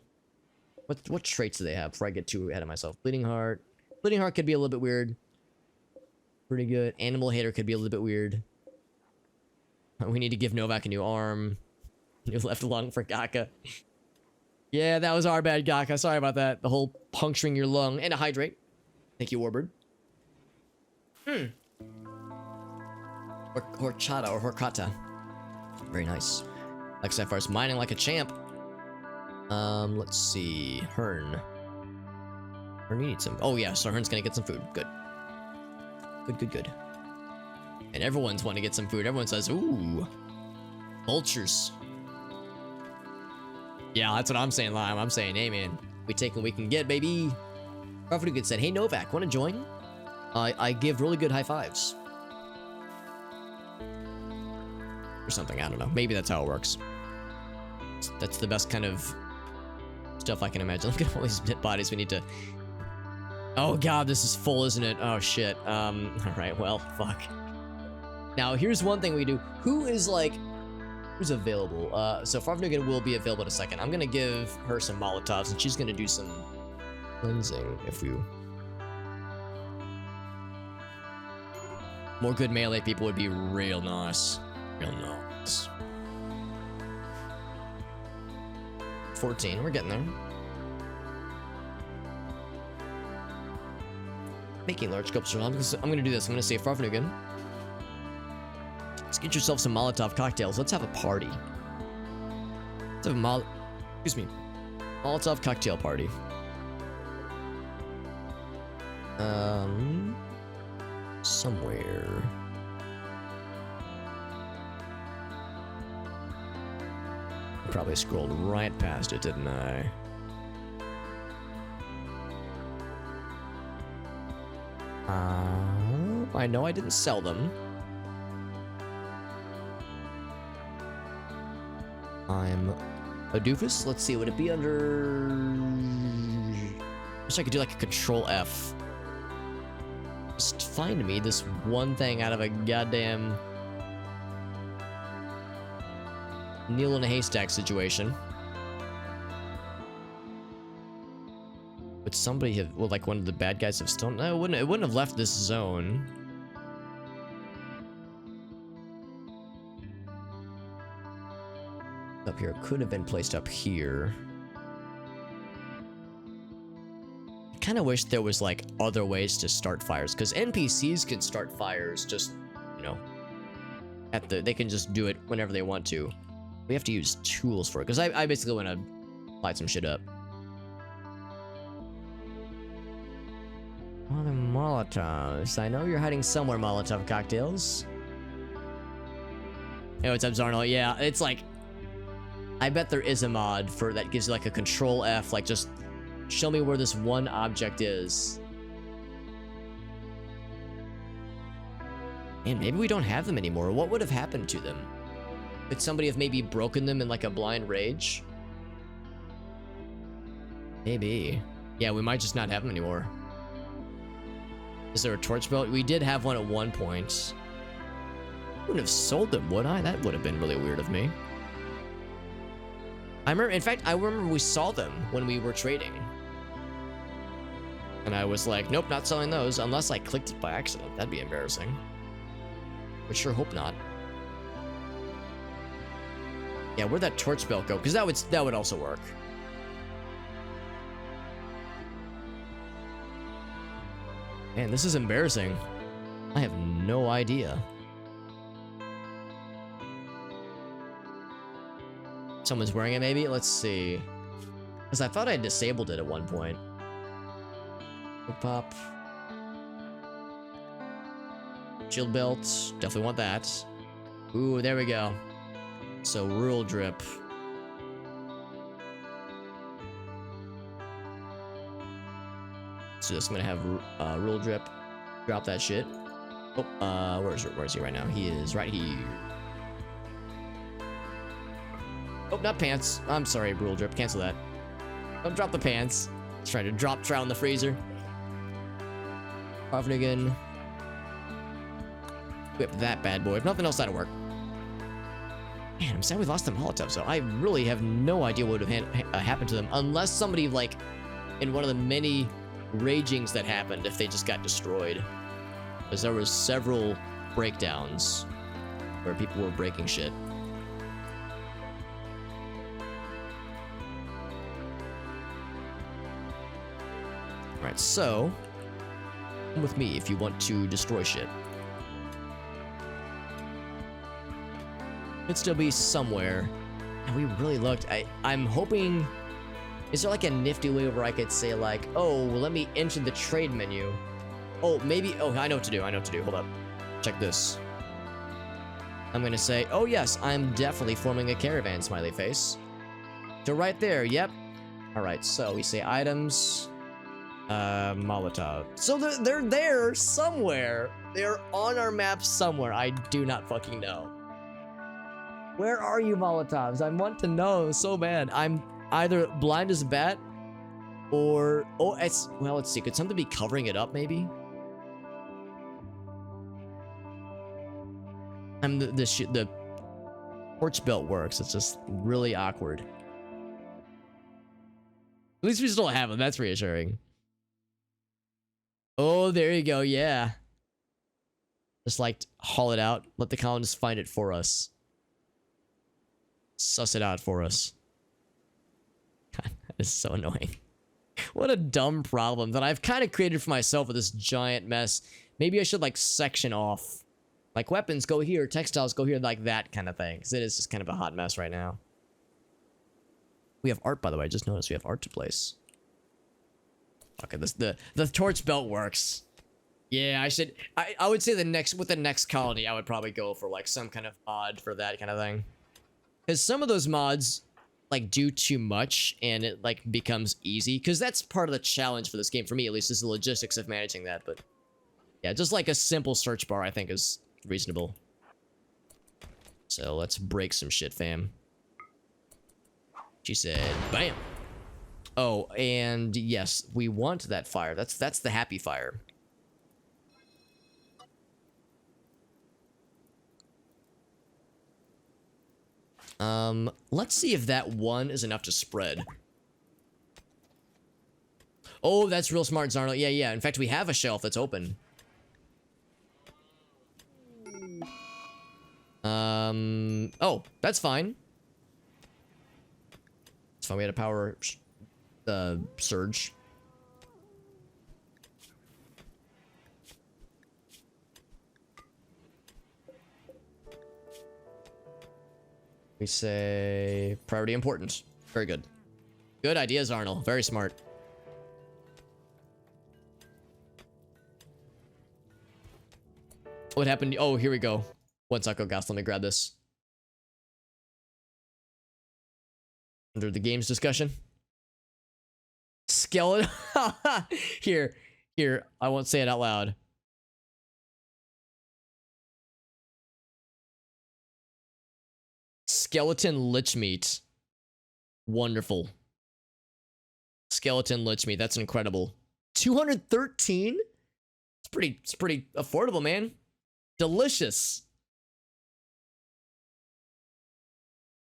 What traits do they have before I get too ahead of myself? Bleeding Heart. Bleeding Heart could be a little bit weird. Pretty good. Animal Hater could be a little bit weird. We need to give Novak a new arm. New left lung for Gaka. Yeah, that was our bad, Gaka. Sorry about that. The whole puncturing your lung. And a hydrate. Thank you, Warbird. Horchata or Horkata. Very nice. Lexifar's mining like a champ. Let's see. Hearn. Hearn, you need some. Oh, yeah, so Hearn's gonna get some food. Good. Good. And everyone's wanting to get some food. Everyone says, ooh. Vultures. Yeah, that's what I'm saying, Lime. I'm saying, hey, man. We take what we can get, baby. Prophet Good said, hey, Novak, want to join? I give really good high fives. Or something, I don't know. Maybe that's how it works. That's the best kind of stuff I can imagine. Look at all these bodies we need to... Oh god, this is full, isn't it? Oh shit. Alright, well, fuck. Now, here's one thing we do. Who's available? So Farfnugan will be available in a second. I'm gonna give her some Molotovs, and she's gonna do some cleansing, if you... More good melee people would be real nice. Real nice. 14, we're getting there. Making large cups. I'm gonna do this. I'm gonna say Farfnugan. Let's get yourself some Molotov cocktails. Let's have a party. Let's have a Molotov cocktail party. Somewhere. Probably scrolled right past it, didn't I? I know I didn't sell them. I'm a doofus. Let's see, would it be under... Wish I could do like a Control F. Just find me this one thing out of a goddamn needle in a haystack situation. Would somebody have, well, like one of the bad guys have still, no, it wouldn't have left this zone. Up here, it could have been placed up here. I kind of wish there was like other ways to start fires, because NPCs can start fires just, you know, they can just do it whenever they want to. We have to use tools for it, because I basically want to light some shit up. Oh, the Molotovs. I know you're hiding somewhere, Molotov cocktails. Hey, what's up, Zarnal? Yeah, it's like... I bet there is a mod for that gives you like a Control F, like just show me where this one object is. And maybe we don't have them anymore. What would have happened to them? Could somebody have maybe broken them in like a blind rage? Maybe. Yeah, we might just not have them anymore. Is there a torch belt? We did have one at one point. I wouldn't have sold them, would I? That would have been really weird of me. I remember, in fact, I remember we saw them when we were trading. And I was like, nope, not selling those, unless I clicked it by accident. That'd be embarrassing. But sure hope not. Yeah, where'd that torch belt go? Because that would also work. Man, this is embarrassing. I have no idea. Someone's wearing it, maybe? Let's see. Because I thought I disabled it at one point. Pop. Shield belt. Definitely want that. Ooh, there we go. So, Rural Drip. So just gonna have Rural Drip. Drop that shit. Oh, where is he right now? He is right here. Oh, not pants. I'm sorry, Rural Drip. Cancel that. Don't drop the pants. Just trying to drop trout in the freezer. Farfnugan. Whip that bad boy. If nothing else, that'll work. Man, I'm sad we lost the Molotov, so I really have no idea what would have happened to them, unless somebody, like, in one of the many ragings that happened, if they just got destroyed. Because there was several breakdowns where people were breaking shit. Alright, so come with me if you want to destroy shit. Could still be somewhere. And we really looked. I'm hoping... Is there like a nifty way where I could say like, oh, let me enter the trade menu? Oh, maybe... Oh, I know what to do. Hold up. Check this. I'm gonna say, oh yes, I'm definitely forming a caravan, smiley face. So right there, yep. Alright, so we say items... Molotov. So they're there somewhere. They're on our map somewhere. I do not fucking know. Where are you, Molotovs? I want to know so bad. either blind as a bat or well, let's see. Could something be covering it up maybe? The torch belt works. It's just really awkward. At least we still have them. That's reassuring. Oh, there you go. Yeah. Just like haul it out. Let the colonists find it for us. Suss it out for us. God, that is so annoying. What a dumb problem that I've kind of created for myself with this giant mess. Maybe I should like section off. Like weapons go here, textiles go here, like that kind of thing. Because it is just kind of a hot mess right now. We have art, by the way. I just noticed we have art to place. Okay, the torch belt works. Yeah, I would say with the next colony, I would probably go for like some kind of mod for that kind of thing. Because some of those mods like do too much and it like becomes easy. Because that's part of the challenge for this game, for me at least, is the logistics of managing that. But yeah, just like a simple search bar I think is reasonable. So let's break some shit, fam. She said, bam. Oh, and yes, we want that fire. That's the happy fire. Let's see if that one is enough to spread. Oh, that's real smart, Zarno. Yeah, yeah. In fact, we have a shelf that's open. Oh, that's fine. It's fine. We had a power surge. We say priority important. Very good. Good ideas, Arnold. Very smart. What happened? Oh, here we go. One sec, Gas. Let me grab this. Under the games discussion. Skeleton. Here. I won't say it out loud. Skeleton lich meat. Wonderful. Skeleton lich meat. That's incredible. 213? It's pretty affordable, man. Delicious.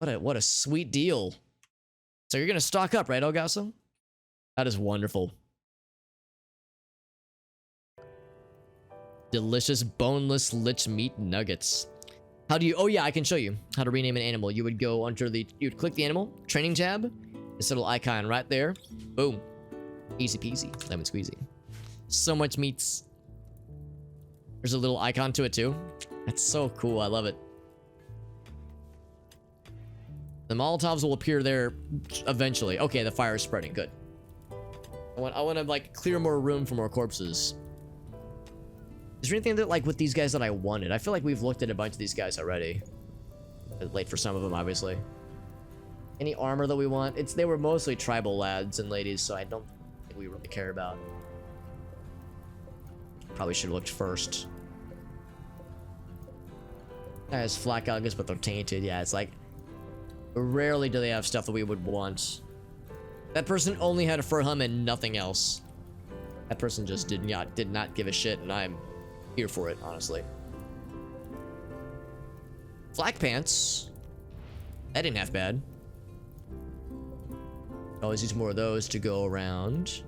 What a sweet deal. So you're gonna stock up, right, Elgaso? That is wonderful. Delicious boneless lich meat nuggets. How do you... Oh, yeah, I can show you how to rename an animal. You would go under the... You'd click the animal, training tab, this little icon right there. Boom. Easy peasy. Lemon squeezy. So much meats. There's a little icon to it, too. That's so cool. I love it. The Molotovs will appear there eventually. Okay, the fire is spreading. Good. I want to, like, clear more room for more corpses. Is there anything that, like, with these guys that I wanted? I feel like we've looked at a bunch of these guys already. Late for some of them, obviously. Any armor that we want? They were mostly tribal lads and ladies, so I don't think we really care about. Probably should have looked first. Has flak algas, but they're tainted. Yeah, it's like... Rarely do they have stuff that we would want. That person only had a fur hum and nothing else. That person just did not give a shit, and I'm here for it, honestly. Flak pants. That didn't half bad. Always use more of those to go around.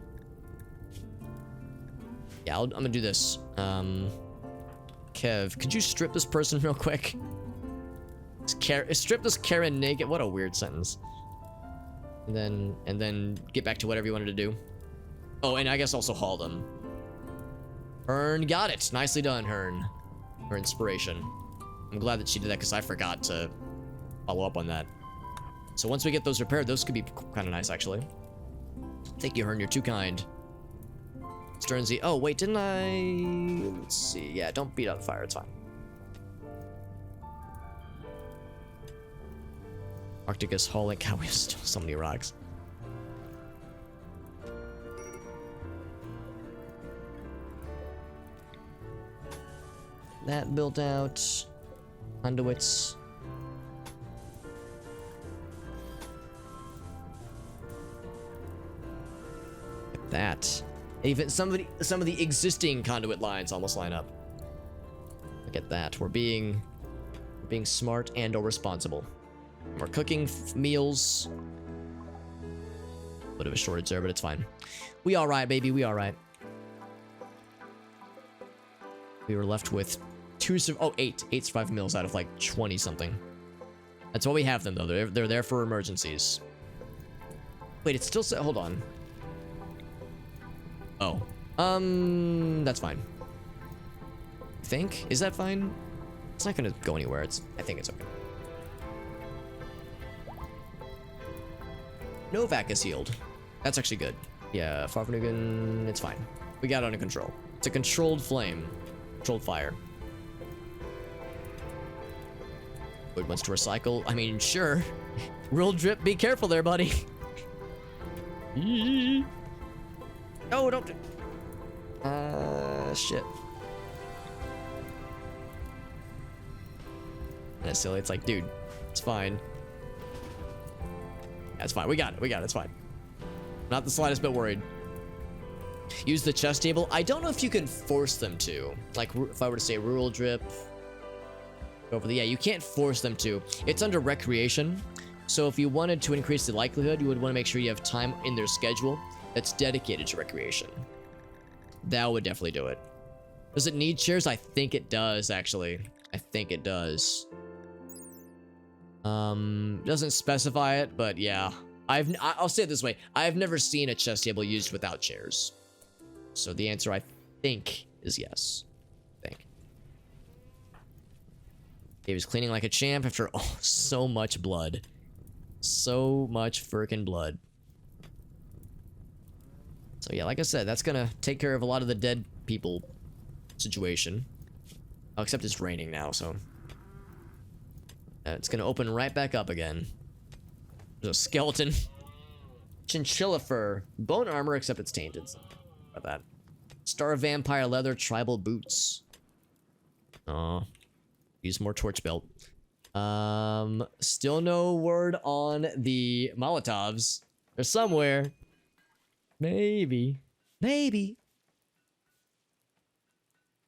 Yeah, I'm gonna do this. Kev, could you strip this person real quick? Strip this Karen naked. What a weird sentence. And then get back to whatever you wanted to do. Oh, and I guess also haul them. Hearn got it. Nicely done, Hearn. Her inspiration. I'm glad that she did that because I forgot to follow up on that. So once we get those repaired, those could be kind of nice, actually. Thank you, Hearn. You're too kind. Sternsey. Oh, wait, didn't I... Let's see. Yeah, don't beat out the fire. It's fine. Arcticus hauling. God, we have so many rocks. That built out. Conduits. at that. Even some of the existing conduit lines almost line up. Look at that. We're being smart and or responsible. We're cooking meals. Bit of a shortage there, but it's fine. We all right, baby. We all right. We were left with 8 survival meals out of like 20 something. That's why we have them though. They're there for emergencies. Wait, it's still set. Hold on. Oh, that's fine. Is that fine? It's not gonna go anywhere. I think it's okay. Novak is healed. That's actually good. Yeah, Farfanugan, it's fine. We got it under control. It's a controlled flame. Controlled fire. Wood wants to recycle. I mean, sure. Real drip, be careful there, buddy. Oh, don't. Shit. That's silly. It's like, dude, it's fine. Yeah, it's fine. We got it. It's fine. Not the slightest bit worried. Use the chest table. I don't know if you can force them to. Like, if I were to say rural drip. Yeah, you can't force them to. It's under recreation. So if you wanted to increase the likelihood, you would want to make sure you have time in their schedule that's dedicated to recreation. That would definitely do it. Does it need chairs? I think it does, actually. I think it does. Doesn't specify it, but yeah. I'll say it this way. I've never seen a chess table used without chairs. So the answer, I think, is yes. I think. He was cleaning like a champ after so much blood. So much freaking blood. So yeah, like I said, that's gonna take care of a lot of the dead people situation. Oh, except it's raining now, so... it's gonna open right back up again. There's a skeleton. Chinchilla fur. Bone armor, except it's tainted. So about that. Star vampire leather tribal boots. Aw. Use more torch belt. Still no word on the Molotovs. They're somewhere. Maybe. Maybe.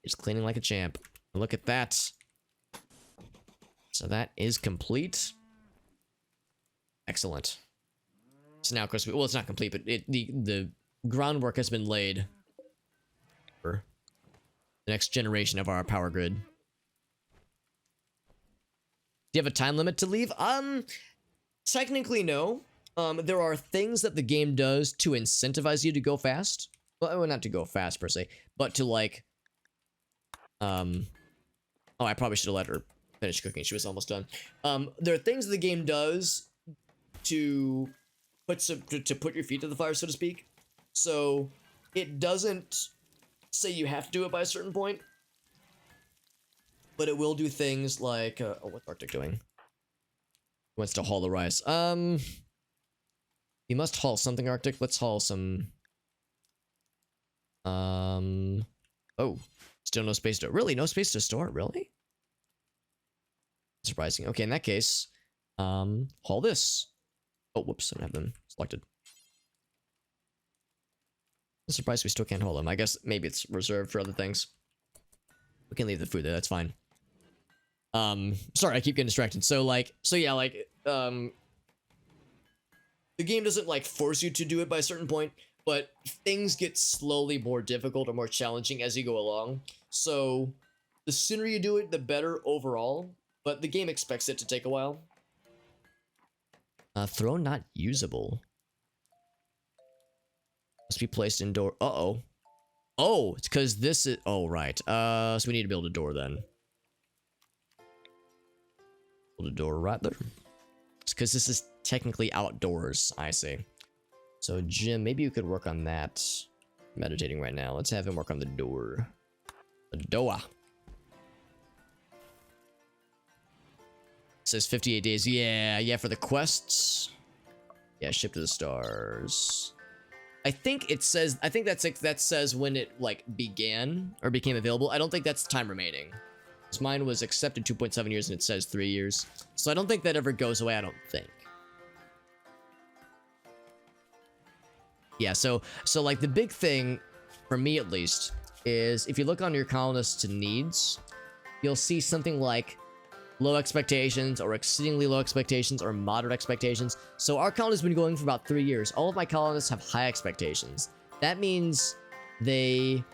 He's cleaning like a champ. Look at that. So that is complete. Excellent. So now, of course, well, it's not complete, but the groundwork has been laid for the next generation of our power grid. Do you have a time limit to leave? Technically, no. There are things that the game does to incentivize you to go fast. Well, not to go fast, per se, but to, like... Oh, I probably should have let her finish cooking. She was almost done. There are things the game does to put your feet to the fire, so to speak. So, it doesn't say you have to do it by a certain point. But it will do things like, oh, what's Arctic doing? He wants to haul the rice. You must haul something, Arctic. Let's haul some... Oh, still no space to... Really? No space to store it? Really? Surprising. Okay, in that case, haul this. Oh, whoops, I don't have them selected. I'm surprised we still can't haul them. I guess maybe it's reserved for other things. We can leave the food there, that's fine. Sorry, I keep getting distracted. So yeah, like, the game doesn't, like, force you to do it by a certain point, but things get slowly more difficult or more challenging as you go along. So, the sooner you do it, the better overall, but the game expects it to take a while. Throne not usable. Must be placed indoor. Uh-oh. Oh, it's because this is... Oh, right. So we need to build a door then. Build a door right there. It's because this is technically outdoors, I see. So, Jim, maybe you could work on that. Meditating right now. Let's have him work on the door. The door. It says 58 days. Yeah, for the quests. Yeah, ship to the stars. I think it says, that says when it, like, began or became available. I don't think that's time remaining. Because mine was accepted 2.7 years and it says 3 years. So I don't think that ever goes away, I don't think. Yeah, so like the big thing, for me at least, is if you look on your colonists' needs, you'll see something like low expectations or exceedingly low expectations or moderate expectations. So our colony has been going for about 3 years. All of my colonists have high expectations. That means they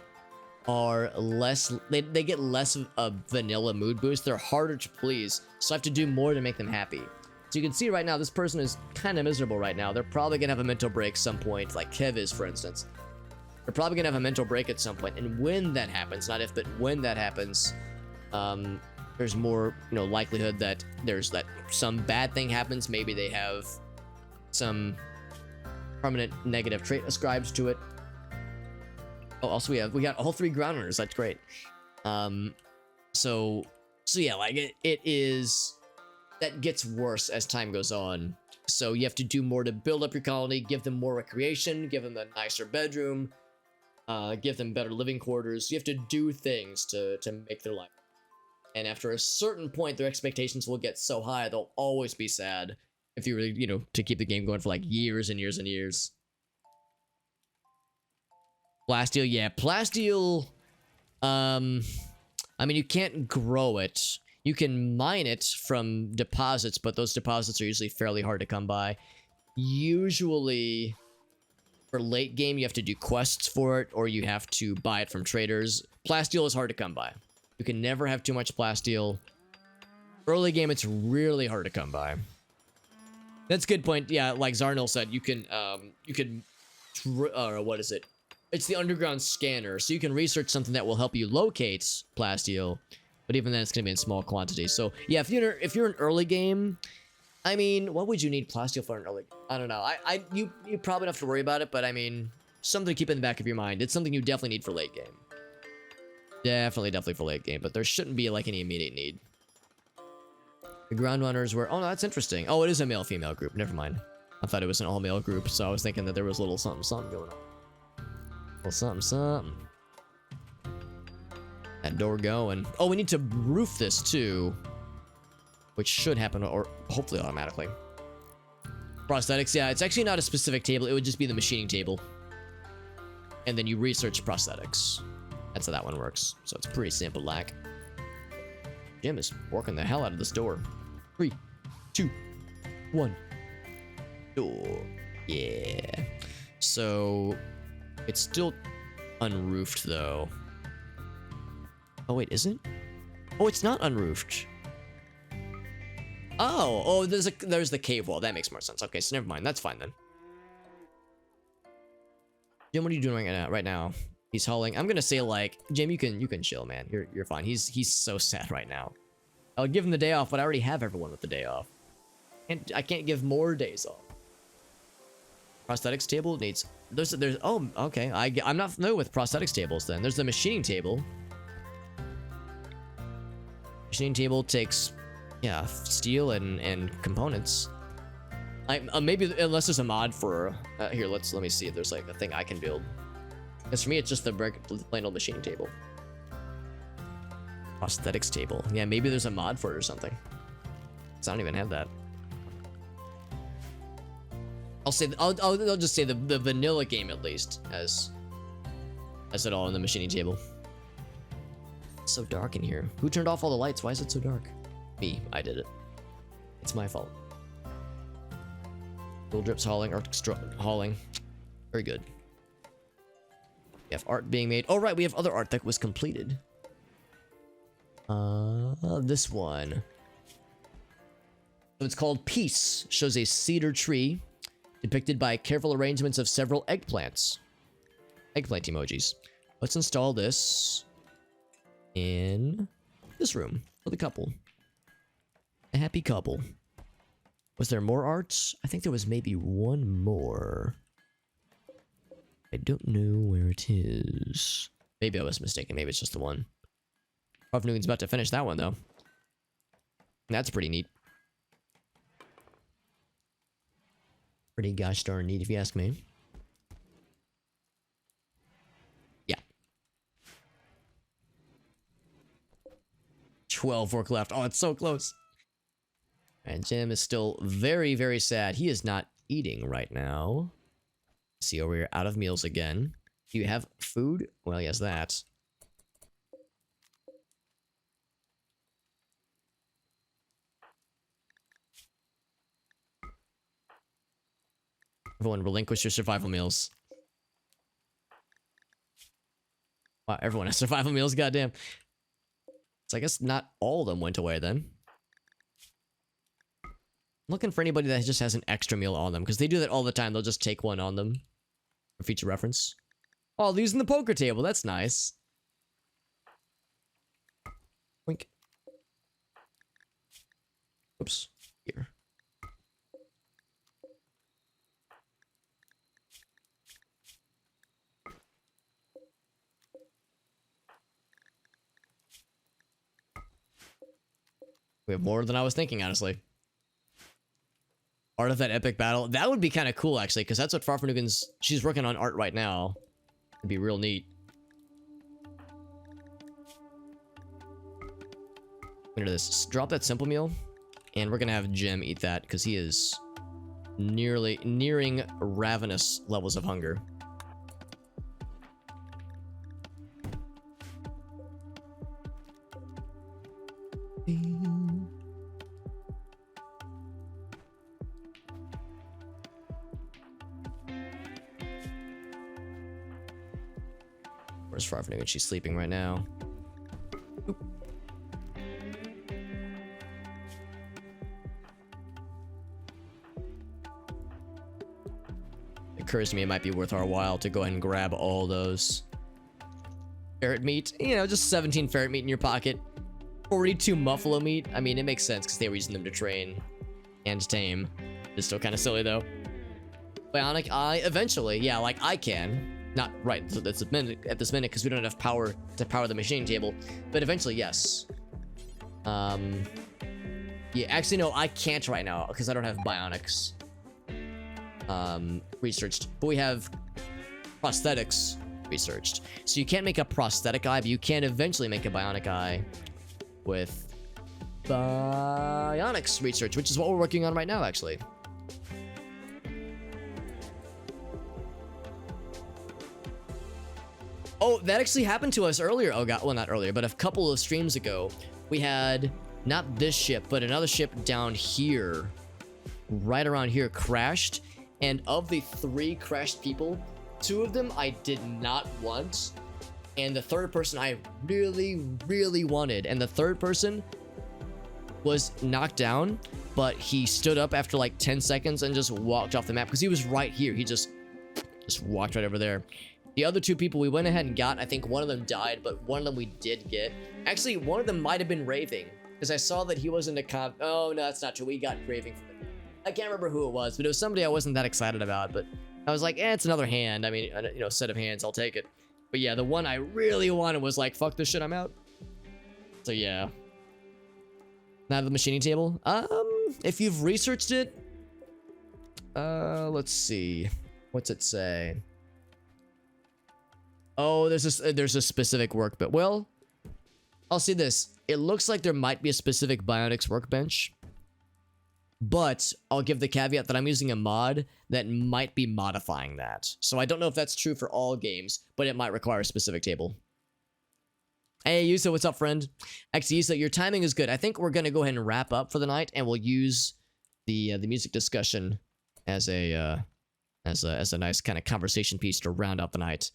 are less, they get less of a vanilla mood boost. They're harder to please, so I have to do more to make them happy. So you can see right now, this person is kind of miserable right now. They're probably gonna have a mental break some point, like Kev is, for instance. They're probably gonna have a mental break at some point, and when that happens, not if, but when that happens, there's more, likelihood that some bad thing happens. Maybe they have some permanent negative trait ascribed to it. Oh, also we got all 3 ground runners. That's great. So yeah, like it is, that gets worse as time goes on. So you have to do more to build up your colony, give them more recreation, give them a nicer bedroom, give them better living quarters. You have to do things to make their life. And after a certain point, their expectations will get so high, they'll always be sad if you really, to keep the game going for like years and years and years. Plasteel, yeah, Plasteel, I mean, you can't grow it. You can mine it from deposits, but those deposits are usually fairly hard to come by. Usually, for late game, you have to do quests for it, or you have to buy it from traders. Plasteel is hard to come by. You can never have too much plasteel. Early game, it's really hard to come by. That's a good point. Yeah, like Zarnil said, you can, what is it? It's the underground scanner, so you can research something that will help you locate plasteel, but even then, it's gonna be in small quantities. So yeah, if you're an early game, I mean, what would you need plasteel for an early? I don't know. You probably don't have to worry about it, but I mean, something to keep in the back of your mind. It's something you definitely need for late game. Definitely for late game, but there shouldn't be like any immediate need. The ground runners were, oh no, that's interesting. Oh, it is a male-female group, never mind. I thought it was an all-male group, so I was thinking that there was a little something going on. A little something. That door going. Oh, we need to roof this too, which should happen, or hopefully automatically. Prosthetics, yeah, it's actually not a specific table, it would just be the machining table. And then you research prosthetics. That's how that one works. So it's pretty simple, like. Jim is working the hell out of this door. 3, 2, 1. Door. Yeah. So it's still unroofed though. Oh wait, is it? Oh, it's not unroofed. Oh, there's the cave wall. That makes more sense. Okay, so never mind. That's fine then. Jim, what are you doing right now? He's hauling. I'm gonna say like, Jim, you can chill, man. You're fine. He's so sad right now. I'll give him the day off, but I already have everyone with the day off. And I can't give more days off. Prosthetics table needs. There's. Oh, okay. I'm not familiar with prosthetics tables then. There's the machining table. Machining table takes, yeah, steel and components. Maybe unless there's a mod for here. Let me see if there's like a thing I can build. Because for me, it's just the plain old machining table. Prosthetics table. Yeah, maybe there's a mod for it or something. Because I don't even have that. I'll just say the vanilla game at least has it all in the machining table. It's so dark in here. Who turned off all the lights? Why is it so dark? Me. I did it. It's my fault. Fuel drips hauling, Arctic hauling. Very good. We have art being made. Oh, right, we have other art that was completed. This one. So it's called Peace. Shows a cedar tree depicted by careful arrangements of several eggplants. Eggplant emojis. Let's install this in this room for the couple. A happy couple. Was there more art? I think there was maybe one more. I don't know where it is. Maybe I was mistaken. Maybe it's just the one. Prof Newton's about to finish that one, though. That's pretty neat. Pretty gosh darn neat, if you ask me. Yeah. 12 work left. Oh, it's so close. And Jim is still very, very sad. He is not eating right now. See over here, out of meals again. Do you have food? Well, yes, that. Everyone relinquish your survival meals. Wow, everyone has survival meals, goddamn. So I guess not all of them went away then. Looking for anybody that just has an extra meal on them, because they do that all the time. They'll just take one on them for future reference. Oh, using the poker table. That's nice. Wink. Oops. Here. We have more than I was thinking, honestly. Art of that epic battle. That would be kind of cool, actually, because that's what Farfanugan's... She's working on art right now. It'd be real neat. Look at this. Drop that simple meal, and we're going to have Jim eat that, because he is nearing ravenous levels of hunger. Where's Farfanugan? She's sleeping right now. Oop. It occurs to me it might be worth our while to go ahead and grab all those. Ferret meat. You know, just 17 ferret meat in your pocket. 42 muffalo meat. I mean, it makes sense because they were using them to train and tame. It's still kind of silly, though. Bionic eye, eventually. Yeah, like I can. Not right so that's at this minute because we don't have enough power to power the machining table, but eventually, yes. Yeah, actually, no, I can't right now because I don't have bionics researched, but we have prosthetics researched. So you can't make a prosthetic eye, but you can eventually make a bionic eye with bionics research, which is what we're working on right now, actually. Oh, that actually happened to us earlier. Oh god, well not earlier, but a couple of streams ago. We had, not this ship, but another ship down here, right around here, crashed. And of the 3 crashed people, 2 of them I did not want. And the third person I really wanted. And the third person was knocked down, but he stood up after like 10 seconds and just walked off the map because he was right here. He just walked right over there. The other 2 people we went ahead and got, I think one of them died, but one of them we did get. Actually, one of them might have been raving, because I saw that he wasn't a cop. Oh, no, that's not true. We got raving from it. I can't remember who it was, but it was somebody I wasn't that excited about, but I was like, it's another hand. I mean, you know, set of hands, I'll take it. But yeah, the one I really wanted was like, fuck this shit, I'm out. So yeah. Now the machining table. If you've researched it, let's see. What's it say? Oh, there's a specific workbench. Well, I'll see this. It looks like there might be a specific bionics workbench, but I'll give the caveat that I'm using a mod that might be modifying that. So I don't know if that's true for all games, but it might require a specific table. Hey, Yusa, what's up, friend? Actually, Yusa, your timing is good. I think we're gonna go ahead and wrap up for the night, and we'll use the music discussion as a nice kind of conversation piece to round out the night.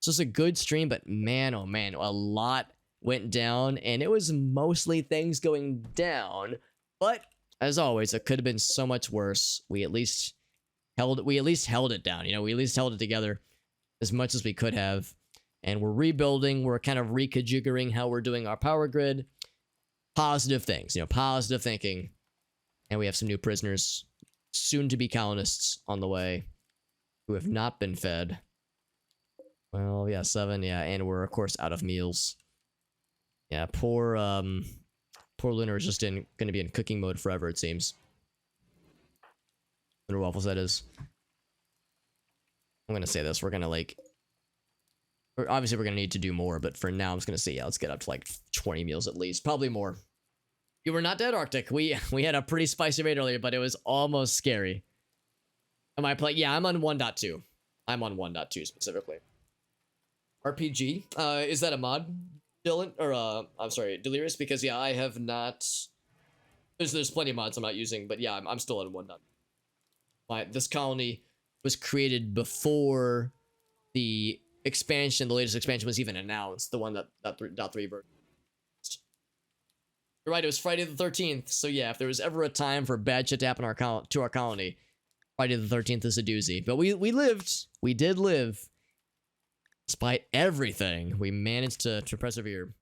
So it's a good stream, but man, oh man, a lot went down, and it was mostly things going down. But as always, it could have been so much worse. We at least held it down. You know, we at least held it together as much as we could have. And we're rebuilding. We're kind of reconfiguring how we're doing our power grid. Positive things, you know, positive thinking. And we have some new prisoners, soon to be colonists on the way, who have not been fed. Well, yeah, 7, yeah, and we're of course out of meals. Yeah, poor Lunar is just gonna be in cooking mode forever, it seems. Lunar Waffles, that is. I'm gonna say this, we're gonna like... Obviously we're gonna need to do more, but for now I'm just gonna say, yeah, let's get up to like 20 meals at least. Probably more. You were not dead, Arctic. We had a pretty spicy raid earlier, but it was almost scary. Am I playing? Yeah, I'm on 1.2. I'm on 1.2 specifically. RPG? Is that a mod, Dylan? Or, I'm sorry, Delirious? Because, yeah, I have not... There's plenty of mods I'm not using, but yeah, I'm still on 1.2. This colony was created before the expansion, the latest expansion was even announced, the one that 3 version. You're right, it was Friday the 13th, so yeah, if there was ever a time for bad shit to happen to our colony, Friday the 13th is a doozy. But we did live. Despite everything, we managed to persevere.